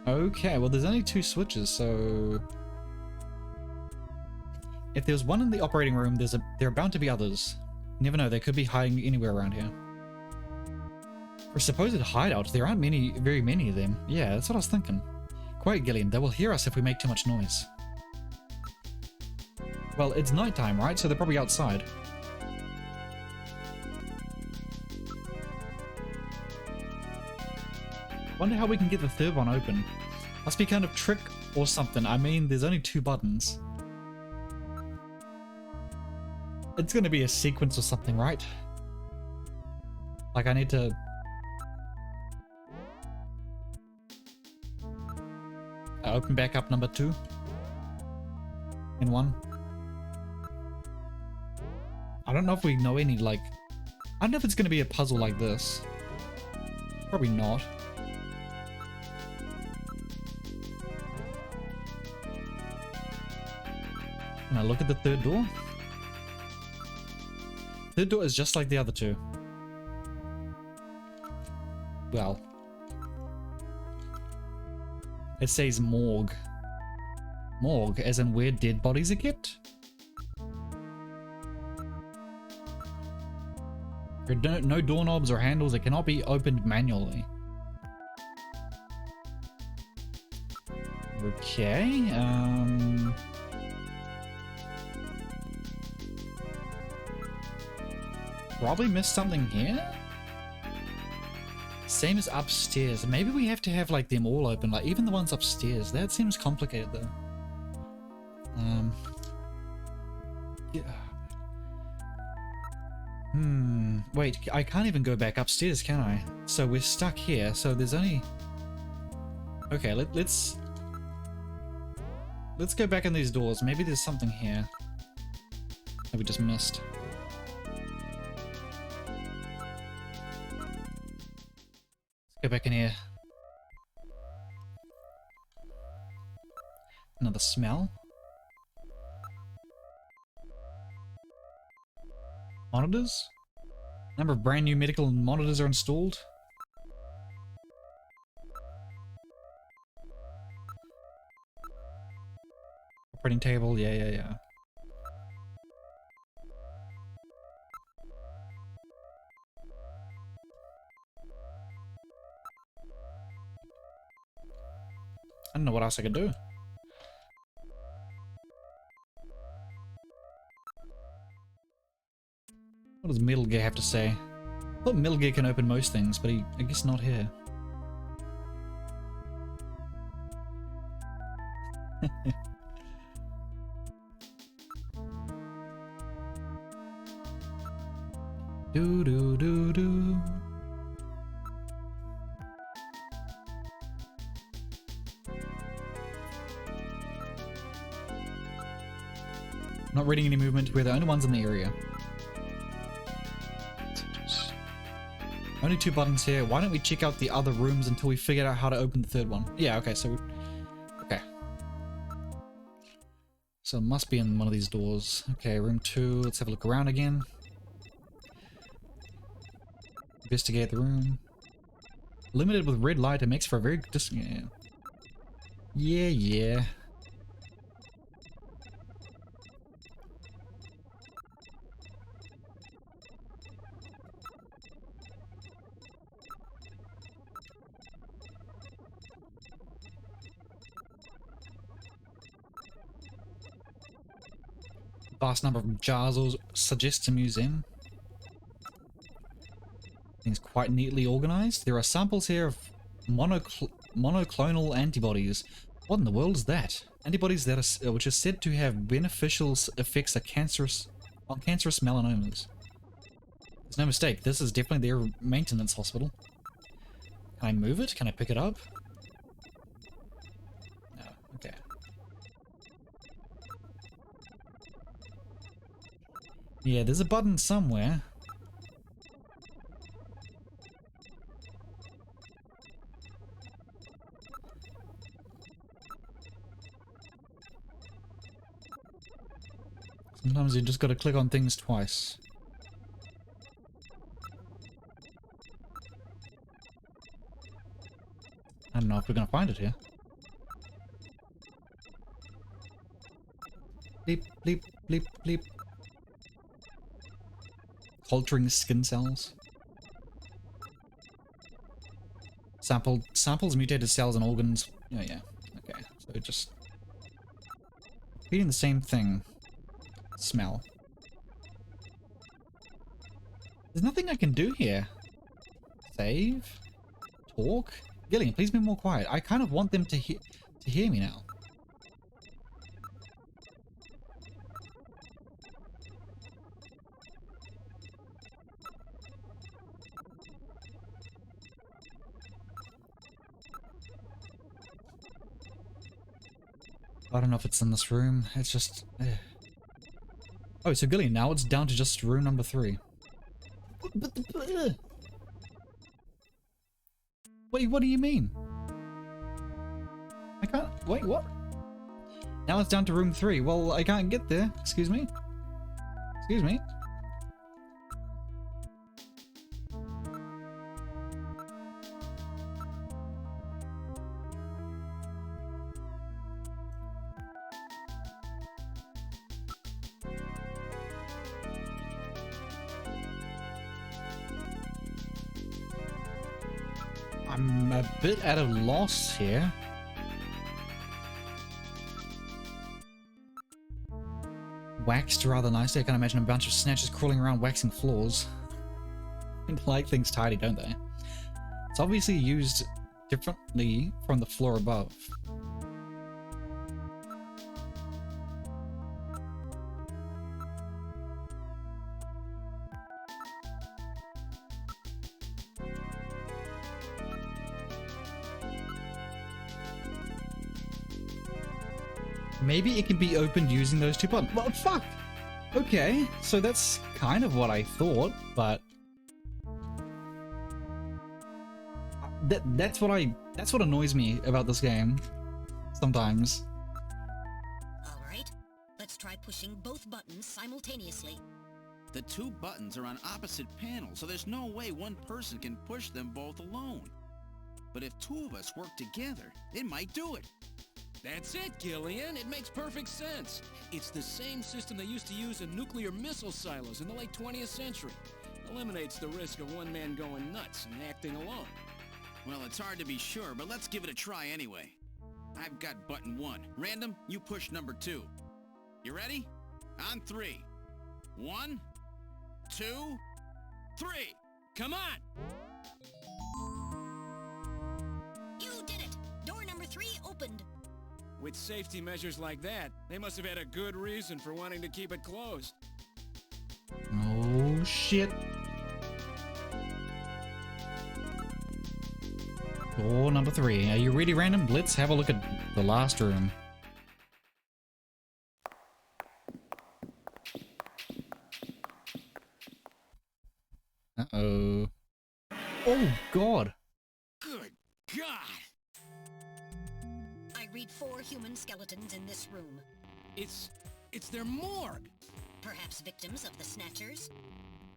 Okay, well there's only 2 switches, so... If there's one in the operating room, there are bound to be others. You never know, they could be hiding anywhere around here. For a supposed hideout, there aren't very many of them. Yeah, that's what I was thinking. Quiet, Gillian, they will hear us if we make too much noise. Well, it's nighttime, right? So they're probably outside. Wonder how we can get the third one open. Must be kind of trick or something. I mean, there's only 2 buttons. It's gonna be a sequence or something, right? Like I need to... open back up number 2. In 1. I don't know if we know any, like... I don't know if it's gonna be a puzzle like this. Probably not. Can I look at the third door? Third door is just like the other 2. Well. It says morgue. Morgue, as in where dead bodies are kept? There are no doorknobs or handles. It cannot be opened manually. Okay, probably missed something here? Same as upstairs. Maybe we have to have like them all open, like even the ones upstairs. That seems complicated though. Yeah. Wait, I can't even go back upstairs, can I? So we're stuck here, so there's only... Okay, let's go back in these doors. Maybe there's something here that we just missed. Let's go back in here. Another smell. Monitors? Number of brand new medical monitors are installed. operating table. Yeah. I don't know what else I could do. What does Metal Gear have to say? I thought Metal Gear can open most things, but I guess not here. Do. Not reading any movement. We're the only ones in the area. Only 2 buttons here. Why don't we check out the other rooms until we figure out how to open the third one? Yeah, okay, so... Okay. So it must be in one of these doors. Okay, room 2. Let's have a look around again. Investigate the room. Limited with red light. It makes for a very good distance. Yeah. Vast number of jars suggests a museum. Things quite neatly organized. There are samples here of monoclonal antibodies. What in the world is that? Antibodies that are, which are said to have beneficial effects on cancerous melanomas. There's no mistake. This is definitely their maintenance hospital. Can I move it? Can I pick it up? No. Okay. Yeah, there's a button somewhere. Sometimes you just gotta click on things twice. I don't know if we're gonna find it here. Bleep, bleep, bleep, bleep. Culturing skin cells. Samples mutated cells and organs. Oh yeah. Okay. So just repeating the same thing. Smell. There's nothing I can do here. Save. Talk. Gillian, please be more quiet. I kind of want them to hear me now. I don't know if it's in this room. It's just... Oh, so Gillian, now it's down to just room number 3. Wait, what do you mean? I can't... Wait, what? Now it's down to room 3. Well, I can't get there. Excuse me? Excuse me? I'm a bit at a loss here. Waxed rather nicely. I can imagine a bunch of snatchers crawling around waxing floors. They like things tidy, don't they? It's obviously used differently from the floor above. Maybe it can be opened using those 2 buttons. Well, fuck! Okay, so that's kind of what I thought, but... That's what annoys me about this game. Sometimes. Alright, let's try pushing both buttons simultaneously. The 2 buttons are on opposite panels, so there's no way one person can push them both alone. But if 2 of us work together, it might do it. That's it, Gillian. It makes perfect sense. It's the same system they used to use in nuclear missile silos in the late 20th century. Eliminates the risk of one man going nuts and acting alone. Well, it's hard to be sure, but let's give it a try anyway. I've got button 1. Random, you push number 2. You ready? On 3. 1, 2, 3. Come on! You did it! Door number 3 opened. With safety measures like that, they must have had a good reason for wanting to keep it closed. Oh, shit. Door number 3. Are you ready, Random? Let's have a look at the last room. Uh-oh. Oh, God. Good God! I read 4 human skeletons in this room. It's their morgue. Perhaps victims of the Snatchers?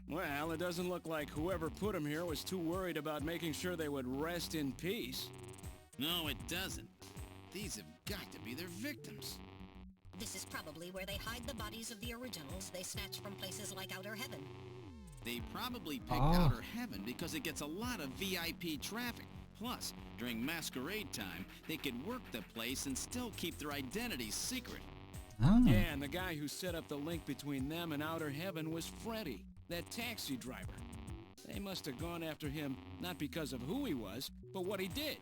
Well, it doesn't look like whoever put them here was too worried about making sure they would rest in peace. No, it doesn't. These have got to be their victims. This is probably where they hide the bodies of the originals they snatch from places like Outer Heaven. They probably picked Outer Heaven because it gets a lot of VIP traffic. Plus, during masquerade time, they could work the place and still keep their identities secret. Oh. Yeah, and the guy who set up the link between them and Outer Heaven was Freddy, that taxi driver. They must have gone after him not because of who he was, but what he did.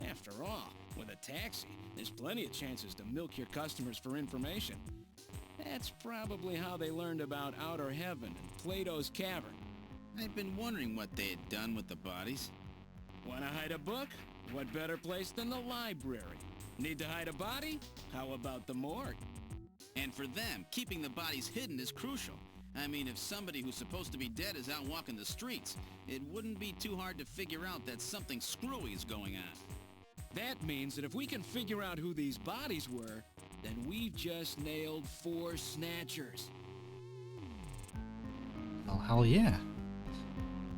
After all, with a taxi, there's plenty of chances to milk your customers for information. That's probably how they learned about Outer Heaven and Plato's Cavern. I've been wondering what they had done with the bodies. Want to hide a book? What better place than the library? Need to hide a body? How about the morgue? And for them, keeping the bodies hidden is crucial. I mean, if somebody who's supposed to be dead is out walking the streets, it wouldn't be too hard to figure out that something screwy is going on. That means that if we can figure out who these bodies were, then we've just nailed 4 Snatchers. Oh, hell yeah.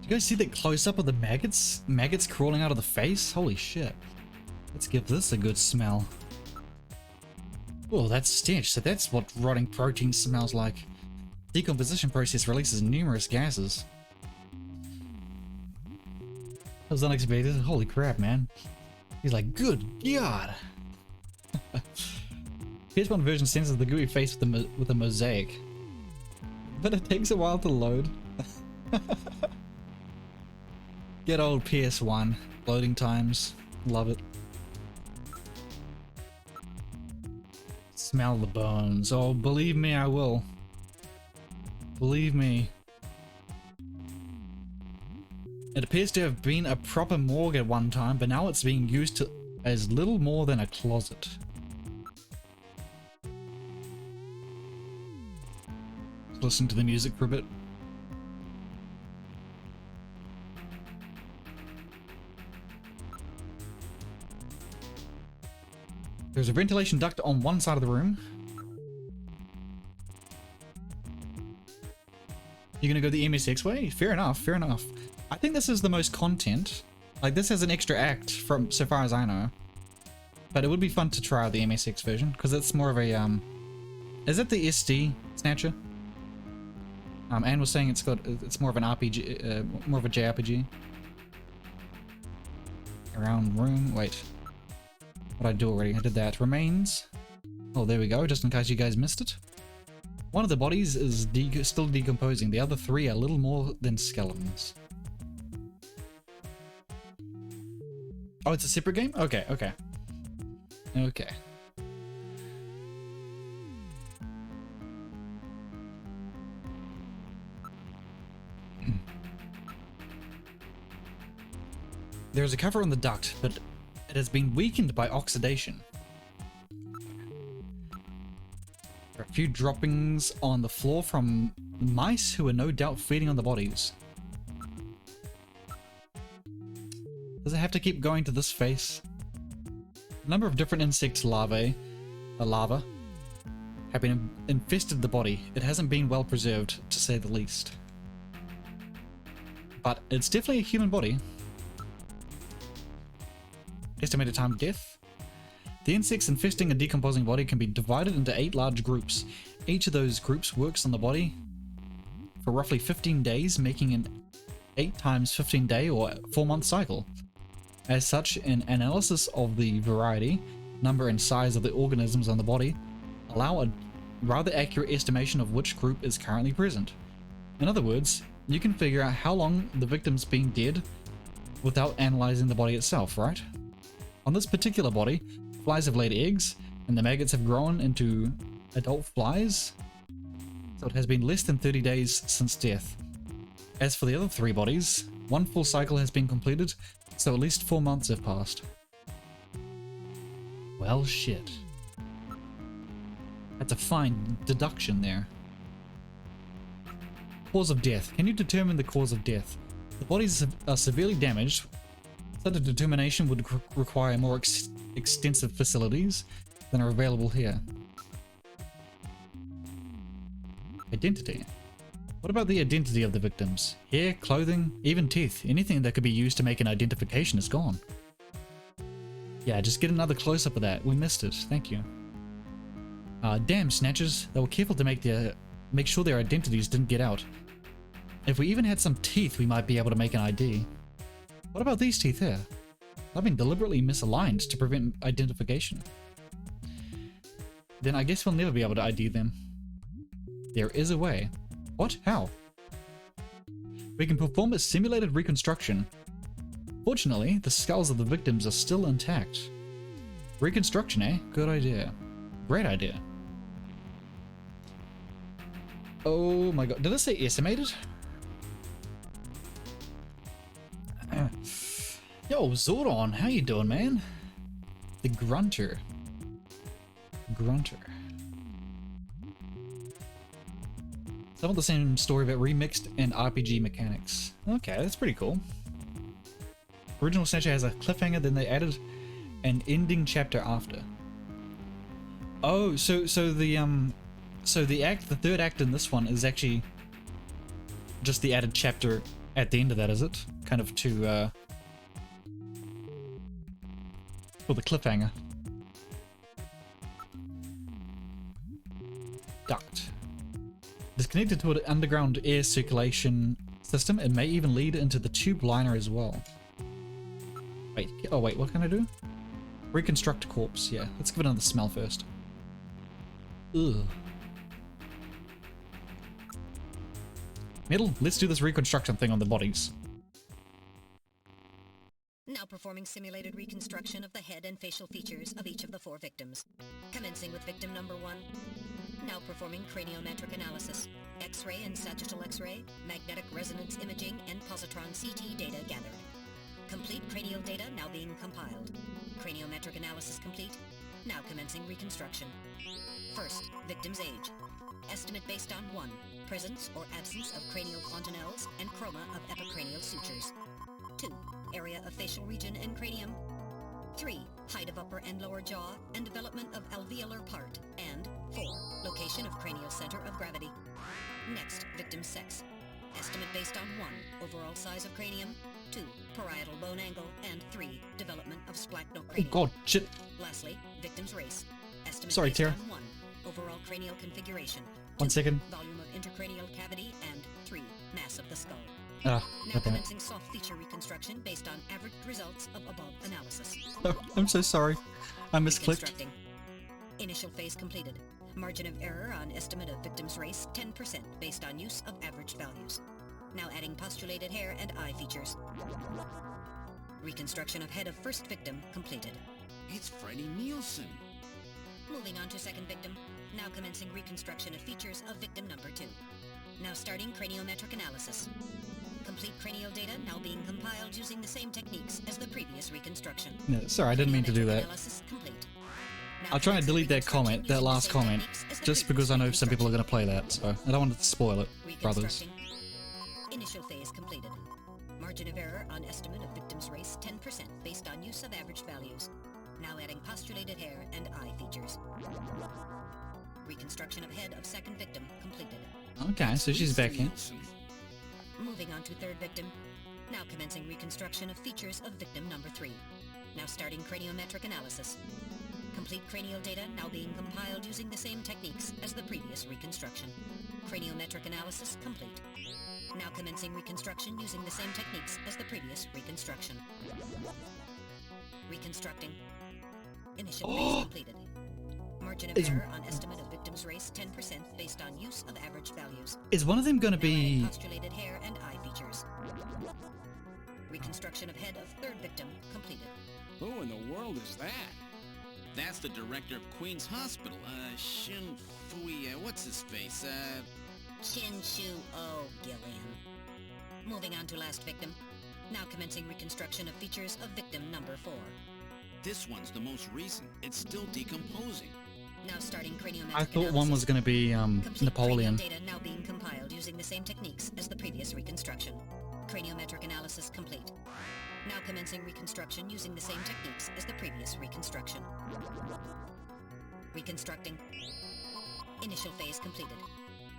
Did you guys see that close-up of the maggots? Maggots crawling out of the face? Holy shit. Let's give this a good smell. Oh, that's stench. So that's what rotting protein smells like. Decomposition process releases numerous gases. That was unexpected. Holy crap, man. He's like, good God. PS1 version censors the gooey face with a mosaic. But it takes a while to load. Get old PS1. Loading times. Love it. Smell the bones. Oh, believe me, I will. Believe me. It appears to have been a proper morgue at one time, but now it's being used as little more than a closet. Listen to the music for a bit. There's a ventilation duct on one side of the room. You're gonna go the MSX way? Fair enough, fair enough. I think this is the most content. Like, this has an extra act from so far as I know. But it would be fun to try out the MSX version, because it's more of a, is it the SD Snatcher? Anne was saying it's more of an RPG, more of a JRPG. Around room, wait. What did I do already? I did that. Remains. Oh, there we go, just in case you guys missed it. One of the bodies is still decomposing. The other 3 are little more than skeletons. Oh, it's a separate game? Okay, okay. Okay. There's a cover on the duct, but it has been weakened by oxidation. There are a few droppings on the floor from mice who are no doubt feeding on the bodies. Does it have to keep going to this face? A number of different insect larvae, lava, have been infested the body. It hasn't been well preserved, to say the least. But it's definitely a human body. Estimated time of death. The insects infesting a decomposing body can be divided into 8 large groups. Each of those groups works on the body for roughly 15 days, making an 8 times 15 day or 4-month cycle. As such, an analysis of the variety, number and size of the organisms on the body allow a rather accurate estimation of which group is currently present. In other words, you can figure out how long the victim's been dead without analyzing the body itself, right? On this particular body, flies have laid eggs, and the maggots have grown into adult flies, so it has been less than 30 days since death. As for the other 3 bodies, 1 full cycle has been completed, so at least 4 months have passed. Well, shit. That's a fine deduction there. Cause of death. Can you determine the cause of death? The bodies are severely damaged. Such a determination would require more extensive facilities than are available here. Identity. What about the identity of the victims? Hair, clothing, even teeth. Anything that could be used to make an identification is gone. Yeah, just get another close-up of that. We missed it. Thank you. Damn, Snatchers. They were careful to make sure their identities didn't get out. If we even had some teeth, we might be able to make an ID. What about these teeth here? They've been deliberately misaligned to prevent identification. Then I guess we'll never be able to ID them. There is a way. What? How? We can perform a simulated reconstruction. Fortunately, the skulls of the victims are still intact. Reconstruction, eh? Good idea. Great idea. Oh my god, did I say estimated? Yo, Zordon, how you doing, man? The Grunter. Some of the same story but remixed and RPG mechanics. Okay, that's pretty cool. Original Snatcher has a cliffhanger, then they added an ending chapter after. Oh, so the third act in this one is actually just the added chapter at the end of that, is it? Kind of to for the cliffhanger. Duct. Disconnected to an underground air circulation system, it may even lead into the tube liner as well. Wait, oh wait, what can I do? Reconstruct corpse, yeah. Let's give it another smell first. Ugh. Metal, let's do this reconstruction thing on the bodies. Now performing simulated reconstruction of the head and facial features of each of the 4 victims. Commencing with victim number 1. Now performing craniometric analysis. X-ray and sagittal X-ray, magnetic resonance imaging, and positron CT data gathered. Complete cranial data now being compiled. Craniometric analysis complete. Now commencing reconstruction. First, victim's age. Estimate based on 1. Presence or absence of cranial fontanelles and chroma of epicranial sutures. 2. Area of facial region and cranium. 3. Height of upper and lower jaw and development of alveolar part. And 4. Location of cranial center of gravity. Next, victim's sex. Estimate based on 1. Overall size of cranium. 2. Parietal bone angle. And 3. Development of splachocranium. Oh god, shit. Lastly, victim's race. Estimate Sorry, based Tara. on 1. Overall cranial configuration. 1 second. Volume of intercranial cavity. And 3. Mass of the skull. Ah, Now okay. commencing soft feature reconstruction based on averaged results of above analysis. Oh, I'm so sorry. I misclicked. Reconstructing. Initial phase completed. Margin of error on estimate of victim's race 10% based on use of average values. Now adding postulated hair and eye features. Reconstruction of head of first victim completed. It's Freddie Nielsen. Moving on to second victim. Now commencing reconstruction of features of victim number 2. Now starting craniometric analysis. Complete cranial data now being compiled using the same techniques as the previous reconstruction. No, sorry, I didn't mean to do that. Analysis complete. Now I'll try and commencing delete that reconstruction comment, that using the last same comment, techniques as the just previous because I know some people are reconstruction. going to play that, so I don't want to spoil it, brothers. Reconstructing. Initial phase completed. Margin of error on estimate of victim's race 10% based on use of average values. Now adding postulated hair and eye features. Reconstruction of head of second victim completed. Okay, so she's back here. Moving on to third victim. Now commencing reconstruction of features of victim number 3. Now starting craniometric analysis. Complete cranial data now being compiled using the same techniques as the previous reconstruction. Craniometric analysis complete. Now commencing reconstruction using the same techniques as the previous reconstruction. Reconstructing. Initial phase completed. Margin of error on estimate of victim's race 10% based on use of average values. Is one of them going to be... Postulated hair and eye features. Reconstruction of head of third victim completed. Who in the world is that? That's the director of Queen's Hospital, Shin Fui, what's his face, Chin Shu O, Gillian. Moving on to last victim. Now commencing reconstruction of features of victim number 4. This one's the most recent. It's still decomposing. Now starting craniometric I thought one was going to be Napoleon. Data now being compiled using the same techniques as the previous reconstruction. Craniometric analysis complete. Now commencing reconstruction using the same techniques as the previous reconstruction. Reconstructing. Initial phase completed.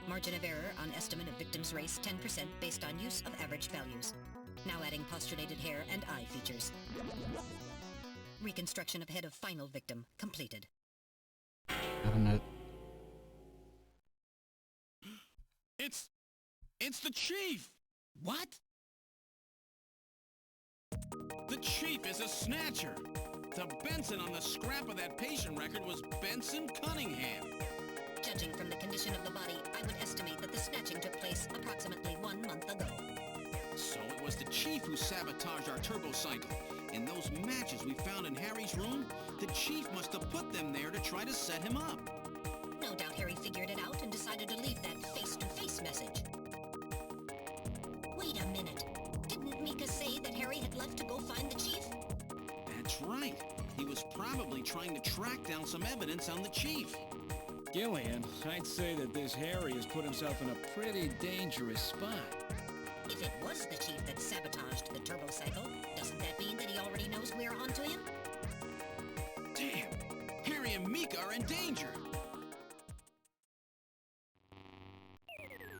Margin of error on estimate of victim's race 10% based on use of average values. Now adding postulated hair and eye features. Reconstruction of head of final victim completed. I don't know. It's the Chief! What? The Chief is a Snatcher! The Benson on the scrap of that patient record was Benson Cunningham. Judging from the condition of the body, I would estimate that the snatching took place approximately 1 month ago. So it was the Chief who sabotaged our turbocycle. In those matches we found in Harry's room, the Chief must have put them there to try to set him up. No doubt Harry figured it out and decided to leave that face-to-face message. Wait a minute. Didn't Mika say that Harry had left to go find the Chief? That's right. He was probably trying to track down some evidence on the Chief. Gillian, I'd say that this Harry has put himself in a pretty dangerous spot. If it was the Chief that sabotaged the turbocycle, doesn't that mean that he already knows we're onto him? Damn! Harry and Mika are in danger!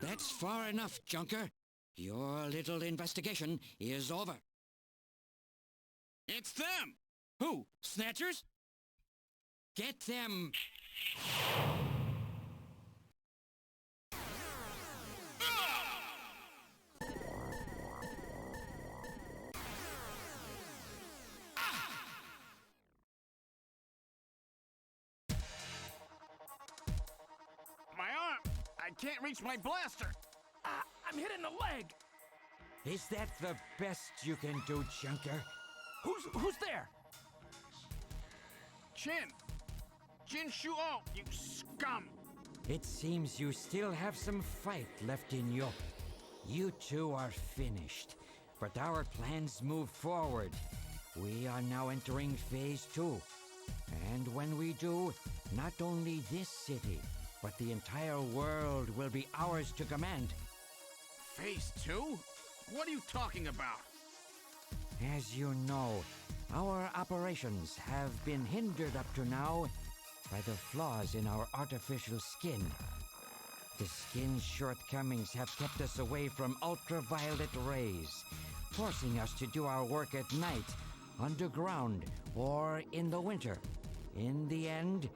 That's far enough, Junker. Your little investigation is over. It's them! Who? Snatchers? Get them! My arm! I can't reach my blaster! I'm hit in the leg! Is that the best you can do, Junker? Who's there? Jin Shuo, you scum! It seems you still have some fight left in you. You two are finished, but our plans move forward. We are now entering Phase 2. And when we do, not only this city, but the entire world will be ours to command. Phase 2? What are you talking about? As you know, our operations have been hindered up to now by the flaws in our artificial skin. The skin's shortcomings have kept us away from ultraviolet rays, forcing us to do our work at night, underground, or in the winter. In the end,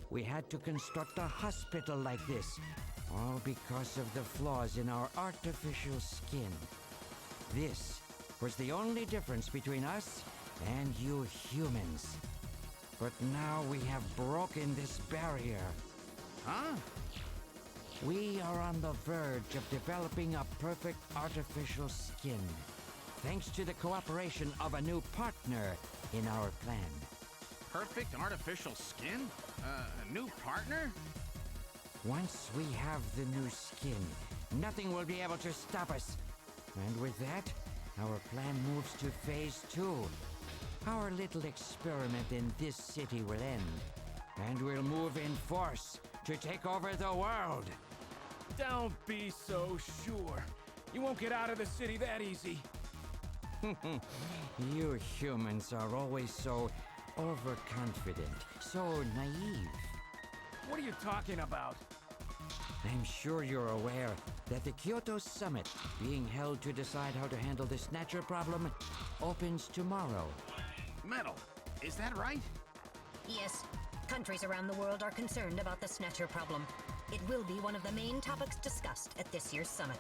we had to construct a hospital like this, all because of the flaws in our artificial skin. This was the only difference between us and you humans. But now we have broken this barrier. Huh? We are on the verge of developing a perfect artificial skin, thanks to the cooperation of a new partner in our plan. Perfect artificial skin? A new partner? Once we have the new skin, nothing will be able to stop us. And with that, our plan moves to Phase 2. Our little experiment in this city will end, and we'll move in force to take over the world. Don't be so sure. You won't get out of the city that easy. You humans are always so overconfident, so naive. What are you talking about? I'm sure you're aware that the Kyoto Summit, being held to decide how to handle the Snatcher problem, opens tomorrow. Metal, is that right? Yes. Countries around the world are concerned about the Snatcher problem. It will be one of the main topics discussed at this year's summit.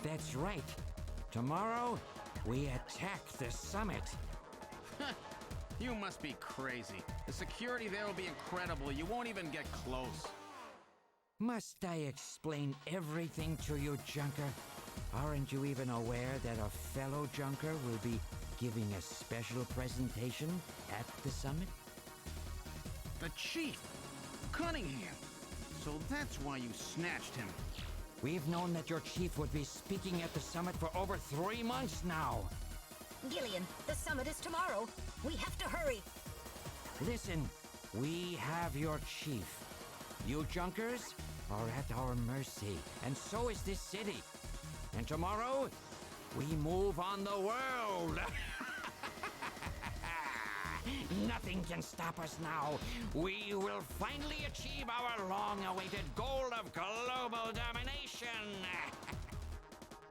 That's right. Tomorrow, we attack the summit. You must be crazy. The security there will be incredible. You won't even get close. Must I explain everything to you, Junker? Aren't you even aware that a fellow Junker will be giving a special presentation at the summit? The Chief! Cunningham! So that's why you snatched him. We've known that your chief would be speaking at the summit for over 3 months now. Gillian, the summit is tomorrow. We have to hurry. Listen, we have your chief. You Junkers are at our mercy, and so is this city. And tomorrow, we move on the world. Nothing can stop us now. We will finally achieve our long-awaited goal of global domination.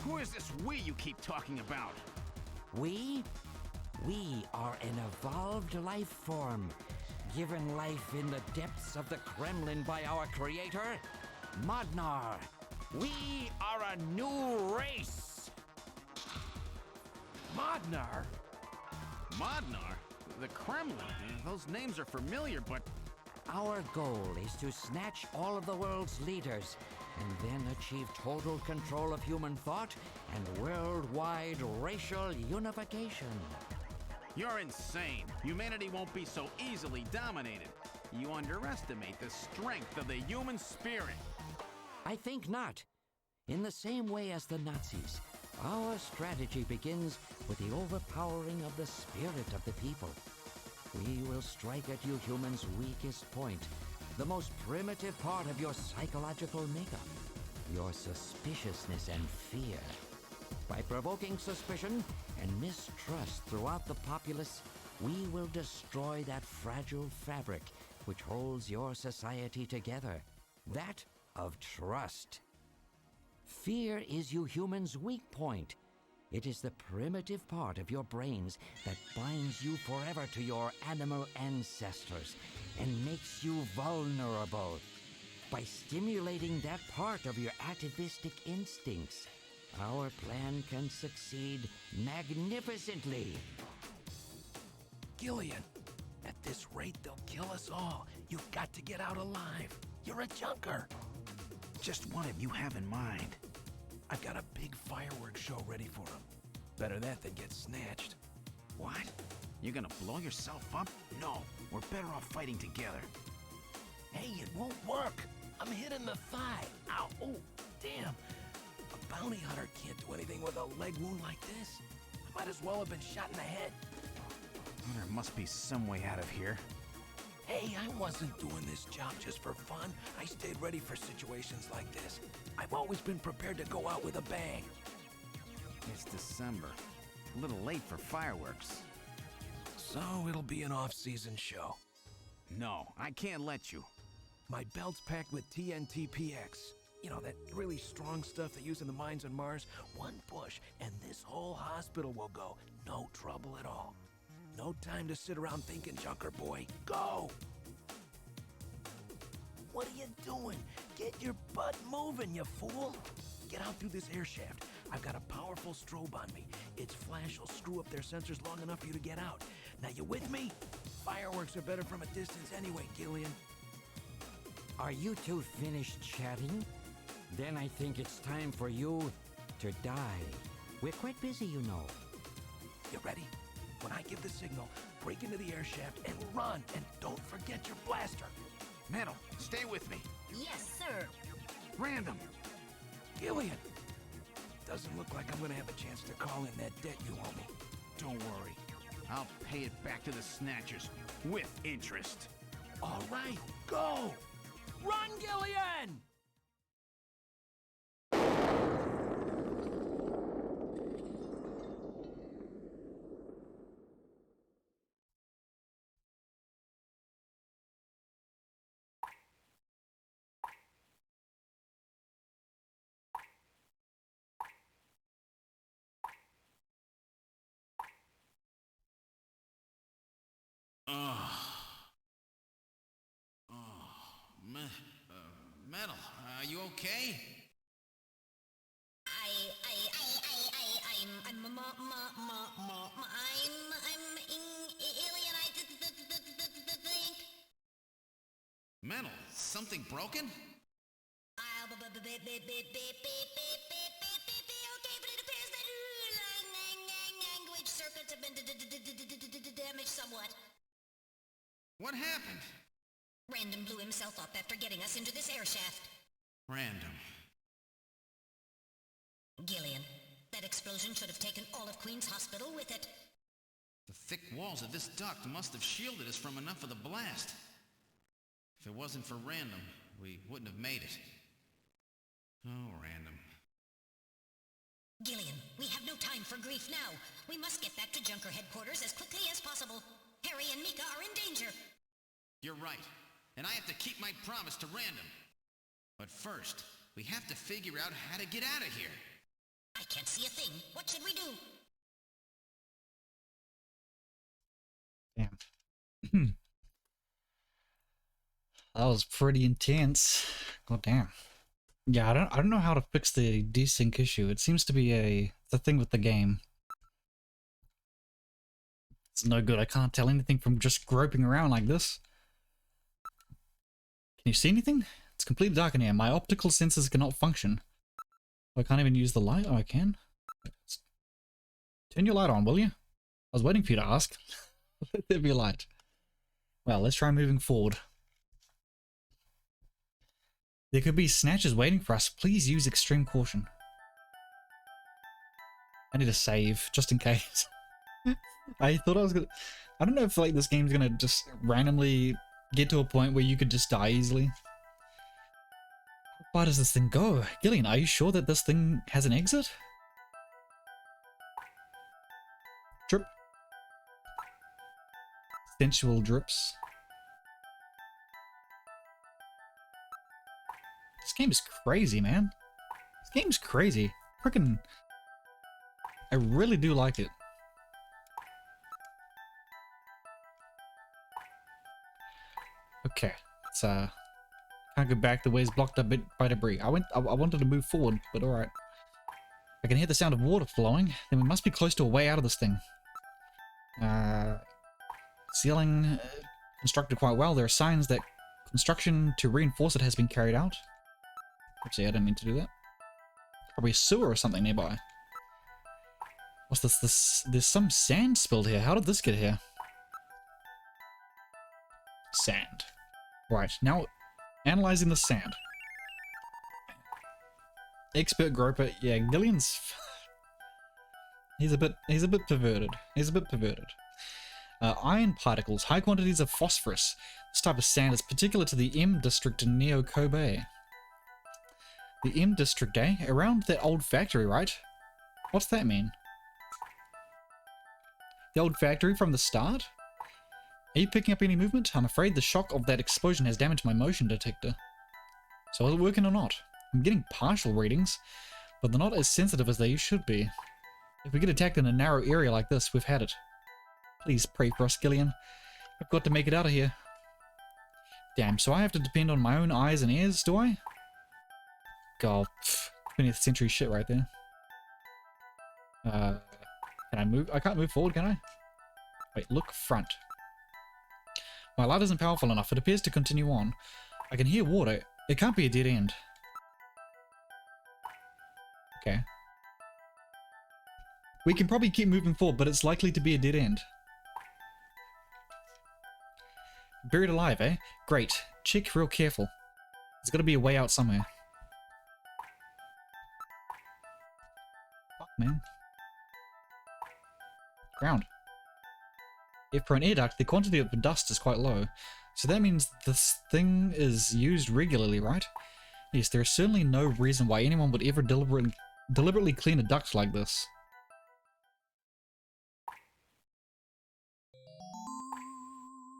Who is this we you keep talking about? We are an evolved life form, given life in the depths of the Kremlin by our creator, Modnar. We are a new race. Modnar? Modnar? The Kremlin? Those names are familiar, but... Our goal is to snatch all of the world's leaders and then achieve total control of human thought and worldwide racial unification. You're insane. Humanity won't be so easily dominated. You underestimate the strength of the human spirit. I think not. In the same way as the Nazis, our strategy begins with the overpowering of the spirit of the people. We will strike at you humans' weakest point, the most primitive part of your psychological makeup, your suspiciousness and fear. By provoking suspicion and mistrust throughout the populace, we will destroy that fragile fabric which holds your society together, that of trust. Fear is you humans' weak point. It is the primitive part of your brains that binds you forever to your animal ancestors and makes you vulnerable. By stimulating that part of your atavistic instincts, our plan can succeed magnificently. Gillian, at this rate they'll kill us all. You've got to get out alive. You're a junker. Just what did you have in mind? I've got a big fireworks show ready for him. Better that than get snatched. What? You're gonna blow yourself up? No, we're better off fighting together. Hey, it won't work. I'm hit in the thigh. Ow, oh, damn. A bounty hunter can't do anything with a leg wound like this. I might as well have been shot in the head. Well, there must be some way out of here. Hey, I wasn't doing this job just for fun. I stayed ready for situations like this. I've always been prepared to go out with a bang. It's December. A little late for fireworks. So it'll be an off-season show. No, I can't let you. My belt's packed with TNT-PX. You know, that really strong stuff they use in the mines on Mars. One push, and this whole hospital will go. No trouble at all. No time to sit around thinking, Junker boy. Go! What are you doing? Get your butt moving, you fool! Get out through this air shaft. I've got a powerful strobe on me. Its flash will screw up their sensors long enough for you to get out. Now, you with me? Fireworks are better from a distance anyway, Gillian. Are you two finished chatting? Then I think it's time for you to die. We're quite busy, you know. You ready? When I give the signal, break into the air shaft and run, and don't forget your blaster. Metal, stay with me. Yes, sir. Random. Gillian! Doesn't look like I'm gonna have a chance to call in that debt you owe me. Don't worry. I'll pay it back to the Snatchers with interest. All right, go! Run, Gillian! Metal, are you okay? Metal, something broken? Language circuits have been damaged somewhat. What happened? Random blew himself up after getting us into this air shaft. Random. Gillian, that explosion should have taken all of Queen's Hospital with it. The thick walls of this duct must have shielded us from enough of the blast. If it wasn't for Random, we wouldn't have made it. Oh, Random. Gillian, we have no time for grief now. We must get back to Junker headquarters as quickly as possible. Harry and Mika are in danger. You're right. And I have to keep my promise to Random. But first, we have to figure out how to get out of here. I can't see a thing. What should we do? Damn. That was pretty intense. God damn. Yeah, I don't know how to fix the desync issue. It seems to be the thing with the game. It's no good. I can't tell anything from just groping around like this. Can you see anything? It's completely dark in here. My optical sensors cannot function. I can't even use the light. Oh, I can. Turn your light on, will you? I was waiting for you to ask. Let there be a light. Well, let's try moving forward. There could be snatchers waiting for us. Please use extreme caution. I need to save, just in case. I thought I was gonna... I don't know if like this game's gonna just randomly get to a point where you could just die easily. How far does this thing go? Gillian, are you sure that this thing has an exit? Drip. Sensual drips. This game is crazy, man. This game's crazy. Frickin'... I really do like it. Okay, let's can't go back. The way is blocked up by debris. I wanted to move forward, but alright. I can hear the sound of water flowing. Then we must be close to a way out of this thing. Ceiling constructed quite well. There are signs that construction to reinforce it has been carried out. Oopsie, I didn't mean to do that. Probably a sewer or something nearby. What's this? There's some sand spilled here. How did this get here? Sand. Right, now analyzing the sand. Expert groper. Yeah, Gillian's... He's a bit perverted. He's a bit perverted. Iron particles, high quantities of phosphorus. This type of sand is particular to the M district in Neo Kobe. The M district, eh? Around that old factory, right? What's that mean? The old factory from the start? Are you picking up any movement? I'm afraid the shock of that explosion has damaged my motion detector. So is it working or not? I'm getting partial readings, but they're not as sensitive as they should be. If we get attacked in a narrow area like this, we've had it. Please pray for us, Gillian. I've got to make it out of here. Damn, so I have to depend on my own eyes and ears, do I? God, 20th century shit right there. Can I move? I can't move forward, can I? Wait, look front. My light isn't powerful enough. It appears to continue on. I can hear water. It can't be a dead end. Okay. We can probably keep moving forward, but it's likely to be a dead end. Buried alive, eh? Great. Check real careful. There's got to be a way out somewhere. Fuck, man. Ground. If for an air duct, the quantity of dust is quite low. So that means this thing is used regularly, right? Yes, there is certainly no reason why anyone would ever deliberately clean a duct like this.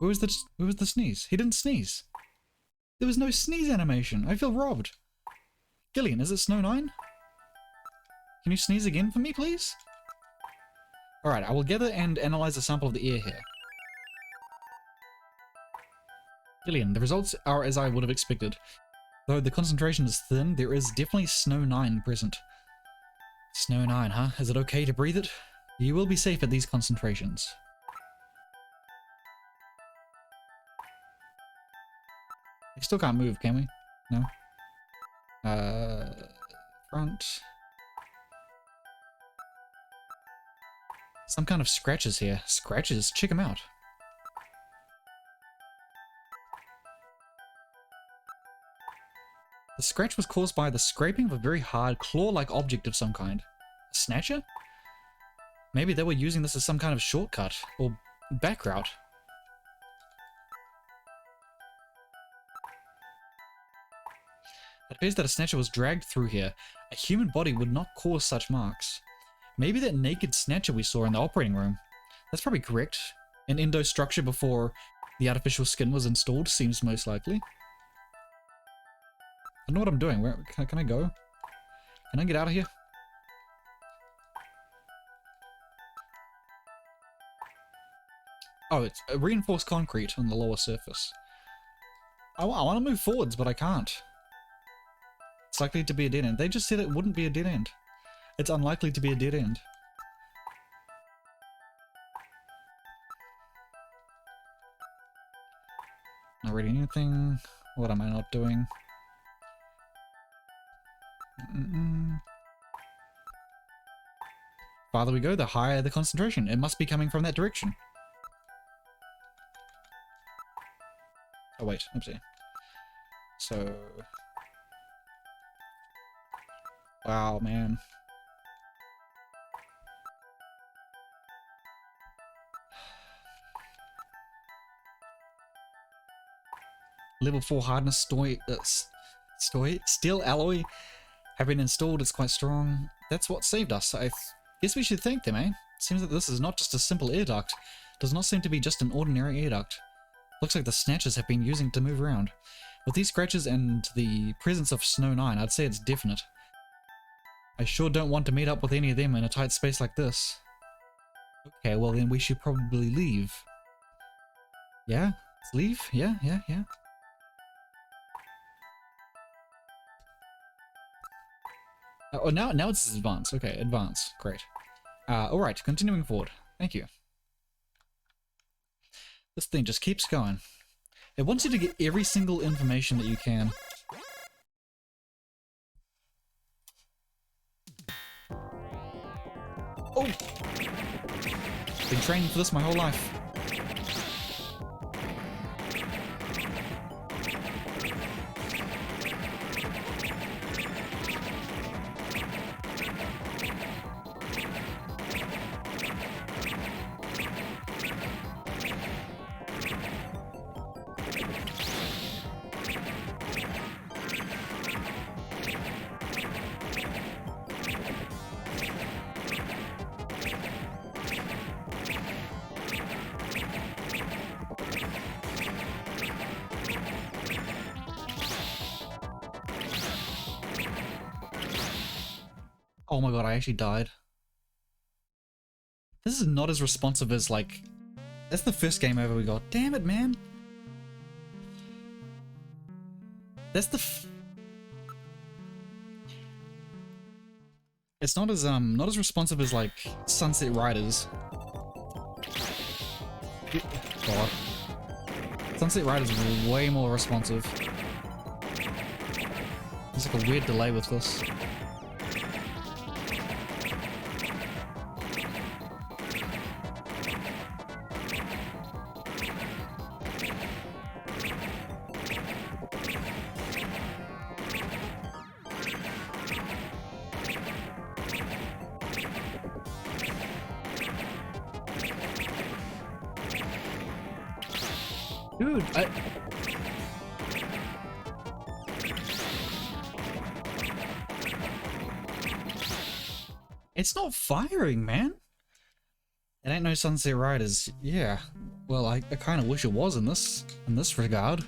Where was the sneeze? He didn't sneeze. There was no sneeze animation. I feel robbed. Gillian, is it Snow 9? Can you sneeze again for me, please? Alright, I will gather and analyze a sample of the air here. Gillian, the results are as I would have expected. Though the concentration is thin, there is definitely Snow 9 present. Snow 9, huh? Is it okay to breathe it? You will be safe at these concentrations. We still can't move, can we? No? Front. Some kind of scratches here. Scratches? Check them out. The scratch was caused by the scraping of a very hard, claw-like object of some kind. A snatcher? Maybe they were using this as some kind of shortcut, or back route. It appears that a snatcher was dragged through here. A human body would not cause such marks. Maybe that naked snatcher we saw in the operating room. That's probably correct. An endo structure before the artificial skin was installed seems most likely. I don't know what I'm doing. Where can I go? Can I get out of here? Oh, it's a reinforced concrete on the lower surface. I want to move forwards, but I can't. It's likely to be a dead end. They just said it wouldn't be a dead end. It's unlikely to be a dead end. Not reading anything. What am I not doing? Farther we go, the higher the concentration. It must be coming from that direction. Oh wait, oopsie. So... Wow, man. Level 4 hardness steel alloy have been installed. It's quite strong. That's what saved us. I guess we should thank them, eh? Seems that this is not just a simple air duct. Does not seem to be just an ordinary air duct. Looks like the snatchers have been using it to move around. With these scratches and the presence of Snow 9, I'd say it's definite. I sure don't want to meet up with any of them in a tight space like this. Okay, well then we should probably leave. Yeah? Let's leave? Yeah. Oh, now it's advance. Okay, advance. Great. Alright, continuing forward. Thank you. This thing just keeps going. It wants you to get every single information that you can. Oh! Been training for this my whole life. Oh my god, I actually died. This is not as responsive as, like... That's the first game over we got. Damn it, man! That's the It's not as responsive as, like, Sunset Riders. God. Sunset Riders is way more responsive. There's like a weird delay with this. Dude, it's not firing, man. It ain't no Sunset Riders. Yeah. Well, I kind of wish it was in this regard.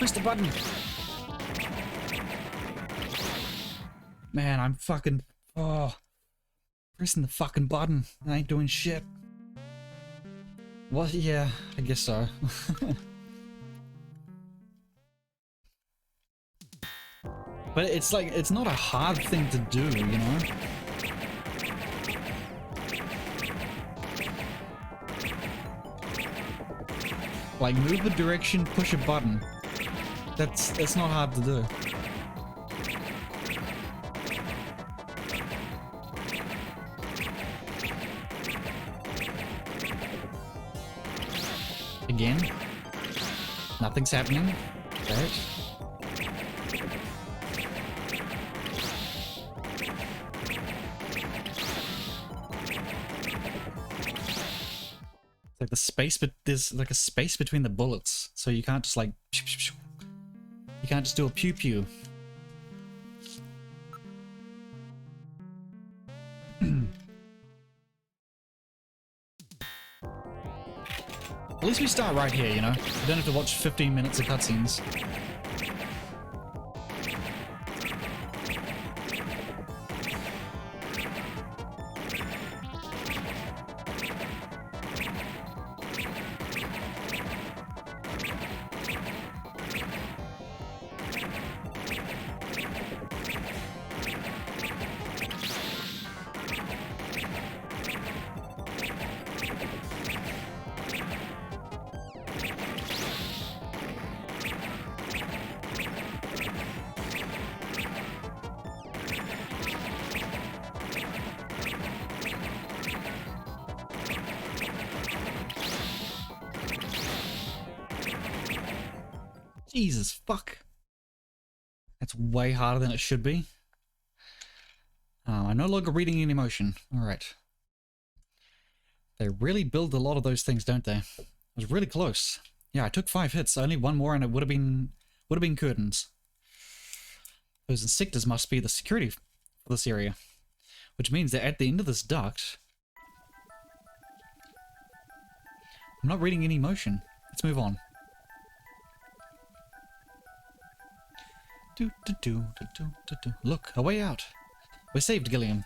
Press the button. Man, I'm fucking... Oh. Pressing the fucking button. I ain't doing shit. Well, yeah, I guess so. But it's like, it's not a hard thing to do, you know? Like, move a direction, push a button. That's not hard to do. Again. Nothing's happening. Right. It's like the space, but there's like a space between the bullets, so you can't just like... You can't just do a pew pew. At least we start right here, you know? You don't have to watch 15 minutes of cutscenes. Jesus fuck. That's way harder than it should be. I'm no longer reading any emotion. Alright. They really build a lot of those things, don't they? It was really close. Yeah, I took 5 hits, only one more and it would have been curtains. Those insectors must be the security for this area. Which means that at the end of this duct... I'm not reading any emotion. Let's move on. Look, a way out. We're saved, Gilliam.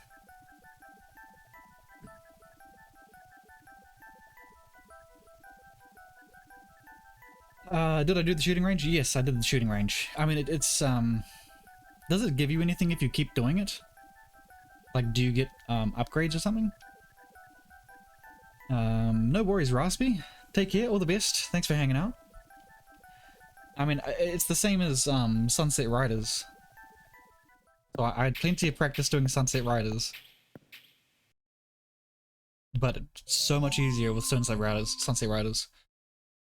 Did I do the shooting range? Yes, I did the shooting range. I mean, it's does it give you anything if you keep doing it? Like, do you get upgrades or something? No worries, Raspy. Take care, all the best. Thanks for hanging out. I mean, it's the same as Sunset Riders. So I had plenty of practice doing Sunset Riders. But it's so much easier with Sunset Riders.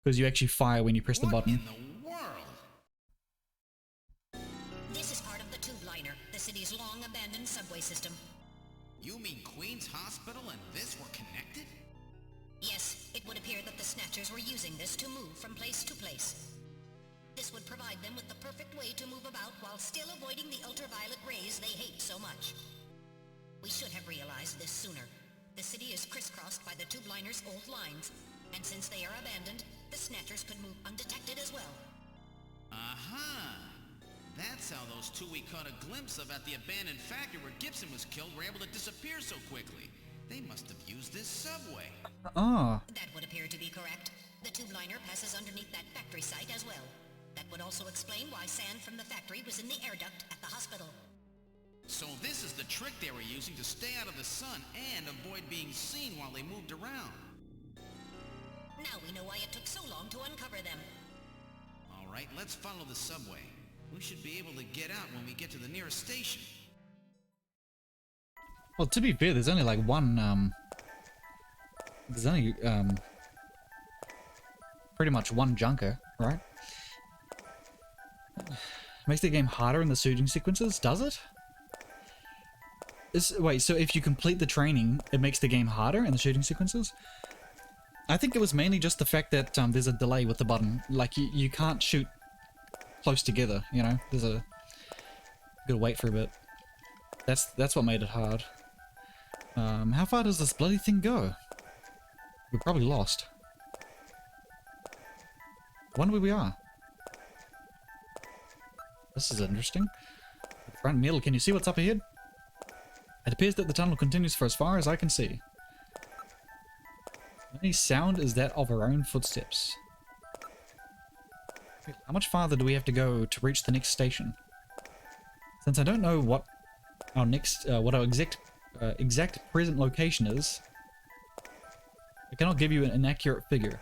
Because you actually fire when you press the button. What in the world? This is part of the tube liner, the city's long-abandoned subway system. You mean Queen's Hospital and this were connected? Yes, it would appear that the Snatchers were using this to move from place to place. This would provide them with the perfect way to move about while still avoiding the ultraviolet rays they hate so much. We should have realized this sooner. The city is crisscrossed by the tube liner's old lines, and since they are abandoned, the Snatchers could move undetected as well. Aha! That's how those two we caught a glimpse of at the abandoned factory where Gibson was killed were able to disappear so quickly. They must have used this subway. Ah. That would appear to be correct. The tube liner passes underneath that factory site as well. That would also explain why sand from the factory was in the air duct at the hospital. So this is the trick they were using to stay out of the sun and avoid being seen while they moved around. Now we know why it took so long to uncover them. Alright, let's follow the subway. We should be able to get out when we get to the nearest station. Well, to be fair, there's only like one, there's only, pretty much one junker, right? Makes the game harder in the shooting sequences, does it? Wait, so if you complete the training, it makes the game harder in the shooting sequences? I think it was mainly just the fact that there's a delay with the button. Like, you can't shoot close together, you know? There's a... Gotta wait for a bit. That's what made it hard. How far does this bloody thing go? We're probably lost. I wonder where we are. This is interesting. Front middle, can you see what's up ahead? It appears that the tunnel continues for as far as I can see. The only sound is that of our own footsteps. How much farther do we have to go to reach the next station? Since I don't know what our next, what our exact present location is, I cannot give you an accurate figure.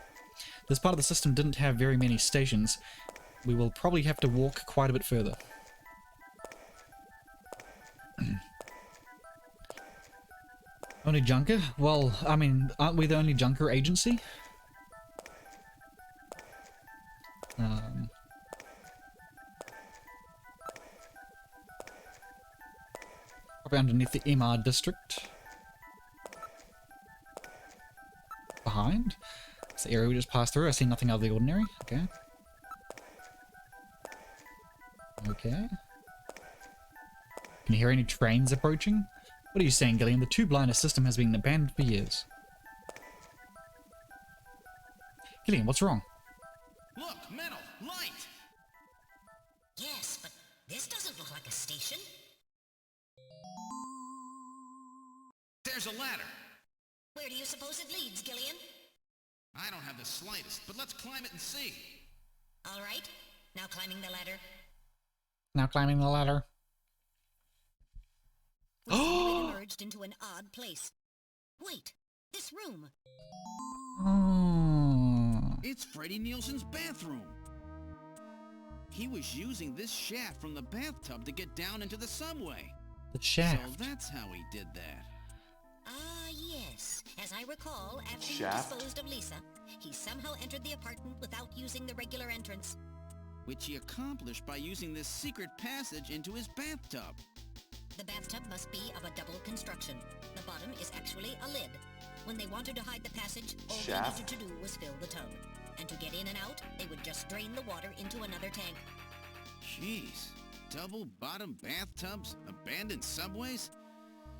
This part of the system didn't have very many stations. We will probably have to walk quite a bit further. Only junker? Well, I mean, aren't we the only junker agency? Probably underneath the MR district. Behind? It's the area we just passed through. I see nothing out of the ordinary. Okay. Okay. Can you hear any trains approaching? What are you saying, Gillian? The two-blinder system has been abandoned for years. Gillian, what's wrong? Look, metal, light! Yes, but this doesn't look like a station. There's a ladder. Where do you suppose it leads, Gillian? I don't have the slightest, but let's climb it and see. All right, now climbing the ladder. Now climbing the ladder. We seem to have emerged into an odd place. Wait, this room. Oh. It's Freddie Nielsen's bathroom. He was using this shaft from the bathtub to get down into the subway. The shaft. So that's how he did that. Ah, yes. As I recall, after you disposed of Lisa, he somehow entered the apartment without using the regular entrance. Which he accomplished by using this secret passage into his bathtub. The bathtub must be of a double construction. The bottom is actually a lid. When they wanted to hide the passage, all they needed to do was fill the tub. And to get in and out, they would just drain the water into another tank. Jeez. Double bottom bathtubs? Abandoned subways?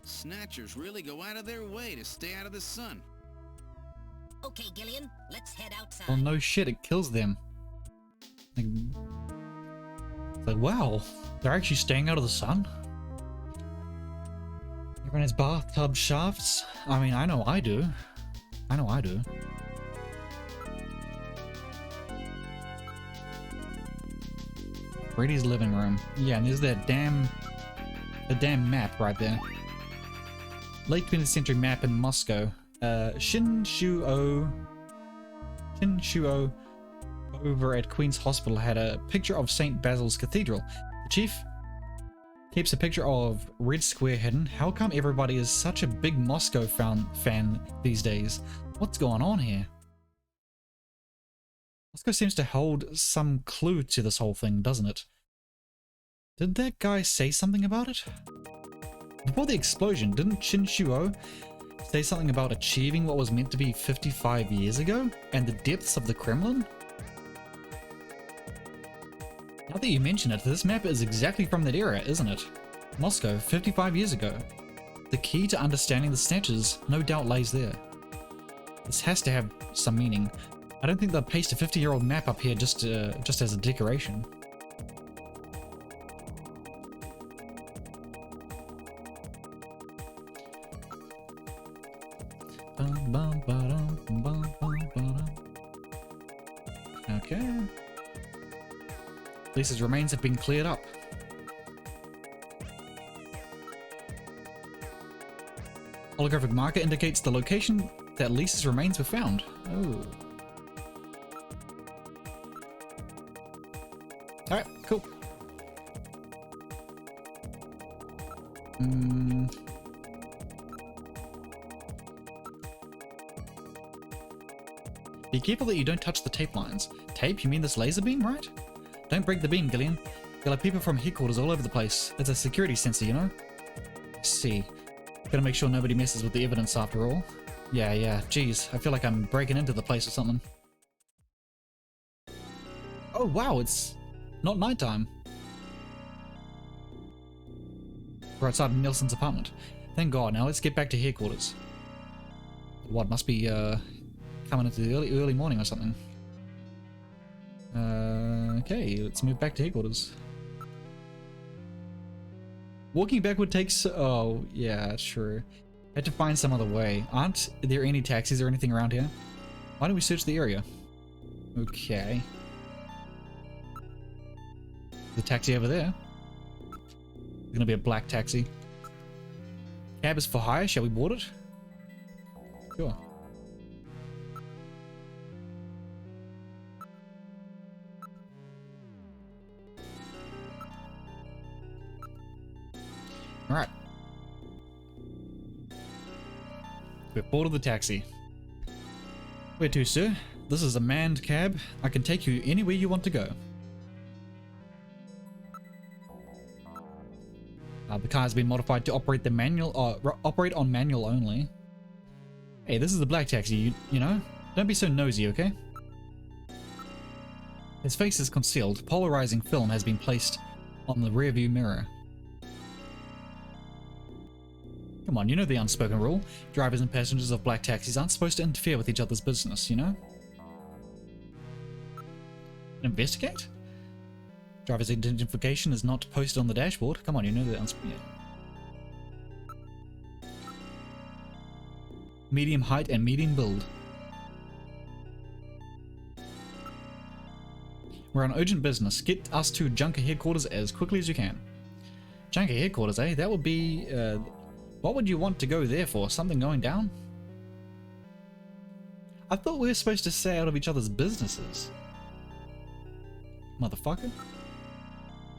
Snatchers really go out of their way to stay out of the sun. Okay, Gillian, let's head outside. Well, no shit, it kills them. Like, it's like, wow, they're actually staying out of the sun? Everyone has bathtub shafts? I mean, I know I do. I know I do. Brady's living room. Yeah, and there's that damn map right there. Late 20th century map in Moscow. Shinshuo over at Queen's Hospital had a picture of St. Basil's Cathedral. The chief keeps a picture of Red Square hidden. How come everybody is such a big Moscow fan these days? What's going on here? Moscow seems to hold some clue to this whole thing, doesn't it? Did that guy say something about it? Before the explosion, didn't Shinshuo say something about achieving what was meant to be 55 years ago? And the depths of the Kremlin? Now that you mention it, this map is exactly from that era, isn't it? Moscow, 55 years ago. The key to understanding the Snatchers no doubt lays there. This has to have some meaning. I don't think they'll paste a 50-year-old map up here just as a decoration. Okay. Lisa's remains have been cleared up. Holographic marker indicates the location that Lisa's remains were found. Oh. Alright, cool. Be careful that you don't touch the tape lines. Tape? You mean this laser beam, right? Don't break the beam, Gillian. There are people from headquarters all over the place. It's a security sensor, you know? I see. Gotta make sure nobody messes with the evidence after all. Yeah, geez. I feel like I'm breaking into the place or something. Oh wow, it's not nighttime. We're outside Nelson's apartment. Thank God, now let's get back to headquarters. What, must be coming into the early morning or something. Okay, let's move back to headquarters. Walking backward takes... Oh, yeah, sure. Had to find some other way. Aren't there any taxis or anything around here? Why don't we search the area? Okay. The taxi over there. It's gonna be a black taxi. Cab is for hire. Shall we board it? Sure. Alright. We're boarded the taxi. Where to, sir? This is a manned cab. I can take you anywhere you want to go. The car has been modified to operate operate on manual only. Hey, this is the black taxi, you know? Don't be so nosy, okay? His face is concealed. Polarizing film has been placed on the rearview mirror. Come on, you know the unspoken rule. Drivers and passengers of black taxis aren't supposed to interfere with each other's business, you know? Investigate? Driver's identification is not posted on the dashboard. Come on, you know the unspoken... Yeah. Medium height and medium build. We're on urgent business. Get us to Junker headquarters as quickly as you can. Junker headquarters, eh? That would be... what would you want to go there for? Something going down? I thought we were supposed to stay out of each other's businesses. Motherfucker.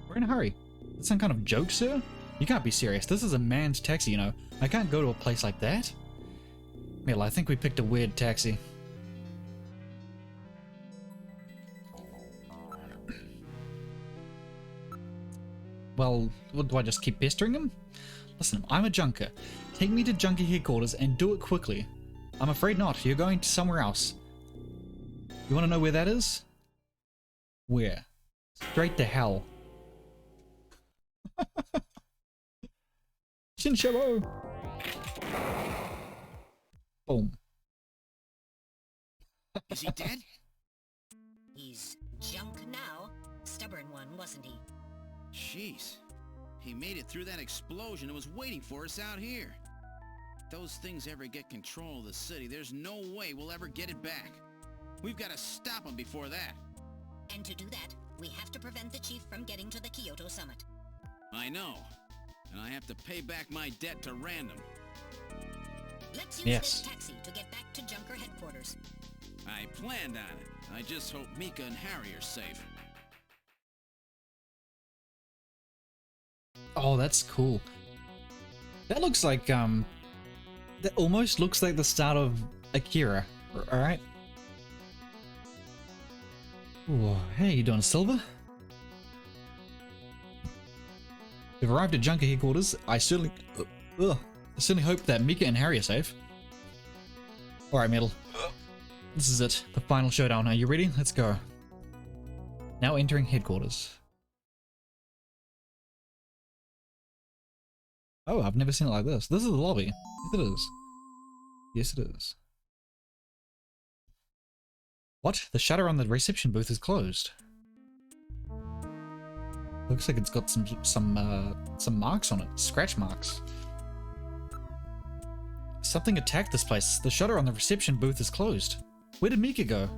We're in a hurry. That's some kind of joke, sir? You can't be serious. This is a manned taxi, you know. I can't go to a place like that. Mill, I think we picked a weird taxi. Well, what, do I just keep pestering him? Listen, I'm a junker. Take me to Junker headquarters and do it quickly. I'm afraid not. You're going to somewhere else. You want to know where that is? Where? Straight to hell. Shinshiro! Boom. Is he dead? He's junk now. Stubborn one, wasn't he? Jeez. He made it through that explosion and was waiting for us out here. If those things ever get control of the city, there's no way we'll ever get it back. We've got to stop them before that. And to do that, we have to prevent the chief from getting to the Kyoto summit. I know. And I have to pay back my debt to Random. Let's use Yes. this taxi to get back to Junker headquarters. I planned on it. I just hope Mika and Harry are safe. Oh, that's cool. That looks like, that almost looks like the start of Akira, alright? Ooh, hey, you doing, Silver? We've arrived at Junker headquarters. I certainly hope that Mika and Harry are safe. Alright, Metal. This is it. The final showdown. Are you ready? Let's go. Now entering headquarters. Oh, I've never seen it like this. This is the lobby. Yes, it is. Yes, it is. What? The shutter on the reception booth is closed. Looks like it's got some marks on it. Scratch marks. Something attacked this place. The shutter on the reception booth is closed. Where did Mika go?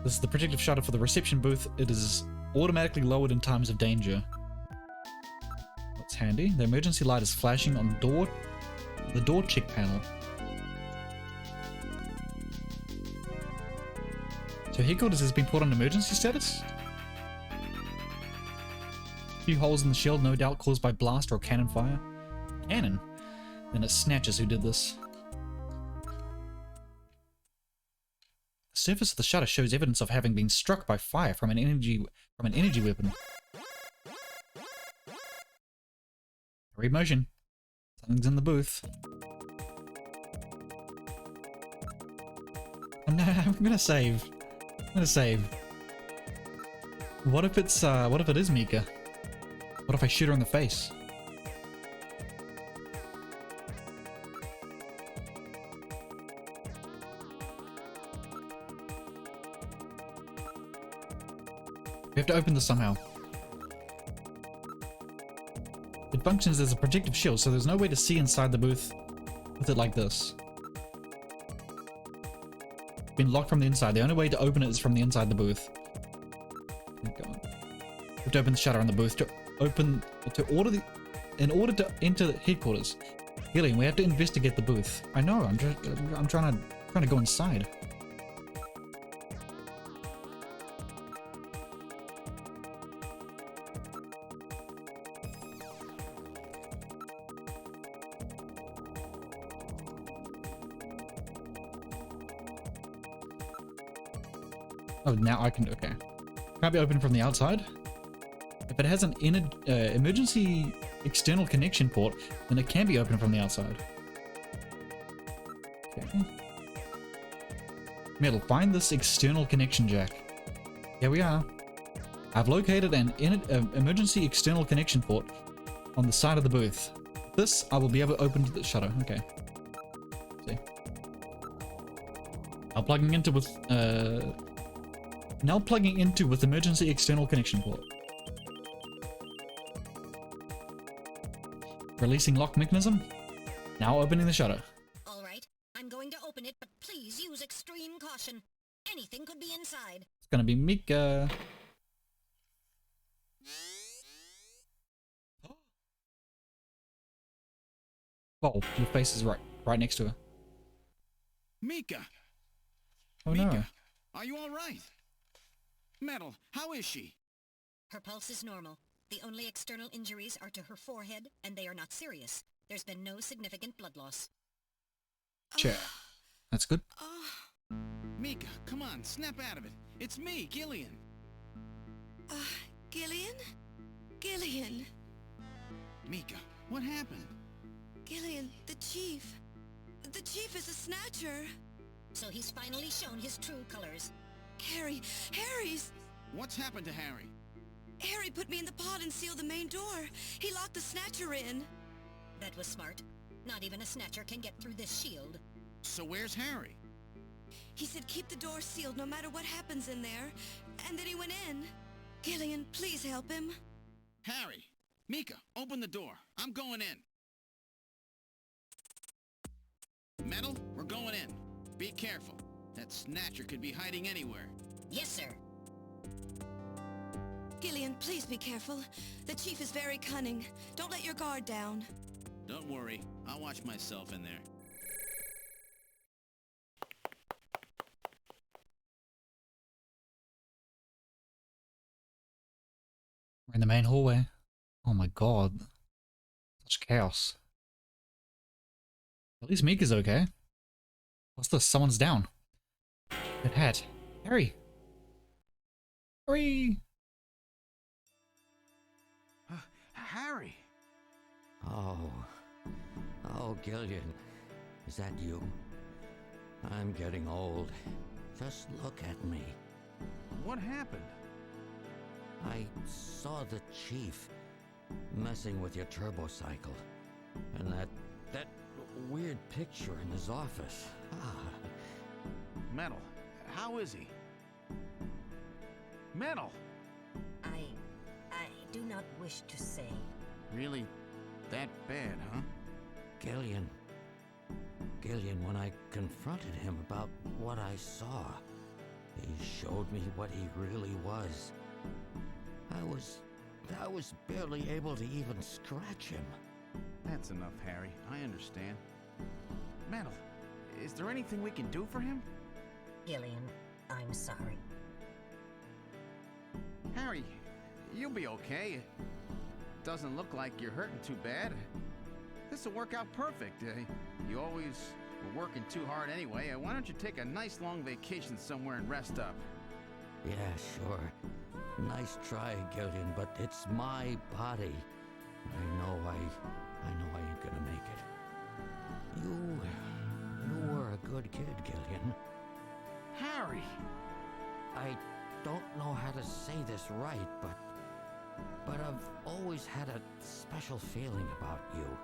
This is the protective shutter for the reception booth. It is automatically lowered in times of danger. That's handy. The emergency light is flashing on the door check panel. So headquarters has been put on emergency status? A few holes in the shield, no doubt caused by blast or cannon fire. Cannon? Then it's Snatchers who did this. The surface of the shutter shows evidence of having been struck by fire from an energy weapon. Read motion. Something's in the booth. Oh, no, I'm gonna save. What if it's what if it is Mika? What if I shoot her in the face? We have to open this somehow. it functions as a protective shield, so there's no way to see inside the booth with it like this. Been locked from the inside. The only way to open it is from the inside the booth. Go on. We have to open the shutter on the booth in order to enter headquarters. Gillian, we have to investigate the booth. I know. I'm trying to go inside. Oh, now I can. Okay. Can't be opened from the outside. If it has an emergency external connection port, then it can be opened from the outside. Okay. Metal, find this external connection jack. Here we are. I've located an emergency external connection port on the side of the booth. This, I will be able to open the shutter. Okay. See. Now plugging into with emergency external connection port. Releasing lock mechanism. Now opening the shutter. All right, I'm going to open it, but please use extreme caution. Anything could be inside. It's gonna be Mika. Oh, your face is right next to her. Mika! Oh Mika, no. are you all right? Metal, how is she? Her pulse is normal. The only external injuries are to her forehead, and they are not serious. There's been no significant blood loss. Check. That's good. Mika, come on, snap out of it. It's me, Gillian. Gillian? Gillian. Mika, what happened? Gillian, the chief. The chief is a snatcher. So he's finally shown his true colors. Harry's... What's happened to Harry? Harry put me in the pod and sealed the main door. He locked the snatcher in. That was smart. Not even a snatcher can get through this shield. So where's Harry? He said keep the door sealed no matter what happens in there. And then he went in. Gillian, please help him. Harry! Mika, open the door. I'm going in. Metal, we're going in. Be careful. That snatcher could be hiding anywhere. Yes, sir. Gillian, please be careful. The chief is very cunning. Don't let your guard down. Don't worry. I'll watch myself in there. We're in the main hallway. Oh my god. Such chaos. At least Mika's okay. What's this? Someone's down. Good hat. Harry! Harry! Harry! Oh, Gillian. Is that you? I'm getting old. Just look at me. What happened? I saw the chief messing with your turbocycle. And that weird picture in his office. Metal, how is he? Metal! I do not wish to say. Really that bad, huh? Gillian, when I confronted him about what I saw, he showed me what he really was. I was barely able to even scratch him. That's enough, Harry. I understand. Metal, is there anything we can do for him? Gillian, I'm sorry. Harry, you'll be okay. It doesn't look like you're hurting too bad. This will work out perfect. You always were working too hard anyway. Why don't you take a nice long vacation somewhere and rest up? Yeah, sure. Nice try, Gillian, but it's my body. I know I ain't gonna make it. You were a good kid, Gillian. Harry! I don't know how to say this right, but I've always had a special feeling about you.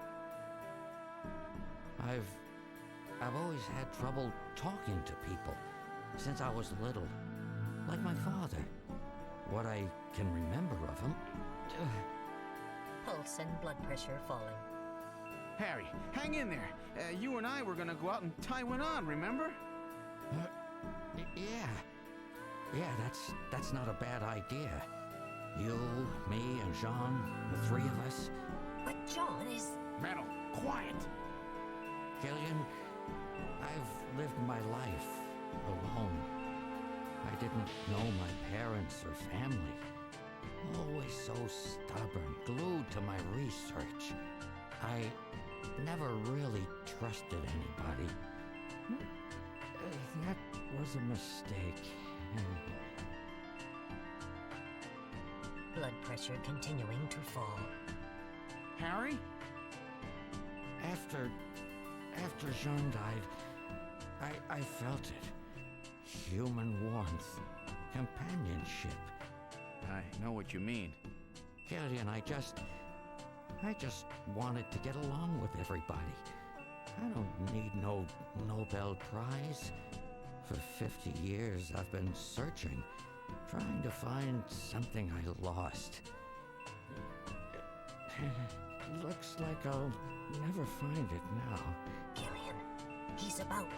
I've always had trouble talking to people since I was little, like my father. What I can remember of him. Pulse and blood pressure falling. Harry, hang in there. You and I were gonna go out and tie one on, remember? Yeah. Yeah, that's not a bad idea. You, me, and Jean, the three of us. But John is... Metal, quiet! Gillian, I've lived my life alone. I didn't know my parents or family. Always so stubborn, glued to my research. I never really trusted anybody. That was a mistake. Blood pressure continuing to fall. Harry? After Jean died, I felt it. Human warmth, companionship. I know what you mean. Gillian, I just wanted to get along with everybody. I don't need no Nobel Prize. For 50 years, I've been searching, trying to find something I lost. Looks like I'll never find it now. Gillian, he's about...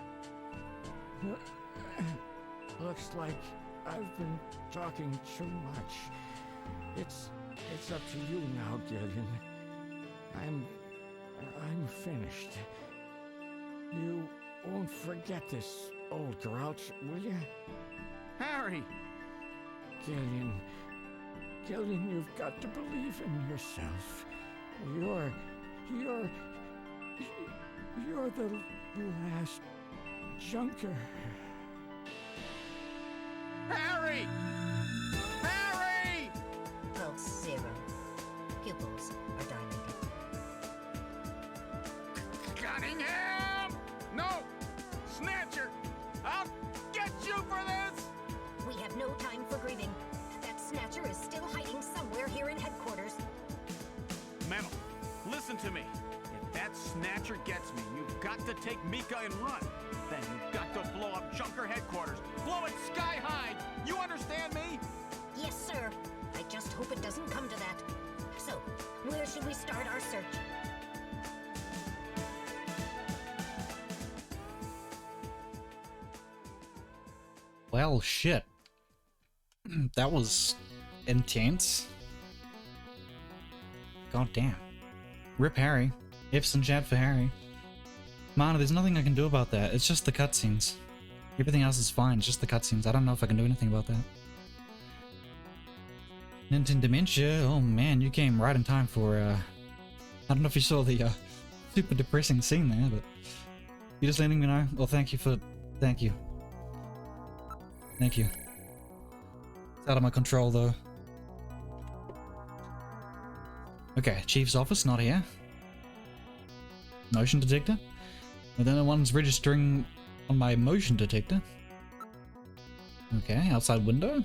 Looks like I've been talking too much. It's up to you now, Gillian. I'm finished. You won't forget this, old grouch, will you? Harry! Gillian, you've got to believe in yourself. You're the last junker. Harry! Harry! Pulse 0. Pupils are dilated. Cunningham! No! Snatcher! I'll get you for this! We have no time for grieving. That Snatcher is still hiding somewhere here in headquarters. Metal, listen to me. If that Snatcher gets me, you've got to take Mika and run. Then you've got to blow up Junker headquarters. Blow it sky high! You understand me? Yes, sir. I just hope it doesn't come to that. So, where should we start our search? Well, shit. That was intense. God damn. Rip Harry. Ifs and chat for Harry. Man, there's nothing I can do about that. It's just the cutscenes. Everything else is fine, it's just the cutscenes. I don't know if I can do anything about that. Nintendo Dementia, oh man, you came right in time for, I don't know if you saw the, super depressing scene there, but... You're just letting me know? Well, thank you. Thank you. It's out of my control, though. Okay, Chief's office, not here. Motion detector. And then the one's registering on my motion detector. Okay, outside window.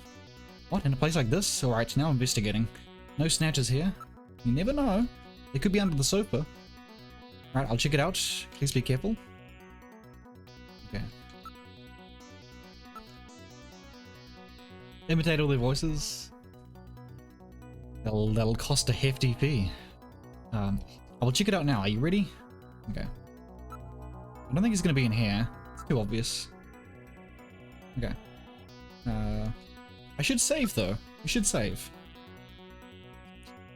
What, in a place like this? Alright, now investigating. No snatchers here. You never know. They could be under the sofa. Right, I'll check it out. Please be careful. Okay. Imitate all their voices. That'll cost a hefty fee. I will check it out now. Are you ready? Okay. I don't think he's gonna be in here. It's too obvious. Okay. I should save though. We should save.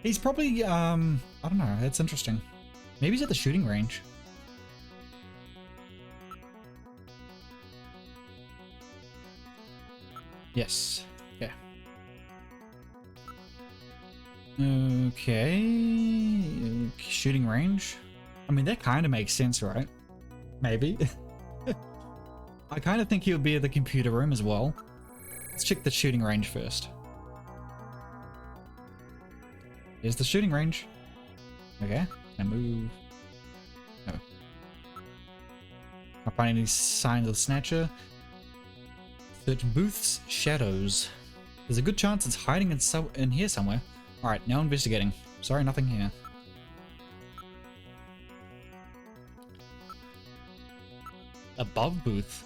He's probably I don't know. That's interesting. Maybe he's at the shooting range. Yes. Okay. Okay. Shooting range. I mean, that kind of makes sense, right? Maybe. I kind of think he would be at the computer room as well. Let's check the shooting range first. Here's the shooting range. Okay. And move. No. Can't find any signs of the Snatcher. Search booths, shadows. There's a good chance it's hiding in here somewhere. Alright, now investigating. Sorry, nothing here. Above booth.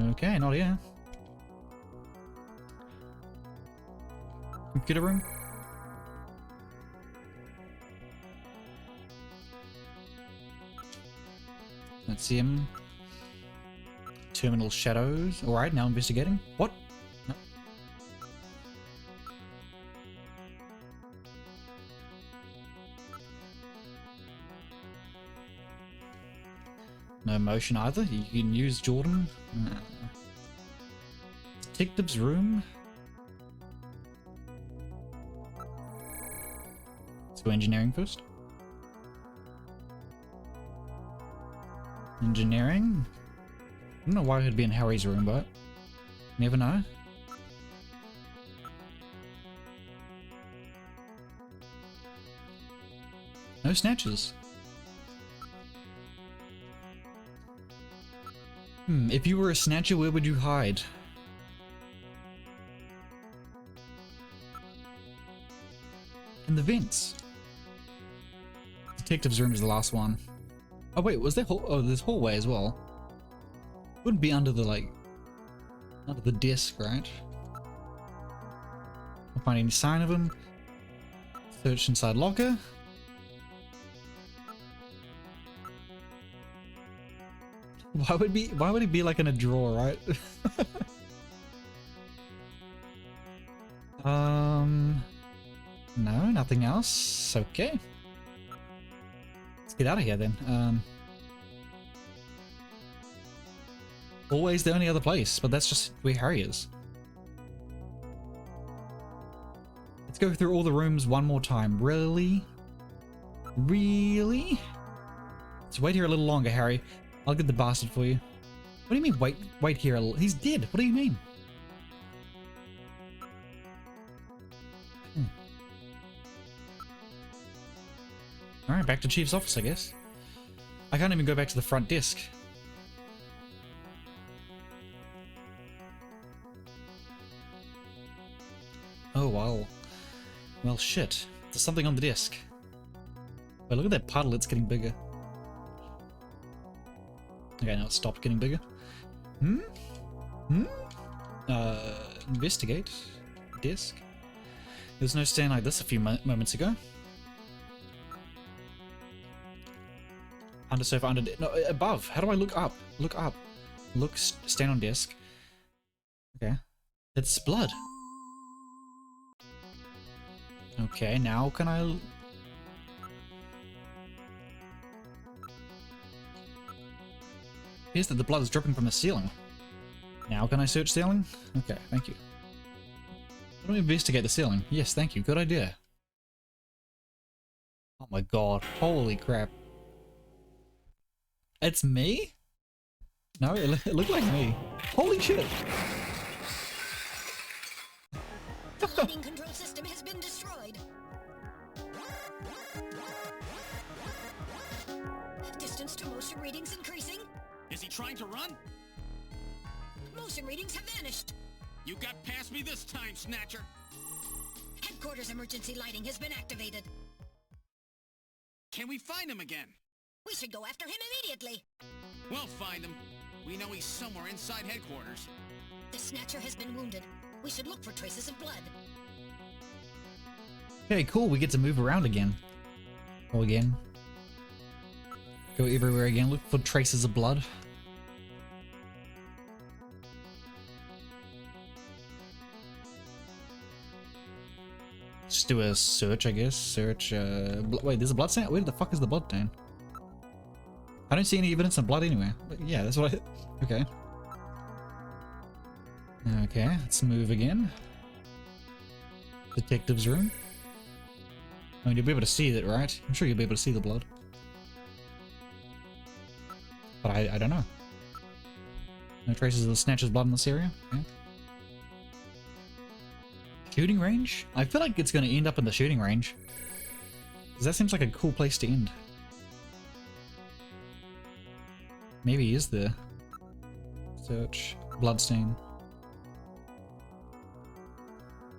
Okay, not here. Computer room. Let's see him. Terminal shadows. Alright, now investigating. What? No. No motion either. You can use Jordan. Detective's room. Let's go engineering first. Engineering. I don't know why it would be in Harry's room, but never know. No snatches. If you were a snatcher, where would you hide? In the vents. Detective's room is the last one. Oh wait, was there there's hallway as well. Wouldn't be under the under the desk, right? Don't find any sign of him. Search inside locker. Why would he be like in a drawer, right? No, nothing else. Okay. Let's get out of here then. Always the only other place, but that's just where Harry is. Let's go through all the rooms one more time. Really? Really? Let's wait here a little longer, Harry. I'll get the bastard for you. What do you mean wait here a little? He's dead. What do you mean? Alright, back to Chief's office, I guess. I can't even go back to the front desk. Oh, wow. Well, shit. There's something on the desk. Wait, look at that puddle. It's getting bigger. Okay, now it stopped getting bigger. Investigate. Desk. There's no stand like this a few moments ago. Under sofa, under... No, above. How do I look up? Look up. Look, stand on desk. Okay. It's blood. Okay, now can I... Appears that the blood is dripping from the ceiling. Now can I search ceiling? Okay, thank you. How do I investigate the ceiling? Yes, thank you. Good idea. Oh my god. Holy crap. It's me? No, it looked like me. Holy shit. The lighting control system has been destroyed. Distance to motion readings increasing. Is he trying to run? Motion readings have vanished. You got past me this time, Snatcher. Headquarters emergency lighting has been activated. Can we find him again? We should go after him immediately. We'll find him. We know he's somewhere inside headquarters. The Snatcher has been wounded. We should look for traces of blood. Okay, cool. We get to move around again. Go again. Go everywhere again. Look for traces of blood. Just do a search, I guess. Search, wait, there's a blood stain? Where the fuck is the blood stain? I don't see any evidence of blood anywhere. But yeah, that's what I... Okay. Okay, let's move again. Detective's room. I mean, you'll be able to see it, right? I'm sure you'll be able to see the blood. But I don't know. No traces of the Snatcher's blood in this area? Okay. Shooting range? I feel like it's going to end up in the shooting range. Because that seems like a cool place to end. Maybe he is there. Search. Bloodstain.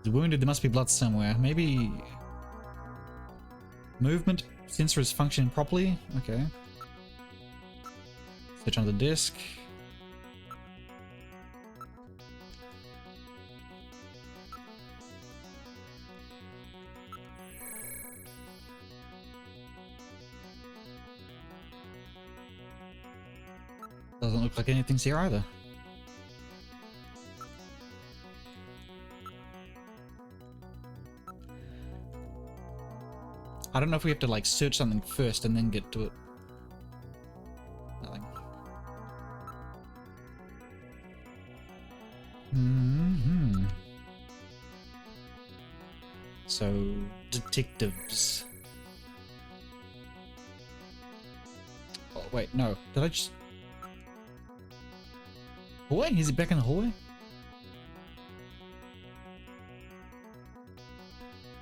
He's wounded, there must be blood somewhere. Maybe... Movement sensor is functioning properly? Okay. Search under the disc. Doesn't look like anything's here either. I don't know if we have to like search something first and then get to it. Nothing. So, detectives. Oh, wait, no. Did I just... Hallway? Is he back in the hallway?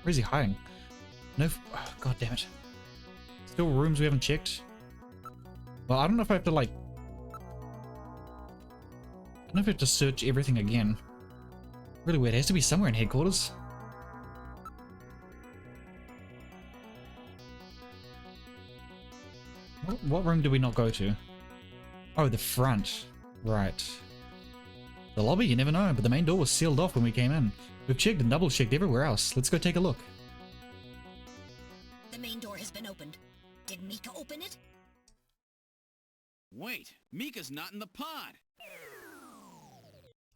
Where is he hiding? No... Oh, God damn it. Still rooms we haven't checked? Well, I don't know if I have to, like... I don't know if I have to search everything again. Really weird. It has to be somewhere in headquarters. What room did we not go to? Oh, the front. Right. The lobby, you never know, but the main door was sealed off when we came in. We've checked and double-checked everywhere else. Let's go take a look. The main door has been opened. Did Mika open it? Wait, Mika's not in the pod.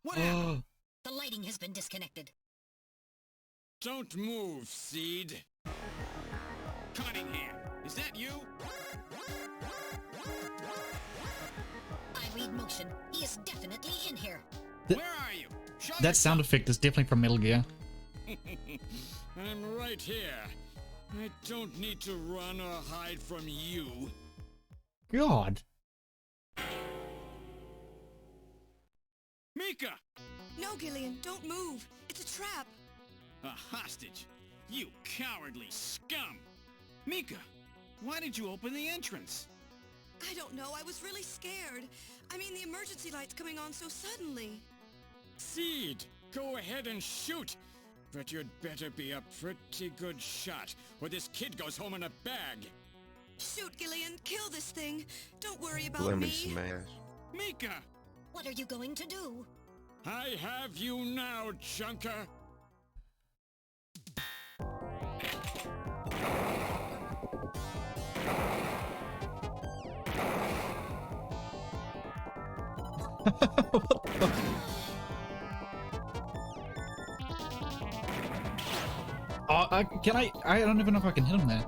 What happened? The lighting has been disconnected. Don't move, Seed. Cunningham, is that you? I read motion. He is definitely in here. Where are you? Show That sound effect is definitely from Metal Gear. I'm right here. I don't need to run or hide from you. God. Mika! No, Gillian, don't move. It's a trap. A hostage? You cowardly scum! Mika, why did you open the entrance? I don't know. I was really scared. I mean, the emergency light's coming on so suddenly. Seed, go ahead and shoot. But you'd better be a pretty good shot, or this kid goes home in a bag. Shoot, Gillian. Kill this thing. Don't worry about me. Mika! What are you going to do? I have you now, Junker. Can I? I don't even know if I can hit him there.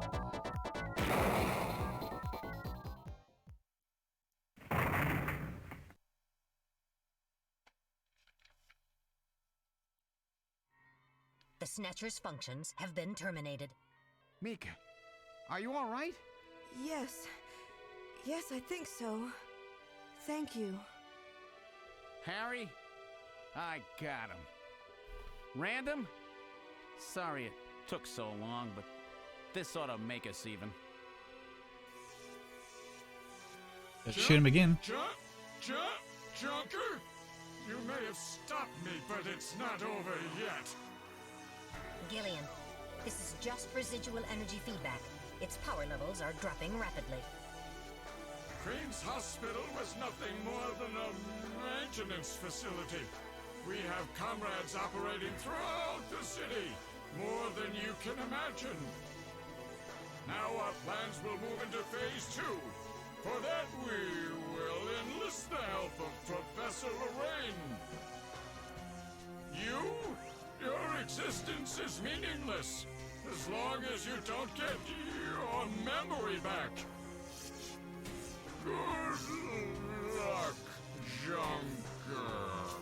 The Snatcher's functions have been terminated. Mika, are you all right? Yes. Yes, I think so. Thank you. Harry? I got him. Random? Sorry it took so long, but this ought to make us even. Let's shoot him again. Junker? You may have stopped me, but it's not over yet. Gillian, this is just residual energy feedback. Its power levels are dropping rapidly. Queen's Hospital was nothing more than a maintenance facility. We have comrades operating throughout the city, more than you can imagine. Now our plans will move into phase 2. For that we will enlist the help of Professor Lorraine. Your existence is meaningless, as long as you don't get your memory back. Good luck, Junker.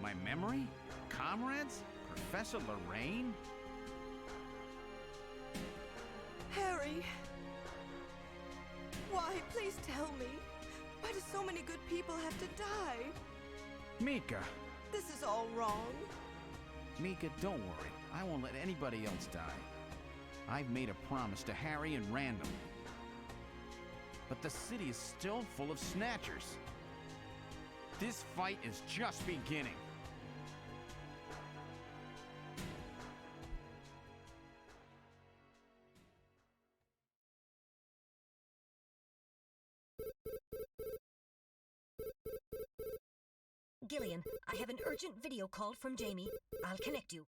My memory? Comrades? Professor Lorraine? Harry. Why? Please tell me. Why do so many good people have to die? Mika. This is all wrong. Mika, don't worry. I won't let anybody else die. I've made a promise to Harry and Random. But the city is still full of Snatchers. This fight is just beginning. Gillian, I have an urgent video call from Jamie. I'll connect you.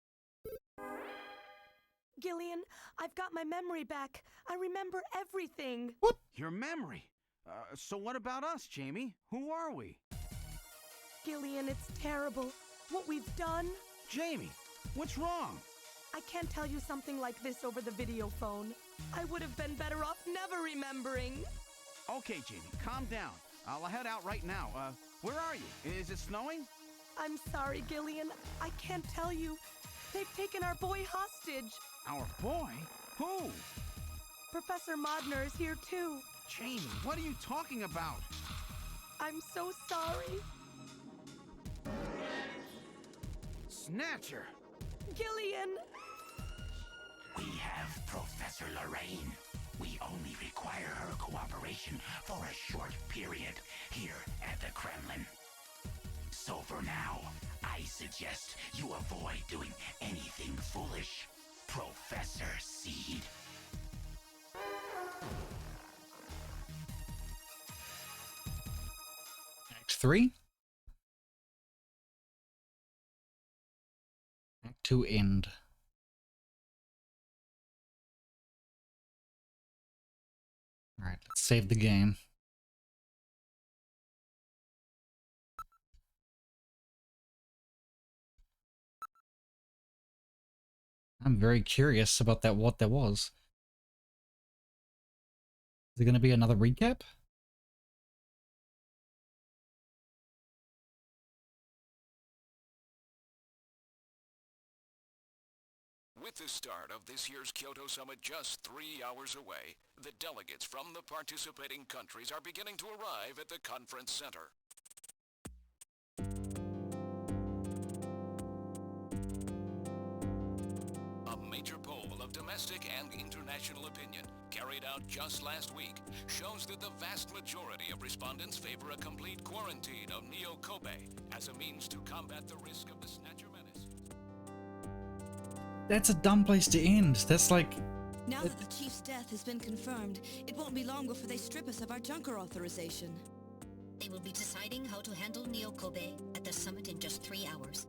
Gillian, I've got my memory back. I remember everything. What? Your memory? So what about us, Jamie? Who are we? Gillian, it's terrible. What we've done. Jamie, what's wrong? I can't tell you something like this over the video phone. I would have been better off never remembering. Okay, Jamie, calm down. I'll head out right now. Where are you? Is it snowing? I'm sorry, Gillian. I can't tell you. They've taken our boy hostage. Our boy? Who? Professor Modner is here too. Jamie, what are you talking about? I'm so sorry. Snatcher! Gillian! We have Professor Lorraine. We only require her cooperation for a short period here at the Kremlin. So for now, I suggest you avoid doing anything foolish, Professor Seed. Act 3. Act 2 end. Alright, let's save the game. I'm very curious about that, what that was. Is it going to be another recap? With the start of this year's Kyoto Summit just 3 hours away, the delegates from the participating countries are beginning to arrive at the conference center. A major poll of domestic and international opinion, carried out just last week, shows that the vast majority of respondents favor a complete quarantine of Neo Kobe as a means to combat the risk of the Snatcher menace. That's a dumb place to end. That's like... Now that the Chief's death has been confirmed, it won't be long before they strip us of our Junker authorization. They will be deciding how to handle Neo Kobe at the summit in just 3 hours.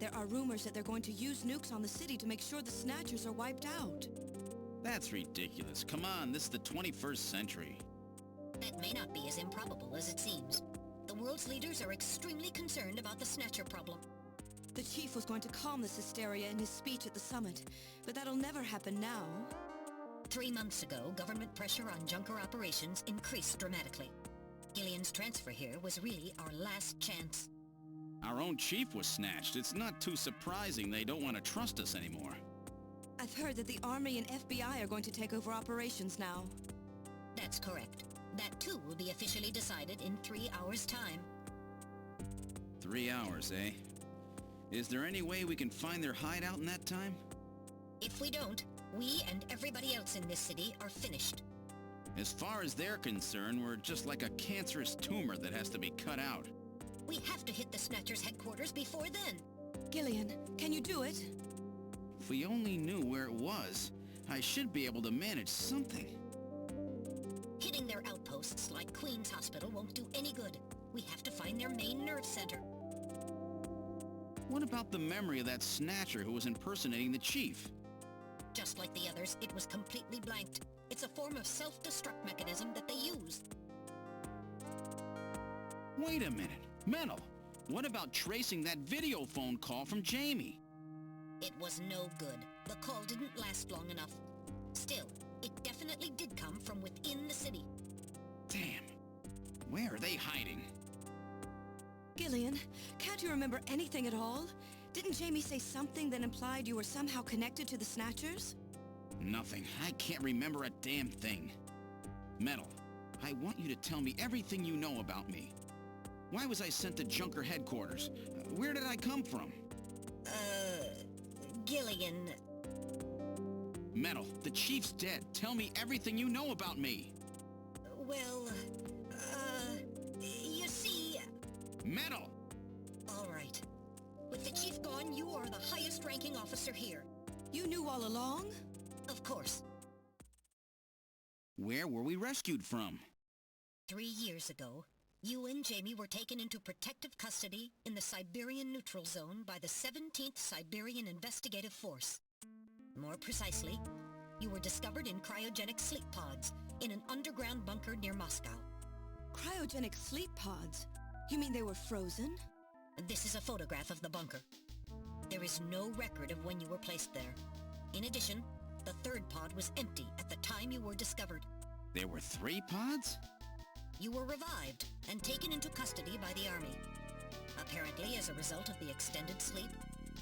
There are rumors that they're going to use nukes on the city to make sure the Snatchers are wiped out. That's ridiculous. Come on, this is the 21st century. That may not be as improbable as it seems. The world's leaders are extremely concerned about the Snatcher problem. The Chief was going to calm this hysteria in his speech at the summit, but that'll never happen now. 3 months ago, government pressure on Junker operations increased dramatically. Gillian's transfer here was really our last chance. Our own chief was snatched. It's not too surprising they don't want to trust us anymore. I've heard that the Army and FBI are going to take over operations now. That's correct. That too will be officially decided in 3 hours' time. 3 hours, eh? Is there any way we can find their hideout in that time? If we don't, we and everybody else in this city are finished. As far as they're concerned, we're just like a cancerous tumor that has to be cut out. We have to hit the Snatchers' headquarters before then. Gillian, can you do it? If we only knew where it was, I should be able to manage something. Hitting their outposts like Queen's Hospital won't do any good. We have to find their main nerve center. What about the memory of that Snatcher who was impersonating the Chief? Just like the others, it was completely blanked. It's a form of self-destruct mechanism that they use. Wait a minute. Mental. What about tracing that video phone call from Jamie? It was no good. The call didn't last long enough. Still, it definitely did come from within the city. Damn. Where are they hiding? Gillian, can't you remember anything at all? Didn't Jamie say something that implied you were somehow connected to the Snatchers? Nothing. I can't remember a damn thing. Metal, I want you to tell me everything you know about me. Why was I sent to Junker headquarters? Where did I come from? Gillian... Metal, the Chief's dead. Tell me everything you know about me. Well, you see... Metal! All right. With the Chief gone, you are the highest-ranking officer here. You knew all along? Of course. Where were we rescued from? 3 years ago, you and Jamie were taken into protective custody in the Siberian Neutral Zone by the 17th Siberian Investigative Force. More precisely, you were discovered in cryogenic sleep pods in an underground bunker near Moscow. Cryogenic sleep pods? You mean they were frozen? This is a photograph of the bunker. There is no record of when you were placed there. In addition, the third pod was empty at the time you were discovered. There were 3 pods? You were revived and taken into custody by the army. Apparently, as a result of the extended sleep,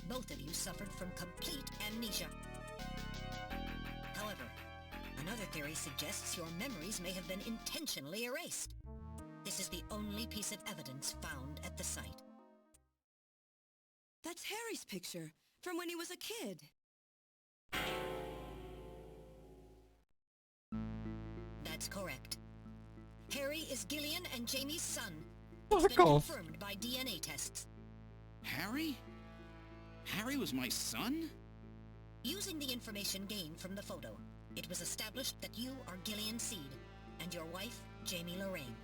both of you suffered from complete amnesia. However, another theory suggests your memories may have been intentionally erased. This is the only piece of evidence found at the site. That's Harry's picture, from when he was a kid. That's correct. Harry is Gillian and Jamie's son. Fuck It's been off. confirmed by DNA tests. Harry? Harry was my son? Using the information gained from the photo, it was established that you are Gillian Seed and your wife, Jamie Lorraine.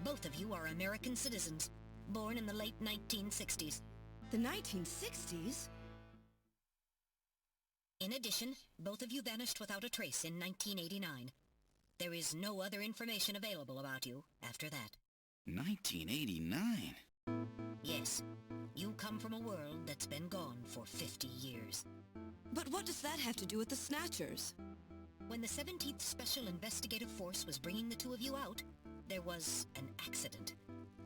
Both of you are American citizens, born in the late 1960s. The 1960s? In addition, both of you vanished without a trace in 1989. There is no other information available about you after that. 1989? Yes, you come from a world that's been gone for 50 years. But what does that have to do with the Snatchers? When the 17th Special Investigative Force was bringing the two of you out, there was an accident.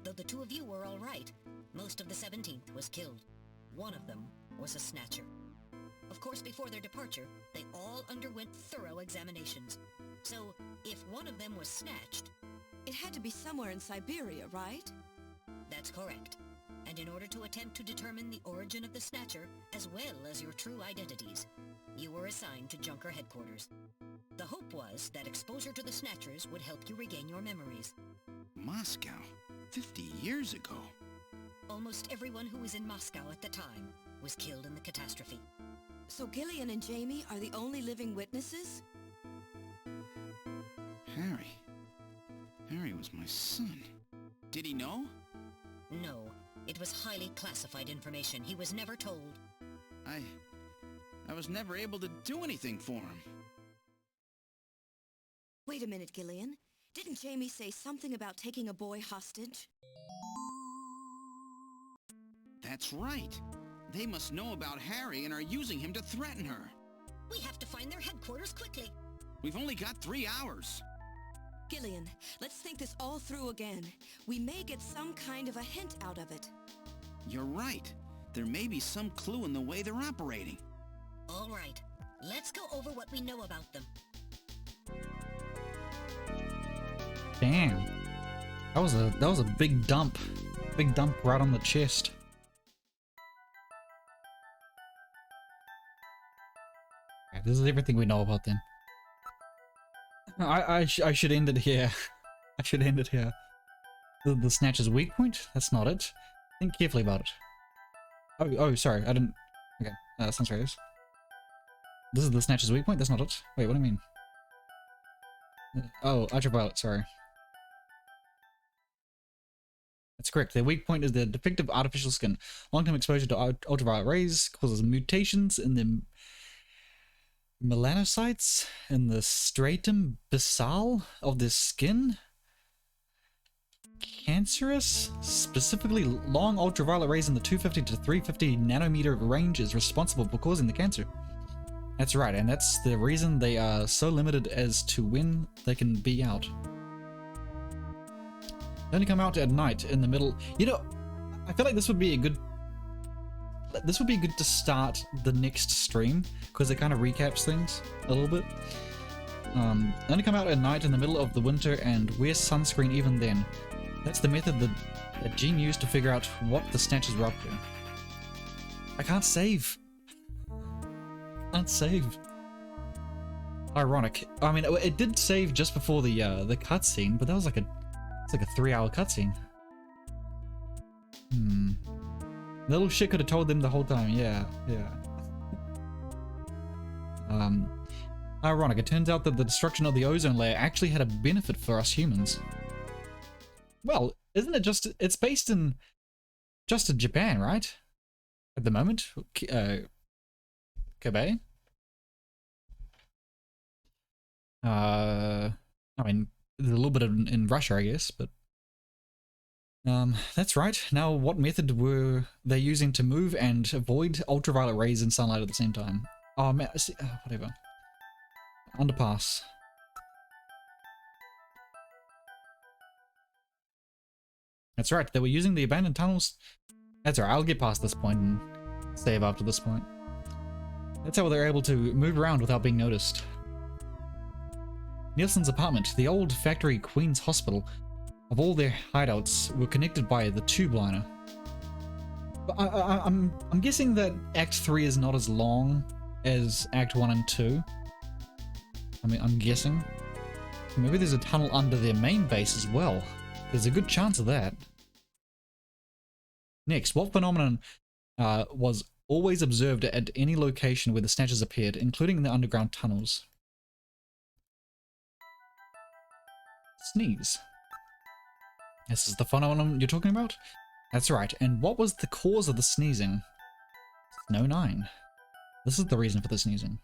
Though the two of you were all right, most of the 17th was killed. One of them was a Snatcher. Of course, before their departure, they all underwent thorough examinations. So, if one of them was snatched... It had to be somewhere in Siberia, right? That's correct. And in order to attempt to determine the origin of the Snatcher, as well as your true identities, you were assigned to Junker headquarters. The hope was that exposure to the Snatchers would help you regain your memories. Moscow? 50 years ago? Almost everyone who was in Moscow at the time was killed in the catastrophe. So Gillian and Jamie are the only living witnesses? Harry was my son. Did he know? No. It was highly classified information. He was never told. I was never able to do anything for him. Wait a minute, Gillian. Didn't Jamie say something about taking a boy hostage? That's right. They must know about Harry and are using him to threaten her. We have to find their headquarters quickly. We've only got 3 hours. Gillian, let's think this all through again. We may get some kind of a hint out of it. You're right. There may be some clue in the way they're operating. All right. Let's go over what we know about them. Damn. That was a big dump. Big dump right on the chest. Okay, this is everything we know about them. I should end it here. I should end it here. The Snatcher's weak point? That's not it. Think carefully about it. Oh, sorry, I didn't... Okay, that's not serious. This is the Snatcher's weak point? That's not it. Wait, what do you mean? Oh, ultraviolet, sorry. That's correct. Their weak point is their defective artificial skin. Long-term exposure to ultraviolet rays causes mutations in the melanocytes in the stratum basal of their skin. Cancerous? Specifically, long ultraviolet rays in the 250 to 350 nanometer range is responsible for causing the cancer. That's right, and that's the reason they are so limited as to when they can be out. They only come out at night in the middle. You know, I feel like this would be a good to start the next stream, because it kind of recaps things a little bit. They only come out at night in the middle of the winter and wear sunscreen even then. That's the method that Jean used to figure out what the Snatchers were up to. I can't save. Can't save. Ironic. I mean, it did save just before the cutscene, but that was like it's like a 3-hour cutscene. The little shit could have told them the whole time. Yeah. Ironic. It turns out that the destruction of the ozone layer actually had a benefit for us humans. Well, isn't it just... It's based in... just in Japan, right? At the moment? Kobe? I mean, there's a little bit in Russia, I guess, but That's right. Now, what method were they using to move and avoid ultraviolet rays and sunlight at the same time? Oh, man, whatever. Underpass. That's right, they were using the abandoned tunnels. That's alright, I'll get past this point and save after this point. That's how they're able to move around without being noticed. Nielsen's apartment, the old factory Queen's Hospital, of all their hideouts were connected by the tube liner. But I'm guessing that Act 3 is not as long as Act 1 and 2. I mean, I'm guessing. Maybe there's a tunnel under their main base as well. There's a good chance of that. Next, what phenomenon was always observed at any location where the Snatchers appeared, including the underground tunnels? Sneeze. This is the phenomenon you're talking about? That's right, and what was the cause of the sneezing? Snow 9. This is the reason for the sneezing.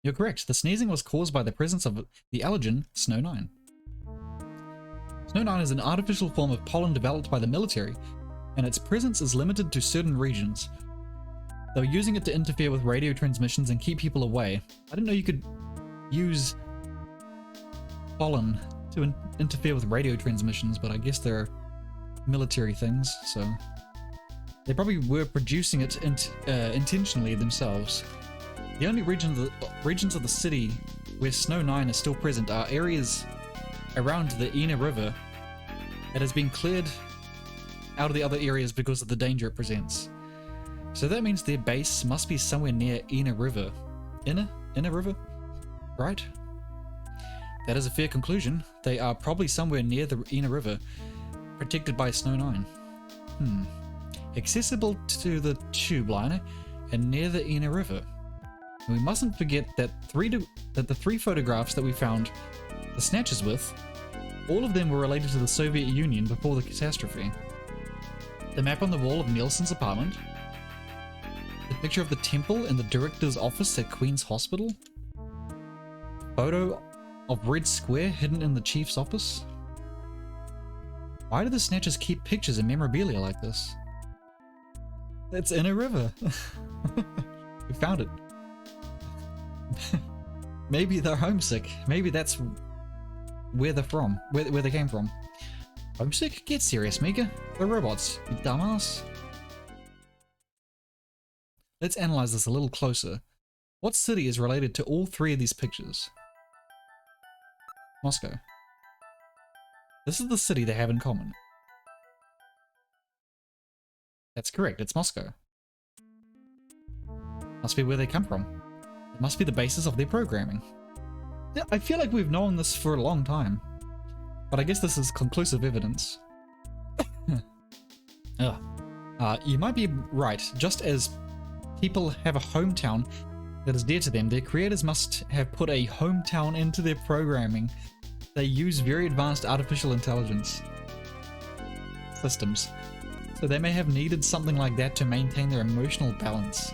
You're correct, the sneezing was caused by the presence of the allergen Snow 9. Snow 9 is an artificial form of pollen developed by the military, and its presence is limited to certain regions. They were using it to interfere with radio transmissions and keep people away. I didn't know you could use pollen to interfere with radio transmissions, but I guess they're military things, so they probably were producing it intentionally themselves. The only regions of the city where Snow 9 is still present are areas around the Ina River that has been cleared out of the other areas because of the danger it presents. So that means their base must be somewhere near Ina River. Ina River? Right? That is a fair conclusion. They are probably somewhere near the Ina River, protected by Snow 9. Accessible to the tube liner and near the Ina River. And we mustn't forget that the three photographs that we found the Snatchers with, all of them were related to the Soviet Union before the catastrophe. The map on the wall of Nielsen's apartment, the picture of the temple in the director's office at Queen's Hospital, photo of Red Square hidden in the chief's office. Why do the Snatchers keep pictures and memorabilia like this? It's in a river. We found it. Maybe they're homesick. Maybe that's where they're from. Where they came from. Homesick? Get serious, Mika. They're robots, you dumbass. Let's analyze this a little closer. What city is related to all three of these pictures? Moscow. This is the city they have in common. That's correct, it's Moscow. Must be where they come from. It must be the basis of their programming. I feel like we've known this for a long time, but I guess this is conclusive evidence. You might be right. Just as people have a hometown that is dear to them, their creators must have put a hometown into their programming. They use very advanced artificial intelligence systems, so they may have needed something like that to maintain their emotional balance.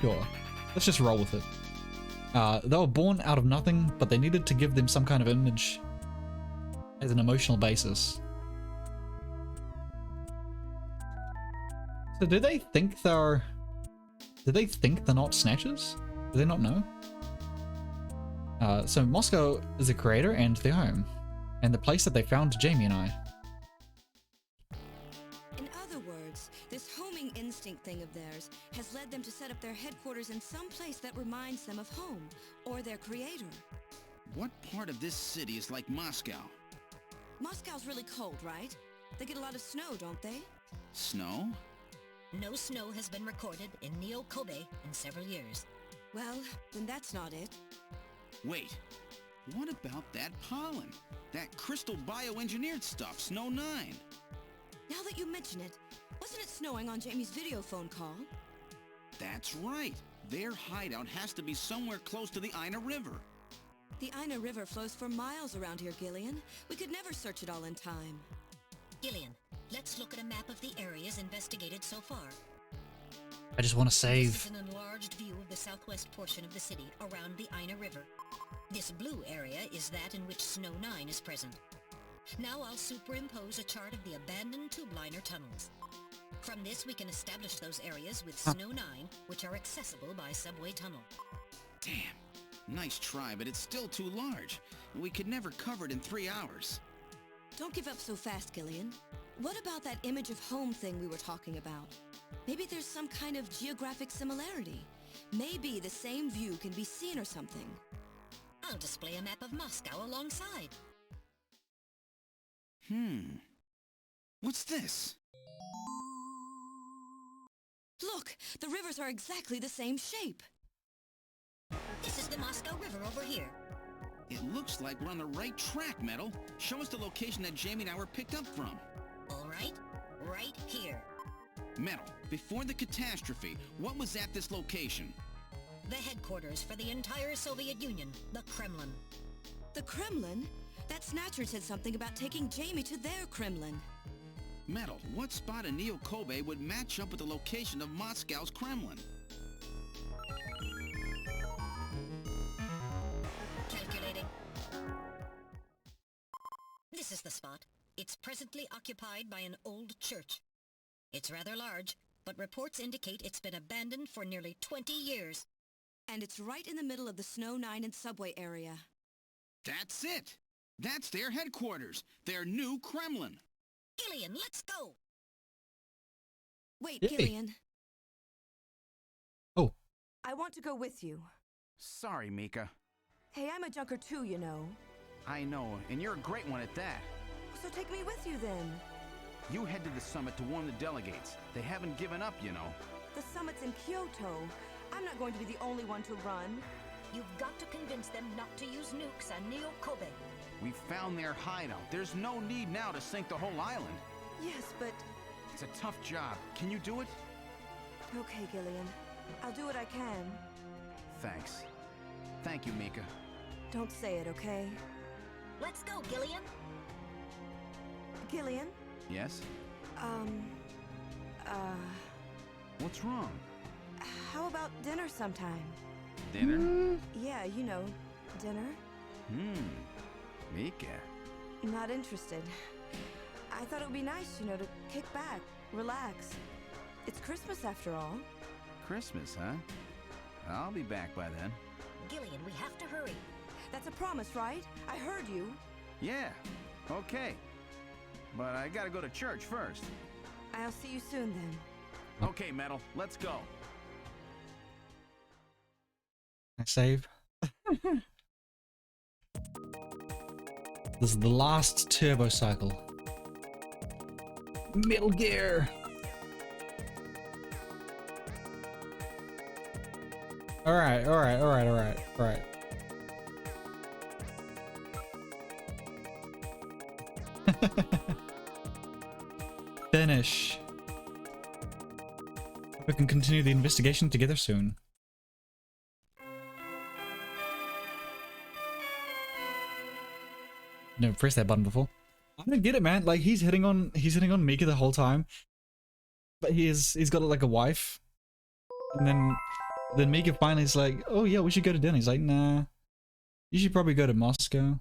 Sure, let's just roll with it. They were born out of nothing, but they needed to give them some kind of image as an emotional basis. So do they think they're not Snatchers? Do they not know? So Moscow is the creator and their home, and the place that they found Jamie and I. In other words, this homing instinct thing of theirs has led them to set up their headquarters in some place that reminds them of home, or their creator. What part of this city is like Moscow? Moscow's really cold, right? They get a lot of snow, don't they? Snow? No snow has been recorded in Neo-Kobe in several years. Well, then that's not it. Wait, what about that pollen? That crystal bioengineered stuff, Snow 9? Now that you mention it, wasn't it snowing on Jamie's video phone call? That's right. Their hideout has to be somewhere close to the Ina River. The Ina River flows for miles around here, Gillian. We could never search it all in time. Gillian, let's look at a map of the areas investigated so far. I just want to save. This is an enlarged view of the southwest portion of the city around the Ina River. This blue area is that in which Snow 9 is present. Now I'll superimpose a chart of the abandoned tube liner tunnels. From this, we can establish those areas with Snow 9, which are accessible by subway tunnel. Damn. Nice try, but it's still too large. We could never cover it in 3 hours. Don't give up so fast, Gillian. What about that image of home thing we were talking about? Maybe there's some kind of geographic similarity. Maybe the same view can be seen or something. I'll display a map of Moscow alongside. What's this? Look, the rivers are exactly the same shape. This is the Moscow River over here. It looks like we're on the right track, Metal. Show us the location that Jamie and I were picked up from. All right here. Metal, before the catastrophe, what was at this location? The headquarters for the entire Soviet Union, the Kremlin. The Kremlin? That Snatcher said something about taking Jamie to their Kremlin. Metal, what spot in Neo Kobe would match up with the location of Moscow's Kremlin? Calculating. This is the spot. It's presently occupied by an old church. It's rather large, but reports indicate it's been abandoned for nearly 20 years. And it's right in the middle of the Snow 9 and subway area. That's it! That's their headquarters, their new Kremlin. Gillian, let's go! Wait, Yay. Gillian. Oh. I want to go with you. Sorry, Mika. Hey, I'm a junker too, you know. I know, and you're a great one at that. So take me with you then. You head to the summit to warn the delegates. They haven't given up, you know. The summit's in Kyoto. I'm not going to be the only one to run. You've got to convince them not to use nukes on Neo Kobe. We found their hideout. There's no need now to sink the whole island. Yes, but... It's a tough job. Can you do it? Okay, Gillian. I'll do what I can. Thanks. Thank you, Mika. Don't say it, okay? Let's go, Gillian! Gillian? Yes? What's wrong? How about dinner sometime? Dinner? Yeah, you know, dinner. Mika. Not interested. I thought it would be nice, you know, to kick back, relax. It's Christmas after all. Christmas, huh? I'll be back by then. Gillian, we have to hurry. That's a promise, right? I heard you. Yeah, okay. But I gotta go to church first. I'll see you soon then. Okay, Metal, let's go. I save. This is the last turbo cycle. Metal Gear. All right. Finish. We can continue the investigation together soon. Never pressed that button before. I don't get it, man. Like he's hitting on Mika the whole time, but he's got like a wife, and then Mika finally is like, "Oh yeah, we should go to dinner." He's like, "Nah, you should probably go to Moscow."